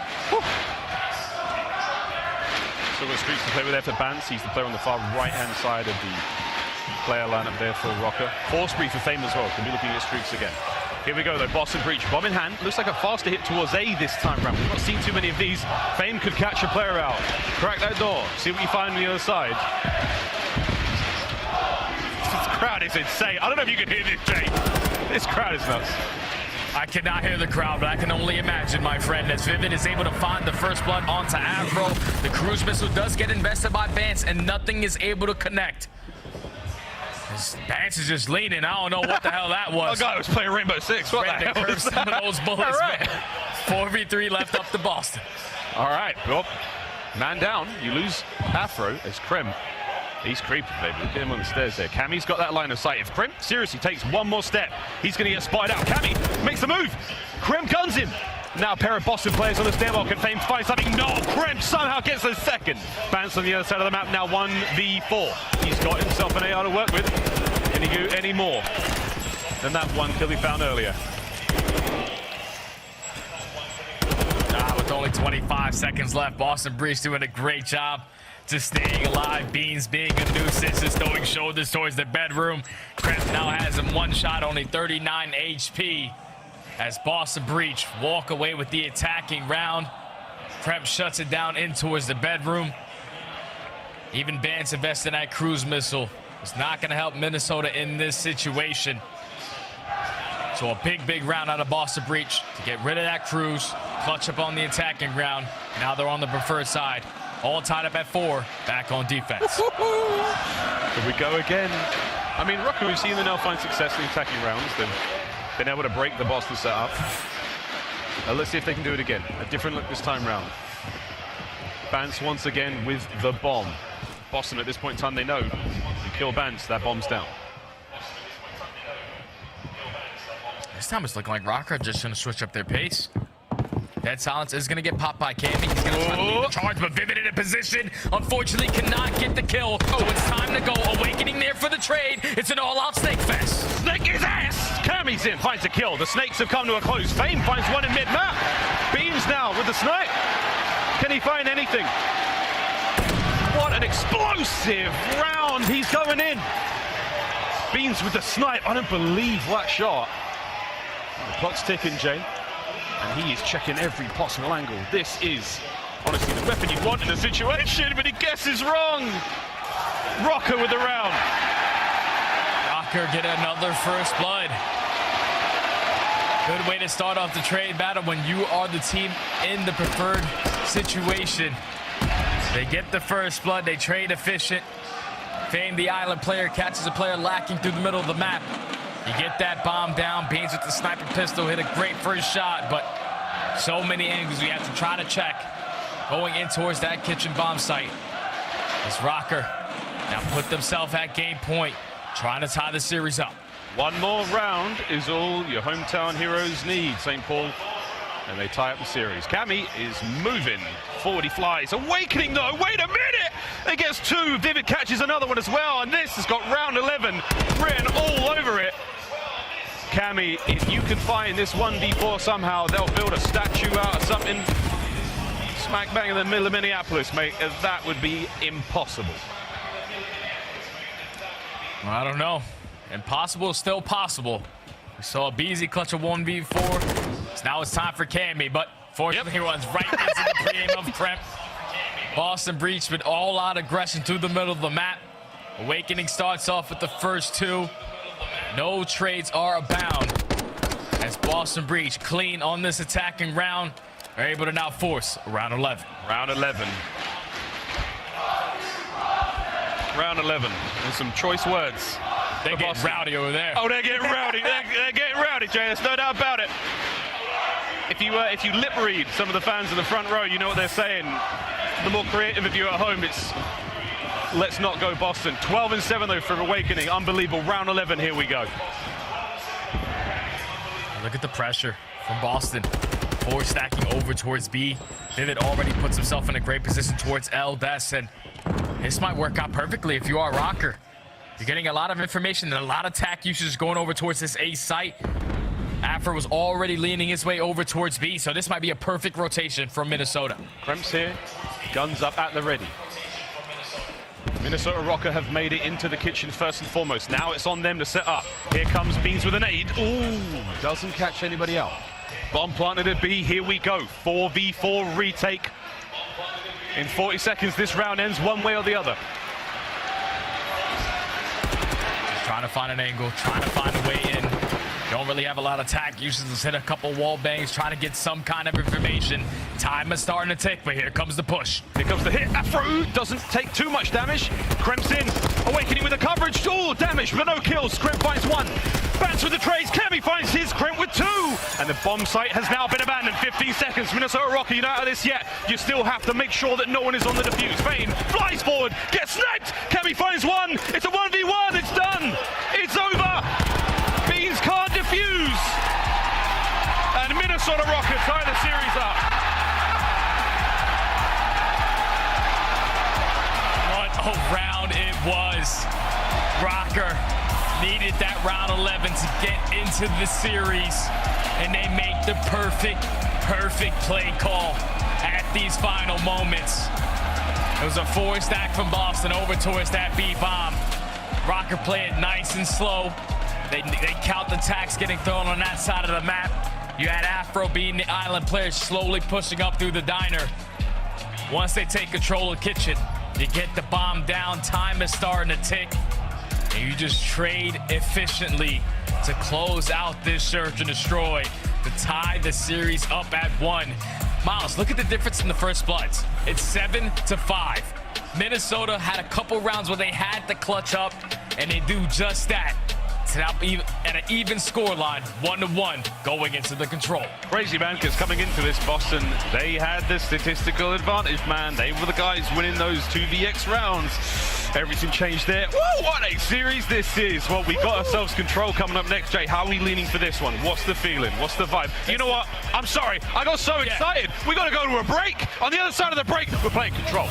Still got streaks to play with there for Bance. He's the player on the far right-hand side of the player lineup there for Røkkr. 4 spree for Fame as well. Can be looking at streaks again. Here we go though, Boston Breach, bomb in hand. Looks like a faster hit towards A this time round. We've not seen too many of these. FaZe could catch a player out. Crack that door, see what you find on the other side. This crowd is insane. I don't know if you can hear this, Jay. This crowd is nuts. I cannot hear the crowd, but I can only imagine, my friend, as Vivid is able to find the first blood onto Afro. The cruise missile does get invested by Bance, and nothing is able to connect. Bance is just leaning. I don't know what the hell that was. Oh god, I was playing Rainbow Six. What the hell was some of those bullets, man. 4v3 left up to Boston. All right, well, man down. You lose Afro as Kremp. He's creeping, baby. Look at him on the stairs there. Cammy's got that line of sight. If Kremp seriously takes one more step, he's going to get spotted out. Cammy makes the move. Kremp guns him. Now a pair of Boston players on the stairwell. Can FaZe find something? No, Kremp somehow gets a second. Bance on the other side of the map, now 1v4. He's got himself an AR to work with. Can he do any more than that one kill he found earlier? With only 25 seconds left, Boston Breach doing a great job just staying alive. Beans being a nuisance, just throwing shoulders towards the bedroom. Kremp now has him one shot, only 39 HP. As Boston Breach walk away with the attacking round. Kremp shuts it down in towards the bedroom. Even Bance investing that cruise missile. It's not going to help Minnesota in this situation. So a big round out of Boston Breach to get rid of that cruise, clutch up on the attacking round. Now they're on the preferred side. All tied up at 4, back on defense. Here we go again. I mean, Røkkr, we've seen them now find success in attacking rounds. They've been able to break the Boston setup. Let's see if they can do it again. A different look this time round. Bance once again with the bomb. Boston at this point in time, they know you kill Bance, that bomb's down. This time it's looking like Røkkr just going to switch up their pace. Dead Silence is going to get popped by Cammy. He's going to try to lead the charge, but Vivid in a position. Unfortunately, cannot get the kill. So it's time to go. Awakening there for the trade. It's an all-out snake fest. Snake his ass! Cammy's in, finds a kill. The snakes have come to a close. FaZe finds one in mid-map. Beans now with the snipe. Can he find anything? What an explosive round. He's going in. Beans with the snipe. I don't believe that shot. The clock's ticking, Jay. And he is checking every possible angle. This is, honestly, the weapon you want in a situation, but he guesses wrong. Røkkr with the round. Røkkr get another first blood. Good way to start off the trade battle when you are the team in the preferred situation. They get the first blood, they trade efficient. Fame, the island player, catches a player lacking through the middle of the map. You get that bomb down. Beans with the sniper pistol hit a great first shot, but so many angles we have to try to check. Going in towards that kitchen bomb site is Røkkr. Now put themselves at game point, trying to tie the series up. One more round is all your hometown heroes need, St. Paul. And they tie up the series. Cammy is moving. Forward he flies. Awakening though, wait a minute! It gets 2, Vivid catches another one as well, and this has got round 11 written all over it. Cammy, if you can find this 1v4 somehow, they'll build a statue out of something. Smack bang in the middle of Minneapolis, mate. That would be impossible. Well, I don't know. Impossible is still possible. We saw aBeZy clutch a 1v4. So now it's time for Cammy, but fortunately he runs right into the pregame of Kremp. Boston Breach with all-out aggression through the middle of the map. Awakening starts off with the first 2. No trades are abound as Boston Breach clean on this attacking round. Are able to now force round 11. Round 11. Round 11. And some choice words. They're getting rowdy over there. Oh, they're getting rowdy. They're getting rowdy, Jay. There's no doubt about it. If you lip read some of the fans in the front row, you know what they're saying. The more creative of you at home, it's let's not go Boston. 12-7 though for Awakening. Unbelievable. Round 11, here we go. Look at the pressure from Boston. 4 stacking over towards B. Vivid already puts himself in a great position towards L. Best, and this might work out perfectly if you are Røkkr. You're getting a lot of information and a lot of tack usage going over towards this A site. Afro was already leaning his way over towards B, so this might be a perfect rotation from Minnesota. Kremp's here, guns up at the ready. Minnesota Røkkr have made it into the kitchen first and foremost. Now it's on them to set up. Here comes Beans with a nade. Ooh, doesn't catch anybody out. Bomb planted at B, here we go. 4v4 retake. In 40 seconds, this round ends one way or the other. Just trying to find an angle, trying to find a way in. Don't really have a lot of tack. Usually just hit a couple wall bangs, trying to get some kind of information. Time is starting to tick, but here comes the push. Here comes the hit. Afro doesn't take too much damage. Kremp's in. Awakening with the coverage. Oh, damage, but no kills. Kremp finds one. Bance with the trades. Cammy finds his. Kremp with two. And the bomb site has now been abandoned. 15 seconds. Minnesota Røkkr, you're not out of this yet. You still have to make sure that no one is on the defuse. Vayne flies forward. Gets sniped. Cammy finds one. It's a 1v1. It's done. It's over. Beans can't defuse. And Minnesota Røkkr tie the series up. What a round it was. Røkkr needed that round 11 to get into the series, and they make the perfect play call at these final moments. It was a forward stack from Boston over towards that B bomb. Røkkr play it nice and slow. They count the attacks getting thrown on that side of the map. You had Afro being the island player slowly pushing up through the diner. Once they take control of kitchen, you get the bomb down, time is starting to tick, and you just trade efficiently to close out this search and destroy, to tie the series up at 1. Miles, look at the difference in the first bloods. It's 7-5. Minnesota had a couple rounds where they had to clutch up, and they do just that. It's now at an even score line, 1-1, going into the control. Crazy, man, because coming into this, Boston, they had the statistical advantage, man. They were the guys winning those 2vx rounds. Everything changed there. Woo, what a series this is. Well, we got ourselves control coming up next, Jay. How are we leaning for this one? What's the feeling? What's the vibe? You know what? I'm sorry. I got so excited. We got to go to a break. On the other side of the break, we're playing control.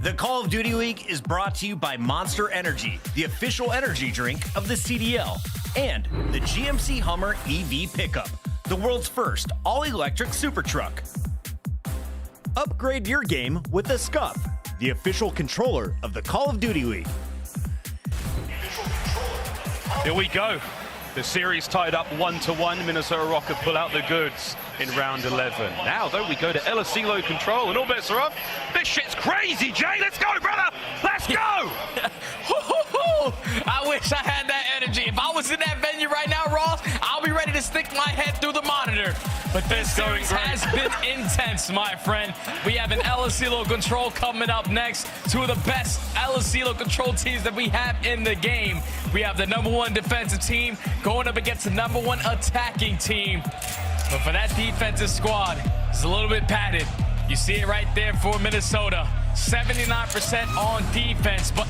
The Call of Duty League is brought to you by Monster Energy, the official energy drink of the CDL, and the GMC Hummer EV Pickup, the world's first all-electric super truck. Upgrade your game with the Scuff, the official controller of the Call of Duty League. Here we go. The series tied up 1-1. Minnesota Røkkr pull out the goods in round 11. Now, though, we go to LSCLO control, and all bets are up. This shit's crazy, Jay. Let's go, brother. Let's go. I wish I had that energy. If I was in that venue right now, Ross, I'll be ready to stick my head through the monitor. But this series has been intense, my friend. We have an LSCLO control coming up next. Two of the best LSCLO control teams that we have in the game. We have the #1 defensive team going up against the #1 attacking team. But for that defensive squad, it's a little bit padded. You see it right there for Minnesota. 79% on defense, but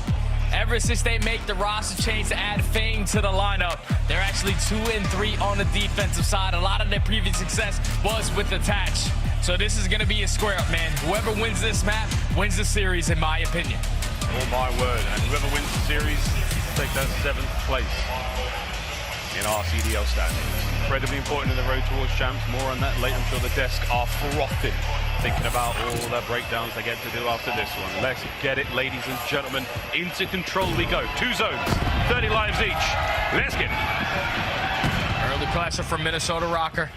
ever since they make the roster change to add Fang to the lineup, they're actually 2-3 on the defensive side. A lot of their previous success was with attach. So this is going to be a square up, man. Whoever wins this map wins the series, in my opinion. Oh my word, and whoever wins the series take that 7th place in our CDL standings. Incredibly important in the road towards champs. More on that later. I'm sure the desk are frothing, thinking about all the breakdowns they get to do after this one. Let's get it, ladies and gentlemen. Into control we go. 2 zones, 30 lives each. Let's get it. Early pressure from Minnesota Røkkr.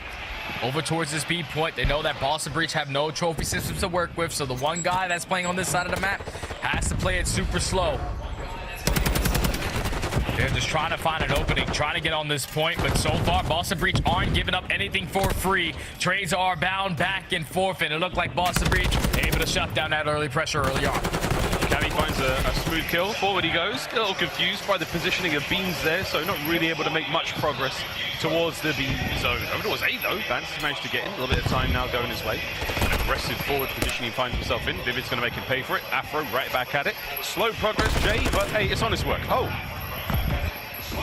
Over towards this B point. They know that Boston Breach have no trophy systems to work with, so the one guy that's playing on this side of the map has to play it super slow. They're just trying to find an opening, trying to get on this point, but so far, Boston Breach aren't giving up anything for free. Trades are bound back and forth, and it looked like Boston Breach able to shut down that early pressure early on. Cammy finds a smooth kill. Forward he goes. A little confused by the positioning of Beans there, so not really able to make much progress towards the B zone. Over towards A, though. Bance has managed to get in. A little bit of time now going his way. An aggressive forward position he finds himself in. Vivid's going to make him pay for it. Afro right back at it. Slow progress, Jay, but hey, it's on his work. Oh.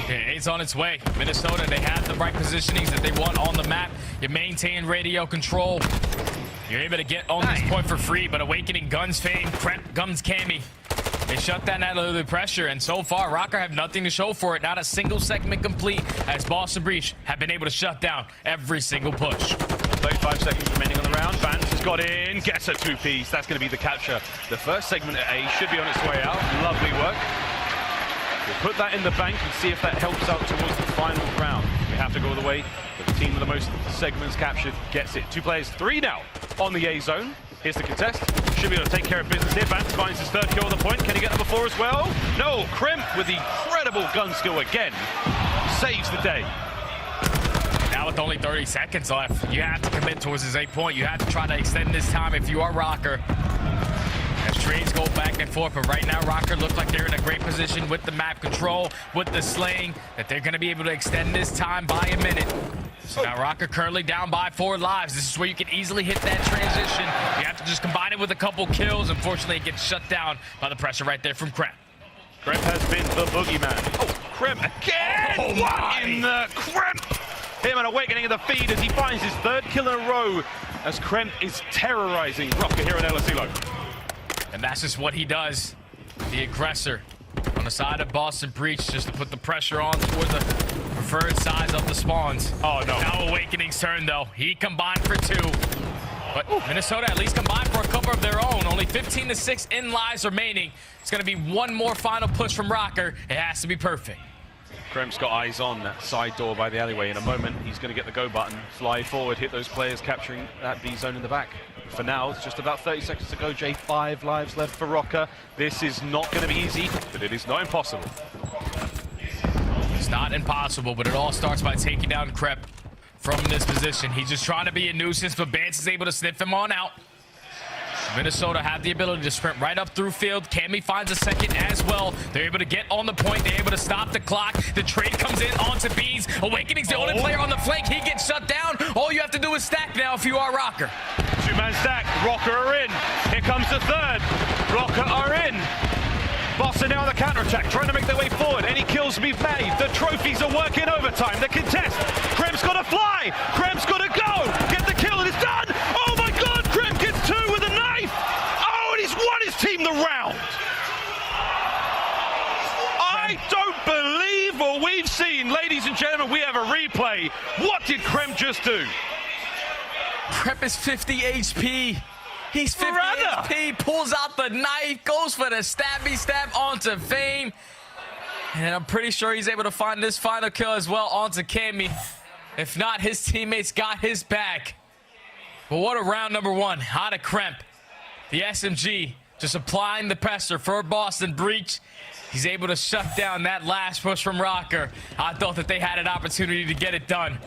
Okay, it's on its way. Minnesota, they have the right positionings that they want on the map. You maintain radio control. You're able to get on this point for free, but Awakening guns Fang, Kremp guns Cammy. They shut down that little pressure, and so far, Røkkr have nothing to show for it. Not a single segment complete, as Boston Breach have been able to shut down every single push. 35 seconds remaining on the round. Bance has got in, gets a 2-piece. That's going to be the capture. The first segment at A should be on its way out. Lovely work. We'll put that in the bank and see if that helps out towards the final round. We have to go all the way. The team with the most segments captured gets it. 2 players, 3 now on the A zone. Here's the contest. Should be able to take care of business here. Bance finds his 3rd kill on the point. Can he get number 4 as well? No, Kremp with the incredible gun skill again. Saves the day. Now with only 30 seconds left, you have to commit towards this 8 point. You have to try to extend this time if you are Røkkr. As trades go back and forth, but right now Røkkr look like they're in a great position with the map control, with the slaying, that they're going to be able to extend this time by a minute. So now Røkkr currently down by 4 lives. This is where you can easily hit that transition. You have to just combine it with a couple kills. Unfortunately, it gets shut down by the pressure right there from Kremp. Kremp has been the boogeyman. Oh, Kremp again! Oh, what in the Kremp? Him and Awakening in the feed as he finds his 3rd kill in a row as Kremp is terrorizing Røkkr here in LSCLO. And that's just what he does. The aggressor on the side of Boston Breach, just to put the pressure on toward the preferred size of the spawns. Oh, no. Now Awakening's turn, though. He combined for 2. But Minnesota at least combined for a couple of their own. Only 15-6 in lives remaining. It's going to be one more final push from Røkkr. It has to be perfect. Kremp's got eyes on that side door by the alleyway. In a moment, he's going to get the go button, fly forward, hit those players, capturing that B zone in the back. For now, it's just about 30 seconds to go. Jay, 5 lives left for Røkkr. This is not going to be easy, but it is not impossible. It's not impossible, but it all starts by taking down Kremp from this position. He's just trying to be a nuisance, but Bance is able to sniff him on out. Minnesota have the ability to sprint right up through field. Cammy finds a 2nd as well. They're able to get on the point. They're able to stop the clock. The trade comes in onto B's. Awakening's the only player on the flank. He gets shut down. All you have to do is stack now if you are Røkkr. 2-man stack. Røkkr are in. Here comes the 3rd. Røkkr are in. Boston now on the counter-attack, trying to make their way forward. Any kills we've made. The trophies are working overtime. The contest. Kremp's got to fly. Kremp's got to go. Get the kill and it's done. Oh my God, Kremp gets 2 with a knife. Oh, and he's won his team the round. what we've seen, ladies and gentlemen, we have a replay. What did Kremp just do? Kremp is 50 HP. He's 50 HP, pulls out the knife, goes for the stabby stab onto Fame. And I'm pretty sure he's able to find this final kill as well onto Cammy. If not, his teammates got his back. But what a round number one out of Kremp. The SMG just applying the pressure for Boston Breach. He's able to shut down that last push from Røkkr. I thought that they had an opportunity to get it done.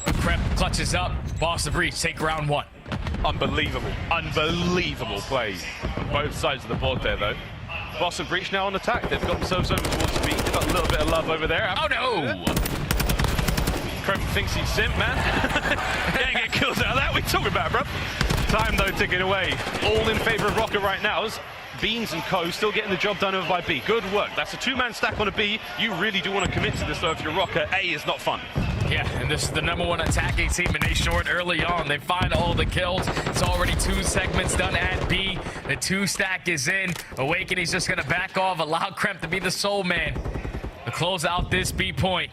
But Kremp clutches up. Boston Breach take round one. Unbelievable, unbelievable play on both sides of the board there, though. Boston Breach now on attack. They've got themselves over towards me. They've got a little bit of love over there. Oh, no! Kremp thinks he's Simp, man. Can't get kills out of that. What are you talking about, bro? Time, though, ticking away. All in favor of Røkkr right now. Beans and Co. still getting the job done over by B. Good work. That's a two-man stack on a B. You really do want to commit to this, though, if you're Røkkr. A is not fun. Yeah, and this is the #1 attacking team, and they short early on. They find all the kills. It's already 2 segments done at B. The 2 stack is in. Awakening's just going to back off, allow Kremp to be the sole man to close out this B point.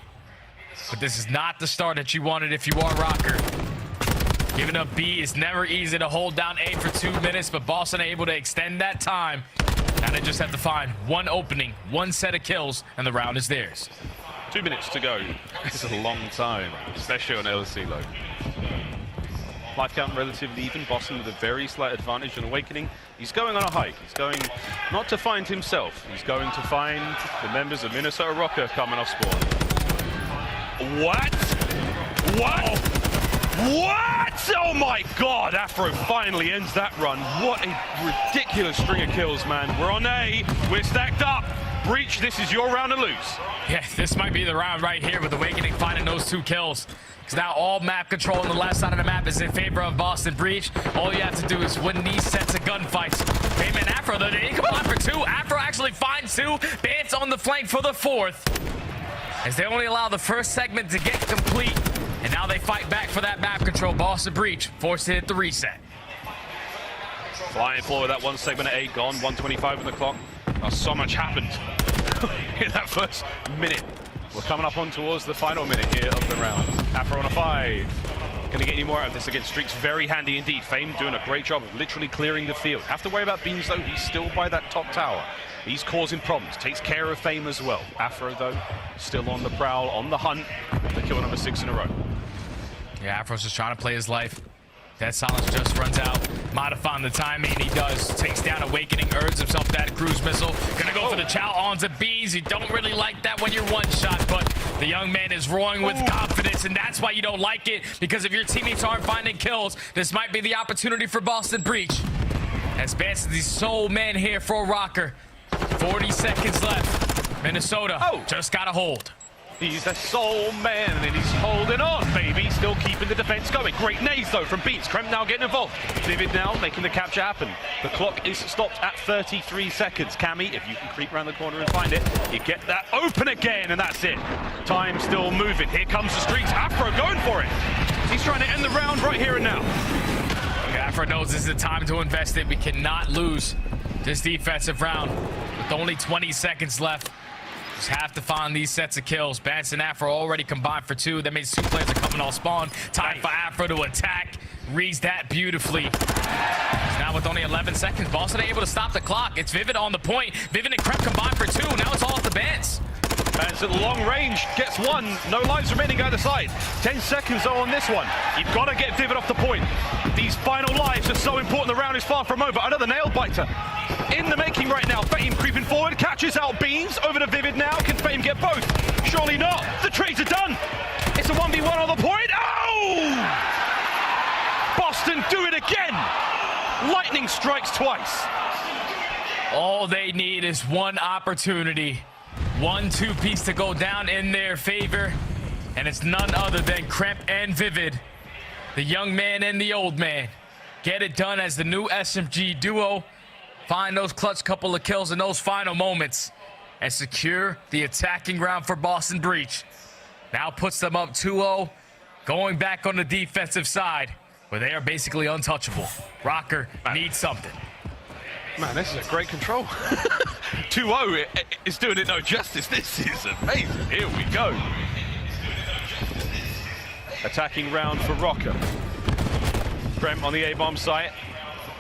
But this is not the start that you wanted if you are Røkkr. Giving up B is never easy to hold down A for 2 minutes, but Boston are able to extend that time. Now they just have to find one opening, one set of kills, and the round is theirs. 2 minutes to go. This is a long time, especially on LC low. Life count relatively even. Boston with a very slight advantage on Awakening. He's going on a hike. He's going not to find himself. He's going to find the members of Minnesota Røkkr coming off spawn. What? What? What? Oh my God! Afro finally ends that run. What a ridiculous string of kills, man. We're on A. We're stacked up. Breach, this is your round to lose. Yeah, this might be the round right here with Awakening finding those 2 kills. Because now all map control on the left side of the map is in favor of Boston Breach. All you have to do is win these sets of gunfights. Fame and Afro, they combine for 2. Afro actually finds 2. Bance on the flank for the 4th. As they only allow the first segment to get complete. And now they fight back for that map control. Boston Breach forced to hit the reset. Flying forward, that 1 segment at 8 gone. 1:25 on the clock. Oh, so much happened in that first minute. We're coming up on towards the final minute here of the round. Afro on a 5. Can he get any more out of this again? Streaks very handy indeed. Fame doing a great job of literally clearing the field. Have to worry about Beans though. He's still by that top tower. He's causing problems. Takes care of Fame as well. Afro though, still on the prowl, on the hunt. The kill number 6 in a row. Yeah, Afro's just trying to play his life. That silence just runs out. Modifying the timing, he does. Takes down Awakening, earns himself that cruise missile. Gonna go for the chow onto Bees. You don't really like that when you're one shot, but the young man is roaring with confidence, and that's why you don't like it, because if your teammates aren't finding kills, this might be the opportunity for Boston Breach. As Bance is the sole man here for Røkkr. 40 seconds left. Minnesota just got a hold. He's the sole man, and he's holding on, baby. Still keeping the defense going. Great nades, though, from Beats. Kremp now getting involved. Vivid now making the capture happen. The clock is stopped at 33 seconds. Cammy, if you can creep around the corner and find it, you get that open again, and that's it. Time still moving. Here comes the streaks. Afro going for it. He's trying to end the round right here and now. Yeah, Afro knows this is the time to invest it. We cannot lose this defensive round with only 20 seconds left. Just have to find these sets of kills. Bance and Afro already combined for 2. That means 2 players are coming off spawn. Time for Afro to attack. Reads that beautifully. Now with only 11 seconds, Boston able to stop the clock. It's Vivid on the point. Vivid and Kremp combined for 2. Now it's all off the Bance. Bance at long range, gets 1. No lives remaining either side. 10 seconds though on this one. You've got to get Vivid off the point. These final lives are so important. The round is far from over. Another nail biter in the making right now. Fame creeping forward, catches out Beans. Over to Vivid now. Can Fame get both? Surely not. The trades are done. It's a 1v1 on the point. Oh! Boston do it again. Lightning strikes twice. All they need is one opportunity. 1-2 piece to go down in their favor. And it's none other than Kremp and Vivid. The young man and the old man. Get it done as the new SMG duo. Find those clutch couple of kills in those final moments. And secure the attacking round for Boston Breach. Now puts them up 2-0. Going back on the defensive side, where they are basically untouchable. Røkkr needs something. Man, this is a great control. 2-0 is doing it no justice. This is amazing. Here we go. Attacking round for Røkkr. Kremp on the A-bomb site,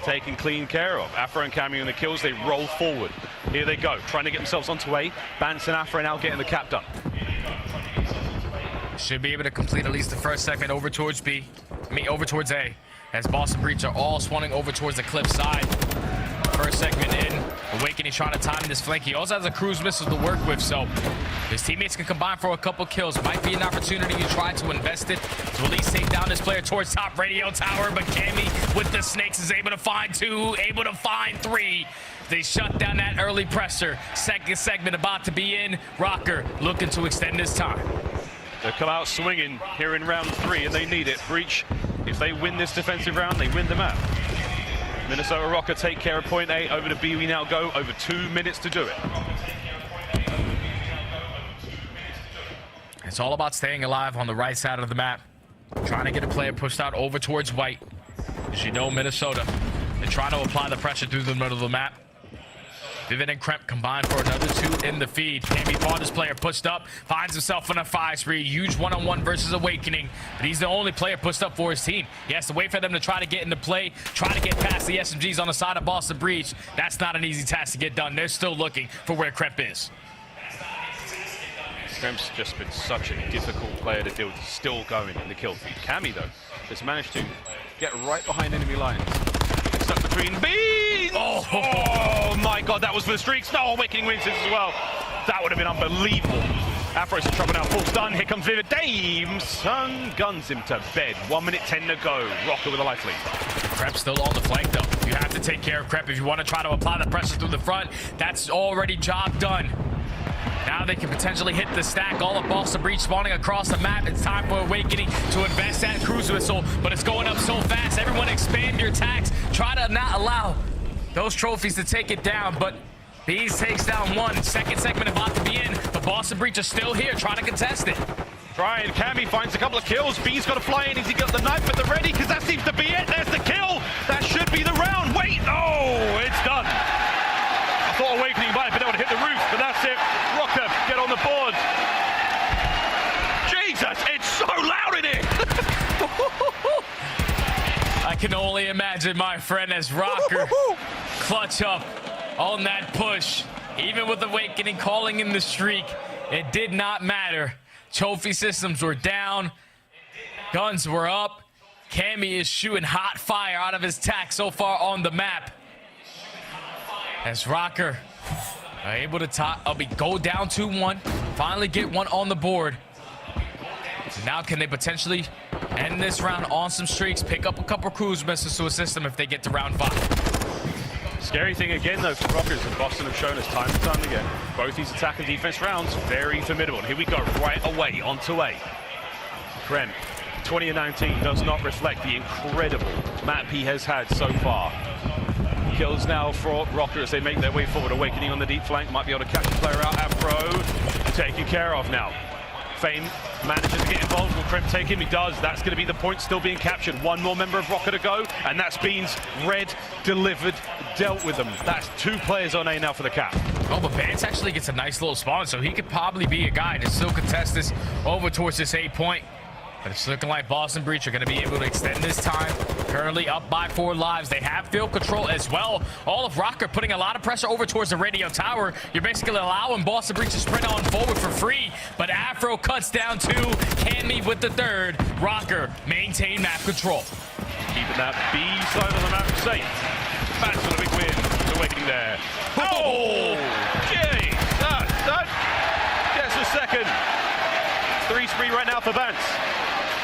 taken clean care of. Afro and Cammy on the kills, they roll forward. Here they go, trying to get themselves onto A. Bance and Afro now getting the cap done. Should be able to complete at least the first segment over towards B. Over towards A. As Boss and Breach are all swanning over towards the cliff side. First segment in. Awakening trying to time this flank. He also has a cruise missile to work with, so his teammates can combine for a couple kills. Might be an opportunity to try to invest it to at least take down this player towards top radio tower, but Cammy with the snakes is able to find 2, able to find 3. They shut down that early presser. Second segment about to be in. Røkkr looking to extend this time. They come out swinging here in round 3, and they need it. Breach, if they win this defensive round, they win the map. Minnesota Røkkr take care of point A. Over to B we now go. Over 2 minutes to do it. It's all about staying alive on the right side of the map. Trying to get a player pushed out over towards white. As you know, Minnesota, they're trying to apply the pressure through the middle of the map. Vivid and Kremp combined for another 2 in the feed. Cammy Bond, this player pushed up, finds himself in a 5 spree. Huge one-on-one versus Awakening, but he's the only player pushed up for his team. He has to wait for them to try to get into play, try to get past the SMGs on the side of Boston Breach. That's not an easy task to get done. They're still looking for where Kremp is. Kremp's just been such a difficult player to deal with. He's still going in the kill feed. Cammy, though, has managed to get right behind enemy lines. Stuck between bees! Oh my god, that was for the streaks. No, Awakening wins this as well. That would have been unbelievable. Afro's in trouble now, full stun. Here comes Vivid. Dame Sun guns him to bed. 1 minute 10 to go. Røkkr with a life lead. Kremp's still on the flank, though. You have to take care of Kremp if you want to try to apply the pressure through the front. That's already job done. Now they can potentially hit the stack. All of Boston Breach spawning across the map. It's time for Awakening to invest that cruise whistle, but it's going up so fast. Everyone expand your attacks. Try to not allow those trophies to take it down, but Bees takes down 1. Second segment about to be in, but Boston Breach is still here trying to contest it. Trying, Cammy finds a couple of kills. B's got to fly in. Has he got the knife at the ready? Because that seems to be it. There's the kill. That should be the round. Wait, oh, it's done. I thought Awakening might have been able to hit the roof, but that's it. Røkkr, get on the board. Jesus, it's so loud in here. I can only imagine, my friend, as Røkkr clutch up on that push. Even with Awakening calling in the streak, it did not matter. Trophy systems were down. Guns were up. Cammy is shooting hot fire out of his tack so far on the map. As Røkkr are able to go down 2-1, finally get 1 on the board. Now can they potentially end this round on some streaks, pick up a couple cruise missiles to assist them if they get to round 5. Scary thing again, though, for Røkkr is that Boston have shown us time and time again. Both these attack and defense rounds, very formidable. And here we go, right away onto A. Kremp, 2019 does not reflect the incredible map he has had so far. Kills now for Røkkr as they make their way forward. Awakening on the deep flank, might be able to catch the player out. Afro taken care of now. Fame manages to get involved. Will Kremp take him? He does. That's going to be the point still being captured. 1 more member of Røkkr to go, and that's Beans red, delivered, dealt with them. That's 2 players on A now for the cap. Oh, but Bance actually gets a nice little spawn, so he could probably be a guy to still contest this over towards this 8 point. But it's looking like Boston Breach are going to be able to extend this time. Currently up by 4 lives. They have field control as well. All of Røkkr putting a lot of pressure over towards the radio tower. You're basically allowing Boston Breach to sprint on forward for free. But Afro cuts down 2. Cammy with the 3rd. Røkkr maintain map control. Keeping that B side of the map safe. Bance for the big win. Awakening there. Oh! Jay! That gets a second. 3 spree right now for Bance.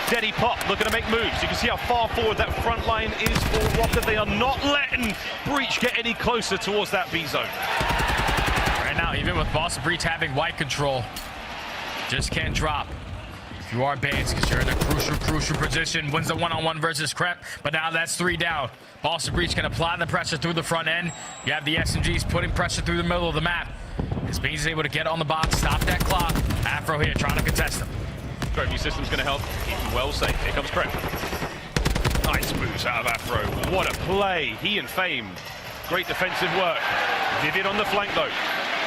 Steady pop, looking to make moves. You can see how far forward that front line is for Røkkr. They are not letting Breach get any closer towards that B zone. Right now, even with Boston Breach having white control, just can't drop. If you are Bance, because you're in a crucial position, wins the one-on-one versus Kremp, but now that's 3 down. Boston Breach can apply the pressure through the front end. You have the SMGs putting pressure through the middle of the map. As Beans is able to get on the box, stop that clock. Afro here trying to contest them. Trophy system's going to help keep him well safe. Here comes Kremp. Nice moves out of Afro. What a play. He and Fame. Great defensive work. Vivid on the flank, though.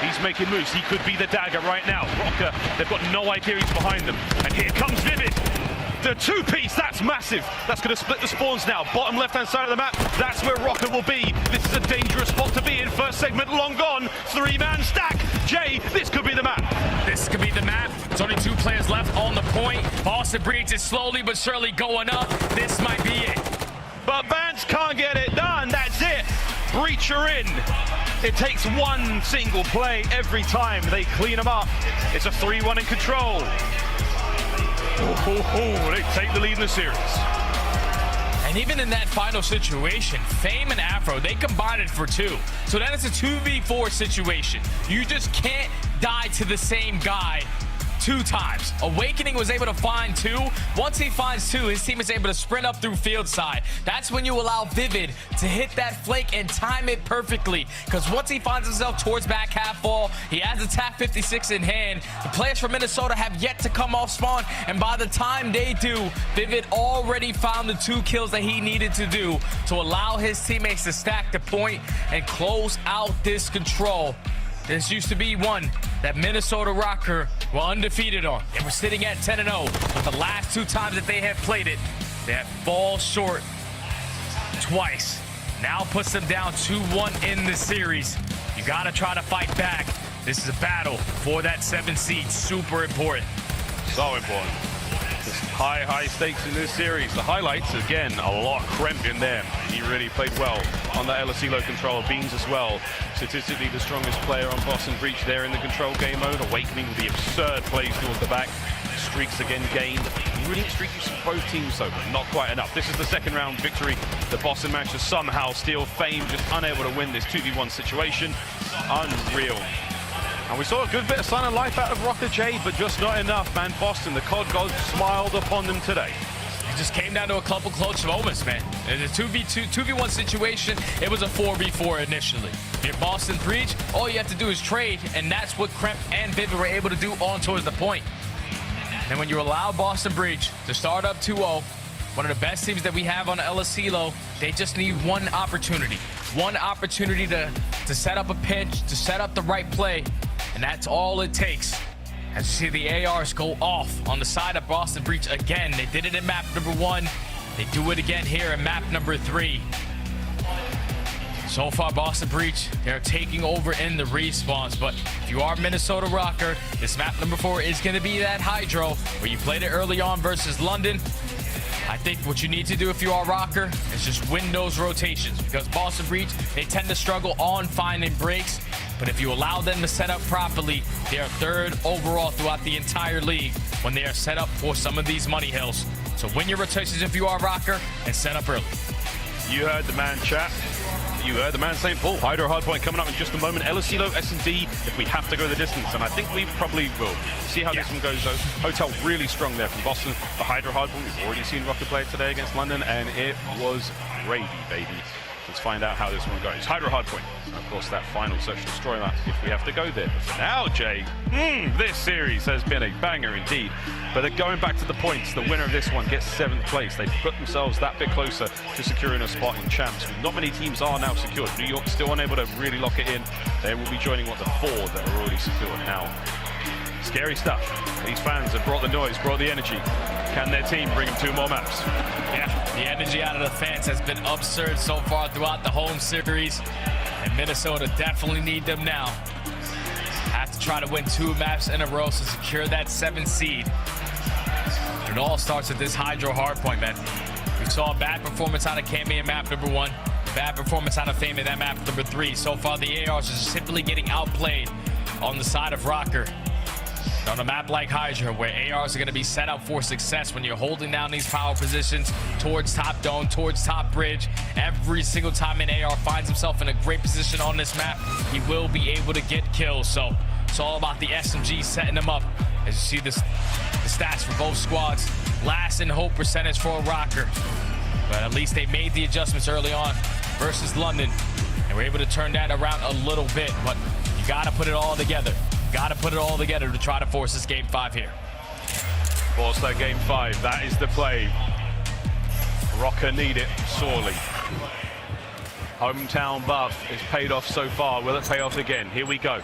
He's making moves. He could be the dagger right now. Røkkr, they've got no idea he's behind them. And here comes Vivid. The two-piece, that's massive. That's going to split the spawns now. Bottom left-hand side of the map, that's where Røkkr will be. This is a dangerous spot to be in. First segment long gone. Three-man stack. Jay, this could be the map. This could be the map. There's only 2 players left on the point. Boston Breach is slowly but surely going up. This might be it. But Bance can't get it done. That's it. Breach are in. It takes one single play every time they clean them up. It's a 3-1 in control. They take the lead in the series. And even in that final situation, Fame and Afro, they combined it for 2. So then it's a 2v4 situation. You just can't die to the same guy 2 times. Awakening was able to find 2. Once he finds 2, his team is able to sprint up through field side. That's when you allow Vivid to hit that flake and time it perfectly. Because once he finds himself towards back half wall, he has the TAP 56 in hand. The players from Minnesota have yet to come off spawn. And by the time they do, Vivid already found the 2 kills that he needed to do to allow his teammates to stack the point and close out this control. This used to be one that Minnesota Røkkr were undefeated on. They were sitting at 10-0, but the last 2 times that they have played it, they have fallen short twice. Now puts them down 2-1 in the series. You gotta try to fight back. This is a battle for that 7 seed. Super important. So important. There's high stakes in this series. The highlights, again, a lot of Kremp in there. He really played well on the LSE control. Beans as well. Statistically the strongest player on Boston Breach there in the control game mode. Awakening with the absurd plays towards the back. Streaks again gained. Brilliant streaks from both teams though, but not quite enough. This is the second round victory. The Boston managed to somehow steal Fame, just unable to win this 2v1 situation. Unreal. And we saw a good bit of sign of life out of Røkkr J, but just not enough, man. Boston, the COD gods smiled upon them today. It just came down to a couple close moments, man. In a 2v1 situation, it was a 4v4 initially. Your Boston Breach, all you have to do is trade, and that's what Kremp and Vivid were able to do on towards the point. And when you allow Boston Breach to start up 2-0, one of the best teams that we have on the LSE, they just need one opportunity. One opportunity to set up a pinch, to set up the right play, and that's all it takes. As you see the ARs go off on the side of Boston Breach again. They did it in map number 1. They do it again here in map number 3. So far, Boston Breach, they're taking over in the respawns. But if you are Minnesota Røkkr, this map number 4 is going to be that HyDra, where you played it early on versus London. I think what you need to do if you are Røkkr is just win those rotations, because Boston Breach, they tend to struggle on finding breaks. But if you allow them to set up properly, they are 3rd overall throughout the entire league when they are set up for some of these money hills. So win your rotations if you are Røkkr and set up early. You heard the man chat. You heard the man saying, Paul, HyDra hardpoint coming up in just a moment. LSE S&D if we have to go the distance, and I think we probably will. See how this one goes, though. Hotel really strong there from Boston. The HyDra hardpoint, we've already seen Røkkr play it today against London, and it was gravy, baby. Let's find out how this one goes. HyDra hardpoint. Of course, that final search and destroy map if we have to go there. But for now, Jay, this series has been a banger indeed. But they're going back to the points. The winner of this one gets 7th place. They've put themselves that bit closer to securing a spot in champs. Not many teams are now secured. New York still unable to really lock it in. They will be joining the 4 that are already secured now. Scary stuff. These fans have brought the noise, brought the energy. Can their team bring them 2 more maps? Yeah, the energy out of the fans has been absurd so far throughout the home series. And Minnesota definitely need them now. Have to try to win 2 maps in a row to secure that 7th seed. It all starts with this HyDra hardpoint, man. We saw a bad performance out of Cammy in map number 1. Bad performance out of Fame in that map number 3. So far, the ARs are simply getting outplayed on the side of Røkkr. On a map like HyDra, where ARs are going to be set up for success when you're holding down these power positions towards top dome, towards top bridge, every single time an AR finds himself in a great position on this map, he will be able to get kills. So it's all about the SMG setting them up. As you see the stats for both squads, last in hope percentage for Røkkr. But at least they made the adjustments early on versus London, and we're able to turn that around a little bit. But you got to put it all together. Got to put it all together to try to force this game 5 here. Force that game 5. That is the play. Røkkr need it sorely. Hometown buff is paid off so far. Will it pay off again? Here we go.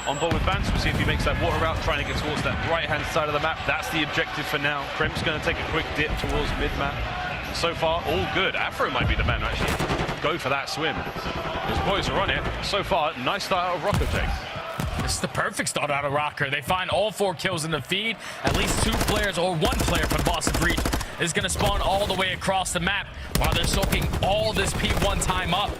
on board with Bance. We'll see if he makes that water route, trying to get towards that right-hand side of the map. That's the objective for now. Kremp's going to take a quick dip towards mid-map. So far, all good. Afro might be the man to actually go for that swim. His boys are on it. So far, nice start out of Røkkr, Jake. This is the perfect start out of Røkkr. They find all 4 kills in the feed. At least 2 players or 1 player from Boston Breach is going to spawn all the way across the map while they're soaking all this P1 time up.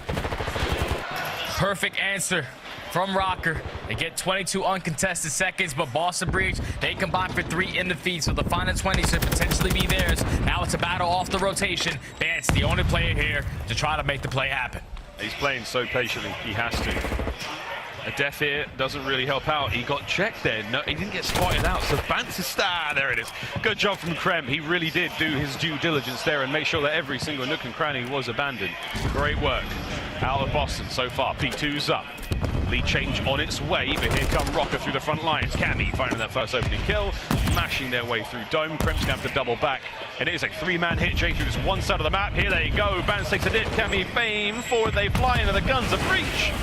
Perfect answer from Røkkr. They get 22 uncontested seconds, but Boston Breach, they combine for 3 in the feed, so the final 20 should potentially be theirs. Now it's a battle off the rotation. Bance, the only player here to try to make the play happen. He's playing so patiently, he has to. A death here doesn't really help out. He got checked there. No, he didn't get spotted out. So Bance is there it is. Good job from Kremp. He really did do his due diligence there and make sure that every single nook and cranny was abandoned. Great work out of Boston so far. P2's up. Lead change on its way, but here come Røkkr through the front lines. Cammy finding that first opening kill, mashing their way through Dome. Kremp's gonna have to double back, and it is a 3-man hit chain through this one side of the map. Here they go. Bance takes a dip. Cammy fame forward. They fly into the guns of Breach.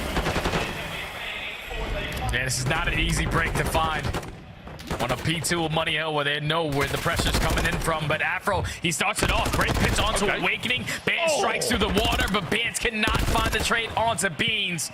Yeah, this is not an easy break to find. On a P2 of Money Hill where they know where the pressure's coming in from, but Afro, he starts it off. Great pitch onto Awakening. Bance strikes through the water, but Bance cannot find the trade onto Beans.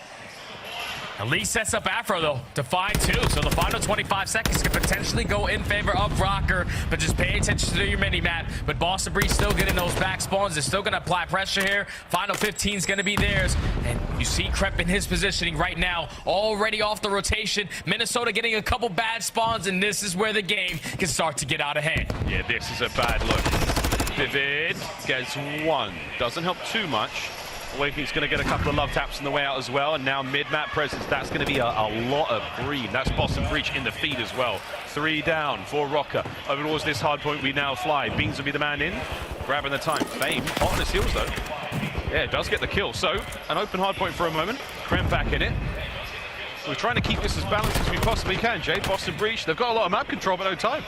At least sets up Afro, though, to find 2. So the final 25 seconds could potentially go in favor of Røkkr, but just pay attention to your mini-map. But Boston Breach still getting those back spawns. They're still going to apply pressure here. Final 15 is going to be theirs. And you see Kremp in his positioning right now, already off the rotation. Minnesota getting a couple bad spawns, and this is where the game can start to get out of hand. Yeah, this is a bad look. Vivid gets 1. Doesn't help too much. Awakening's going to get a couple of love taps on the way out as well, and now mid-map presence. That's going to be a lot of green. That's Boston Breach in the feed as well. 3 down for Røkkr. Over towards this hard point we now fly. Beans will be the man in, grabbing the time. Fame hot on his heels though. Yeah, it does get the kill. So an open hard point for a moment. Kremp back in it. We're trying to keep this as balanced as we possibly can, Jay. Boston Breach, they've got a lot of map control, but no time.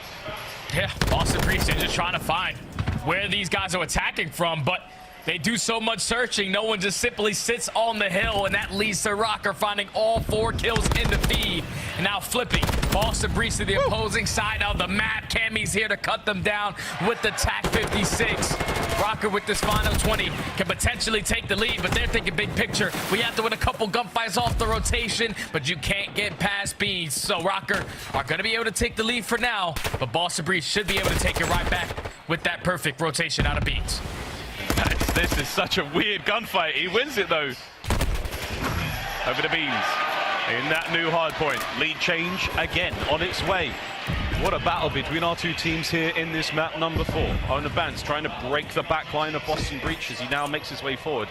Yeah, Boston Breach, they're just trying to find where these guys are attacking from, but they do so much searching, no one just simply sits on the hill, and that leads to Røkkr finding all 4 kills in the feed. And now flipping, Boston Breach to the opposing side of the map. Cammy's here to cut them down with the TAC 56. Røkkr with this final 20 can potentially take the lead, but they're thinking big picture. We have to win a couple gunfights off the rotation, but you can't get past Beans. So Røkkr are going to be able to take the lead for now, but Boston Breach should be able to take it right back with that perfect rotation out of Beans. This is such a weird gunfight. He wins it though. Over to Beans. In that new hard point. Lead change again on its way. What a battle between our 2 teams here in this map number 4. Owner Bance trying to break the back line of Boston Breach as he now makes his way forward.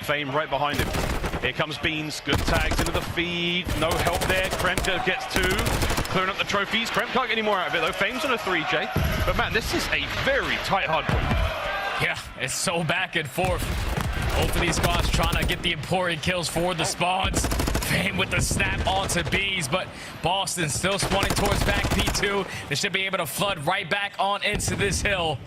Fame right behind him. Here comes Beans. Good tags into the feed. No help there. Kremp gets 2. Clearing up the trophies. Kremp can't get any more out of it though. Fame's on a 3, Jay. But man, this is a very tight hard point. Yeah, it's so back and forth. Both of these squads trying to get the important kills for the spawns. Fame with the snap onto Bees, but Boston still spawning towards back P2. They should be able to flood right back on into this hill.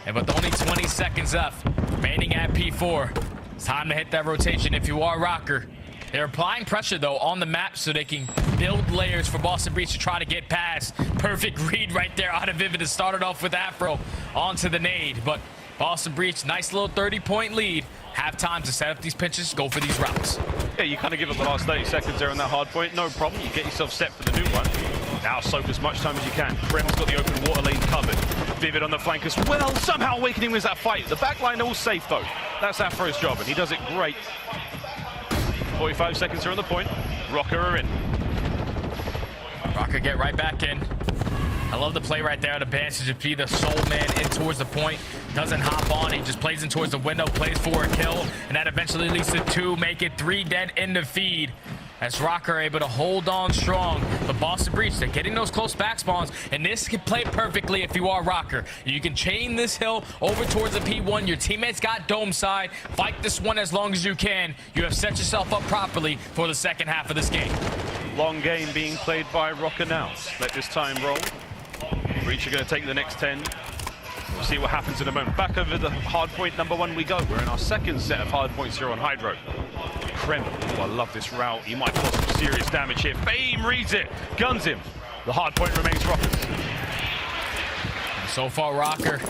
And with only 20 seconds left, remaining at P4, it's time to hit that rotation if you are Røkkr. They're applying pressure, though, on the map so they can build layers for Boston Breach to try to get past. Perfect read right there out of Vivid to start it off with Afro onto the nade, but Boston Breach, nice little 30-point lead. Have time to set up these pitches, go for these routes. Yeah, you kind of give it the last 30 seconds there on that hard point. No problem. You get yourself set for the new one. Now soak as much time as you can. Kremp's got the open water lane covered. Vivid on the flank as well. Somehow Awakening wins that fight. The back line all safe, though. That's Afro's job, and he does it great. 45 seconds here on the point. Røkkr are in. Røkkr get right back in. I love the play right there to Bance to just be the sole man in towards the point. Doesn't hop on, he just plays in towards the window, plays for a kill, and that eventually leads to 2, make it 3 dead in the feed. As Røkkr able to hold on strong. But Boston Breach, they're getting those close back spawns, and this can play perfectly if you are Røkkr. You can chain this hill over towards the P1. Your teammates got dome side. Fight this one as long as you can. You have set yourself up properly for the second half of this game. Long game being played by Røkkr now. Let this time roll. Breach are going to take the next 10. We'll see what happens in a moment. Back over the hard point number 1 we go. We're in our second set of hard points here on HyDra. Kremp, oh, I love this route. He might force himself serious damage here. Fame reads it, guns him. The hard point remains Røkkr's. So far, Røkkr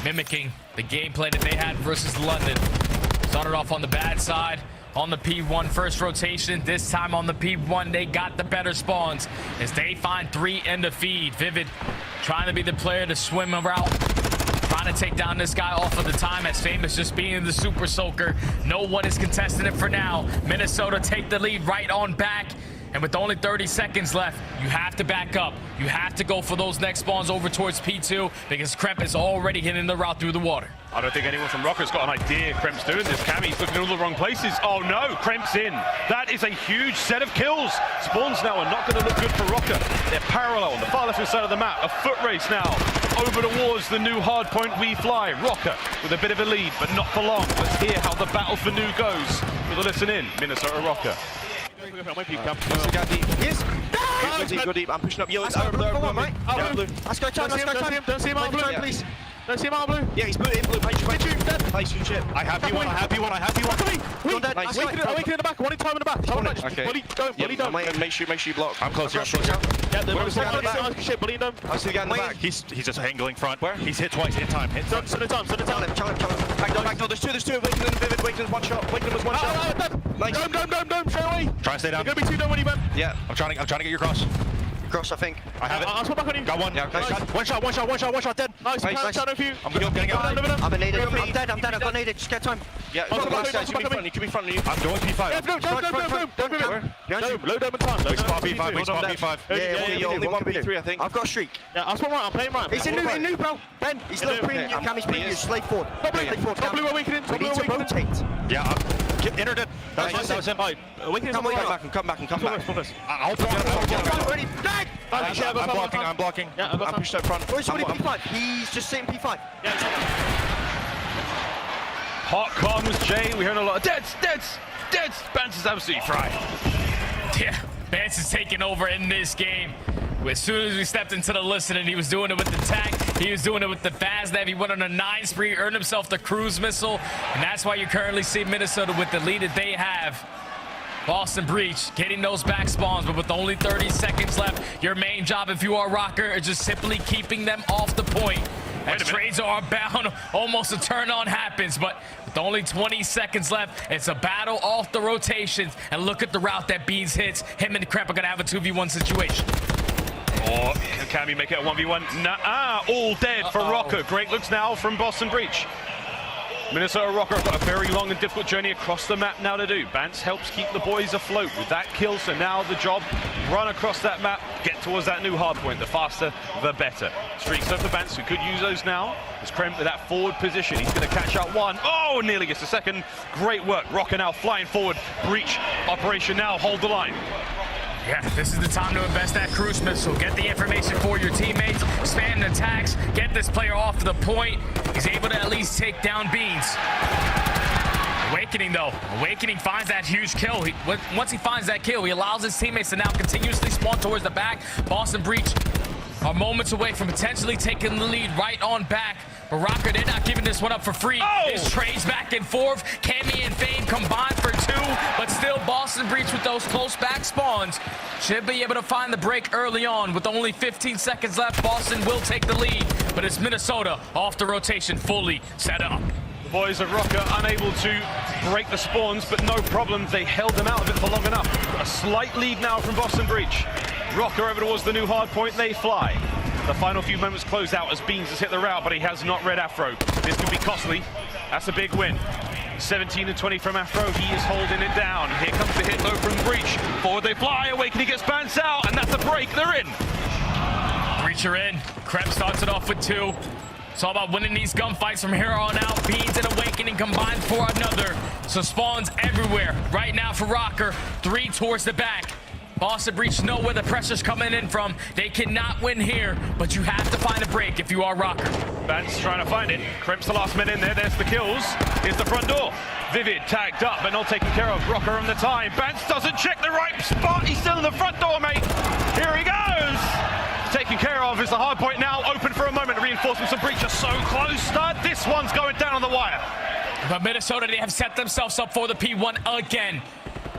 mimicking the gameplay that they had versus London. Started off on the bad side. On the P1 first rotation, this time on the P1 they got the better spawns as they find 3 in the feed. Vivid trying to be the player to swim around, trying to take down this guy off of the time as Famous just being the super soaker. No one is contesting it for now. Minnesota take the lead right on back, and with only 30 seconds left, you have to back up. You have to go for those next spawns over towards P2 because Kremp is already hitting the route through the water. I don't think anyone from Røkkr's got an idea Kremp's doing this. Cammy's looking in all the wrong places. Oh no, Kremp's in. That is a huge set of kills. Spawns now are not going to look good for Røkkr. They're parallel on the far left-hand side of the map. A foot race now over towards the new hard point we fly. Røkkr with a bit of a lead, but not for long. Let's hear how the battle for new goes. We'll listen in. Minnesota Røkkr. Yes! Go deep. I'm pushing up yellow. Let's go time, let's go time. Don't see him out blue. Please. Don't see him out blue. Yeah, he's blue. Place you chip. I have you one. Awakening in the back. One in time in the back. Okay. Bully don't. Make sure you block. I'm close. Yeah, the bully don't. I see the guy in the back. He's just angling front. Where? He's hit twice. Hit time. Send it time. Challenge. Back door. There's two. Awakening, Vivid. Awakening's one shot. Awakening was one shot. Nice. Dome. Straight away. Try and stay down. You're gonna be 2 down when you man. Yeah. I'm trying to get your cross. Cross, I think. I have it. I'll swap back on you. Got one. Yeah, okay. Nice. One shot, dead. Nice. I'm getting out. I'm needed. I'm dead. I've got needed. Just get time. Yeah, you can be in front of you. I'm going P5. Yeah, don't. Low dome and time. Weak spot P5. Yeah, only one P3, I think. I've got a streak. Yeah, I'll swap right. I'm playing right. He's in new, bro. Ben, he's low premium. Cammy's premium. Slave forward. Top blue awakening. We need to rotate. Yeah, entered it. That was him. Awakening. Come back. I'll block. I'm blocking. Yeah, I'm pushed up front. Where's somebody P5? He's just sitting P5. Yeah, hot comms, Jay. We heard a lot of deads. Bance is absolutely fried. Yeah, Bance is taking over in this game. As soon as we stepped into the listening, he was doing it with the tank. He was doing it with the FaZe. He went on a 9 spree, earned himself the cruise missile, and that's why you currently see Minnesota with the lead that they have. Boston Breach getting those back spawns, but with only 30 seconds left, your main job if you are Røkkr is just simply keeping them off the point. As trades are bound, almost a turn on happens, but with only 20 seconds left, it's a battle off the rotations. And look at the route that aBeZy hits. Him and Kremp are gonna have a 2v1 situation. Or can Cammy make it a 1v1? Nah, all dead for Røkkr. Great looks now from Boston Breach. Minnesota Røkkr have got a very long and difficult journey across the map now to do. Bance helps keep the boys afloat with that kill, so now the job, run across that map, get towards that new hard point. The faster, the better. Streaks up for Bance, who could use those now. As Kremp with that forward position, he's going to catch out one. Oh, nearly gets a second. Great work. Røkkr now flying forward. Breach operation now, hold the line. Yeah, this is the time to invest that cruise missile. Get the information for your teammates, spam the attacks, get this player off the point. He's able to at least take down aBeZy. Awakening though, Awakening finds that huge kill. Once he finds that kill, he allows his teammates to now continuously spawn towards the back. Boston Breach are moments away from potentially taking the lead right on back. But Røkkr, they're not giving this one up for free. It's trades back and forth. Cammy and Fame combined for 2, but still Boston Breach with those close back spawns should be able to find the break early on. With only 15 seconds left, Boston will take the lead, but it's Minnesota off the rotation, fully set up. The boys of Røkkr unable to break the spawns, but no problem. They held them out of it for long enough. A slight lead now from Boston Breach. Røkkr over towards the new hard point, they fly. The final few moments close out as aBeZy has hit the route, but he has not read Afro. This could be costly. That's a big win. 17-20 from Afro. He is holding it down. Here comes the hit low from Breach. Forward they fly. Awakening gets Bance out, and that's a break. They're in. Breach are in. Kremp starts it off with 2. It's all about winning these gunfights from here on out. aBeZy and Awakening combined for another. So spawns everywhere right now for Røkkr. 3 towards the back. Boston Breach know where the pressure's coming in from. They cannot win here, but you have to find a break if you are Røkkr. Bance trying to find it. Kremp's the last man in there. There's the kills. Here's the front door. Vivid tagged up, but not taken care of. Røkkr on the time. Bance doesn't check the right spot. He's still in the front door, mate. Here he goes. Taken care of is the hard point now. Open for a moment. Reinforcements of Breach are so close. This one's going down on the wire. But Minnesota, they have set themselves up for the P1 again.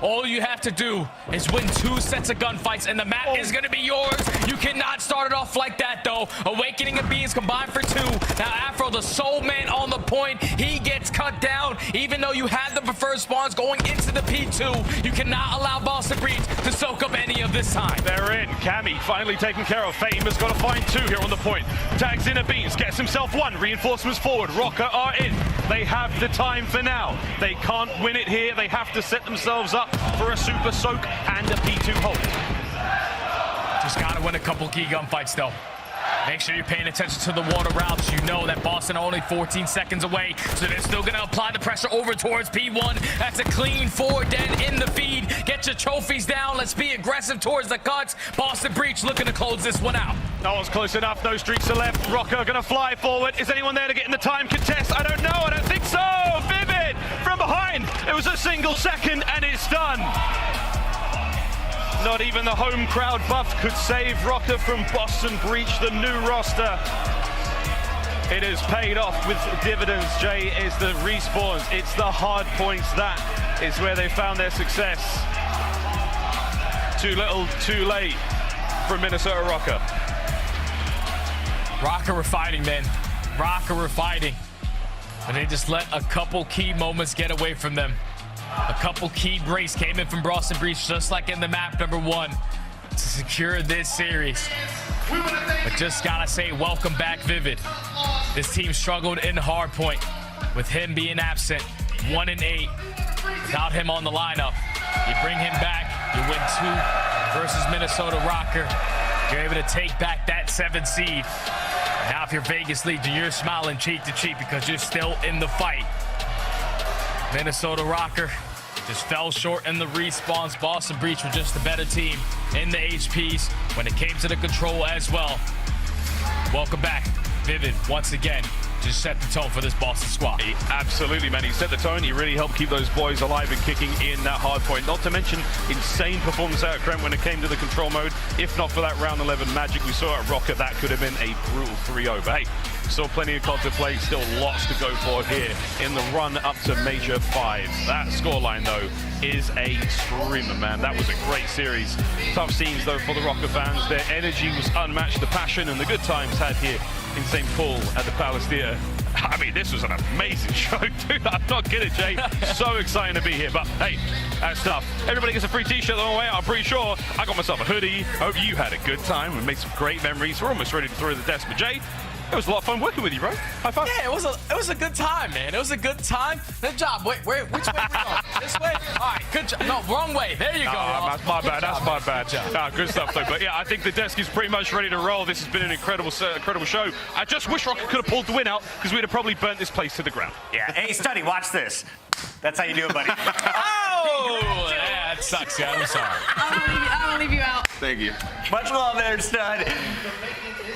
All you have to do is win 2 sets of gunfights, and the map is going to be yours. You cannot start it off like that, though. Awakening and Beans combined for 2. Now, Afro, the soul man on the point, he gets cut down. Even though you had the preferred spawns going into the P2, you cannot allow Boston Breach to soak up any of this time. They're in. Cammy finally taken care of. Fame has got to find 2 here on the point. Tags in a Beans, gets himself 1. Reinforcements forward. Røkkr are in. They have the time for now. They can't win it here. They have to set themselves up for a super soak and a P2 hold. Just gotta win a couple key gunfights, though. Make sure you're paying attention to the water routes. You know that Boston are only 14 seconds away, so they're still gonna apply the pressure over towards P1. That's a clean 4 dead in the feed. Get your trophies down. Let's be aggressive towards the cuts. Boston Breach looking to close this one out. No one's close enough. No streaks are left. Røkkr gonna fly forward. Is anyone there to get in the time contest? I don't know. I don't think so. Vivid from behind. It was a single second and it's done. Not even the home crowd buff could save Røkkr from Boston Breach, the new roster. It has paid off with dividends, Jay. It's the respawns, it's the hard points. That is where they found their success. Too little, too late from Minnesota Røkkr. Røkkr were fighting, man. Røkkr were fighting. But they just let a couple key moments get away from them. A couple key breaks came in from Boston Breach, just like in the map number 1, to secure this series. But just gotta say, welcome back, Vivid. This team struggled in hardpoint with him being absent, 1 and 8. Without him on the lineup, you bring him back, you win 2 versus Minnesota Røkkr. You're able to take back that 7 seed. Now, if you're Vegas Legion, you're smiling cheek to cheek because you're still in the fight. Minnesota Røkkr just fell short in the respawns. Boston Breach were just the better team in the HPs when it came to the control as well. Welcome back, Vivid, once again. Just set the tone for this Boston squad. Absolutely, man. He set the tone. He really helped keep those boys alive and kicking in that hard point. Not to mention insane performance out of Kremp when it came to the control mode. If not for that round 11 magic we saw at Røkkr, that could have been a brutal 3-0. But hey, still plenty of COD to play. Still lots to go for here in the run up to Major 5. That scoreline, though, is a screamer, man. That was a great series. Tough scenes, though, for the Røkkr fans. Their energy was unmatched. The passion and the good times had here in St. Paul at the Palace Theatre. I mean, this was an amazing show, dude. I'm not kidding, Jay. So exciting to be here. But hey, that's tough. Everybody gets a free t-shirt on the way. I'm pretty sure I got myself a hoodie. Hope you had a good time and made some great memories. We're almost ready to throw the desk. But Jay, it was a lot of fun working with you, bro. High five. Yeah, it was a good time, man. It was a good time. Good job. Wait, which way are we going? This way? All right, good job. No, wrong way. There you go. That's my bad. That's my bad. Good stuff, though. But yeah, I think the desk is pretty much ready to roll. This has been an incredible show. I just wish Røkkr could have pulled the win out because we'd have probably burnt this place to the ground. Yeah. Hey, Study, watch this. That's how you do it, buddy. Oh, yeah, that sucks, guys. I'm sorry. I'll leave you out. Thank you. Much love there, Stud.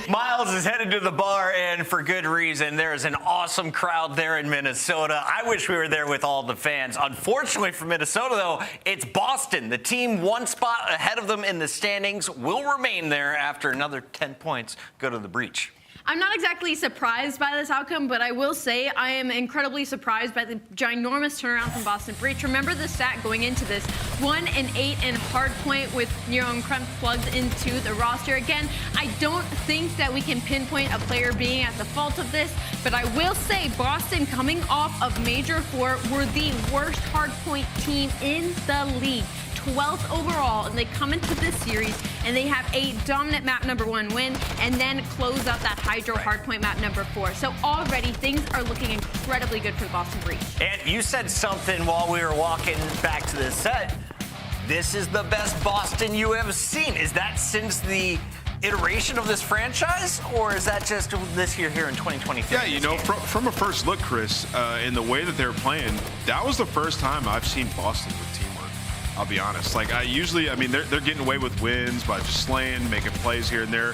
Miles is headed to the bar, and for good reason. There is an awesome crowd there in Minnesota. I wish we were there with all the fans. Unfortunately for Minnesota, though, it's Boston. The team 1 spot ahead of them in the standings will remain there after another 10 points go to the breach. I'm not exactly surprised by this outcome, but I will say I am incredibly surprised by the ginormous turnaround from Boston Breach. Remember the stat going into this, 1 and 8 in hardpoint with Nero and Kremp plugged into the roster. Again, I don't think that we can pinpoint a player being at the fault of this, but I will say Boston, coming off of Major 4, were the worst hardpoint team in the league. 12th overall, and they come into this series and they have a dominant map number 1 win and then close out that HyDra hardpoint map number 4. So already things are looking incredibly good for the Boston Breach. And you said something while we were walking back to this set. This is the best Boston you have seen. Is that since the iteration of this franchise, or is that just this year here in 2023? Yeah, you know, from a first look, Chris, in the way that they're playing, that was the first time I've seen Boston with teamwork. I'll be honest. Like, I mean, they're getting away with wins by just slaying, making plays here and there.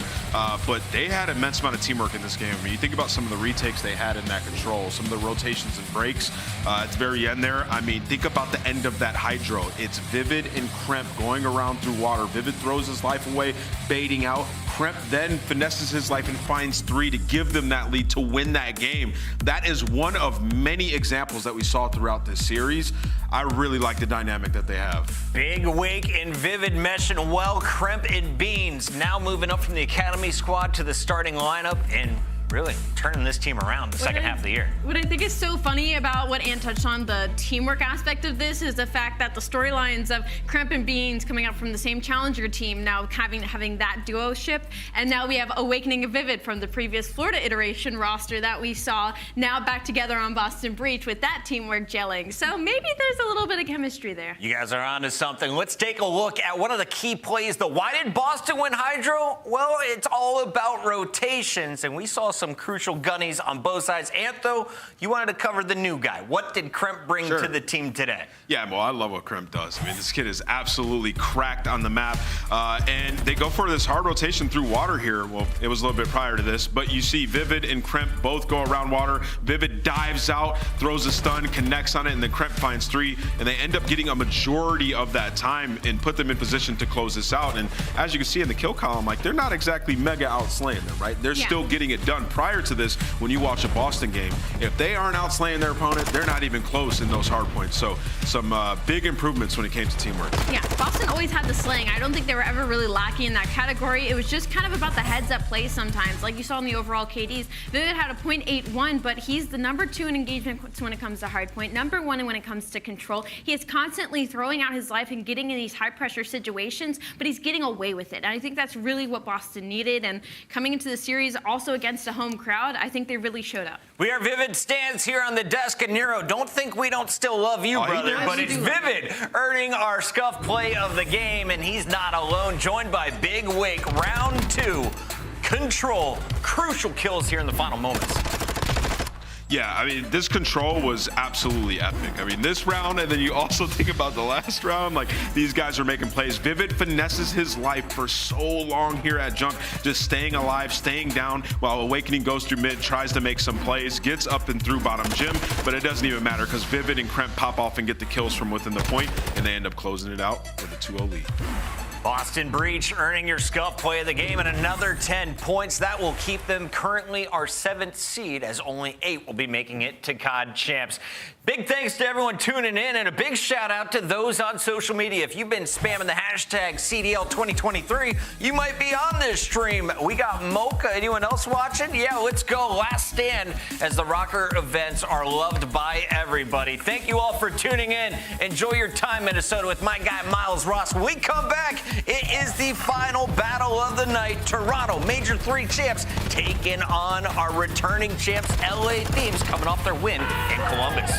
But they had an immense amount of teamwork in this game. I mean, you think about some of the retakes they had in that control, some of the rotations and breaks at the very end there. I mean, think about the end of that HyDra. It's Vivid and Kremp going around through water. Vivid throws his life away, baiting out. Kremp then finesses his life and finds 3 to give them that lead to win that game. That is one of many examples that we saw throughout this series. I really like the dynamic that they have. Big Wake and Vivid meshing well. Kremp and Beans now moving up from the academy squad to the starting lineup and really turning this team around the second half of the year. What I think is so funny about what Ant touched on, the teamwork aspect of this, is the fact that the storylines of Kremp and Beans coming up from the same challenger team, now having that duo-ship, and now we have Owakening and Vivid from the previous Florida iteration roster that we saw, now back together on Boston Breach with that teamwork gelling. So maybe there's a little bit of chemistry there. You guys are onto something. Let's take a look at one of the key plays. Why did Boston win HyDra? Well, it's all about rotations, and we saw some crucial gunnies on both sides. Antho, you wanted to cover the new guy. What did Kremp bring to the team today? Yeah, well, I love what Kremp does. I mean, this kid is absolutely cracked on the map, and they go for this hard rotation through water here. Well, it was a little bit prior to this, but you see Vivid and Kremp both go around water. Vivid dives out, throws a stun, connects on it, and then Kremp finds 3, and they end up getting a majority of that time and put them in position to close this out. And as you can see in the kill column, like, they're not exactly mega outslaying them, right? They're still getting it done. Prior to this, when you watch a Boston game, if they aren't outslaying their opponent, they're not even close in those hard points. So some big improvements when it came to teamwork. Yeah, Boston always had the slaying. I don't think they were ever really lacking in that category. It was just kind of about the heads-up play sometimes. Like you saw in the overall KDs, Vivid had a .81, but he's the #2 in engagement when it comes to hardpoint, #1 when it comes to control. He is constantly throwing out his life and getting in these high-pressure situations, but he's getting away with it. And I think that's really what Boston needed. And coming into the series also against a home crowd, I think they really showed up. We are Vivid stands here on the desk, and Nero, don't think we don't still love you, brother, but it's Vivid earning our scuff play of the game, and he's not alone. Joined by Big Wake, round 2, control, crucial kills here in the final moments. Yeah, I mean, this control was absolutely epic. I mean, this round, and then you also think about the last round, like, these guys are making plays. Vivid finesses his life for so long here at Junk, just staying alive, staying down, while Owakening goes through mid, tries to make some plays, gets up and through bottom gym, but it doesn't even matter because Vivid and Kremp pop off and get the kills from within the point, and they end up closing it out with a 2-0 lead. Boston Breach earning your scuff play of the game and another 10 points. That will keep them currently our 7th seed, as only 8 will be making it to COD Champs. Big thanks to everyone tuning in, and a big shout out to those on social media. If you've been spamming the hashtag CDL 2023, you might be on this stream. We got Mocha. Anyone else watching? Yeah, let's go. Last stand, as the Røkkr events are loved by everybody. Thank you all for tuning in. Enjoy your time, Minnesota, with my guy Miles Ross. When we come back, it is the final battle of the night. Toronto Major 3 champs taking on our returning champs, LA Thieves, coming off their win in Columbus.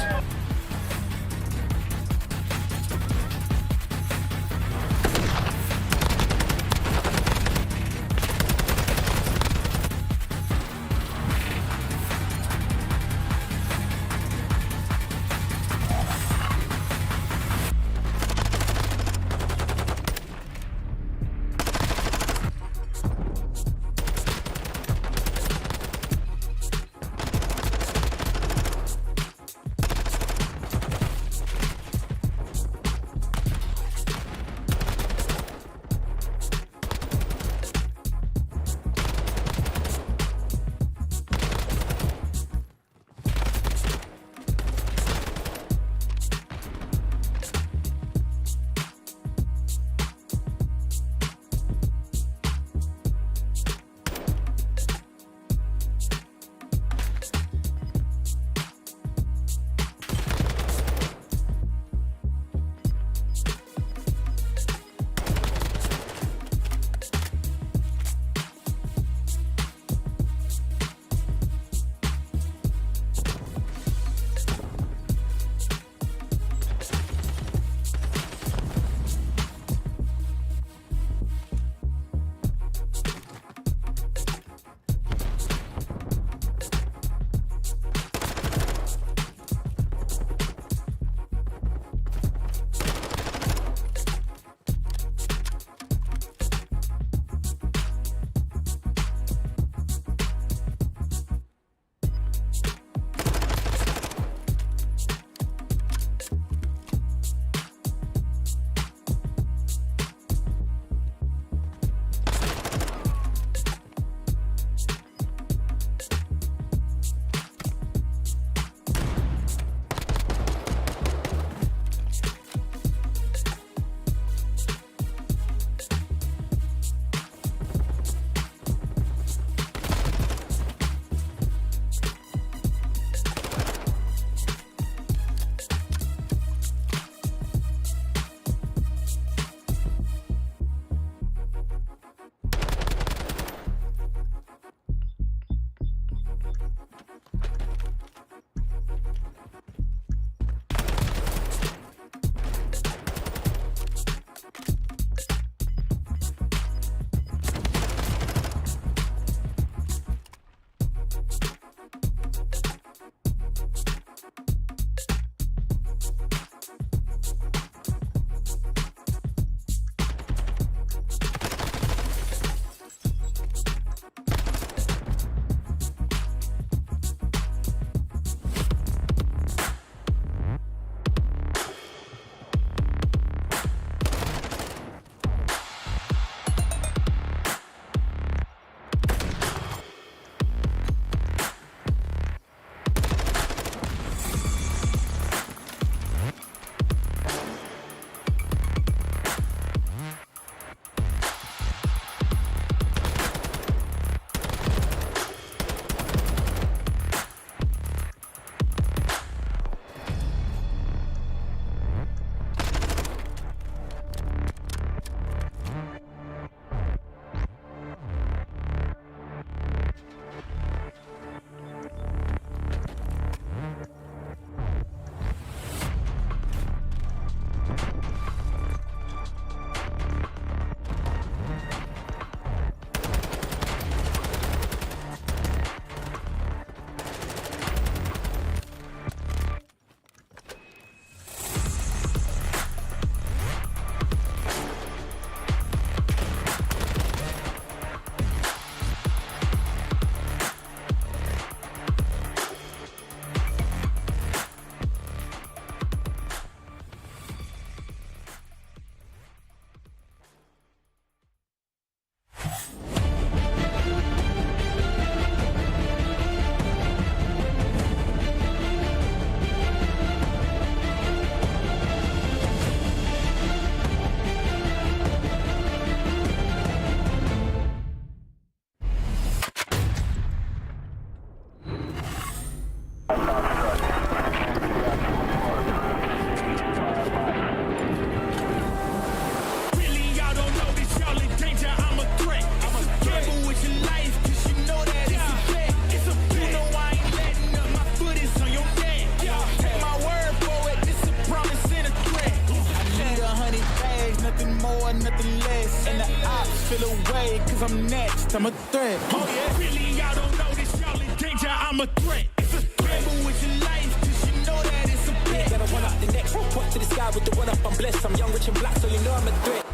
Nothing less, and the ops feel away, cause I'm next, I'm a threat. Oh yeah, really, y'all don't know this, y'all in danger, I'm a threat. It's a gamble with your life, cause you know that it's a bet. Gotta run up the next, point to the sky with the one up, I'm blessed, I'm young, rich and black, so you know I'm a threat.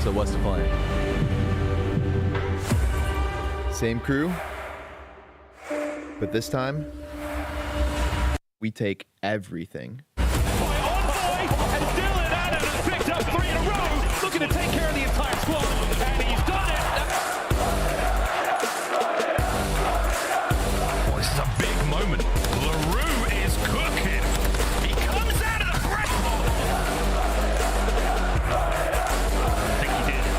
So what's the plan? Same crew, but this time, we take everything. And Dylan Adams has picked up 3 in a row, looking to take care of the entire squad, and he's done it. Well, this is a big moment. LaRue is cooking. He comes out of the break.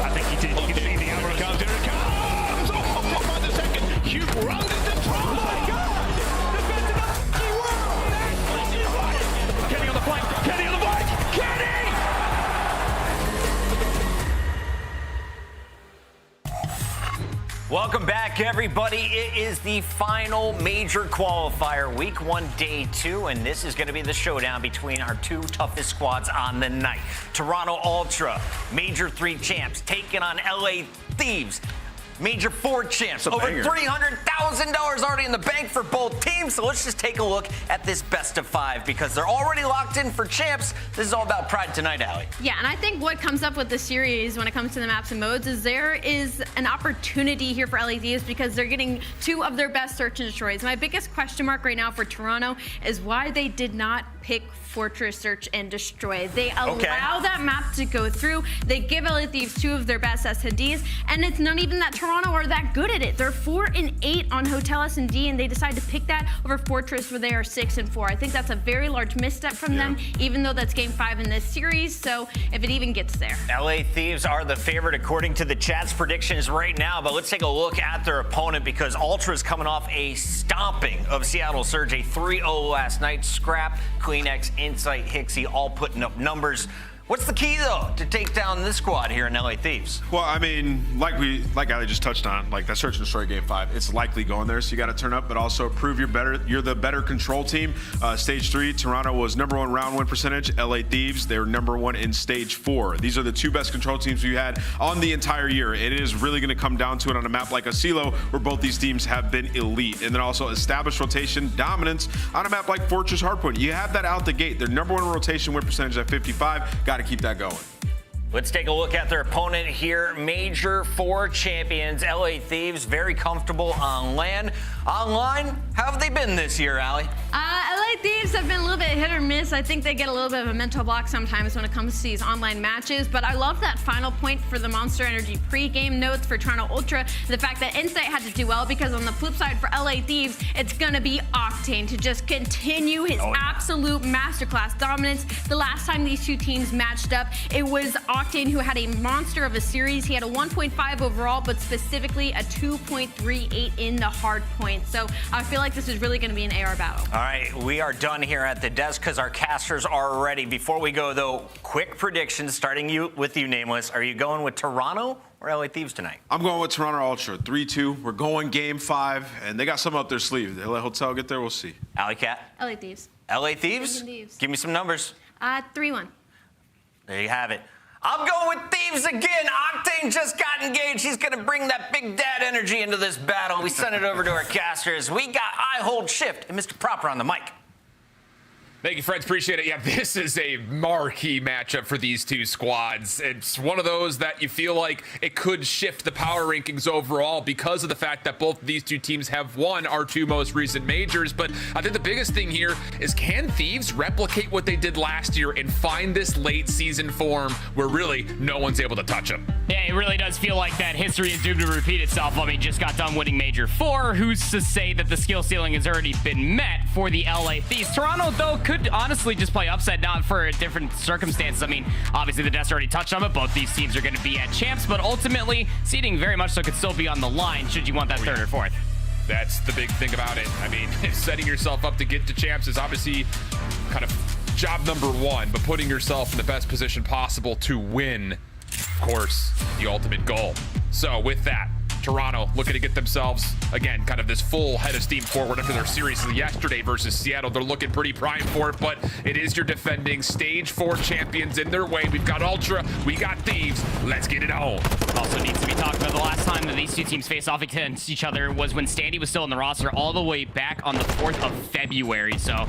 I think he did. You can see the Afro comes. Here it comes. Oh, by the second. Huke runs into trouble. Oh, my God. Kenny on the flank! Kenny on the flank! Kenny! Welcome back, everybody. It is the final major qualifier, week 1, day 2, and this is going to be the showdown between our 2 toughest squads on the night. Toronto Ultra, Major 3 champs, taking on LA Thieves, Major 4 champs. Over $300,000 already in the bank for both teams. So let's just take a look at this best of 5 because they're already locked in for champs. This is all about pride tonight, Allie. Yeah, and I think what comes up with the series when it comes to the maps and modes is there is an opportunity here for LA Thieves because they're getting 2 of their best search and destroys. My biggest question mark right now for Toronto is why they did not pick Fortress Search and Destroy. They allow that map to go through. They give LA Thieves 2 of their best S&Ds, and it's not even that Toronto are that good at it. They're 4 and 8 on Hotel S&D, and they decide to pick that over Fortress where they are 6 and 4. I think that's a very large misstep from them, even though that's game 5 in this series, so if it even gets there. LA Thieves are the favorite according to the chat's predictions right now, but let's take a look at their opponent because Ultra's coming off a stomping of Seattle Surge, a 3-0 last night. Scrap, Queen X, Insight, Hixie all putting up numbers. What's the key, though, to take down this squad here in LA Thieves? Well, I mean, like Ali just touched on, like that search and destroy game 5, it's likely going there, so you got to turn up, but also prove you're the better control team. Stage 3, Toronto was #1 round win percentage. LA Thieves, they were #1 in stage 4. These are the 2 best control teams we had on the entire year. It is really going to come down to it on a map like Asilo, where both these teams have been elite, and then also established rotation dominance on a map like Fortress Hardpoint. You have that out the gate. Their #1 rotation win percentage at 55. Got to keep that going. Let's take a look at their opponent here. Major 4 champions, LA Thieves, very comfortable on land. Online, how have they been this year, Allie? LA Thieves have been a little bit hit or miss. I think they get a little bit of a mental block sometimes when it comes to these online matches, but I love that final point for the Monster Energy pre-game notes for Toronto Ultra. The fact that Insight had to do well because on the flip side for LA Thieves, it's going to be Octane to just continue his absolute masterclass dominance. The last time these 2 teams matched up, it was Octane who had a monster of a series. He had a 1.5 overall, but specifically a 2.38 in the hard point. So I feel like this is really going to be an AR battle. All right, we are done here at the desk because our casters are ready. Before we go, though, quick predictions starting with you, Nameless. Are you going with Toronto or LA Thieves tonight? I'm going with Toronto Ultra, 3-2. We're going game 5, and they got something up their sleeve. They let Hotel get there, we'll see. Alley Cat? LA Thieves. LA Thieves? Give me some numbers. 3-1. There you have it. I'm going with Thieves again. Octane just got engaged. He's going to bring that big dad energy into this battle. We send it over to our casters. We got I Hold Shift and Mr. Proper on the mic. Thank you, friends. Appreciate it. Yeah, this is a marquee matchup for these 2 squads. It's one of those that you feel like it could shift the power rankings overall because of the fact that both of these 2 teams have won our 2 most recent majors. But I think the biggest thing here is, can Thieves replicate what they did last year and find this late season form where really no one's able to touch them? Yeah, it really does feel like that history is doomed to repeat itself. I mean, just got done winning Major 4. Who's to say that the skill ceiling has already been met for the LA Thieves? Toronto, though, could honestly just play upset, not for different circumstances. I mean, obviously the Deaths already touched on it. Both these teams are going to be at champs, but ultimately seeding very much so could still be on the line should you want that third or fourth. That's the big thing about it. I mean, setting yourself up to get to champs is obviously kind of job number one, but putting yourself in the best position possible to win, of course, the ultimate goal. So with that, Toronto looking to get themselves, again, kind of this full head of steam forward after their series yesterday versus Seattle. They're looking pretty primed for it, but it is your defending stage 4 champions in their way. We've got Ultra, we got Thieves. Let's get it on. Also needs to be talked about the last time that these two teams faced off against each other was when Standy was still in the roster all the way back on the 4th of February. So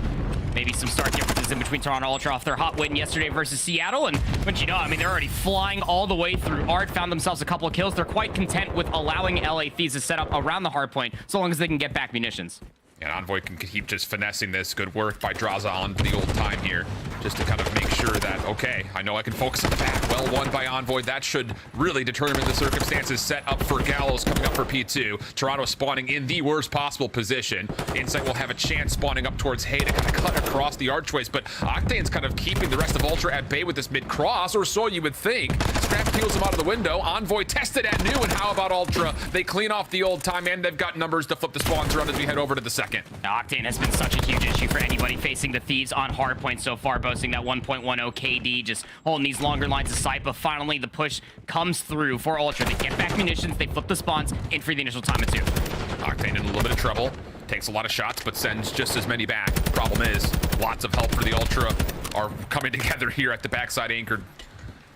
maybe some stark differences in between Toronto Ultra off their hot win yesterday versus Seattle. And once you know, I mean, they're already flying all the way through Art, found themselves a couple of kills. They're quite content with allowing LA Thieves to set up around the hard point so long as they can get back munitions. And Envoy can keep just finessing this. Good work by Drazah on the old time here, just to kind of make sure that, okay, I know I can focus on the back. Well won by Envoy. That should really determine the circumstances set up for Gallows coming up for P2. Toronto spawning in the worst possible position. Insight will have a chance spawning up towards Hay to kind of cut across the archways, but Octane's kind of keeping the rest of Ultra at bay with this mid-cross, or so you would think. Scrapz peels him out of the window. Envoy tested at new, and how about Ultra? They clean off the old time, and they've got numbers to flip the spawns around as we head over to the second. Now, Octane has been such a huge issue for anybody facing the Thieves on hardpoint so far, boasting that 1.10 KD, just holding these longer lines of sight, but finally the push comes through for Ultra. They get back munitions, they flip the spawns in for the initial time of 2. Octane in a little bit of trouble. Takes a lot of shots, but sends just as many back. Problem is, lots of help for the Ultra are coming together here at the backside anchored.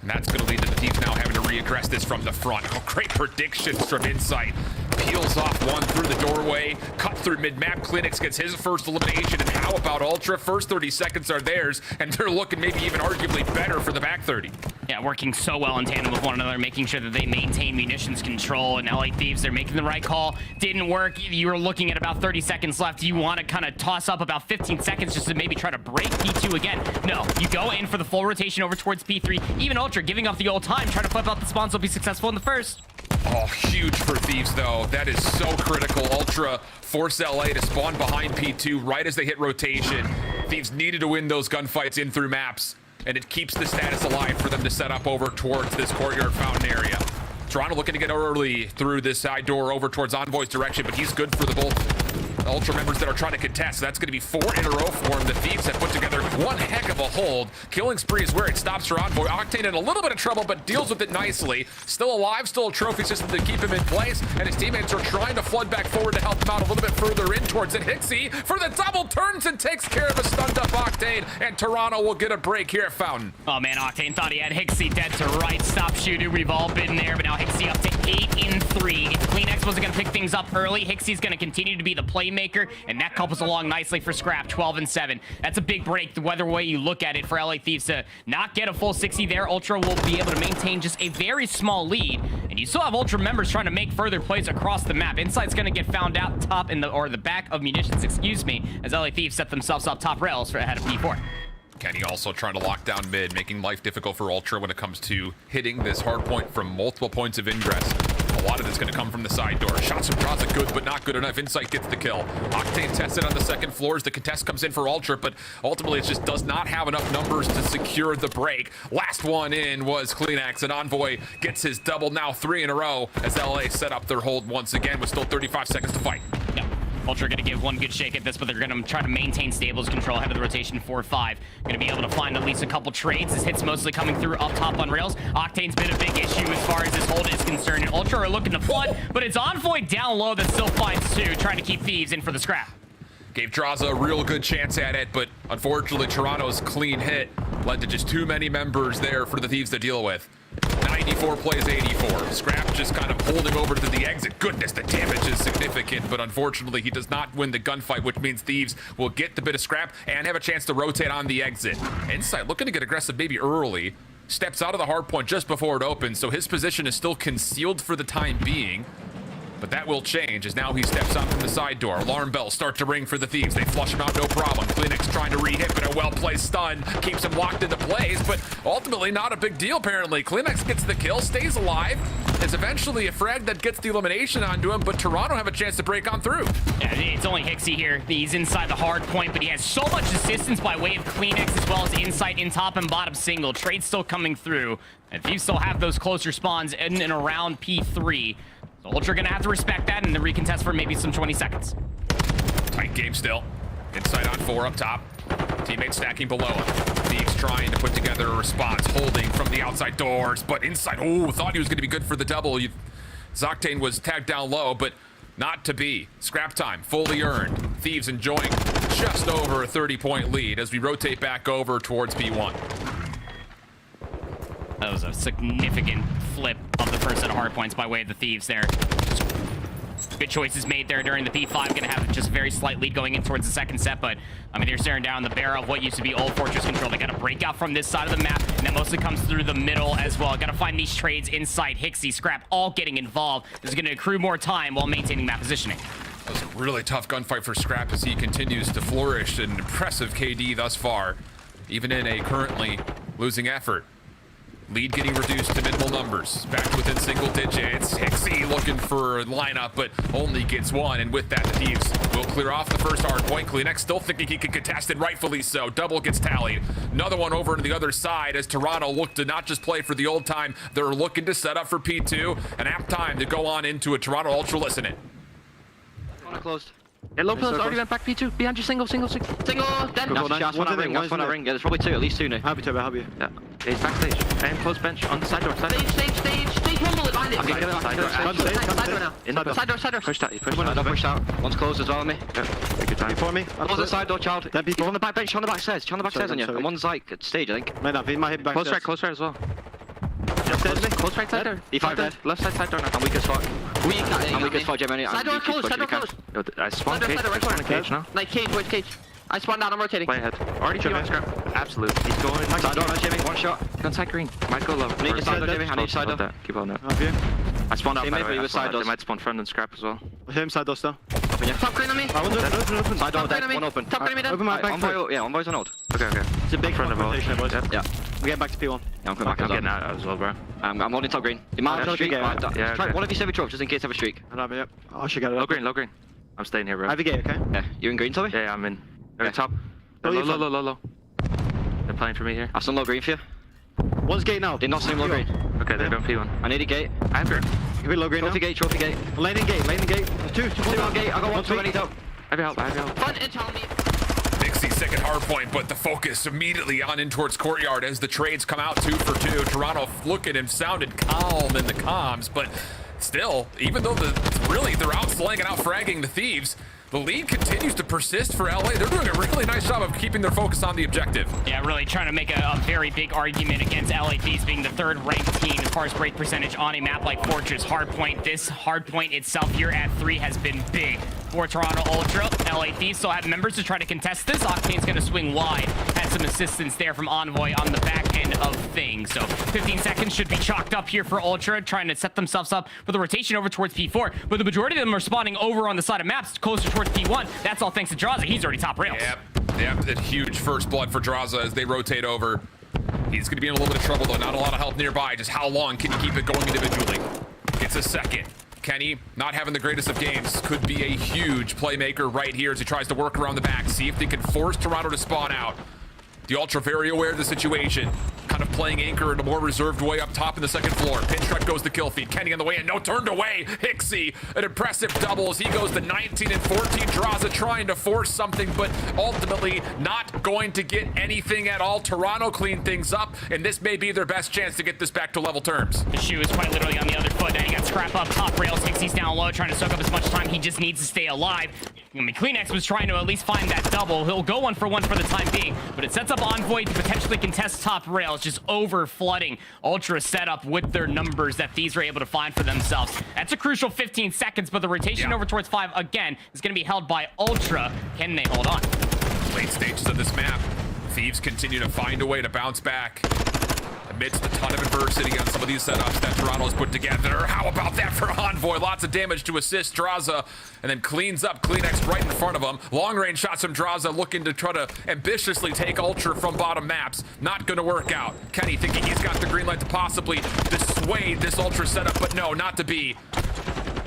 And that's going to lead to the Thieves now having to reaggress this from the front. Oh, great predictions from Insight. Peels off one through the doorway, cut through mid-map. Clinics gets his first elimination, and how about Ultra? First 30 seconds are theirs, and they're looking maybe even arguably better for the back 30. Yeah, working so well in tandem with one another, making sure that they maintain munitions control. And LA Thieves, they're making the right call. Didn't work. You were looking at about 30 seconds left. You want to kind of toss up about 15 seconds just to maybe try to break P2 again. No, you go in for the full rotation over towards P3. Even Ultra giving up the old time, trying to flip out the spawns. Will be successful in the first. Oh, huge for Thieves, though. That is so critical. Ultra force LA to spawn behind P2 right as they hit rotation. Thieves needed to win those gunfights in through maps, and it keeps the status alive for them to set up over towards this courtyard fountain area. Toronto looking to get early through this side door over towards Envoy's direction, but he's good for the both Ultra members that are trying to contest. So that's going to be 4 in a row for him. The Thieves have put together one heck of a hold. Killing spree is where it stops for Envoy. Octane in a little bit of trouble, but deals with it nicely. Still alive, still a trophy system to keep him in place, and his teammates are trying to flood back forward to help him out a little bit further in towards it. Hixie for the double turns and takes care of a stunned up Octane, and Toronto will get a break here at Fountain. Oh man, Octane thought he had Hixie dead to right. Stop shooter, we've all been there, but now Hixie up to 8 in 3. If Kleenex wasn't gonna pick things up early, Hixie's gonna continue to be the playmaker, and that couples along nicely for Scrapz, 12 and 7. That's a big break, whether way you look at it, for LA Thieves to not get a full 60 there. Ultra will be able to maintain just a very small lead, and you still have Ultra members trying to make further plays across the map. Insight's gonna get found out top in the, or the back of munitions, excuse me, as LA Thieves set themselves up top rails for ahead of P4. Kenny also trying to lock down mid, making life difficult for Ultra when it comes to hitting this hard point from multiple points of ingress. A lot of it's going to come from the side door. Shots from Drazah good, but not good enough. Insight gets the kill. Octane tested on the second floor as the contest comes in for Ultra, but ultimately it just does not have enough numbers to secure the break. Last one in was Kleenex, and Envoy gets his double, now 3 in a row, as LA set up their hold once again with still 35 seconds to fight. Yeah. Ultra going to give one good shake at this, but they're going to try to maintain stables control ahead of the rotation 4-5. Going to be able to find at least a couple trades. His hits mostly coming through up top on rails. Octane's been a big issue as far as this hold is concerned, and Ultra are looking to flood, but it's Envoy down low that still finds 2, trying to keep Thieves in for the scrap. Gave Drazah a real good chance at it, but unfortunately Toronto's clean hit led to just too many members there for the Thieves to deal with. 94 plays 84. Scrapz just kind of holding over to the exit. Goodness, the damage is significant, but unfortunately he does not win the gunfight, which means Thieves will get the bit of scrap and have a chance to rotate on the exit. Insight looking to get aggressive maybe early. Steps out of the hard point just before it opens, so his position is still concealed for the time being. But that will change as now he steps out from the side door. Alarm bells start to ring for the Thieves. They flush him out, no problem. Kleenex trying to re-hit, but a well-placed stun keeps him locked into place, but ultimately not a big deal apparently. Kleenex gets the kill, stays alive. is eventually a frag that gets the elimination onto him, but Toronto have a chance to break on through. Yeah, it's only Hixie here. He's inside the hard point, but he has so much assistance by way of Kleenex as well as insight in top and bottom single. Trade still coming through. And Thieves still have those closer spawns in and around P3. So Ultra gonna have to respect that and then recontest for maybe some 20 seconds. Tight game still. Inside on 4 up top. Teammates stacking below him. Thieves trying to put together a response, holding from the outside doors, but inside. Oh, thought he was going to be good for the double. Octane was tagged down low, but not to be. Scrap time, fully earned. Thieves enjoying just over a 30-point lead as we rotate back over towards B1. That was a significant flip of the first set of hard points by way of the Thieves there. Good choices made there during the P5. Gonna have just a very slight lead going in towards the second set, but I mean, they're staring down the barrel of what used to be old Fortress control. They gotta break out from this side of the map, and that mostly comes through the middle as well. Gotta find these trades inside. Hixie, Scrap, all getting involved. This is gonna accrue more time while maintaining map positioning. That was a really tough gunfight for Scrap as he continues to flourish. An impressive KD thus far, even in a currently losing effort. Lead getting reduced to minimal numbers. Back to within single digits. Hixie looking for a lineup, but only gets one. And with that, the Thieves will clear off the first hard point. Kleenex still thinking he can contest it, rightfully so. Double gets tallied. Another one over to the other side as Toronto look to not just play for the old time. They're looking to set up for P2. And apt time to go on into a Toronto Ultra. Listen in. Closed. Yeah, low pillars already went back P2. Behind you, single. Single, dead. That's one ring. Yeah, there's probably 2, at least 2 now. Help you. Yeah. He's backstage. And close bench on the side door. Stage, rumble it behind it. I'm getting side door. Push that. Push out. One's closed as well on me. Yeah, take your time. Before me. Close the side door, child. He's on the back bench, on the back stairs. On you. And one's like at stage, I think. Might hit back. Close right as well. Close right side door. E5 dead. Left side door now. I'm weak as fuck. I'm weak as fuck, Gemini. Side door closed. I spawned cage. Cage now. Like cage, where's cage? I spawned down, I'm rotating. Play ahead. Already Jimmy. Absolute. He's going. Side door, Jimmy. One shot. Gun side green. Might go low. I need side door, Jimmy. I need side door. Keep on that. I spawned out. They might spawn front and Scrap as well. Him side door still. Top green on me. Side door dead. One open. Top green me dead. Open my back. Envoy's on ult. Okay. It's a big front of boys. Yeah. We're getting back to P1. Yeah, I'm coming back. I'm getting out as well, bro. I'm holding top green. You might have a streak. Yeah. One of you save a drop just in case I have a streak. I should get it. Low green. I'm staying here, bro. I have a gate, okay? Yeah. You in green, Toby? Yeah, I'm in. Okay. Top. Low. They're playing for me here. I've some low green for you. One's gate now. They're not seeing low green. Okay, they're doing P1. I need a gate. I have green. Give me low green now. Trophy gate. Landing gate. Two on gate. I got one, 2 I need help. I have help. Front and tell me. Dixie's second hard point, but the focus immediately on in towards Courtyard as the trades come out 2 for 2. Toronto looking and sounded calm in the comms, but still, even though they're out slaying and out fragging the Thieves, the lead continues to persist for LA. They're doing a really nice job of keeping their focus on the objective. Yeah, really trying to make a very big argument against LA Thieves being the 3rd ranked team as far as break percentage on a map like Fortress Hardpoint. This Hardpoint itself here at 3 has been big for Toronto Ultra. LA Thieves still have members to try to contest this. Octane's going to swing wide. Had some assistance there from Envoy on the back end of things. So 15 seconds should be chalked up here for Ultra, trying to set themselves up with a rotation over towards P4. But the majority of them are spawning over on the side of maps closer towards P1. That's all thanks to Drazah. He's already top rails. Yep. A huge first blood for Drazah as they rotate over. He's going to be in a little bit of trouble, though. Not a lot of help nearby. Just how long can you keep it going individually? Gets a second. Kenny, not having the greatest of games, could be a huge playmaker right here as he tries to work around the back, see if they can force Toronto to spawn out. The Ultra very aware of the situation, kind of playing anchor in a more reserved way up top in the second floor. Pinstruck goes to kill feed. Kenny on the way in, no, turned away. Hixie, an impressive double as he goes to 19 and 14. Drazah trying to force something, but ultimately not going to get anything at all. Toronto cleaned things up, and this may be their best chance to get this back to level terms. The shoe is quite literally on the other foot. Now you got Scrap up top rails. Hixie's down low, trying to soak up as much time. He just needs to stay alive. I mean, Kleenex was trying to at least find that double. He'll go 1 for 1 for the time being, but it sets up Envoy to potentially contest top rails, just over flooding Ultra setup with their numbers that these are able to find for themselves. That's a crucial 15 seconds, but the rotation over towards 5 again is going to be held by Ultra. Can they hold on? Late stages of this map, Thieves continue to find a way to bounce back. Amidst a ton of adversity on some of these setups that Toronto's put together. How about that for Envoy? Lots of damage to assist Drazah, and then cleans up CleanX right in front of him. Long range shots from Drazah, looking to try to ambitiously take Ultra from bottom maps. Not gonna work out. Kenny thinking he's got the green light to possibly dissuade this Ultra setup, but no, not to be.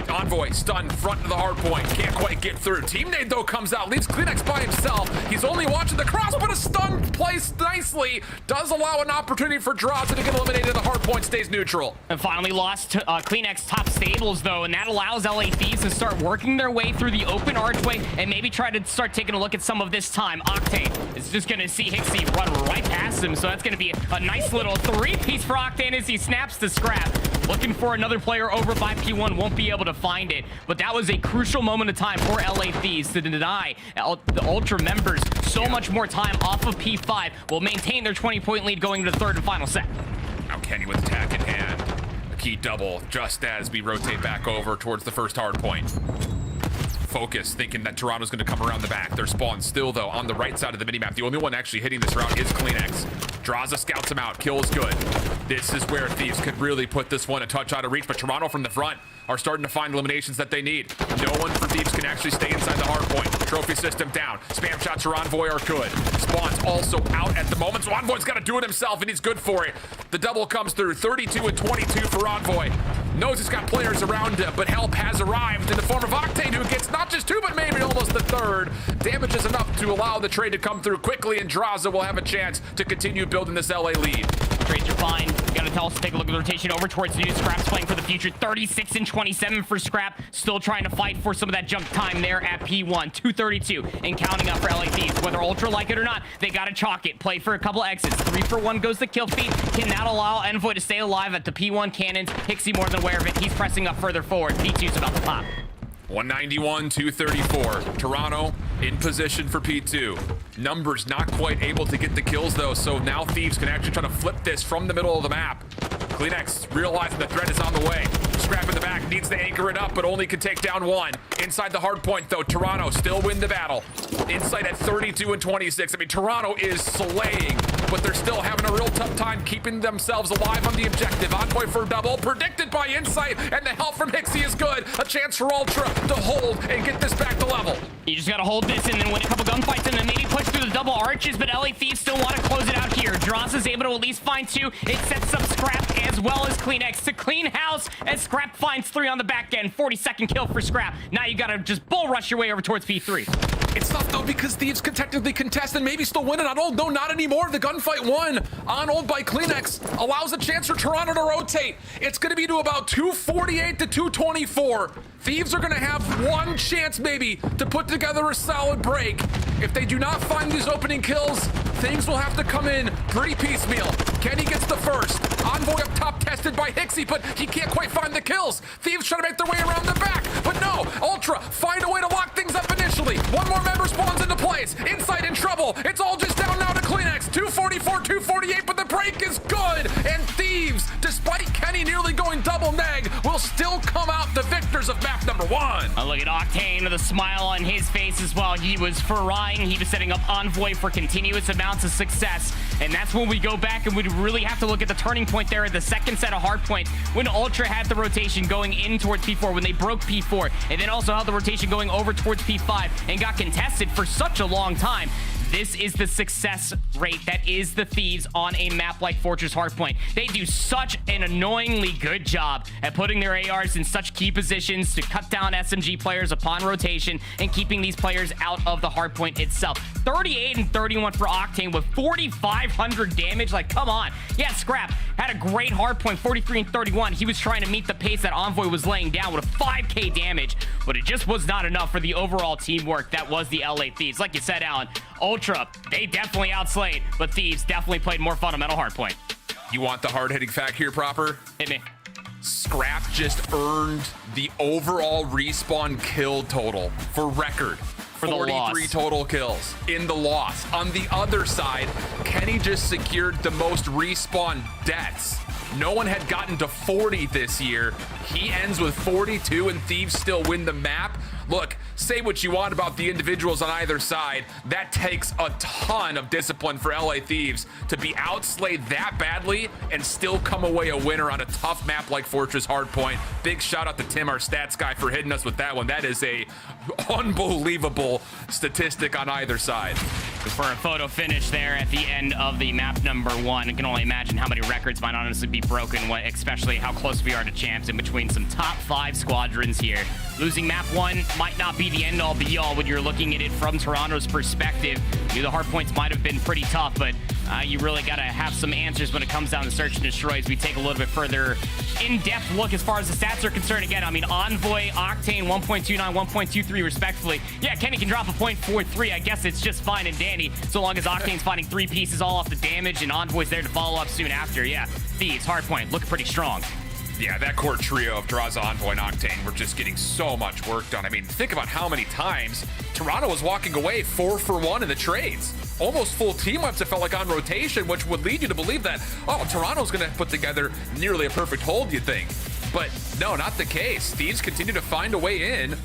Envoy stunned front of the hard point, can't quite get through. Team nade though comes out, leaves CleanX by himself. He's only watching the cross, but a stun placed nicely does allow an opportunity for Drazah to get eliminated. The hard point stays neutral. And finally lost to CleanX top stables though, and that allows LA Thieves to start working their way through the open archway and maybe try to start taking a look at some of this time. Octane is just gonna see Hixie run right past him, so that's gonna be a nice little three-piece for Octane as he snaps the scrap. Looking for another player over by P1, won't be able to find it, but that was a crucial moment of time for LA Thieves to deny the Ultra members so much more time off of P5. Will maintain their 20-point lead going into the third and final set. Now Kenny with attack in hand. A key double just as we rotate back over towards the first hard point. Focus, thinking that Toronto's going to come around the back. Their spawn still, though, on the right side of the minimap. The only one actually hitting this round is CleanX. Drazah scouts him out. Kill is good. This is where Thieves could really put this one a touch out of reach, but Toronto from the front are starting to find eliminations that they need. No one for Thieves can actually stay inside the hard point. Trophy system down. Spam shots for Envoy are good. Spawn's also out at the moment, so Envoy's got to do it himself, and he's good for it. The double comes through. 32 and 22 for Envoy. Knows he's got players around him, but help has arrived in the form of Octane, who gets not just two, but maybe almost the third. Damage is enough to allow the trade to come through quickly, and Drazah will have a chance to continue building this LA lead. Trades are fine. Gotta tell us to take a look at the rotation over towards new. Scrapz playing for the future. 36 and 27 for Scrap. Still trying to fight for some of that jump time there at P1. 232 and counting up for LA Thieves. Whether Ultra like it or not, they gotta chalk it. Play for a couple exits. 3 for 1 goes the kill feed. Can that allow Envoy to stay alive at the P1 cannons? Hixie more than aware of it. He's pressing up further forward. P2's about to pop. 191, 234. Toronto in position for P2. Numbers not quite able to get the kills though, so now Thieves can actually try to flip this from the middle of the map. CleanX realizing the threat is on the way. Scrap in the back, needs to anchor it up, but only can take down one. Inside the hard point though, Toronto still win the battle. Insight at 32 and 26. I mean, Toronto is slaying, but they're still having a real tough time keeping themselves alive on the objective. Envoy for double, predicted by Insight, and the help from Hixie is good. A chance for Ultra to hold and get this back to level. You just gotta hold this and then win a couple gunfights and then maybe push through the double arches, but LA Thieves still want to close it out here. Drazah's able to at least find 2. It sets up Scrap as well as CleanX to clean house as Scrap finds 3 on the back end. 42nd kill for Scrap. Now you gotta just bull rush your way over towards P3. It's tough though because Thieves can technically contest and maybe still win it on ult. No, not anymore. The gunfight won on ult by CleanX allows a chance for Toronto to rotate. It's going to be to about 248 to 224. Thieves are going to have one chance maybe to put together a solid break. If they do not find these opening kills, things will have to come in pretty piecemeal. Kenny gets the first. Envoy up top tested by Hixie, but he can't quite find the kills. Thieves trying to make their way around the back, but no. Ultra find a way to lock things up initially. One more member spawns into place. Insight in trouble. It's all just down now to CleanX. 244, 248, but the break is good. And Thieves, despite Kenny nearly going double neg, will still come out the victors of map number 1. Oh, look at Octane with a smile on his face as well. He was frying. He was setting up Envoy for continuous amounts of success. And that's when we go back and we really have to look at the turning point there at the second set of hard points when Ultra had the rotation going in towards P4, when they broke P4, and then also had the rotation going over towards P5 and got contested for such a long time. This is the success rate that is the Thieves on a map like Fortress Hardpoint. They do such an annoyingly good job at putting their ARs in such key positions to cut down SMG players upon rotation and keeping these players out of the hardpoint itself. 38 and 31 for Octane with 4,500 damage. Like, come on. Yeah, Scrap had a great hardpoint, 43 and 31. He was trying to meet the pace that Envoy was laying down with a 5K damage, but it just was not enough for the overall teamwork that was the LA Thieves. Like you said, Alan, Ultra, they definitely outslayed, but Thieves definitely played more fundamental hardpoint. You want the hard-hitting fact here, Proper? Hit me. Scrap just earned the overall respawn kill total for Røkkr. For 43 total kills in the loss. On the other side, Kenny just secured the most respawn deaths. No one had gotten to 40 this year. He ends with 42 and Thieves still win the map. look, say what you want about the individuals on either side. That takes a ton of discipline for LA Thieves to be outslayed that badly and still come away a winner on a tough map like Fortress Hardpoint. Big shout out to Tim, our stats guy, for hitting us with that one. That is a unbelievable statistic on either side. For a photo finish there at the end of the map number 1, I can only imagine how many records might honestly be broken, especially how close we are to champs in between some top 5 squadrons here. Losing map 1 might not be the end-all be-all when you're looking at it from Toronto's perspective. The hardpoints might have been pretty tough, but you really got to have some answers when it comes down to search and destroy as we take a little bit further in-depth look as far as the stats are concerned. Again, I mean, Envoy, Octane, 1.29, 1.23 respectively. Yeah, Kenny can drop a 0.43. I guess it's just fine and dandy so long as Octane's finding 3 pieces all off the damage and Envoy's there to follow up soon after. Yeah, Thieves, Hardpoint, looking pretty strong. Yeah, that core trio of Drazah, Envoy, and Octane were just getting so much work done. I mean, think about how many times Toronto was walking away 4 for 1 in the trades. Almost full team ups, it felt like, on rotation, which would lead you to believe that, oh, Toronto's going to put together nearly a perfect hold, you'd think. But no, not the case. Thieves continue to find a way in,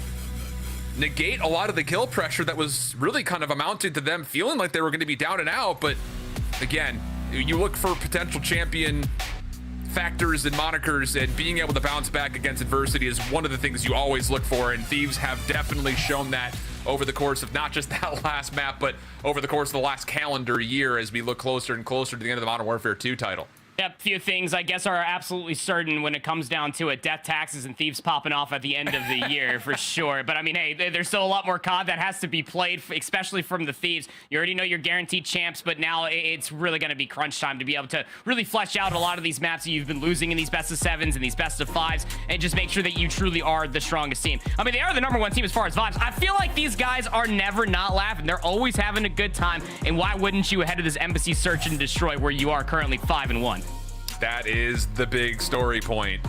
negate a lot of the kill pressure that was really kind of amounted to them feeling like they were going to be down and out. But again, you look for potential champion factors and monikers, and being able to bounce back against adversity is one of the things you always look for, and Thieves have definitely shown that over the course of not just that last map, but over the course of the last calendar year as we look closer and closer to the end of the Modern Warfare 2 title. Yep, few things I guess are absolutely certain when it comes down to it. Death taxes and Thieves popping off at the end of the year for sure. But I mean, hey, there's still a lot more COD that has to be played, especially from the Thieves. You already know you're guaranteed champs, but now it's really going to be crunch time to be able to really flesh out a lot of these maps that you've been losing in these best of 7s and these best of 5s, and just make sure that you truly are the strongest team. I mean, they are the #1 team as far as vibes. I feel like these guys are never not laughing. They're always having a good time, and why wouldn't you ahead of this embassy search and destroy where you are currently 5-1? That is the big story point.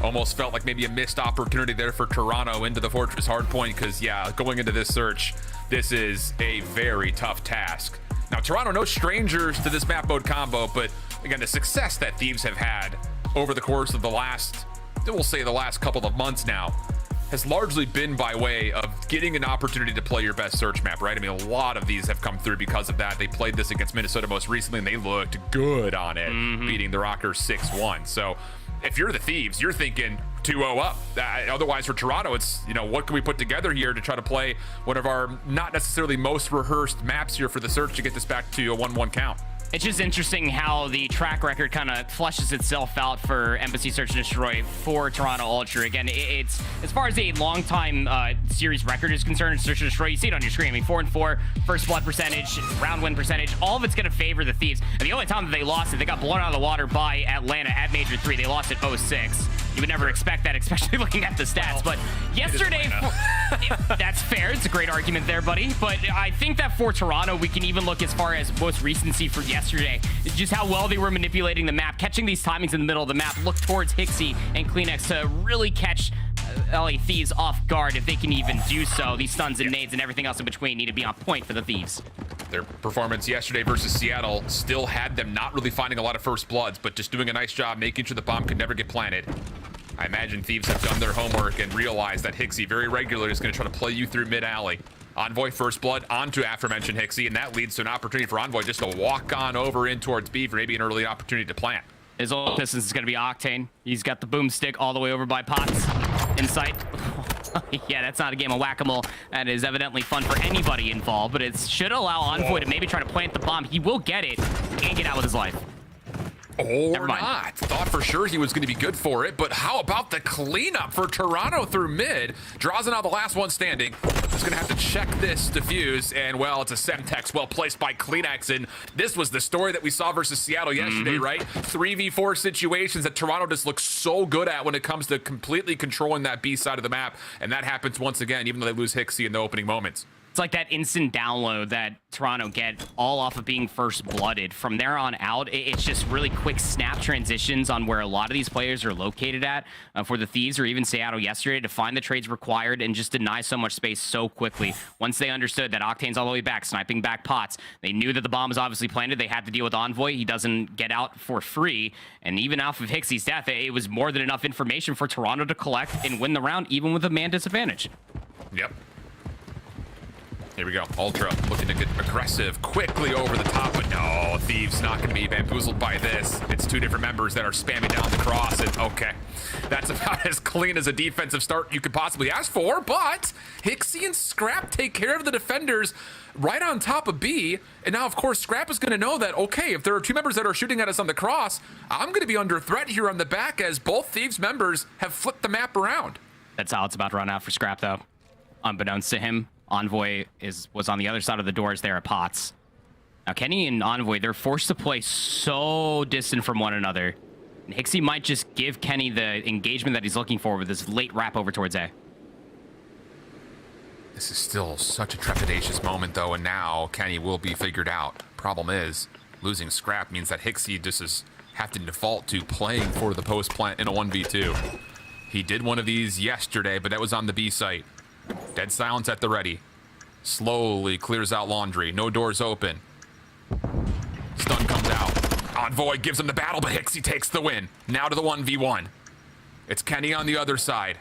Almost felt like maybe a missed opportunity there for Toronto into the Fortress Hardpoint, because yeah, going into this search, this is a very tough task. Now, Toronto, no strangers to this map mode combo, but again, the success that Thieves have had over the course of the last, we'll say the last couple of months now, has largely been by way of getting an opportunity to play your best search map, right? I mean, a lot of these have come through because of that. They played this against Minnesota most recently, and they looked good on it, beating the Røkkr 6-1. So if you're the Thieves, you're thinking 2-0 up. Otherwise, for Toronto, it's, you know, what can we put together here to try to play one of our not necessarily most rehearsed maps here for the search to get this back to a 1-1 count. It's just interesting how the track record kind of fleshes itself out for Embassy Search and Destroy for Toronto Ultra. Again, it's as far as a long-time series record is concerned, Search and Destroy, you see it on your screen. I mean, 4-4, first blood percentage, round win percentage, all of it's going to favor the Thieves. And the only time that they lost it, they got blown out of the water by Atlanta at Major 3. They lost at 0-6. You would never expect that, especially looking at the stats. But yesterday, that's fair. It's a great argument there, buddy. But I think that for Toronto, we can even look as far as most recency for yesterday. It's just how well they were manipulating the map, catching these timings in the middle of the map, look towards HyDra and Kleenex to really catch LA Thieves off guard if they can even do so. These stuns and nades and everything else in between need to be on point for the Thieves. Their performance yesterday versus Seattle still had them not really finding a lot of first bloods, but just doing a nice job making sure the bomb could never get planted. I imagine Thieves have done their homework and realized that HyDra very regularly is going to try to play you through mid-alley. Envoy first blood onto aforementioned HyDra, and that leads to an opportunity for Envoy just to walk on over in towards B for maybe an early opportunity to plant. His old Pistons is going to be Octane. He's got the boomstick all the way over by Potts in sight. Yeah, that's not a game of whack-a-mole. That is evidently fun for anybody involved, but it should allow Envoy to maybe try to plant the bomb. He will get it and get out with his life. Or not. Thought for sure he was going to be good for it, but how about the cleanup for Toronto through mid? Drazah now the last one standing. Just going to have to check this defuse, and well, it's a Semtex well placed by Kleenex, and this was the story that we saw versus Seattle yesterday, right? 3v4 situations that Toronto just looks so good at when it comes to completely controlling that B side of the map, and that happens once again, even though they lose HyDra in the opening moments. It's like that instant download that Toronto get all off of being first blooded. From there on out, it's just really quick snap transitions on where a lot of these players are located at for the Thieves or even Seattle yesterday to find the trades required and just deny so much space so quickly. Once they understood that Octane's all the way back, sniping back Pots, they knew that the bomb was obviously planted. They had to deal with Envoy. He doesn't get out for free. And even off of HyDra's death, it was more than enough information for Toronto to collect and win the round, even with a man disadvantage. Yep. Here we go. Ultra looking to get aggressive quickly over the top, but no, Thieves not going to be bamboozled by this. It's two different members that are spamming down the cross, and okay. That's about as clean as a defensive start you could possibly ask for, but Hixie and Scrap take care of the defenders right on top of B, and now, of course, Scrap is going to know that, okay, if there are two members that are shooting at us on the cross, I'm going to be under threat here on the back as both Thieves members have flipped the map around. That's how it's about to run out for Scrap, though. Unbeknownst to him, Envoy was on the other side of the doors there at Pots. Now, Kenny and Envoy, they're forced to play so distant from one another. And Hixie might just give Kenny the engagement that he's looking for with this late wrap over towards A. This is still such a trepidatious moment, though, and now Kenny will be figured out. Problem is, losing Scrap means that Hixie just is have to default to playing for the post plant in a 1v2. He did one of these yesterday, but that was on the B site. Dead silence at the ready. Slowly clears out laundry. No doors open. Stun comes out. Envoy gives him the battle, but Hixie takes the win. Now to the 1v1. It's Kenny on the other side.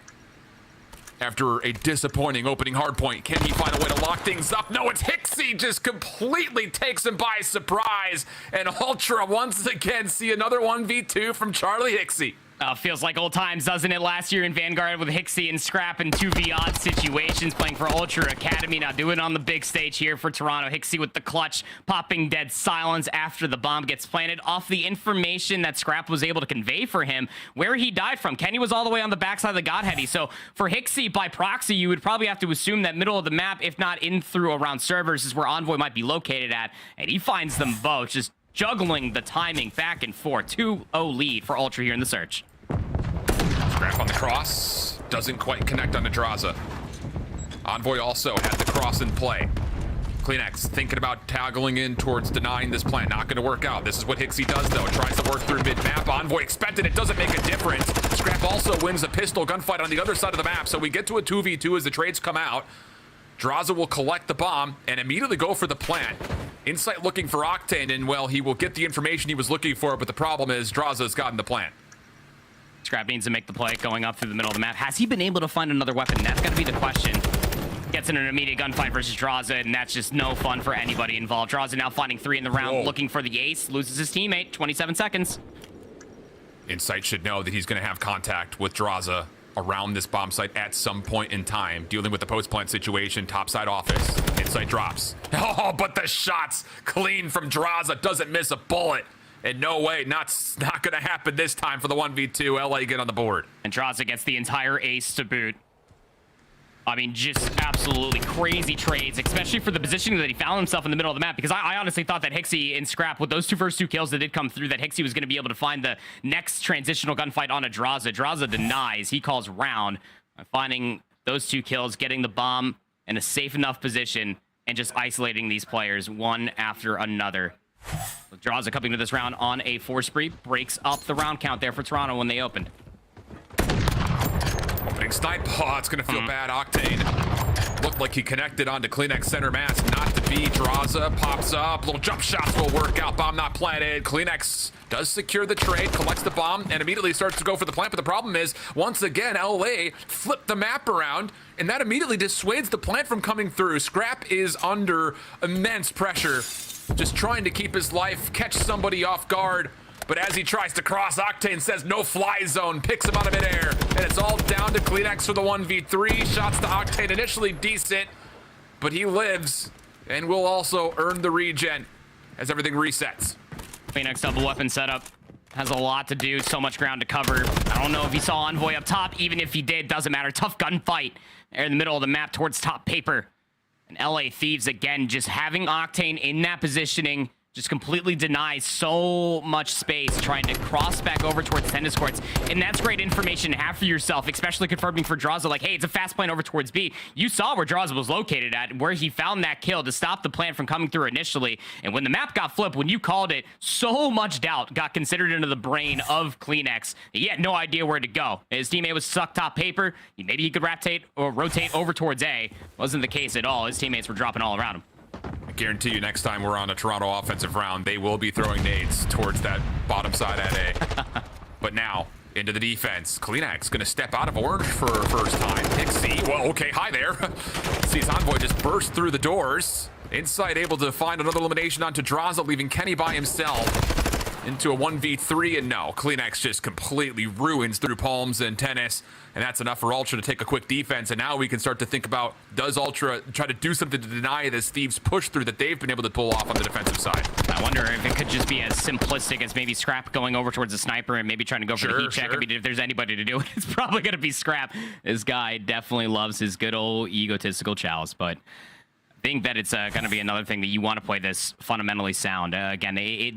After a disappointing opening hardpoint, can he find a way to lock things up? No, it's Hixie just completely takes him by surprise. And Ultra once again see another 1v2 from Charlie Hixie. Feels like old times, doesn't it? Last year in Vanguard with Hixie and Scrap in 2v odd situations, playing for Ultra Academy. Now doing it on the big stage here for Toronto. Hixie with the clutch, popping dead silence after the bomb gets planted off the information that Scrap was able to convey for him where he died from. Kenny was all the way on the backside of the Godheady. So for Hixie, by proxy, you would probably have to assume that middle of the map, if not in through around servers, is where Envoy might be located at. And he finds them both, just juggling the timing back and forth. 2-0 lead for Ultra here in the search. Scrap on the cross. Doesn't quite connect on the Drazah. Envoy also had the cross in play. CleanX thinking about toggling in towards denying this plant. Not going to work out. This is what Hixie does, though. Tries to work through mid-map. Envoy expected it. Doesn't make a difference. Scrap also wins a pistol gunfight on the other side of the map. So we get to a 2v2 as the trades come out. Drazah will collect the bomb and immediately go for the plant. Insight looking for Octane, and, well, he will get the information he was looking for, but the problem is Drazah's gotten the plant. Scrap needs to make the play going up through the middle of the map. Has he been able to find another weapon? That's got to be the question. Gets in an immediate gunfight versus Drazah, and that's just no fun for anybody involved. Drazah now finding 3 in the round, looking for the ace. Loses his teammate, 27 seconds. Insight should know that he's going to have contact with Drazah around this bomb site at some point in time. Dealing with the post-plant situation, topside office. Insight drops. Oh, but the shots clean from Drazah. Doesn't miss a bullet. And no way, not going to happen this time for the 1v2. LA get on the board. And Drazah gets the entire ace to boot. I mean, just absolutely crazy trades, especially for the positioning that he found himself in the middle of the map, because I honestly thought that Hixie and Scrap, with those first two kills that did come through, that Hixie was going to be able to find the next transitional gunfight on a Drazah. Drazah denies. He calls round. Finding those 2 kills, getting the bomb in a safe enough position, and just isolating these players one after another. Drazah coming to this round on a 4 spree, breaks up the round count there for Toronto when they opened. Opening snipe. Oh, it's going to feel bad. Octane looked like he connected onto CleanX center mass. Not to be. Drazah pops up. Little jump shots will work out. Bomb not planted. CleanX does secure the trade, collects the bomb, and immediately starts to go for the plant. But the problem is, once again, LA flipped the map around, and that immediately dissuades the plant from coming through. Scrap is under immense pressure, just trying to keep his life, catch somebody off guard. But as he tries to cross, Octane says no fly zone, picks him out of midair, and it's all down to CleanX for the 1v3. Shots to Octane, initially decent, but he lives and will also earn the regen as everything resets. CleanX double weapon setup has a lot to do, so much ground to cover. I don't know if he saw Envoy up top. Even if he did, doesn't matter. Tough gunfight there in the middle of the map towards top paper. And LA Thieves, again, just having Octane in that positioning, just completely denies so much space, trying to cross back over towards tennis courts. And that's great information to have for yourself, especially confirming for Drazah, like, hey, it's a fast plane over towards B. You saw where Drazah was located at, where he found that kill to stop the plant from coming through initially. And when the map got flipped, when you called it, so much doubt got considered into the brain of CleanX. He had no idea where to go. His teammate was stuck top paper. Maybe he could rotate over towards A. Wasn't the case at all. His teammates were dropping all around him. I guarantee you next time we're on a Toronto offensive round, they will be throwing nades towards that bottom side at A. But now, into the defense. CleanX going to step out of orange for first time. Hixie, well, okay, hi there. Sees Envoy just burst through the doors. Inside, able to find another elimination onto Drazah, leaving Kenny by himself into a 1v3, and no, CleanX just completely ruins through Palms and Tennis, and that's enough for Ultra to take a quick defense. And now we can start to think about, does Ultra try to do something to deny this Thieves push through that they've been able to pull off on the defensive side? I wonder if it could just be as simplistic as maybe Scrap going over towards the sniper and maybe trying to go for the heat check. I mean, if there's anybody to do it, it's probably going to be Scrap. This guy definitely loves his good old egotistical chows, but I think that it's going to be another thing that you want to play this fundamentally sound. Again,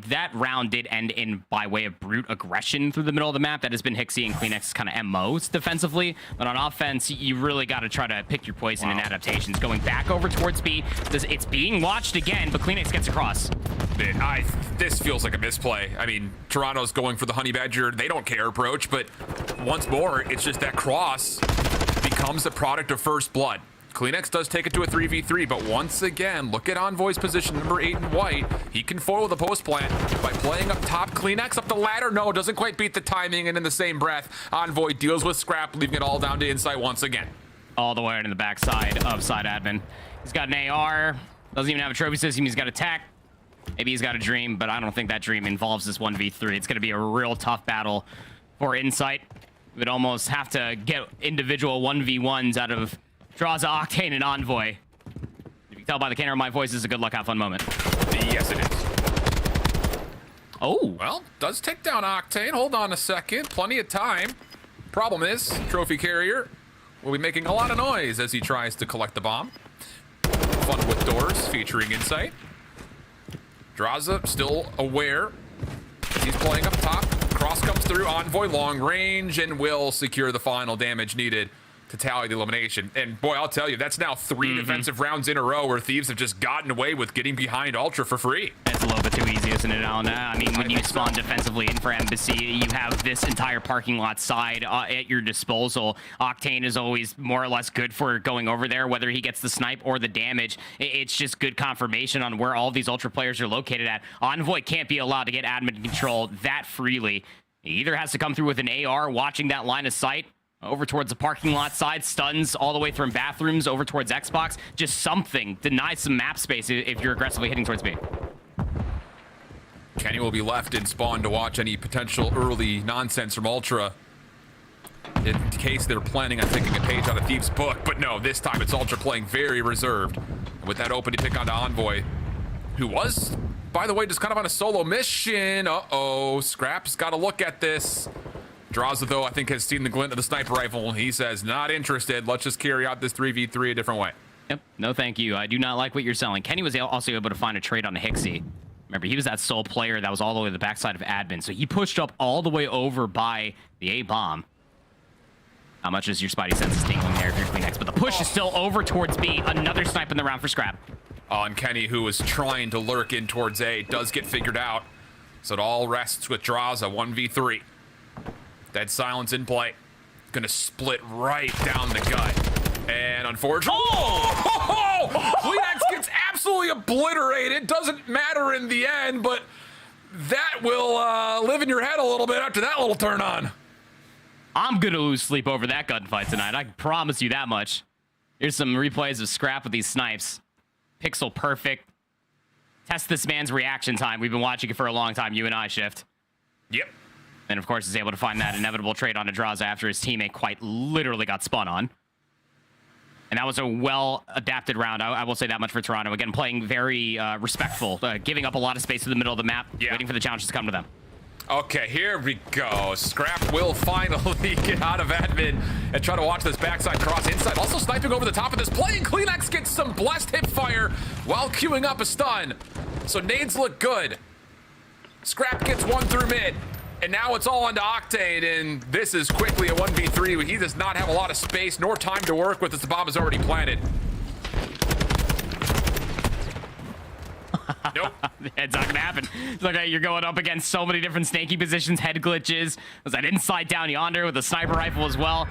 that round did end in by way of brute aggression through the middle of the map. That has been Hixie and CleanX's kind of MOs defensively. But on offense, you really got to try to pick your poison in adaptations. Going back over towards B. It's being watched again, but CleanX gets across. This feels like a misplay. I mean, Toronto's going for the Honey Badger, they don't care approach, but once more, it's just that cross becomes a product of first blood. CleanX does take it to a 3v3, but once again, look at Envoy's position, number 8 in white. He can foil the post plant by playing up top. CleanX up the ladder, no, doesn't quite beat the timing, and in the same breath, Envoy deals with Scrap, leaving it all down to Insight once again. All the way into the backside of side admin. He's got an AR, doesn't even have a trophy system, he's got a tac. Maybe he's got a dream, but I don't think that dream involves this 1v3. It's going to be a real tough battle for Insight. We'd almost have to get individual 1v1s out of Drazah, Octane, and Envoy. If you can tell by the camera, my voice is a good luck, have fun moment. Yes, it is. Oh. Well, does take down Octane. Hold on a second. Plenty of time. Problem is, Trophy Carrier will be making a lot of noise as he tries to collect the bomb. Fun with doors, featuring Insight. Drazah still aware. He's playing up top. Cross comes through. Envoy long range and will secure the final damage needed to tally the elimination. And boy, I'll tell you, that's now 3 defensive rounds in a row where Thieves have just gotten away with getting behind Ultra for free. That's a little bit too easy, isn't it, Alan? I mean, when you spawn defensively in for aBeZy, you have this entire parking lot side at your disposal. Octane is always more or less good for going over there, whether he gets the snipe or the damage. It's just good confirmation on where all these Ultra players are located at. Envoy can't be allowed to get admin control that freely. He either has to come through with an AR, watching that line of sight, over towards the parking lot side, stuns all the way from bathrooms over towards Xbox. Just something. Deny some map space if you're aggressively hitting towards B. Kenny will be left in spawn to watch any potential early nonsense from Ultra in case they're planning on taking a page out of Thieves' book. But no, this time it's Ultra playing very reserved. And with that opening pick onto Envoy, who was, by the way, just kind of on a solo mission. Uh-oh, Scrap's got to look at this. Drazah, though, I think has seen the glint of the sniper rifle. He says, not interested. Let's just carry out this 3v3 a different way. Yep. No, thank you. I do not like what you're selling. Kenny was also able to find a trade on Hixie. Remember, he was that sole player that was all the way to the backside of admin. So he pushed up all the way over by the A-bomb. How much is your Spidey senses tingling there if you're CleanX? But the push is still over towards B. Another snipe in the round for Scrap. And Kenny, who was trying to lurk in towards A, does get figured out. So it all rests with Drazah, 1v3. Dead silence in play. Gonna split right down the gut. And unfortunately, CleanX gets absolutely obliterated. Doesn't matter in the end, but that will live in your head a little bit after that little turn on. I'm gonna lose sleep over that gunfight tonight. I can promise you that much. Here's some replays of Scrap with these snipes. Pixel perfect. Test this man's reaction time. We've been watching it for a long time. You and I, Shift. Yep. And of course is able to find that inevitable trade onto Drazah after his teammate quite literally got spun on. And that was a well-adapted round. I will say that much for Toronto. Again, playing very respectful, giving up a lot of space in the middle of the map, waiting for the challenges to come to them. Okay, here we go. Scrap will finally get out of admin and try to watch this backside cross inside. Also sniping over the top of this play, and CleanX gets some blessed hip fire while queuing up a stun. So nades look good. Scrap gets one through mid. And now it's all onto Octane, and this is quickly a 1v3. He does not have a lot of space nor time to work with as the bomb is already planted. Nope. It's not gonna happen. It's like you're going up against so many different snaky positions, head glitches. There's that inside down yonder with a sniper rifle as well.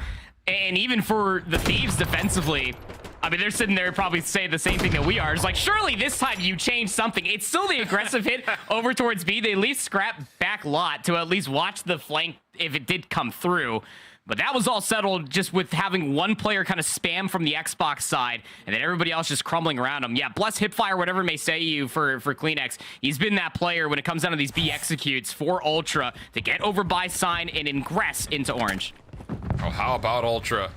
And even for the Thieves defensively, I mean, they're sitting there probably saying the same thing that we are. It's like, surely this time you change something. It's still the aggressive hit over towards B. They leave Scrap back lot to at least watch the flank if it did come through. But that was all settled just with having one player kind of spam from the Xbox side and then everybody else just crumbling around him. Yeah, bless Hipfire, whatever may say you for CleanX. He's been that player when it comes down to these B executes for Ultra to get over by sign and ingress into orange. Oh, how about Ultra?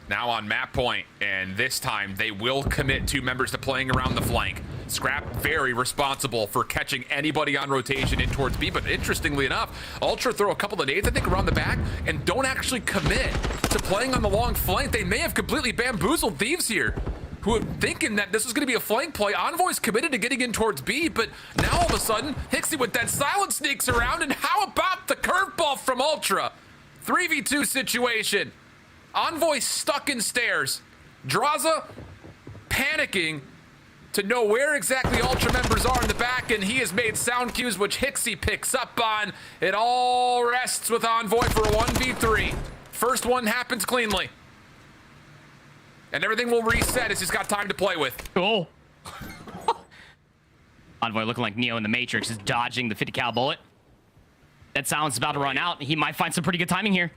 Now on map point, and this time they will commit 2 members to playing around the flank. Scrap very responsible for catching anybody on rotation in towards B, but interestingly enough, Ultra throw a couple of nades, I think, around the back and don't actually commit to playing on the long flank. They may have completely bamboozled Thieves here, who are thinking that this was going to be a flank play. Envoy's committed to getting in towards B, but now all of a sudden, Hixie with that silent sneaks around, and how about the curveball from Ultra? 3v2 situation. Envoy stuck in stairs. Drazah panicking to know where exactly Ultra members are in the back, and he has made sound cues which Hixie picks up on. It all rests with Envoy for a 1v3. First one happens cleanly. And everything will reset as he's got time to play with. Oh. Envoy looking like Neo in the Matrix, is dodging the 50 cal bullet. That silence about to run out. He might find some pretty good timing here.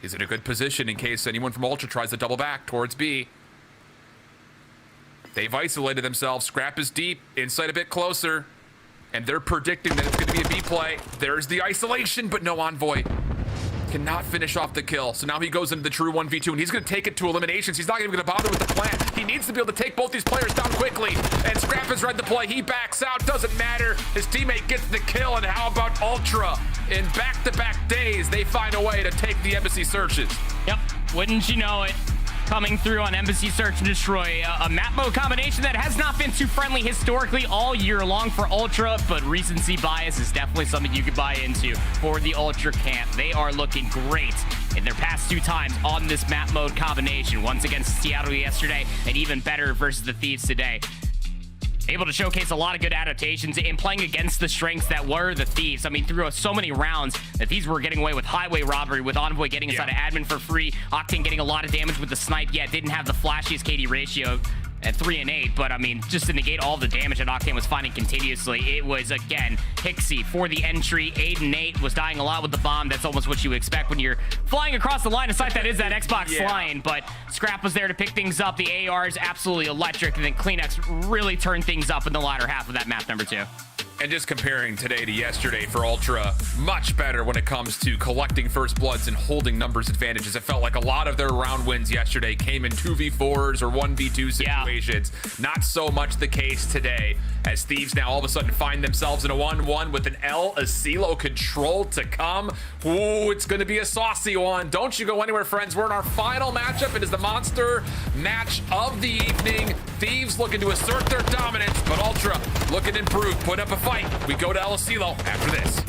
He's in a good position in case anyone from Ultra tries to double back towards B. They've isolated themselves. Scrap is deep, inside a bit closer, and they're predicting that it's going to be a B play. There's the isolation, but no Envoy cannot finish off the kill. So now he goes into the true 1v2, and he's going to take it to eliminations. He's not even going to bother with the plan. He needs to be able to take both these players down quickly, and Scrap has read the play. He backs out. Doesn't matter. His teammate gets the kill, and how about Ultra? In back-to-back days, they find a way to take the embassy searches. Yep, wouldn't you know it. Coming through on Embassy Search and Destroy. A map mode combination that has not been too friendly historically all year long for Ultra, but recency bias is definitely something you could buy into for the Ultra camp. They are looking great in their past 2 times on this map mode combination. Once against Seattle yesterday, and even better versus the Thieves today. Able to showcase a lot of good adaptations in playing against the strengths that were the Thieves. I mean, through so many rounds, the Thieves were getting away with highway robbery, with Envoy getting inside of admin for free, Octane getting a lot of damage with the snipe. Yeah, didn't have the flashiest KD ratio at 3 and 8, but I mean, just to negate all the damage that Octane was finding continuously, it was, again, Hixie for the entry. 8 and 8 was dying a lot with the bomb. That's almost what you would expect when you're flying across the line of sight. That is that Xbox line, but Scrap was there to pick things up. The AR is absolutely electric, and then CleanX really turned things up in the latter half of that map number 2. And just comparing today to yesterday for Ultra, much better when it comes to collecting first bloods and holding numbers advantages. It felt like a lot of their round wins yesterday came in 2v4s or 1v2 situations. Not so much the case today, as Thieves now all of a sudden find themselves in a 1-1 with an El Asilo control to come. Ooh, it's going to be a saucy one. Don't you go anywhere, friends. We're in our final matchup. It is the monster match of the evening. Thieves looking to assert their dominance, but Ultra looking to improve, put up a fight. We go to El Asilo after this.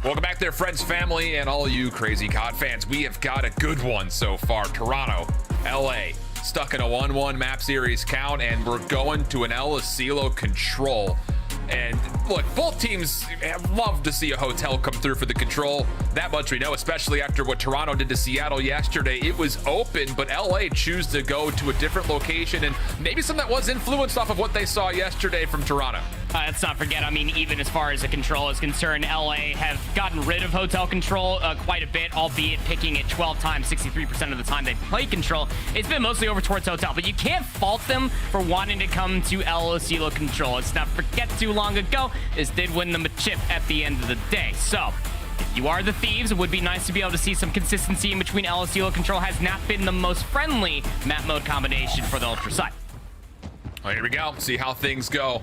Welcome back there, friends, family, and all you crazy COD fans. We have got a good one so far. Toronto, LA, stuck in a 1-1 map series count, and we're going to an El Asilo control. And look, both teams have loved to see a hotel come through for the control. That much we know, especially after what Toronto did to Seattle yesterday. It was open, but LA choose to go to a different location, and maybe some that was influenced off of what they saw yesterday from Toronto. Let's not forget, I mean, even as far as the control is concerned, LA have gotten rid of hotel control quite a bit, albeit picking it 12 times, 63% of the time they play control. It's been mostly over towards hotel, but you can't fault them for wanting to come to El Asilo control. Let's not forget, too long ago, this did win them a chip at the end of the day. So, if you are the Thieves, it would be nice to be able to see some consistency in between. El Asilo control has not been the most friendly map mode combination for the Ultra side. Well, here we go. See how things go.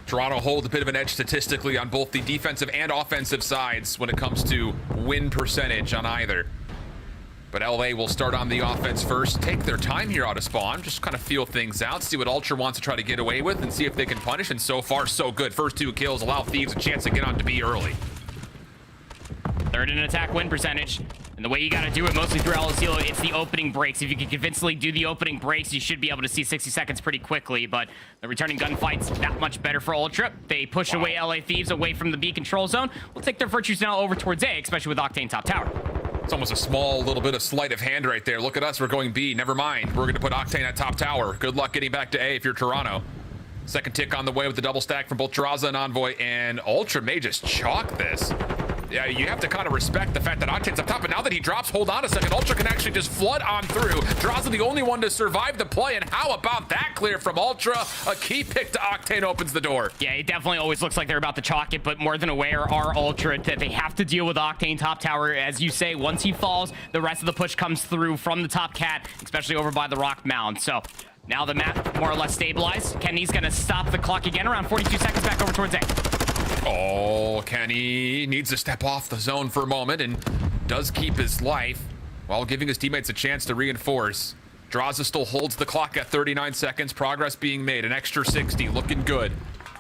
Toronto holds a bit of an edge statistically on both the defensive and offensive sides when it comes to win percentage on either. But LA will start on the offense first, take their time here out of spawn, just kind of feel things out, see what Ultra wants to try to get away with, and see if they can punish, and so far, so good. First 2 kills allow Thieves a chance to get on to B early. Third in attack win percentage. And the way you got to do it mostly through El Asilo, it's the opening breaks. If you can convincingly do the opening breaks, you should be able to see 60 seconds pretty quickly. But the returning gunfight's that much better for Ultra. They push away LA Thieves away from the B control zone. We'll take their virtues now over towards A, especially with Octane top tower. It's almost a small little bit of sleight of hand right there. Look at us, we're going B. Never mind. We're going to put Octane at top tower. Good luck getting back to A if you're Toronto. Second tick on the way with the double stack from both Drazah and Envoy, and Ultra may just chalk this. Yeah, you have to kind of respect the fact that Octane's up top, but now that he drops, hold on a second, Ultra can actually just flood on through. Drazah the only one to survive the play, and how about that clear from Ultra? A key pick to Octane opens the door. Yeah, it definitely always looks like they're about to chalk it, but more than aware are Ultra that they have to deal with Octane top tower. As you say, once he falls, the rest of the push comes through from the top cat, especially over by the rock mound. So now the map more or less stabilized. Kenny's gonna stop the clock again around 42 seconds back over towards A. Oh, Kenny needs to step off the zone for a moment and does keep his life while giving his teammates a chance to reinforce. Drazah still holds the clock at 39 seconds. Progress being made. An extra 60. Looking good.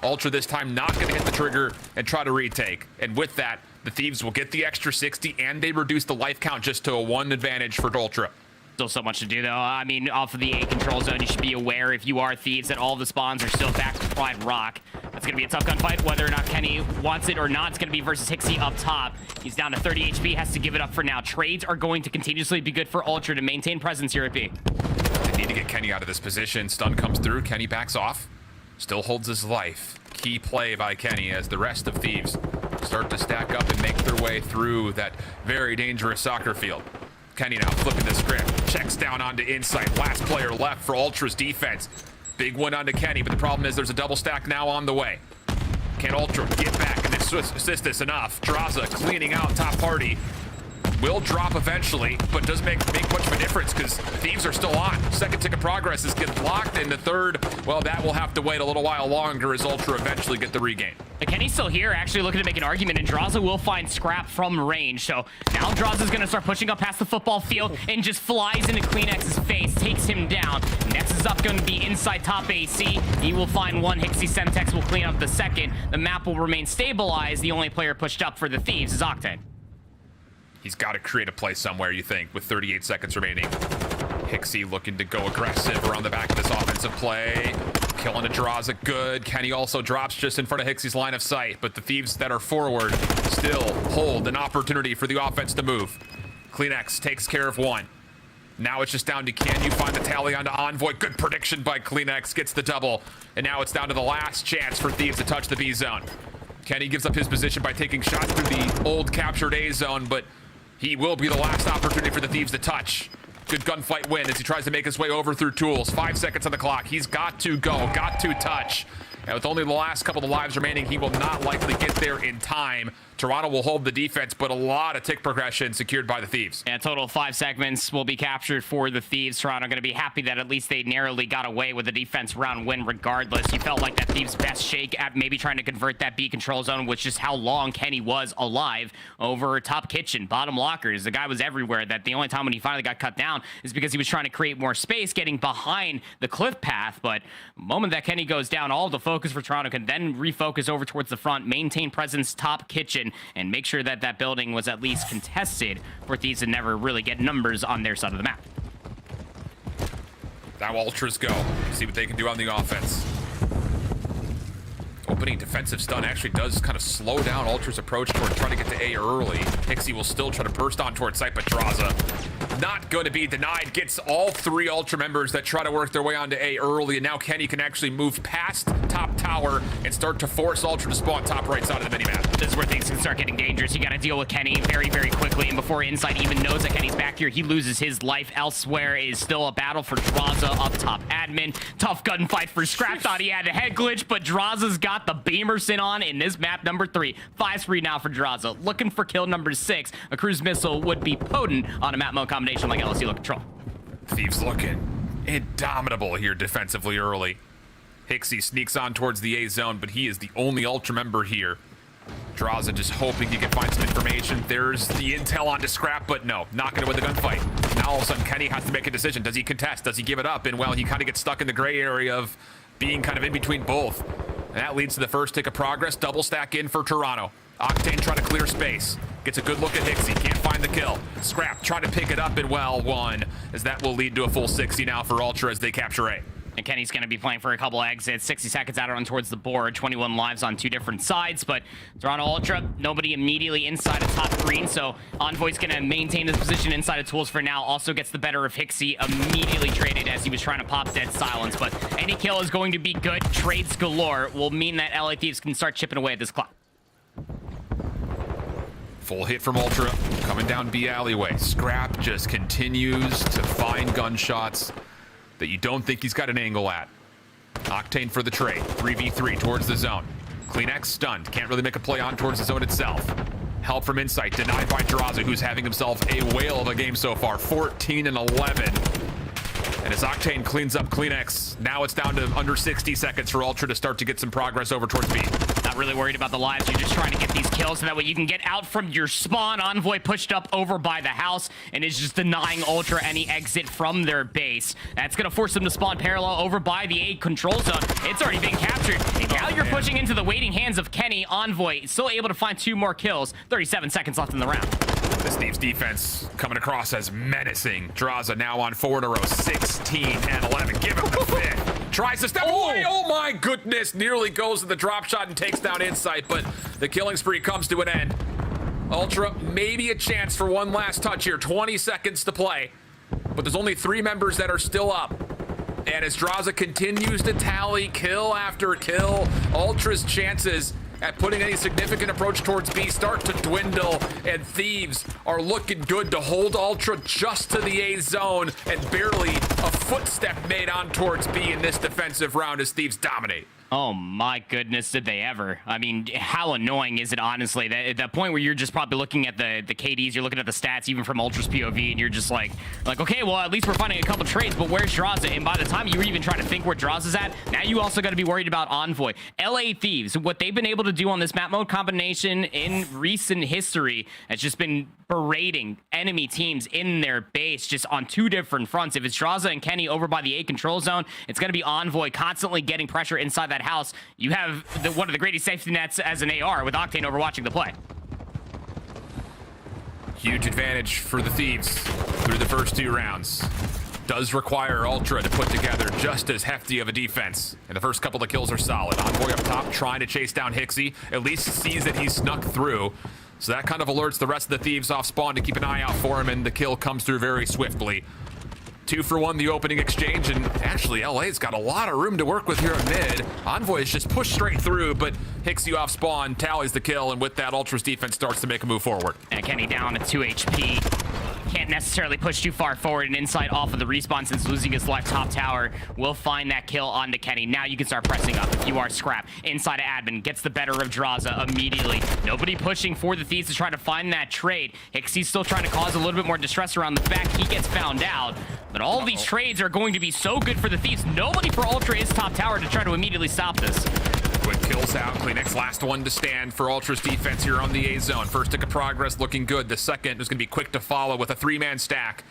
Ultra this time not going to hit the trigger and try to retake. And with that, the Thieves will get the extra 60 and they reduce the life count just to a 1 advantage for Ultra. Still so much to do, though. I mean, off of the A control zone, you should be aware, if you are Thieves, that all the spawns are still back to Pride Rock. That's going to be a tough gunfight. Whether or not Kenny wants it or not, it's going to be versus HyDra up top. He's down to 30 HP, has to give it up for now. Trades are going to continuously be good for Ultra to maintain presence here at B. They need to get Kenny out of this position. Stun comes through. Kenny backs off. Still holds his life. Key play by Kenny as the rest of Thieves start to stack up and make their way through that very dangerous soccer field. Kenny now flipping the script, checks down onto inside. Last player left for Ultra's defense. Big one onto Kenny, but the problem is there's a double stack now on the way. Can Ultra get back and assist this enough? Drazah cleaning out top party. Will drop eventually, but doesn't make much of a difference because Thieves are still on. Second tick of progress is getting blocked, and the third, well, that will have to wait a little while longer as Ultra eventually get the regain. Kenny's still here, actually looking to make an argument, and Drazah will find Scrap from range. So now Drazah's going to start pushing up past the football field and just flies into CleanX's face, takes him down. Next is up going to be inside top AC. He will find one. HyDra Semtex will clean up the second. The map will remain stabilized. The only player pushed up for the Thieves is Octane. He's got to create a play somewhere, you think, with 38 seconds remaining. HyDra looking to go aggressive around the back of this offensive play. Killing a Drazah, good. Kenny also drops just in front of HyDra's line of sight, but the Thieves that are forward still hold an opportunity for the offense to move. CleanX takes care of one. Now it's just down to, can you find the tally onto Envoy? Good prediction by CleanX, gets the double. And now it's down to the last chance for Thieves to touch the B zone. Kenny gives up his position by taking shots through the old captured A zone, but he will be the last opportunity for the Thieves to touch. Good gunfight win as he tries to make his way over through tools. 5 seconds on the clock. He's got to go, got to touch. And with only the last couple of lives remaining, he will not likely get there in time. Toronto will hold the defense, but a lot of tick progression secured by the Thieves. Yeah, total of 5 segments will be captured for the Thieves. Toronto going to be happy that at least they narrowly got away with the defense round win regardless. You felt like that Thieves' best shake at maybe trying to convert that B control zone, which is how long Kenny was alive over top kitchen, bottom lockers. The guy was everywhere. That the only time when he finally got cut down is because he was trying to create more space, getting behind the cliff path. But the moment that Kenny goes down, all the focus focus for Toronto can then refocus over towards the front, maintain presence top kitchen, and make sure that that building was at least contested for Thieves to never really get numbers on their side of the map. Now Ultras go. See what they can do on the offense. Opening defensive stun actually does kind of slow down Ultra's approach toward trying to get to A early. HyDra will still try to burst on towards site, but Drazah not going to be denied. Gets all 3 Ultra members that try to work their way onto A early, and now Kenny can actually move past top tower and start to force Ultra to spawn top right side of the minimap. This is where things can start getting dangerous. You got to deal with Kenny very, very quickly, and before Inside even knows that Kenny's back here, he loses his life. Elsewhere is still a battle for Drazah up top admin. Tough gunfight for Scrapz. Thought he had a head glitch, but Drazah's got the Beamerson on in this map number 3. 5-3 now for Drazah. Looking for kill number 6. A cruise missile would be potent on a map mode combination like LSU look control. Thieves looking indomitable here defensively early. HyDra sneaks on towards the A zone, but he is the only Ultra member here. Drazah just hoping he can find some information. There's the intel onto Scrap, but no, not going to win the gunfight. Now all of a sudden Kenny has to make a decision. Does he contest? Does he give it up? And well, he kind of gets stuck in the gray area of being kind of in between both. And that leads to the first tick of progress. Double stack in for Toronto. Octane trying to clear space. Gets a good look at HyDra. Can't find the kill. Scrap trying to pick it up and well won, as that will lead to a full 60 now for Ultra as they capture A. And Kenny's going to be playing for a couple exits. 60 seconds out on towards the board. 21 lives on 2 different sides. But Toronto Ultra, nobody immediately inside of top green. So Envoy's going to maintain his position inside of tools for now. Also gets the better of HyDra. Immediately traded as he was trying to pop dead silence. But any kill is going to be good. Trades galore will mean that LA Thieves can start chipping away at this clock. Full hit from Ultra. Coming down B alleyway. Scrap just continues to find gunshots that you don't think he's got an angle at. Octane for the trade. 3v3 towards the zone. CleanX stunned. Can't really make a play on towards the zone itself. Help from Insight. Denied by Drazah, who's having himself a whale of a game so far. 14 and 11. And as Octane cleans up CleanX, now it's down to under 60 seconds for Ultra to start to get some progress over towards B. Not really worried about the lives. You're just trying to get these kills so that way you can get out from your spawn. Envoy pushed up over by the house and is just denying Ultra any exit from their base. That's going to force them to spawn parallel over by the A control zone. It's already been captured. And now you're pushing into the waiting hands of Kenny. Envoy still able to find 2 more kills. 37 seconds left in the round. This Thieves defense coming across as menacing. Drazah now on 4 in a row. 16 and 11. Give him the 5th. Tries to step away. Oh my goodness. Nearly goes to the drop shot and takes down Insight, but the killing spree comes to an end. Ultra, maybe a chance for one last touch here. 20 seconds to play. But there's only 3 members that are still up. And as Drazah continues to tally kill after kill, Ultra's chances at putting any significant approach towards B start to dwindle, and Thieves are looking good to hold Ultra just to the A zone, and barely a footstep made on towards B in this defensive round as Thieves dominate. Oh my goodness, did they ever. I mean, how annoying is it, honestly? At that point where you're just probably looking at the KDs, you're looking at the stats, even from Ultra's POV, and you're just like, okay, well, at least we're finding a couple trades, but where's Drazah? And by the time you were even trying to think where Drazah's at, now you also got to be worried about Envoy. LA Thieves, what they've been able to do on this map mode combination in recent history has just been berating enemy teams in their base just on 2 different fronts. If it's Drazah and Kenny over by the A control zone, it's going to be Envoy constantly getting pressure inside that house. You have one of the greatest safety nets as an AR with Octane overwatching the play. Huge advantage for the Thieves through the first 2 rounds. Does require Ultra to put together just as hefty of a defense. And the first couple of kills are solid. Envoy up top trying to chase down HyDra. At least sees that he's snuck through. So that kind of alerts the rest of the Thieves off spawn to keep an eye out for him, and the kill comes through very swiftly. 2 for 1, the opening exchange, and actually LA's got a lot of room to work with here at mid. Envoy is just pushed straight through, but HyDra off spawn tallies the kill, and with that, Ultra's defense starts to make a move forward. And Kenny down at 2 HP. Can't necessarily push too far forward, and Insight off of the respawn since losing his life top tower will find that kill onto Kenny. Now you can start pressing up if you are Scrap. Inside of admin, gets the better of Drazah immediately. Nobody pushing for the Thieves to try to find that trade. HyDra's still trying to cause a little bit more distress around the back. He gets found out, but all of these trades are going to be so good for the Thieves. Nobody for Ultra is top tower to try to immediately stop this. Quick kills out. CleanX last one to stand for Ultra's defense here on the A zone. First tick of progress looking good. The second is going to be quick to follow with a 3-man stack.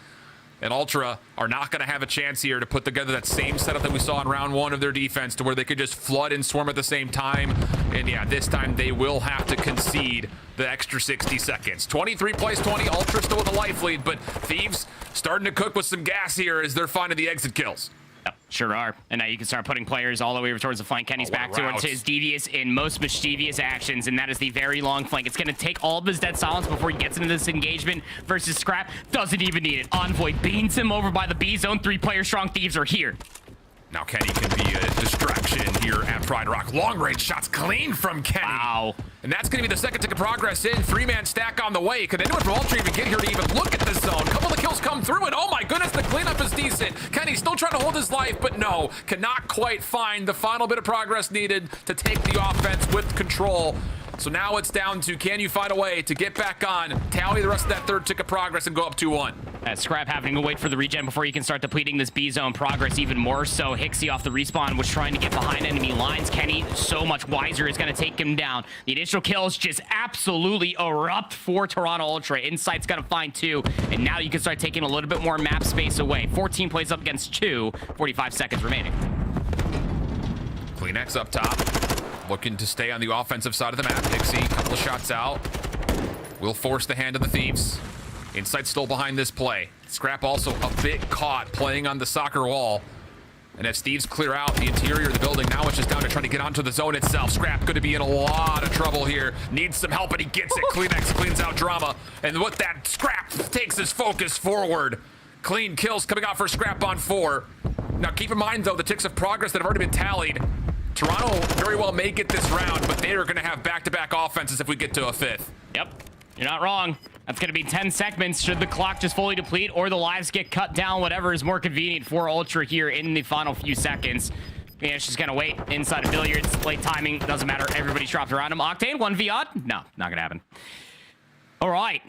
And Ultra are not going to have a chance here to put together that same setup that we saw in round 1 of their defense, to where they could just flood and swarm at the same time. And yeah, this time they will have to concede the extra 60 seconds. 23 plays 20, Ultra still with a life lead, but Thieves starting to cook with some gas here as they're finding the exit kills. Yep, sure are. And now you can start putting players all the way over towards the flank. Kenny's back towards his devious and most mischievous actions, and that is the very long flank. It's going to take all of his dead silence before he gets into this engagement versus Scrap. Doesn't even need it. Envoy beans him over by the B zone. 3-player strong Thieves are here. Now Kenny can be a distraction here at Pride Rock. Long range shots clean from Kenny. Wow. And that's going to be the second tick of progress in. 3-man stack on the way. Could anyone from Ultra even get here to even look at the zone? A couple of kills come through, and oh my goodness, the cleanup is decent. Kenny still trying to hold his life, but no, cannot quite find the final bit of progress needed to take the offense with control. So now it's down to, can you find a way to get back on, tally the rest of that third tick of progress, and go up 2-1? Scrap having to wait for the regen before you can start depleting this B zone progress even more so. Hixie off the respawn was trying to get behind enemy lines. Kenny, so much wiser, is going to take him down. The initial kills just absolutely erupt for Toronto Ultra. Insight's got to find 2, and now you can start taking a little bit more map space away. 14 plays up against 2, 45 seconds remaining. Kleenex up top, looking to stay on the offensive side of the map. Hixie, couple of shots out, will force the hand of the Thieves. Insight still behind this play. Scrap also a bit caught playing on the soccer wall. And as Thieves clear out the interior of the building, now it's just down to trying to get onto the zone itself. Scrap going to be in a lot of trouble here. Needs some help, and he gets it. Kleenex cleans out Drama. And with that, Scrap takes his focus forward. Clean kills coming out for Scrap on 4. Now keep in mind, though, the ticks of progress that have already been tallied. Toronto very well may get this round, but they are going to have back-to-back offenses if we get to a 5th. Yep, you're not wrong. That's going to be 10 segments should the clock just fully deplete or the lives get cut down, whatever is more convenient for Ultra here in the final few seconds. Yeah, it's just going to wait inside of Billiards. Late timing, doesn't matter. Everybody's dropped around him. Octane, 1v odd? No, not going to happen. All right.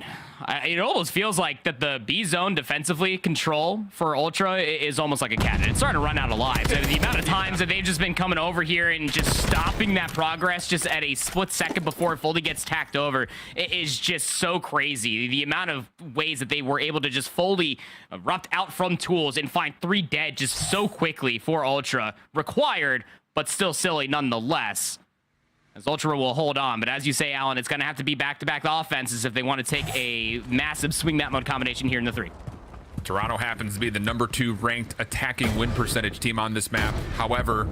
It almost feels like that the B zone defensively control for Ultra is almost like a cannon. It's starting to run out of lives. And the amount of times that they've just been coming over here and just stopping that progress just at a split second before it fully gets tacked over is just so crazy. The amount of ways that they were able to just fully erupt out from tools and find 3 dead just so quickly for Ultra required, but still silly nonetheless. As Ultra will hold on, but as you say, Alan, it's going to have to be back-to-back offenses if they want to take a massive swing map mode combination here in the 3. Toronto happens to be the number 2 ranked attacking win percentage team on this map. However,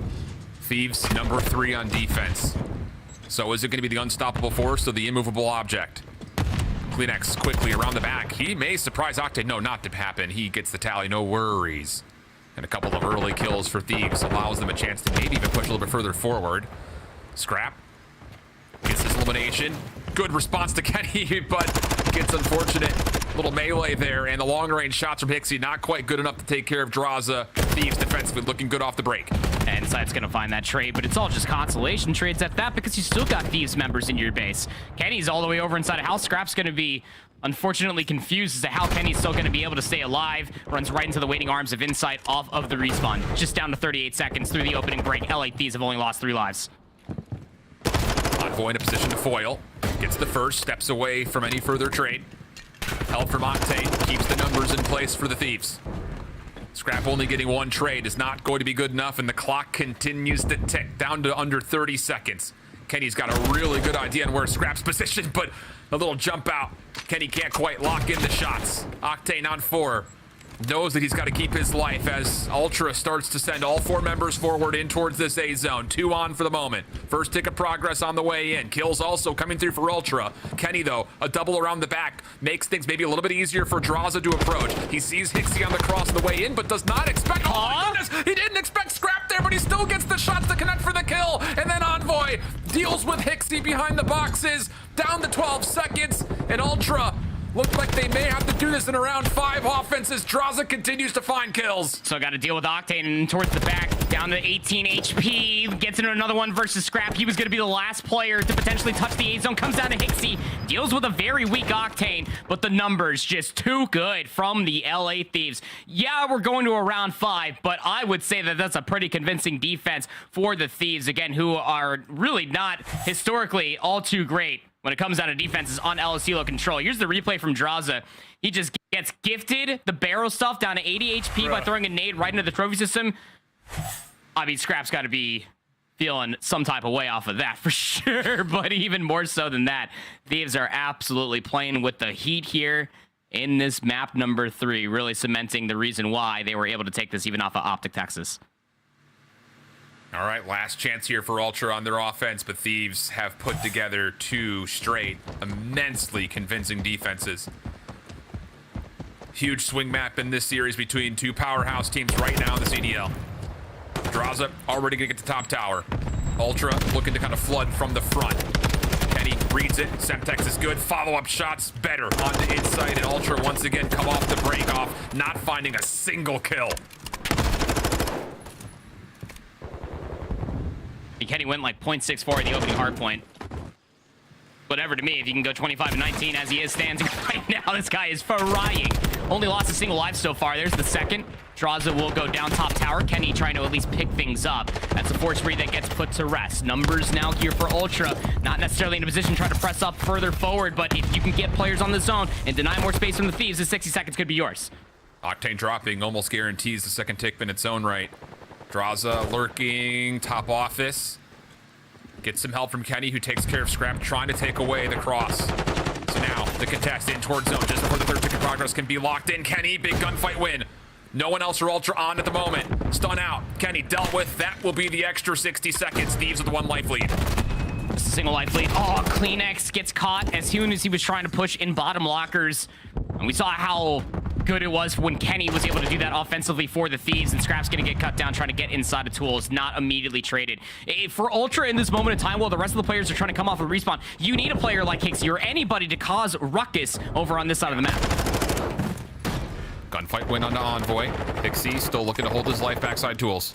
Thieves number 3 on defense. So is it going to be the unstoppable force or the immovable object? Kleenex quickly around the back. He may surprise Octane. No, not to happen. He gets the tally, no worries. And a couple of early kills for Thieves allows them a chance to maybe even push a little bit further forward. Scrap gets his elimination. Good response to Kenny, but gets unfortunate little melee there, and the long-range shots from Hixie not quite good enough to take care of Drazah. Thieves defensively looking good off the break. And Insight's gonna find that trade, but it's all just consolation trades at that because you still got Thieves members in your base. Kenny's all the way over inside of house. Scrap's gonna be unfortunately confused as to how Kenny's still going to be able to stay alive. Runs right into the waiting arms of Insight off of the respawn. Just down to 38 seconds through the opening break. LA Thieves have only lost 3 lives. Envoy in a position to foil. Gets the first, steps away from any further trade. Help from Octane keeps the numbers in place for the Thieves. Scrap only getting 1 trade is not going to be good enough, and the clock continues to tick down to under 30 seconds. Kenny's got a really good idea on where Scrap's positioned, but a little jump out. Kenny can't quite lock in the shots. Octane on 4. Knows that he's got to keep his life as Ultra starts to send all 4 members forward in towards this A zone. 2 on for the moment. First tick of progress on the way in. Kills also coming through for Ultra. Kenny, though, a double around the back makes things maybe a little bit easier for Drazah to approach. He sees Hixie on the cross on the way in, but does not expect... Oh, my goodness! He didn't expect Scrap there, but he still gets the shots to connect for the kill. And then Envoy deals with Hixie behind the boxes. Down to 12 seconds, and Ultra look like they may have to do this in around 5 offenses. Drazah continues to find kills. So got to deal with Octane towards the back, down to 18 HP. Gets into another one versus Scrap. He was going to be the last player to potentially touch the A zone. Comes down to Hixie. Deals with a very weak Octane, but the numbers just too good from the LA Thieves. Yeah, we're going to a round 5, but I would say that that's a pretty convincing defense for the Thieves, again, who are really not historically all too great when it comes down to defenses on aLoCelo control. Here's the replay from Drazah. He just gets gifted the barrel stuff down to 80 HP by throwing a nade right into the trophy system. I mean, Scrapz got to be feeling some type of way off of that for sure, but even more so than that, Thieves are absolutely playing with the heat here in this map number 3, really cementing the reason why they were able to take this even off of OpTic Texas. All right, last chance here for Ultra on their offense, but Thieves have put together 2 straight immensely convincing defenses. Huge swing map in this series between 2 powerhouse teams right now in the CDL. Drazah already gonna get to top tower. Ultra looking to kind of flood from the front. Kenny reads it. Semtex is good. Follow-up shots better on the inside, and Ultra once again come off the break off, not finding a single kill. Kenny went like 0.64 at the opening hard point. Whatever to me, if you can go 25-19 as he is standing right now, this guy is frying. Only lost a single life so far. There's the second. Drazah will go down top tower. Kenny trying to at least pick things up. That's a force read that gets put to rest. Numbers now here for Ultra. Not necessarily in a position to try to press up further forward, but if you can get players on the zone and deny more space from the Thieves, the 60 seconds could be yours. Octane dropping almost guarantees the second tick in its own right. Drazah lurking top office. Gets some help from Kenny, who takes care of Scrap, trying to take away the cross. So now the contest in towards zone just before the third tick of progress can be locked in. Kenny, big gunfight win. No one else for Ultra on at the moment. Stun out. Kenny dealt with. That will be the extra 60 seconds. Thieves with the 1 life lead. Just a single life lead. Oh, Kleenex gets caught as soon as he was trying to push in bottom lockers. And we saw how good it was when Kenny was able to do that offensively for the Thieves, and Scrap's gonna get cut down trying to get inside of tools, not immediately traded. For Ultra in this moment in time, while the rest of the players are trying to come off a respawn, you need a player like Hixie or anybody to cause ruckus over on this side of the map. Gunfight win onto Envoy. Hixie still looking to hold his life backside tools.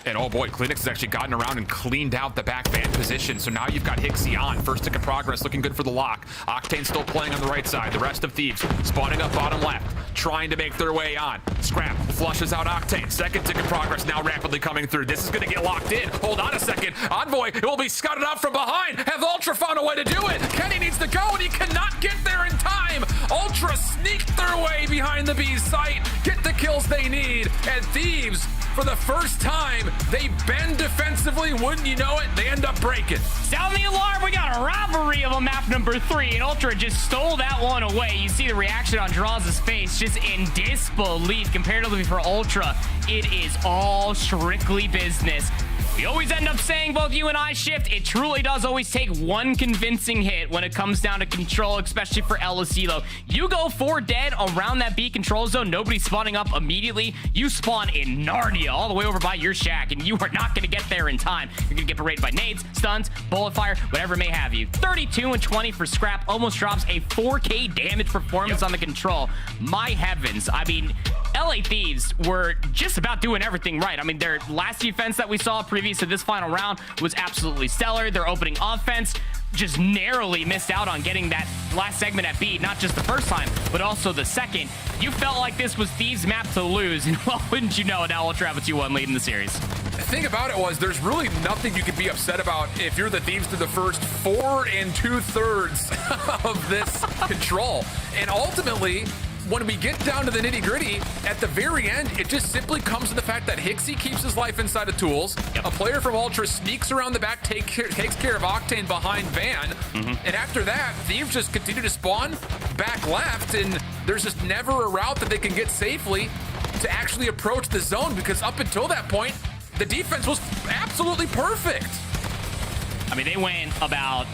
And oh boy, Kleenex has actually gotten around and cleaned out the back van position. So now you've got Hixie on. First tick of progress, looking good for the lock. Octane still playing on the right side. The rest of Thieves spawning up bottom left, trying to make their way on. Scrap flushes out Octane. Second tick of progress now rapidly coming through. This is going to get locked in. Hold on a second. Envoy will be scouted out from behind. Have Ultra found a way to do it? Kenny needs to go, and he cannot get there in time. Ultra sneaked their way behind the B's site, get the kills they need, and Thieves, for the first time, they bend defensively. Wouldn't you know it? They end up breaking. Sound the alarm. We got a robbery of a map number 3, and Ultra just stole that one away. You see the reaction on Drazah's face, just in disbelief. Comparatively for Ultra, it is all strictly business. We always end up saying, both you and I, Shift, it truly does always take one convincing hit when it comes down to control, especially for aLoCelo. You go 4 dead around that B control zone, nobody's spawning up immediately. You spawn in Narnia all the way over by your shack, and you are not going to get there in time. You're going to get berated by nades, stuns, bullet fire, whatever may have you. 32 and 20 for Scrap, almost drops a 4K damage performance on the control. My heavens, I mean, LA Thieves were just about doing everything right. I mean, their last defense that we saw previous to this final round was absolutely stellar. Their opening offense just narrowly missed out on getting that last segment at B, not just the first time, but also the second. You felt like this was Thieves' map to lose, and well, wouldn't you know it, now Ultra have a 2-1 lead in the series. The thing about it was there's really nothing you could be upset about if you're the Thieves through the first 4 2/3 of this control. And ultimately, when we get down to the nitty-gritty, at the very end, it just simply comes to the fact that Hixie keeps his life inside of tools. A player from Ultra sneaks around the back, takes care of Octane behind Van. And after that, Thieves just continue to spawn back left, and there's just never a route that they can get safely to actually approach the zone, because up until that point, the defense was absolutely perfect. I mean, they went about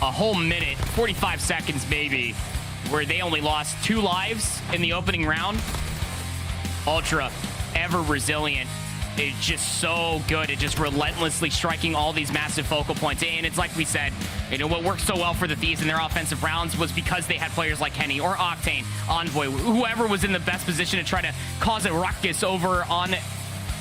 a whole minute, 45 seconds maybe, where they only lost 2 lives in the opening round. Ultra, ever resilient. It's just so good at just relentlessly striking all these massive focal points. And it's like we said, you know, what worked so well for the Thieves in their offensive rounds was because they had players like Kenny or Octane, Envoy, whoever was in the best position to try to cause a ruckus over on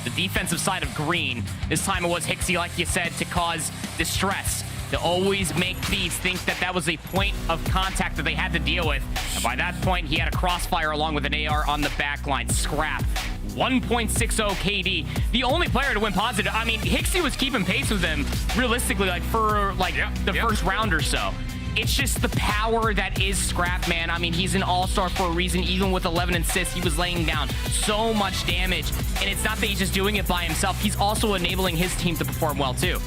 the defensive side of green. This time it was Hixie, like you said, to cause distress, to always make Thieves think that that was a point of contact that they had to deal with. And by that point, he had a crossfire along with an AR on the back line. Scrap, 1.60 KD. The only player to win positive. I mean, Hixie was keeping pace with him realistically, like for the first round or so. it's just the power that is Scrap, man. I mean, he's an all-star for a reason. Even with 11 assists, he was laying down so much damage. And it's not that he's just doing it by himself. He's also enabling his team to perform well, too.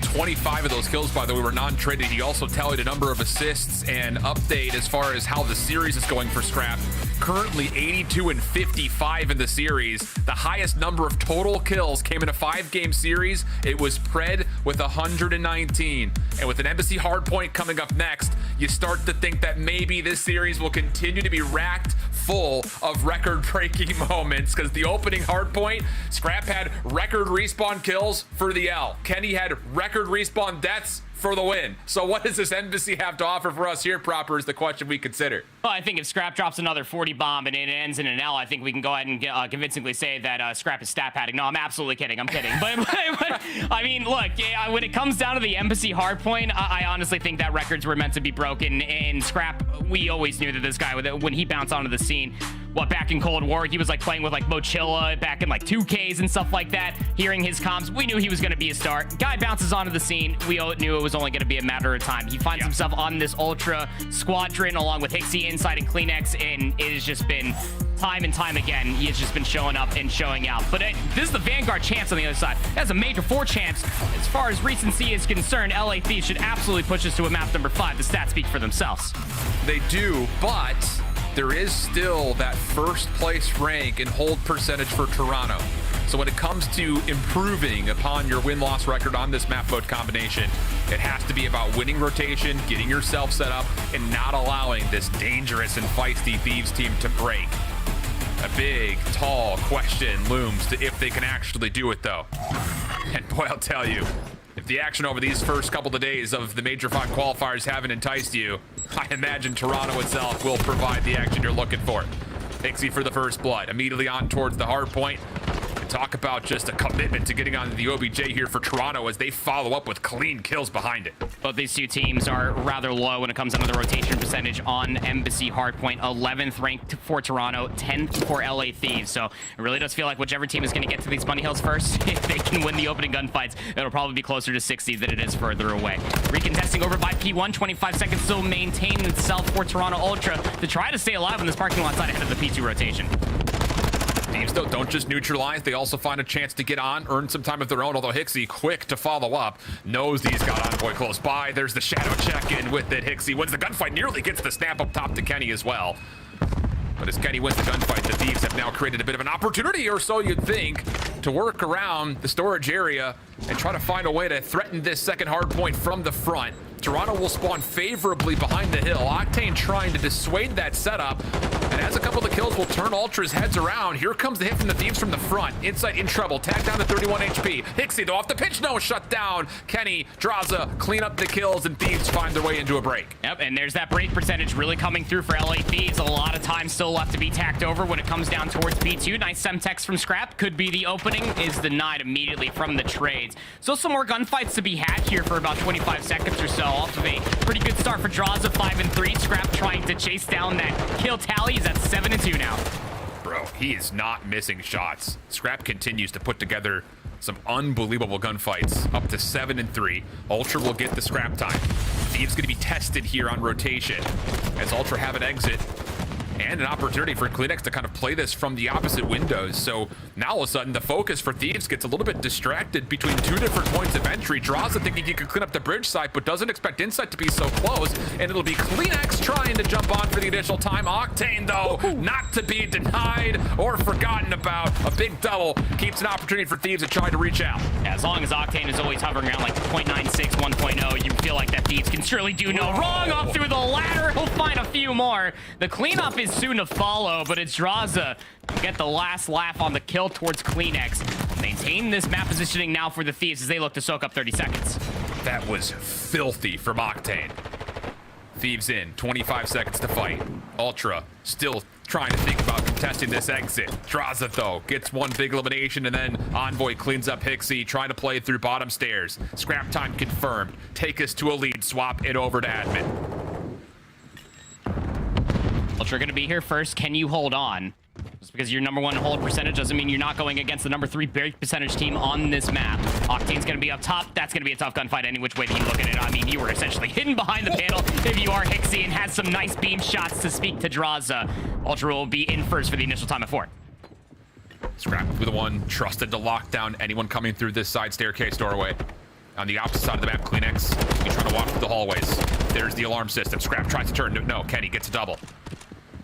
25 of those kills, by the way, were non-traded. He also tallied a number of assists and update as far as how the series is going for Scrap. Currently 82 and 55 in the series. The highest number of total kills came in a 5-game series. It was Pred with 119. And with an aBeZy hardpoint coming up next, you start to think that maybe this series will continue to be racked full of record-breaking moments, because the opening hardpoint, Scrap had record respawn kills for the L. Kenny had record respawn deaths for the win. So what does this aBeZy have to offer for us here, proper, is the question we consider. Well, I think if Scrap drops another 40 bomb and it ends in an L, I think we can go ahead and convincingly say that Scrap is stat padding. No, I'm absolutely kidding. I'm kidding. But I mean, look, when it comes down to the aBeZy hardpoint, I honestly think that records were meant to be broken. And Scrap, we always knew that this guy, when he bounced onto the scene, back in Cold War, he was like playing with like Mochilla back in like 2Ks and stuff like that. Hearing his comms, we knew he was going to be a star. Guy bounces onto the scene. We knew it was only going to be a matter of time. He finds himself on this Ultra squadron along with Hixie, Inside, and Kleenex, and it has just been time and time again. He has just been showing up and showing out. But this is the Vanguard chance on the other side. That's a Major 4 chance. As far as recency is concerned, LA Thieves should absolutely push us to a map number 5. The stats speak for themselves. They do, but there is still that first place rank and hold percentage for Toronto. So when it comes to improving upon your win-loss record on this map mode combination, it has to be about winning rotation, getting yourself set up, and not allowing this dangerous and feisty Thieves team to break. A big, tall question looms to if they can actually do it, though. And boy, I'll tell you, if the action over these first couple of days of the Major V Qualifiers haven't enticed you, I imagine Toronto itself will provide the action you're looking for. Hixie for the first blood, immediately on towards the hard point. Talk about just a commitment to getting onto the OBJ here for Toronto as they follow up with clean kills behind it. Both these two teams are rather low when it comes down to the rotation percentage on aBeZy hardpoint. 11th ranked for Toronto, 10th for LA Thieves. So it really does feel like whichever team is going to get to these bunny hills first, if they can win the opening gunfights, it'll probably be closer to 60 than it is further away. Recontesting over by P1, 25 seconds still maintaining itself for Toronto Ultra to try to stay alive on this parking lot side ahead of the P2 rotation. Teams, though, don't just neutralize. They also find a chance to get on, earn some time of their own, although Hixie, quick to follow up, knows he's got Envoy close by. There's the shadow check-in with it. Hixie wins the gunfight, nearly gets the snap up top to Kenny as well. But as Kenny wins the gunfight, the Thieves have now created a bit of an opportunity, or so you'd think, to work around the storage area and try to find a way to threaten this second hard point from the front. Toronto will spawn favorably behind the hill. Octane trying to dissuade that setup, and as a couple of the kills will turn Ultra's heads around. Here comes the hit from the Thieves from the front. Insight in trouble, tagged down to 31 HP. Hixie, though, off the pitch, no, shut down. Kenny, Drazah clean up the kills, and Thieves find their way into a break. Yep, and there's that break percentage really coming through for LA Thieves. A lot of time still left to be tacked over when it comes down towards P2. Nice Semtex from Scrap. Could be the opening, is denied immediately from the trades. So some more gunfights to be had here for about 25 seconds or so. Off of a pretty good start for Drazah, 5 and 3. Scrap trying to chase down that kill tally. He's at 7 and 2 now. Bro, he is not missing shots. Scrap continues to put together some unbelievable gunfights, up to 7 and 3. Ultra will get the scrap time. Thieves going to be tested here on rotation as Ultra have an exit and an opportunity for Kleenex to kind of play this from the opposite windows. So now all of a sudden the focus for Thieves gets a little bit distracted between two different points of entry. Drazah thinking he could clean up the bridge side, but doesn't expect Insight to be so close, and it'll be Kleenex trying to jump on for the additional time. Octane, though, not to be denied or forgotten about. A big double keeps an opportunity for Thieves to try to reach out. Yeah, as long as Octane is always hovering around like 0.96, 1.0, you feel like that Thieves can surely do no wrong. Up through the ladder, he'll find a few more. The cleanup is soon to follow, but it's Drazah to get the last laugh on the kill towards Kleenex. Maintain this map positioning now for the Thieves as they look to soak up 30 seconds. That was filthy from Octane. Thieves in, 25 seconds to fight. Ultra still trying to think about contesting this exit. Drazah, though, gets one big elimination, and then Envoy cleans up Hixie, trying to play through bottom stairs. Scrap time confirmed. Take us to a lead, swap it over to admin. Ultra gonna be here first. Can you hold on? Just because your number 1 hold percentage doesn't mean you're not going against the number 3 break percentage team on this map. Octane's going to be up top. That's going to be a tough gunfight any which way that you look at it. I mean, you were essentially hidden behind the panel if you are Hixie and has some nice beam shots to speak to Drazah. Ultra will be in first for the initial time of 4. Scrapz with the 1, trusted to lock down anyone coming through this side staircase doorway. On the opposite side of the map, CleanX, he's trying to walk through the hallways. There's the alarm system. Scrapz tries to turn. No, Kenny gets a double.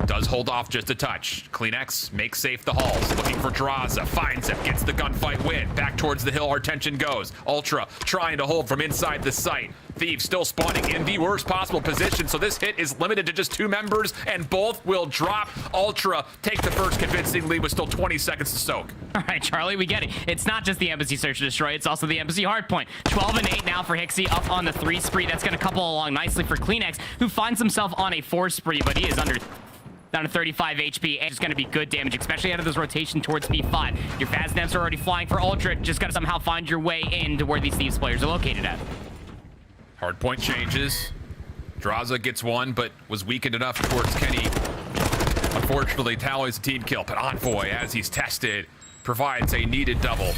Does hold off just a touch. CleanX makes safe the halls. Looking for Drazah. Finds him. Gets the gunfight win. Back towards the hill. Our tension goes. Ultra trying to hold from inside the site. Thieves still spawning in the worst possible position. So this hit is limited to just 2 members, and both will drop. Ultra take the first convincing lead with still 20 seconds to soak. All right, Charlie, we get it. It's not just the aBeZy search and destroy. It's also the aBeZy hardpoint. 12 and 8 now for Hixie, up on the 3 spree. That's going to couple along nicely for CleanX, who finds himself on a 4 spree, but he is down to 35 HP, and it's going to be good damage, especially out of this rotation towards P5. Your FaZe Nems are already flying for Ultra. Just got to somehow find your way into where these Thieves players are located at. Hardpoint changes. Drazah gets 1, but was weakened enough towards Kenny. Unfortunately, tallies a team kill, but Envoy, as he's tested, provides a needed double.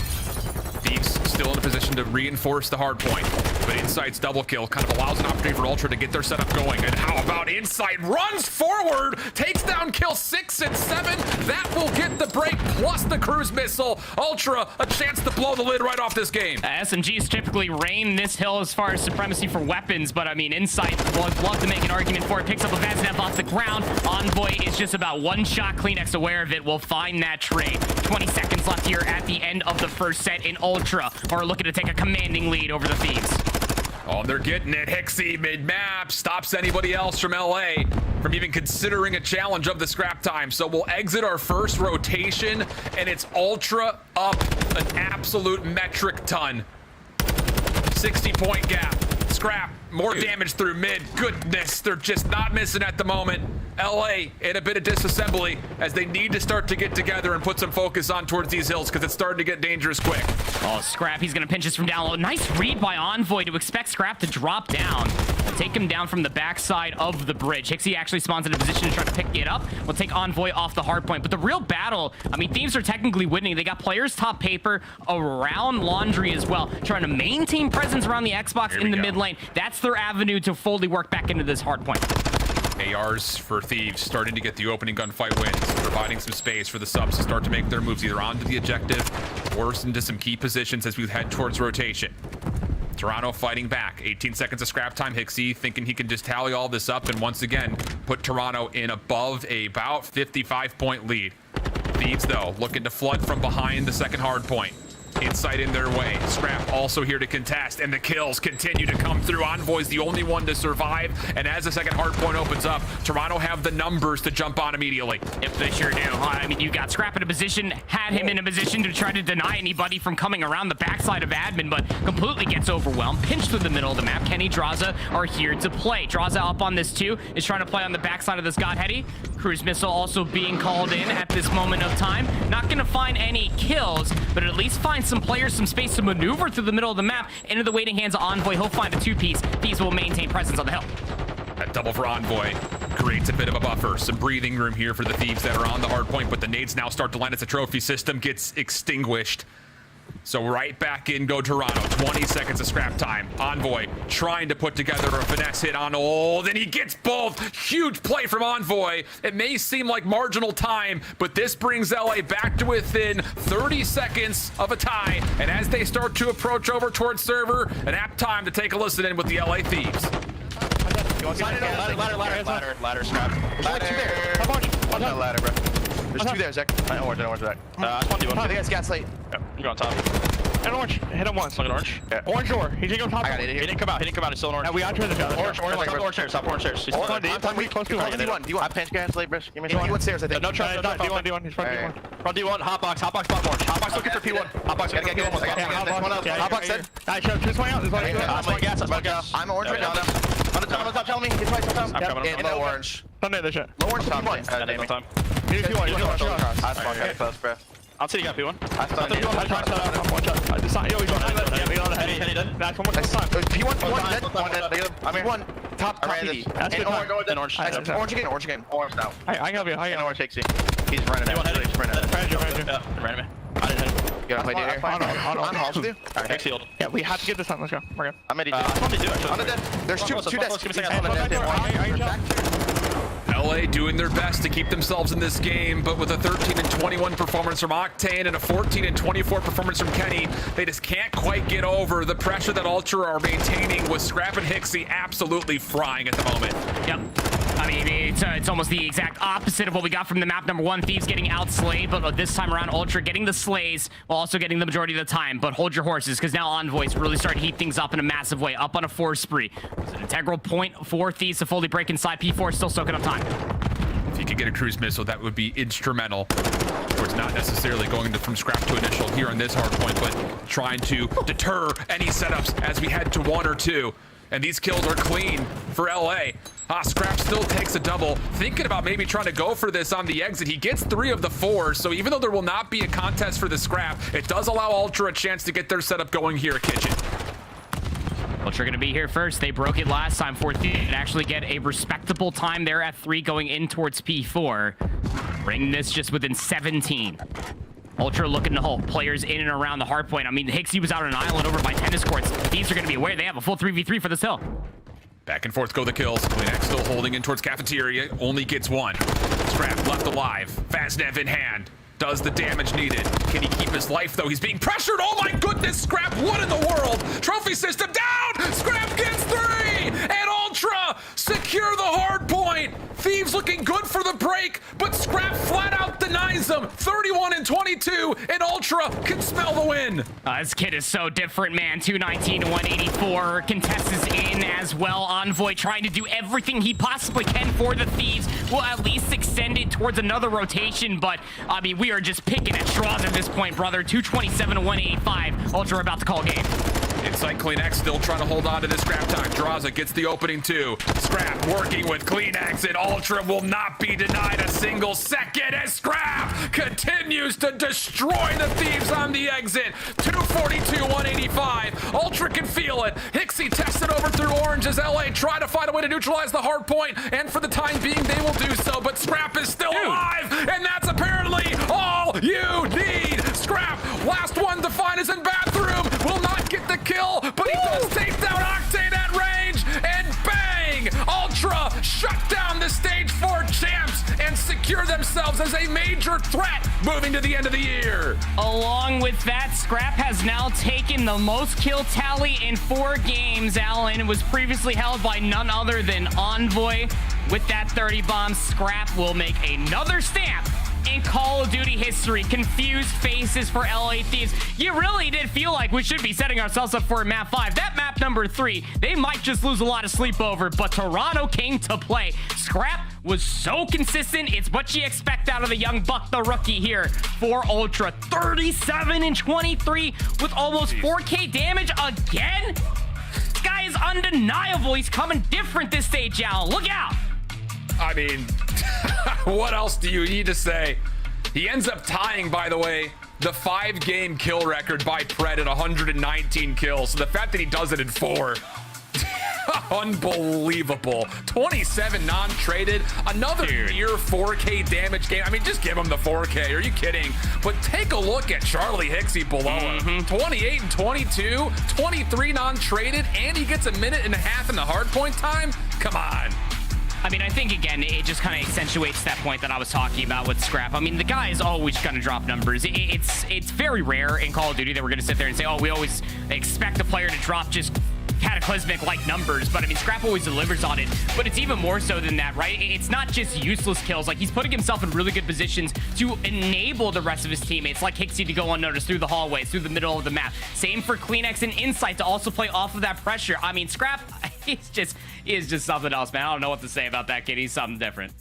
Thieves still in a position to reinforce the hard point, but Insight's double kill kind of allows an opportunity for Ultra to get their setup going. And how about Insight runs forward, takes down kill 6 and 7. That will get the break plus the cruise missile. Ultra a chance to blow the lid right off this game. SMGs typically reign this hill as far as supremacy for weapons, but I mean, Insight would love to make an argument for it. Picks up a FaZe off the ground. Envoy is just about 1 shot. CleanX aware of it, will find that trade. 20 seconds left here at the end of the first set, in Ultra are looking to take a commanding lead over the Thieves. Oh, they're getting it. Hixie mid-map stops anybody else from LA from even considering a challenge of the scrap time. So we'll exit our first rotation, and it's Ultra up an absolute metric ton. 60-point gap. Scrap, more damage through mid. Goodness, they're just not missing at the moment. LA in a bit of disassembly as they need to start to get together and put some focus on towards these hills because it's starting to get dangerous quick. Oh, Scrap, he's going to pinch us from down low. Nice read by Envoy to expect Scrap to drop down. Take him down from the backside of the bridge. Hixie actually spawns in a position to try to pick it up. We'll take Envoy off the hard point. But the real battle, I mean, Thieves are technically winning. They got players top paper around Laundry as well, trying to maintain presence around the Xbox in the mid lane. That's their avenue to fully work back into this hard point. ARs for Thieves starting to get the opening gunfight wins, providing some space for the subs to start to make their moves either onto the objective or into some key positions as we head towards rotation. Toronto fighting back. 18 seconds of scrap time. Hixie thinking he can just tally all this up and once again put Toronto in above about 55-point lead. Thieves, though, looking to flood from behind the second hard point. Insight in their way. Scrap also here to contest, and the kills continue to come through. Envoy's the only one to survive, and as the second hard point opens up, Toronto have the numbers to jump on immediately. Yep, they sure do. I mean, you got Scrap in a position, had him in a position to try to deny anybody from coming around the backside of admin, but completely gets overwhelmed. Pinched through the middle of the map. Kenny, Drazah are here to play. Drazah up on this too, is trying to play on the backside of this Godheady. Cruise missile also being called in at this moment of time. Not gonna find any kills, but at least find some players some space to maneuver through the middle of the map into the waiting hands of Envoy. He'll find a 2-piece. These will maintain presence on the hill. That double for Envoy creates a bit of a buffer. Some breathing room here for the Thieves that are on the hard point, but the nades now start to land as the trophy system gets extinguished. So right back in go Toronto. 20 seconds of scrap time. Envoy trying to put together a finesse hit on Old, and he gets both. Huge play from Envoy. It may seem like marginal time, but this brings LA back to within 30 seconds of a tie. And as they start to approach over towards server, an apt time to take a listen in with the LA Thieves. Ladder, scrap. Ladder, bro. There's 2 there, Zach. Orange, Zach. I think it's Gaslight. Yep, you're on top. Hit orange. Hit him once. Look at orange. Yeah. Orange door. He didn't go top. I got it. He didn't come out. He's still in orange. We got to the orange. Stop orange stairs. Stop orange stairs. He's on D1. Close to D1. I pinch Gaslight, bro. Give me D1 stairs, I think. No trust. D1. He's front D1. Front D1. Hotbox. Hotbox. Spot orange. Hotbox looking for P1. Hotbox. Gotta get one. Hotbox dead. Nice. Choose one out. I'm gas. I'm orange right now. On the top. Tell me. He's right on top. I'm coming. In low orange. Sunday the shit. Low orange. P1. He's P1. I spawned. Got close, bro. I'll see you got P1. I stunned you. I tried to start out. One shot. I decided. Yo, he's on. He's on the heady. Back one more time. P1 dead. I'm here. Top PD. That's good. Orange again. Orange now. I can help you. I can Orange takes it. He's running out. He's running out. Ran him. I didn't hit him. You gotta play here. On Halls with you? Alright, healed. Yeah, we have to get this on. Let's go. We're good. I'm ready to do it. On the dead. There's two deaths. Give me a second. On the dead. LA doing their best to keep themselves in this game, but with a 13 and 21 performance from Octane and a 14 and 24 performance from Kenny, they just can't quite get over the pressure that Ultra are maintaining, with Scrap and Hixie absolutely frying at the moment. Yep. I mean, it's almost the exact opposite of what we got from the map number 1. Thieves getting outslayed, but this time around, Ultra getting the slays while also getting the majority of the time. But hold your horses, because now Envoy's really starting to heat things up in a massive way, up on a 4 spree. It's an integral point for Thieves to fully break inside. P4 still soaking up time. If he could get a cruise missile, that would be instrumental. It's not necessarily going from scrap to initial here on this hard point, but trying to deter any setups as we head to 1 or 2. And these kills are clean for LA. Scrap still takes a double. Thinking about maybe trying to go for this on the exit. He gets 3 of the 4, so even though there will not be a contest for the scrap, it does allow Ultra a chance to get their setup going here at Kitchen. Ultra gonna be here first. They broke it last time for Thieves and actually get a respectable time there at 3 going in towards P4. Bring this just within 17. Ultra looking to hold players in and around the hard point. I mean, Hixie was out on an island over by tennis courts. Thieves are going to be aware they have a full 3v3 for this hill. Back and forth go the kills. Klinex still holding in towards cafeteria. Only gets 1. Scrap left alive. FazNev in hand. Does the damage needed. Can he keep his life, though? He's being pressured. Oh, my goodness. Scrap, what in the world? Trophy system down. Scrap gets 3. And Ultra secure the hard point. Thieves looking good for the break, but Scrap flat out denies them. 31 and 22, and Ultra can smell the win. This kid is so different, man. 219 to 184. Contest is in as well. Envoy trying to do everything he possibly can for the Thieves. Will at least extend it towards another rotation, but I mean, we are just picking at straws at this point, brother. 227 to 185. Ultra about to call game. Inside Klinex still trying to hold on to this scrap time. Drazah gets the opening 2. Scrap working with Klinex, and Ultra will not be denied a single second as Scrap continues to destroy the Thieves on the exit. 242, 185. Ultra can feel it. Hixie tested over through Orange as LA try to find a way to neutralize the hard point, and for the time being, they will do so, but Scrap is still alive, and that's apparently all you need. Scrap, last one to find is in bathroom, will not get the kill, but he does take down Octane at range, and bang! Ultra shut down the stage 4 champs and secure themselves as a major threat moving to the end of the year. Along with that, Scrap has now taken the most kill tally in 4 games, Alan. It was previously held by none other than Envoy. With that 30 bombs, Scrap will make another stamp in Call of Duty history. Confused faces for LA Thieves. You really did feel like we should be setting ourselves up for a map 5. That map number 3, they might just lose a lot of sleep over, but Toronto came to play. Scrap was so consistent. It's what you expect out of the young buck, the rookie here for Ultra. 37 and 23 with almost 4K damage again. This guy is undeniable. He's coming different this stage, Alan. Look out. I mean, what else do you need to say? He ends up tying, by the way, the 5-game kill record by Pred at 119 kills. So the fact that he does it in 4, unbelievable. 27 non-traded, another near 4K damage game. I mean, just give him the 4K. Are you kidding? But take a look at Charlie Hixie below him. 28 and 22, 23 non-traded, and he gets a minute and a half in the hardpoint time? Come on. I mean, I think, again, it just kind of accentuates that point that I was talking about with Scrap. I mean, the guy is always going to drop numbers. It's very rare in Call of Duty that we're going to sit there and say, oh, we always expect a player to drop just cataclysmic-like numbers. But, I mean, Scrap always delivers on it. But it's even more so than that, right? It's not just useless kills. Like, he's putting himself in really good positions to enable the rest of his teammates, like Hixie, to go unnoticed through the hallways, through the middle of the map. Same for Klinex and Insight to also play off of that pressure. I mean, Scrap, he's just something else, man. I don't know what to say about that kid. He's something different.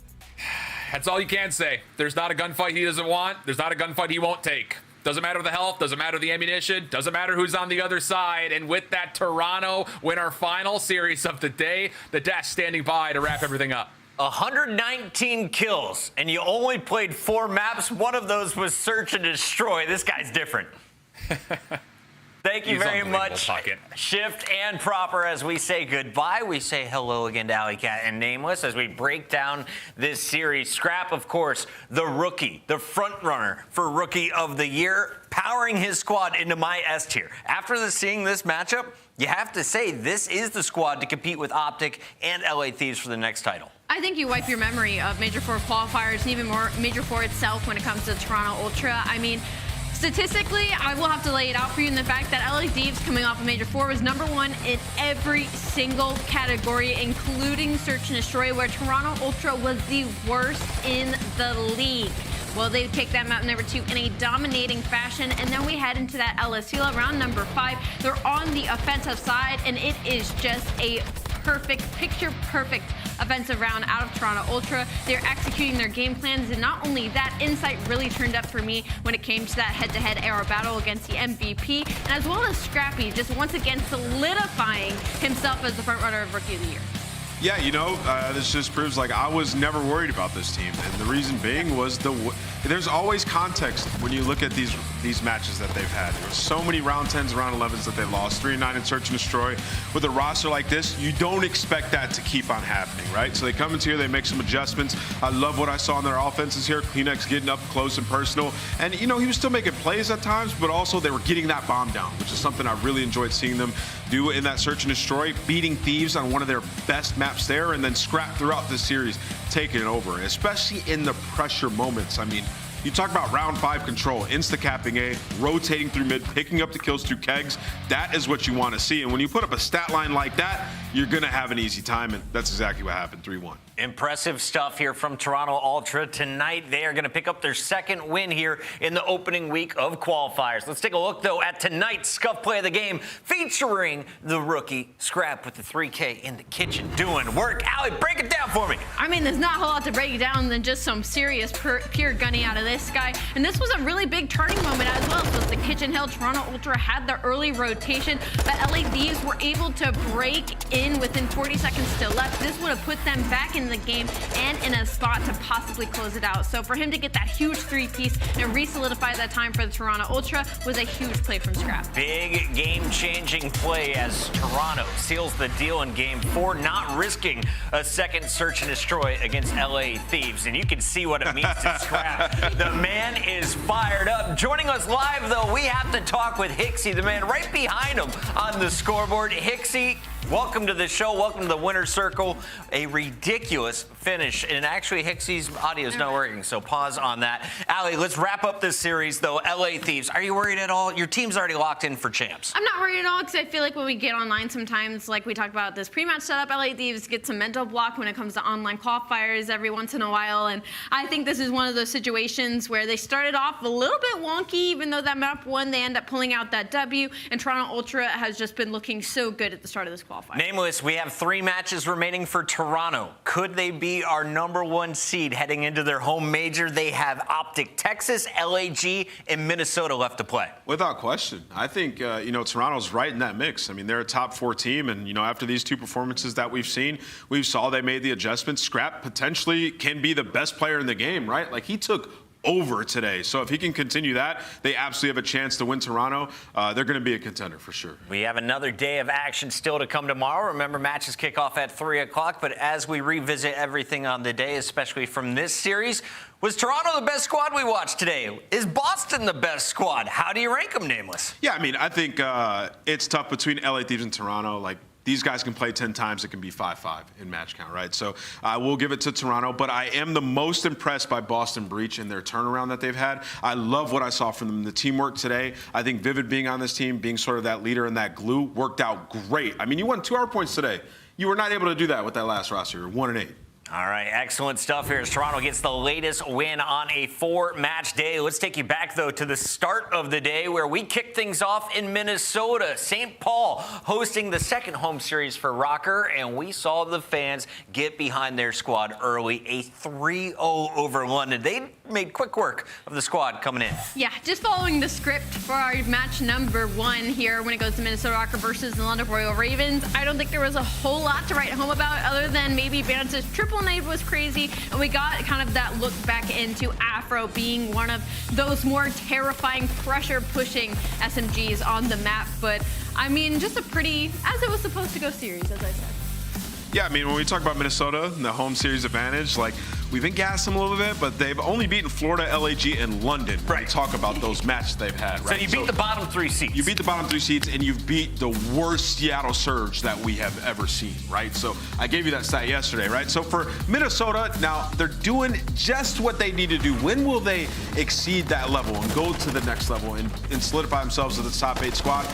That's all you can say. There's not a gunfight he doesn't want. There's not a gunfight he won't take. Doesn't matter the health, doesn't matter the ammunition, doesn't matter who's on the other side. And with that, Toronto win our final series of the day. The Dash standing by to wrap everything up. 119 kills, and you only played 4 maps. One of those was Search and Destroy. This guy's different. Thank you He's very unbelievable, much, Pocket. Shift and Proper. As we say goodbye, we say hello again to Alley Cat and Nameless as we break down this series. Scrap, of course, the rookie, the front runner for Rookie of the Year, powering his squad into my S tier. After seeing this matchup, you have to say this is the squad to compete with OpTic and LA Thieves for the next title. I think you wipe your memory of Major 4 qualifiers and even more Major 4 itself when it comes to Toronto Ultra. I mean, statistically, I will have to lay it out for you in the fact that LA Thieves coming off of Major 4 was #1 in every single category, including Search and Destroy, where Toronto Ultra was the worst in the league. Well, they picked them out #2 in a dominating fashion, and then we head into that LSU round #5. They're on the offensive side, and it is just a picture-perfect offensive round out of Toronto Ultra. They're executing their game plans, and not only that, Insight really turned up for me when it came to that head-to-head AR battle against the MVP, and as well as Scrappy, just once again solidifying himself as the front runner of Rookie of the Year. Yeah, you know, this just proves like I was never worried about this team, and the reason being was there's always context when you look at these matches that they've had. There's so many round 10s, round 11s that they lost, 3-9 in Search and Destroy. With a roster like this, you don't expect that to keep on happening, right? So they come into here, they make some adjustments. I love what I saw in their offenses here. Kleenex getting up close and personal, and you know he was still making plays at times, but also they were getting that bomb down, which is something I really enjoyed seeing them do in that Search and Destroy, beating Thieves on one of their best maps there, and then Scrap throughout this series taking it over, especially in the pressure moments. I mean, you talk about round 5 control, insta-capping A, rotating through mid, picking up the kills through kegs. That is what you want to see. And when you put up a stat line like that, you're going to have an easy time, and that's exactly what happened, 3-1. Impressive stuff here from Toronto Ultra. Tonight, they are going to pick up their second win here in the opening week of qualifiers. Let's take a look, though, at tonight's Scuff Play of the Game, featuring the rookie Scrap with the 3K in the kitchen doing work. Allie, break it down for me. I mean, there's not a whole lot to break it down than just some serious pure gunning out of this guy. And this was a really big turning moment as well. So the kitchen hill, Toronto Ultra had the early rotation, but LA Thieves were able to break in within 40 seconds still left. This would have put them back in the game and in a spot to possibly close it out. So for him to get that huge 3-piece and re-solidify that time for the Toronto Ultra was a huge play from Scrap. Big game-changing play as Toronto seals the deal in Game 4, not risking a second Search and Destroy against LA Thieves. And you can see what it means to Scrap. The man is fired up. Joining us live, though, we have to talk with Hicksy, the man right behind him on the scoreboard. Hicksy, welcome to the show. Welcome to the winner's circle. A ridiculous finish. And actually, Hicksy's audio is not working, so pause on that. Allie, let's wrap up this series, though. LA Thieves, are you worried at all? Your team's already locked in for champs. I'm not worried at all, because I feel like when we get online sometimes, like we talked about this pre-match setup, LA Thieves get some mental block when it comes to online qualifiers every once in a while. And I think this is one of those situations where they started off a little bit wonky, even though that map won, they end up pulling out that W. And Toronto Ultra has just been looking so good at the start of this qualifier. Nameless, we have 3 matches remaining for Toronto. Could they be our #1 seed heading into their home major? They have OpTic Texas, LAG, and Minnesota left to play. Without question. I think, you know, Toronto's right in that mix. I mean, they're a top 4 team, and, you know, after these 2 performances that we've seen, we saw they made the adjustments. Scrap potentially can be the best player in the game, right? Like, he took over today. So if he can continue that, they absolutely have a chance to win Toronto. They're going to be a contender for sure. We have another day of action still to come tomorrow. Remember, matches kick off at 3 o'clock. But as we revisit everything on the day, especially from this series, was Toronto the best squad we watched today? Is Boston the best squad? How do you rank them, Nameless? Yeah, I mean, I think it's tough between LA Thieves and Toronto. Like, these guys can play 10 times. It can be 5-5 in match count, right? So I will give it to Toronto, but I am the most impressed by Boston Breach and their turnaround that they've had. I love what I saw from them. The teamwork today, I think Vivid being on this team, being sort of that leader and that glue, worked out great. I mean, you won 2 hard points today. You were not able to do that with that last roster. You're 1-8. All right, excellent stuff here as Toronto gets the latest win on a 4-match day. Let's take you back, though, to the start of the day where we kicked things off in Minnesota. St. Paul hosting the second home series for Røkkr, and we saw the fans get behind their squad early. A 3-0 over London. They made quick work of the squad coming in. Yeah, just following the script for our match #1 here when it goes to Minnesota Røkkr versus the London Royal Ravens. I don't think there was a whole lot to write home about other than maybe Bance's triple triple nade was crazy, and we got kind of that look back into Afro being one of those more terrifying pressure-pushing SMGs on the map. But, I mean, just a pretty, as it was supposed to go series, as I said. Yeah, I mean, when we talk about Minnesota and the home series advantage, like, we've been gassed them a little bit, but they've only beaten Florida, LAG, and London. When we talk about those matches they've had, right? So you beat the bottom 3 seeds. You beat the bottom 3 seeds, and you've beat the worst Seattle Surge that we have ever seen, right? So I gave you that stat yesterday, right? So for Minnesota, now they're doing just what they need to do. When will they exceed that level and go to the next level and solidify themselves as the top 8 squad?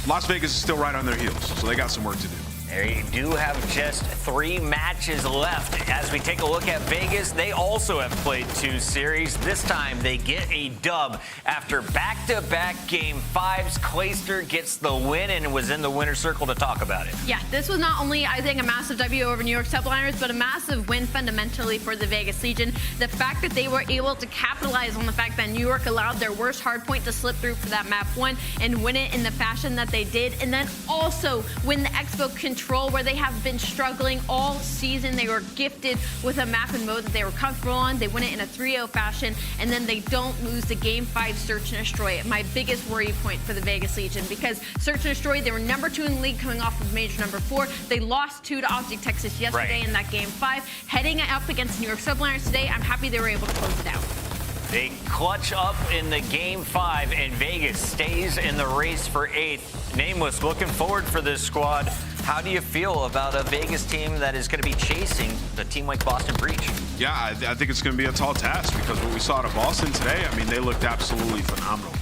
Las Vegas is still right on their heels, so they got some work to do. They do have just 3 matches left. As we take a look at Vegas, they also have played 2 series. This time they get a dub after back-to-back game 5s. Clayster gets the win and was in the winner's circle to talk about it. Yeah, this was not only, I think, a massive W over New York Subliners, but a massive win fundamentally for the Vegas Legion. The fact that they were able to capitalize on the fact that New York allowed their worst hardpoint to slip through for that map 1 and win it in the fashion that they did, and then also win the Expo Control, where they have been struggling all season. They were gifted with a map and mode that they were comfortable on. They win it in a 3-0 fashion, and then they don't lose the game 5 search and destroy. My biggest worry point for the Vegas Legion, because search and destroy, they were number 2 in the league coming off of major number 4. They lost 2 to OpTic Texas yesterday in that game 5. Heading up against New York Subliners today, I'm happy they were able to close it out. They clutch up in the game 5, and Vegas stays in the race for 8th. Nameless, looking forward for this squad. How do you feel about a Vegas team that is going to be chasing the team like Boston Breach? Yeah, I think it's going to be a tall task, because what we saw out of Boston today, I mean, they looked absolutely phenomenal.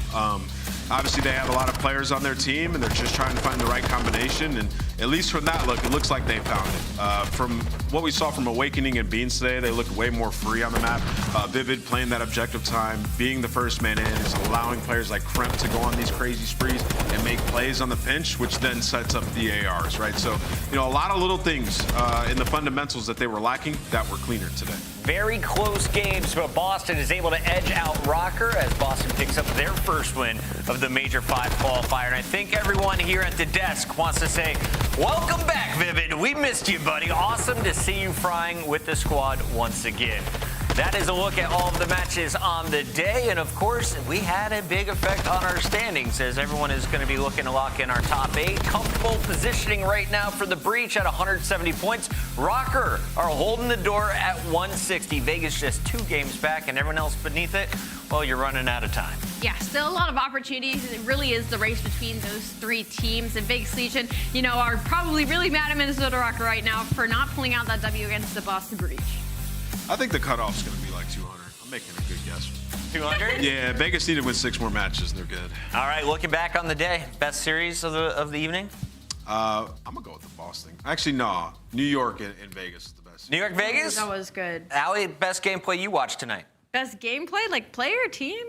Obviously, they have a lot of players on their team, and they're just trying to find the right combination. And at least from that look, it looks like they found it. From what we saw from Awakening and Beans today, they looked way more free on the map. Vivid playing that objective time, being the first man in, is allowing players like Kremp to go on these crazy sprees and make plays on the pinch, which then sets up the ARs, right? So, you know, a lot of little things in the fundamentals that they were lacking that were cleaner today. Very close games, but Boston is able to edge out Røkkr as Boston picks up their first win of the Major 5 qualifier. And I think everyone here at the desk wants to say, welcome back, Vivid. We missed you, buddy. Awesome to see you frying with the squad once again. That is a look at all of the matches on the day. And of course, we had a big effect on our standings, as everyone is going to be looking to lock in our top 8. Comfortable positioning right now for the Breach at 170 points. Røkkr are holding the door at 160. Vegas just 2 games back, and everyone else beneath it, well, you're running out of time. Yeah, still a lot of opportunities. It really is the race between those 3 teams. And Vegas Legion, you know, are probably really mad at Minnesota Røkkr right now for not pulling out that W against the Boston Breach. I think the cutoff's going to be like 200. I'm making a good guess. 200? Yeah, Vegas need to win 6 more matches, and they're good. All right, looking back on the day, best series of the evening? I'm going to go with the Boston. Actually, no. New York and Vegas is the best. New York, Vegas? That was good. Allie, best gameplay you watched tonight? Best gameplay, like player, team?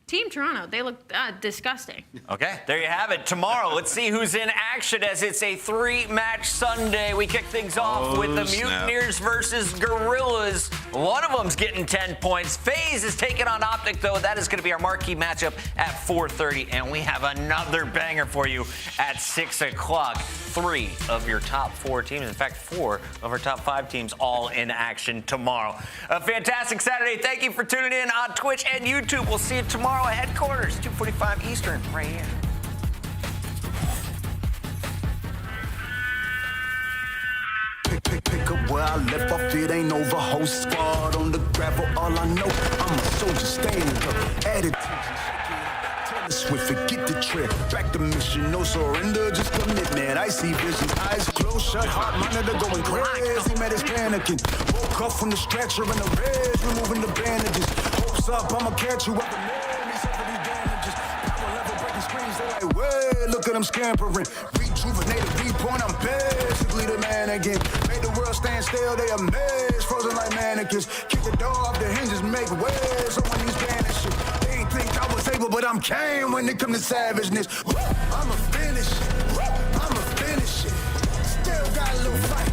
Team Toronto, they look disgusting. Okay, there you have it. Tomorrow, let's see who's in action, as it's a 3-match Sunday. We kick things off with the Mutineers versus Guerrillas. One of them's getting 10 points. FaZe is taking on OpTic, though. That is going to be our marquee matchup at 4:30. And we have another banger for you at 6 o'clock. 3 of your top 4 teams, in fact, 4 of our top 5 teams all in action tomorrow. A fantastic Saturday. Thank you for tuning in on Twitch and YouTube. We'll see you tomorrow at headquarters, 2:45 Eastern, right here. Pick up where I left off, it ain't over. Whole squad on the gravel, all I know, I'm a soldier, stand up, attitude. Swift, forget the trip. Back to mission, no surrender, just commitment. I see visions, eyes closed, shut, heart monitor going crazy. Mad as panicking. Woke up from the stretcher in the red, removing the bandages. Hopes up, I'ma catch you up the man. These are these damages. Power level breaking screens, they like, way. Look at them scampering. Rejuvenated, reborn, I'm basically the man again. Made the world stand still, they amazed. Frozen like mannequins. Kick the door off the hinges, make waves. So when these vanishing. Think I was able, but I'm Kane when it comes to savageness. I'ma finish it. I'ma finish it. Still got a little fight.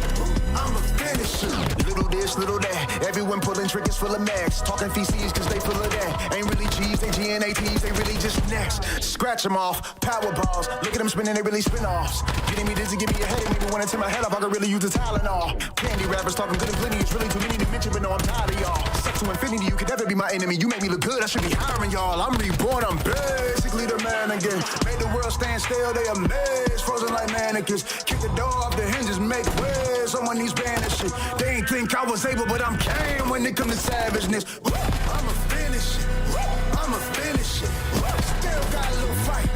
I'ma finish it. finisher. Little this, little that. Everyone pulling triggers full of max. Talking feces cause they full of that. Ain't really G's, they GNATs, they really just next. Scratch them off, power balls. Look at them spinning, they really spin offs. Getting me dizzy, give me a headache, maybe wanna tear my head off. I could really use the Tylenol. Candy rappers talking good and plenty. It's really too many to mention, but no, I'm tired of y'all. Sex to infinity, you could never be my enemy. You make me look good, I should be hiring y'all. I'm reborn, I'm basically the man again. Made the world stand still, they amazed. Frozen like mannequins. Kick the door off the hinges, make way. Someone needs banishing. They ain't think I was able, but I'm game when it comes to savageness. I'ma finish it. I'ma finish it. Still got a little fight.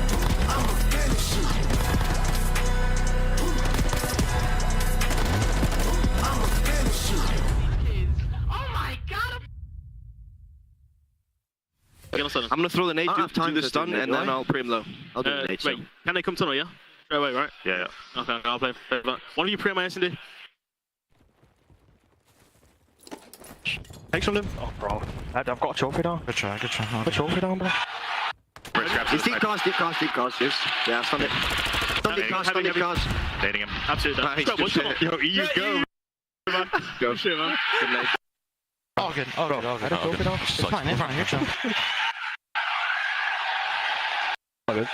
I'ma finish it. I'ma finish it. Oh my god! I'm gonna throw the nade, do the stun, and then I'll pre him low. I'll do the nade. Wait, can they come tunnel, yeah? Straight away, right? Yeah, yeah. Okay, I'll play. One of you pre my S&D. Take some of them. Oh, bro. I've got a trophy down. Good try, good try. Got a trophy down, bro. He's deep cars, yes. Yeah, stun it. Stun deep cars. Dating him. Absolutely. Nice, good shit. Yo, EU, go. Man. Go. Shit, man. Good night. Oh, good. Oh, good. I don't trophy down. It's fine, it's fine. Here, chill. All good.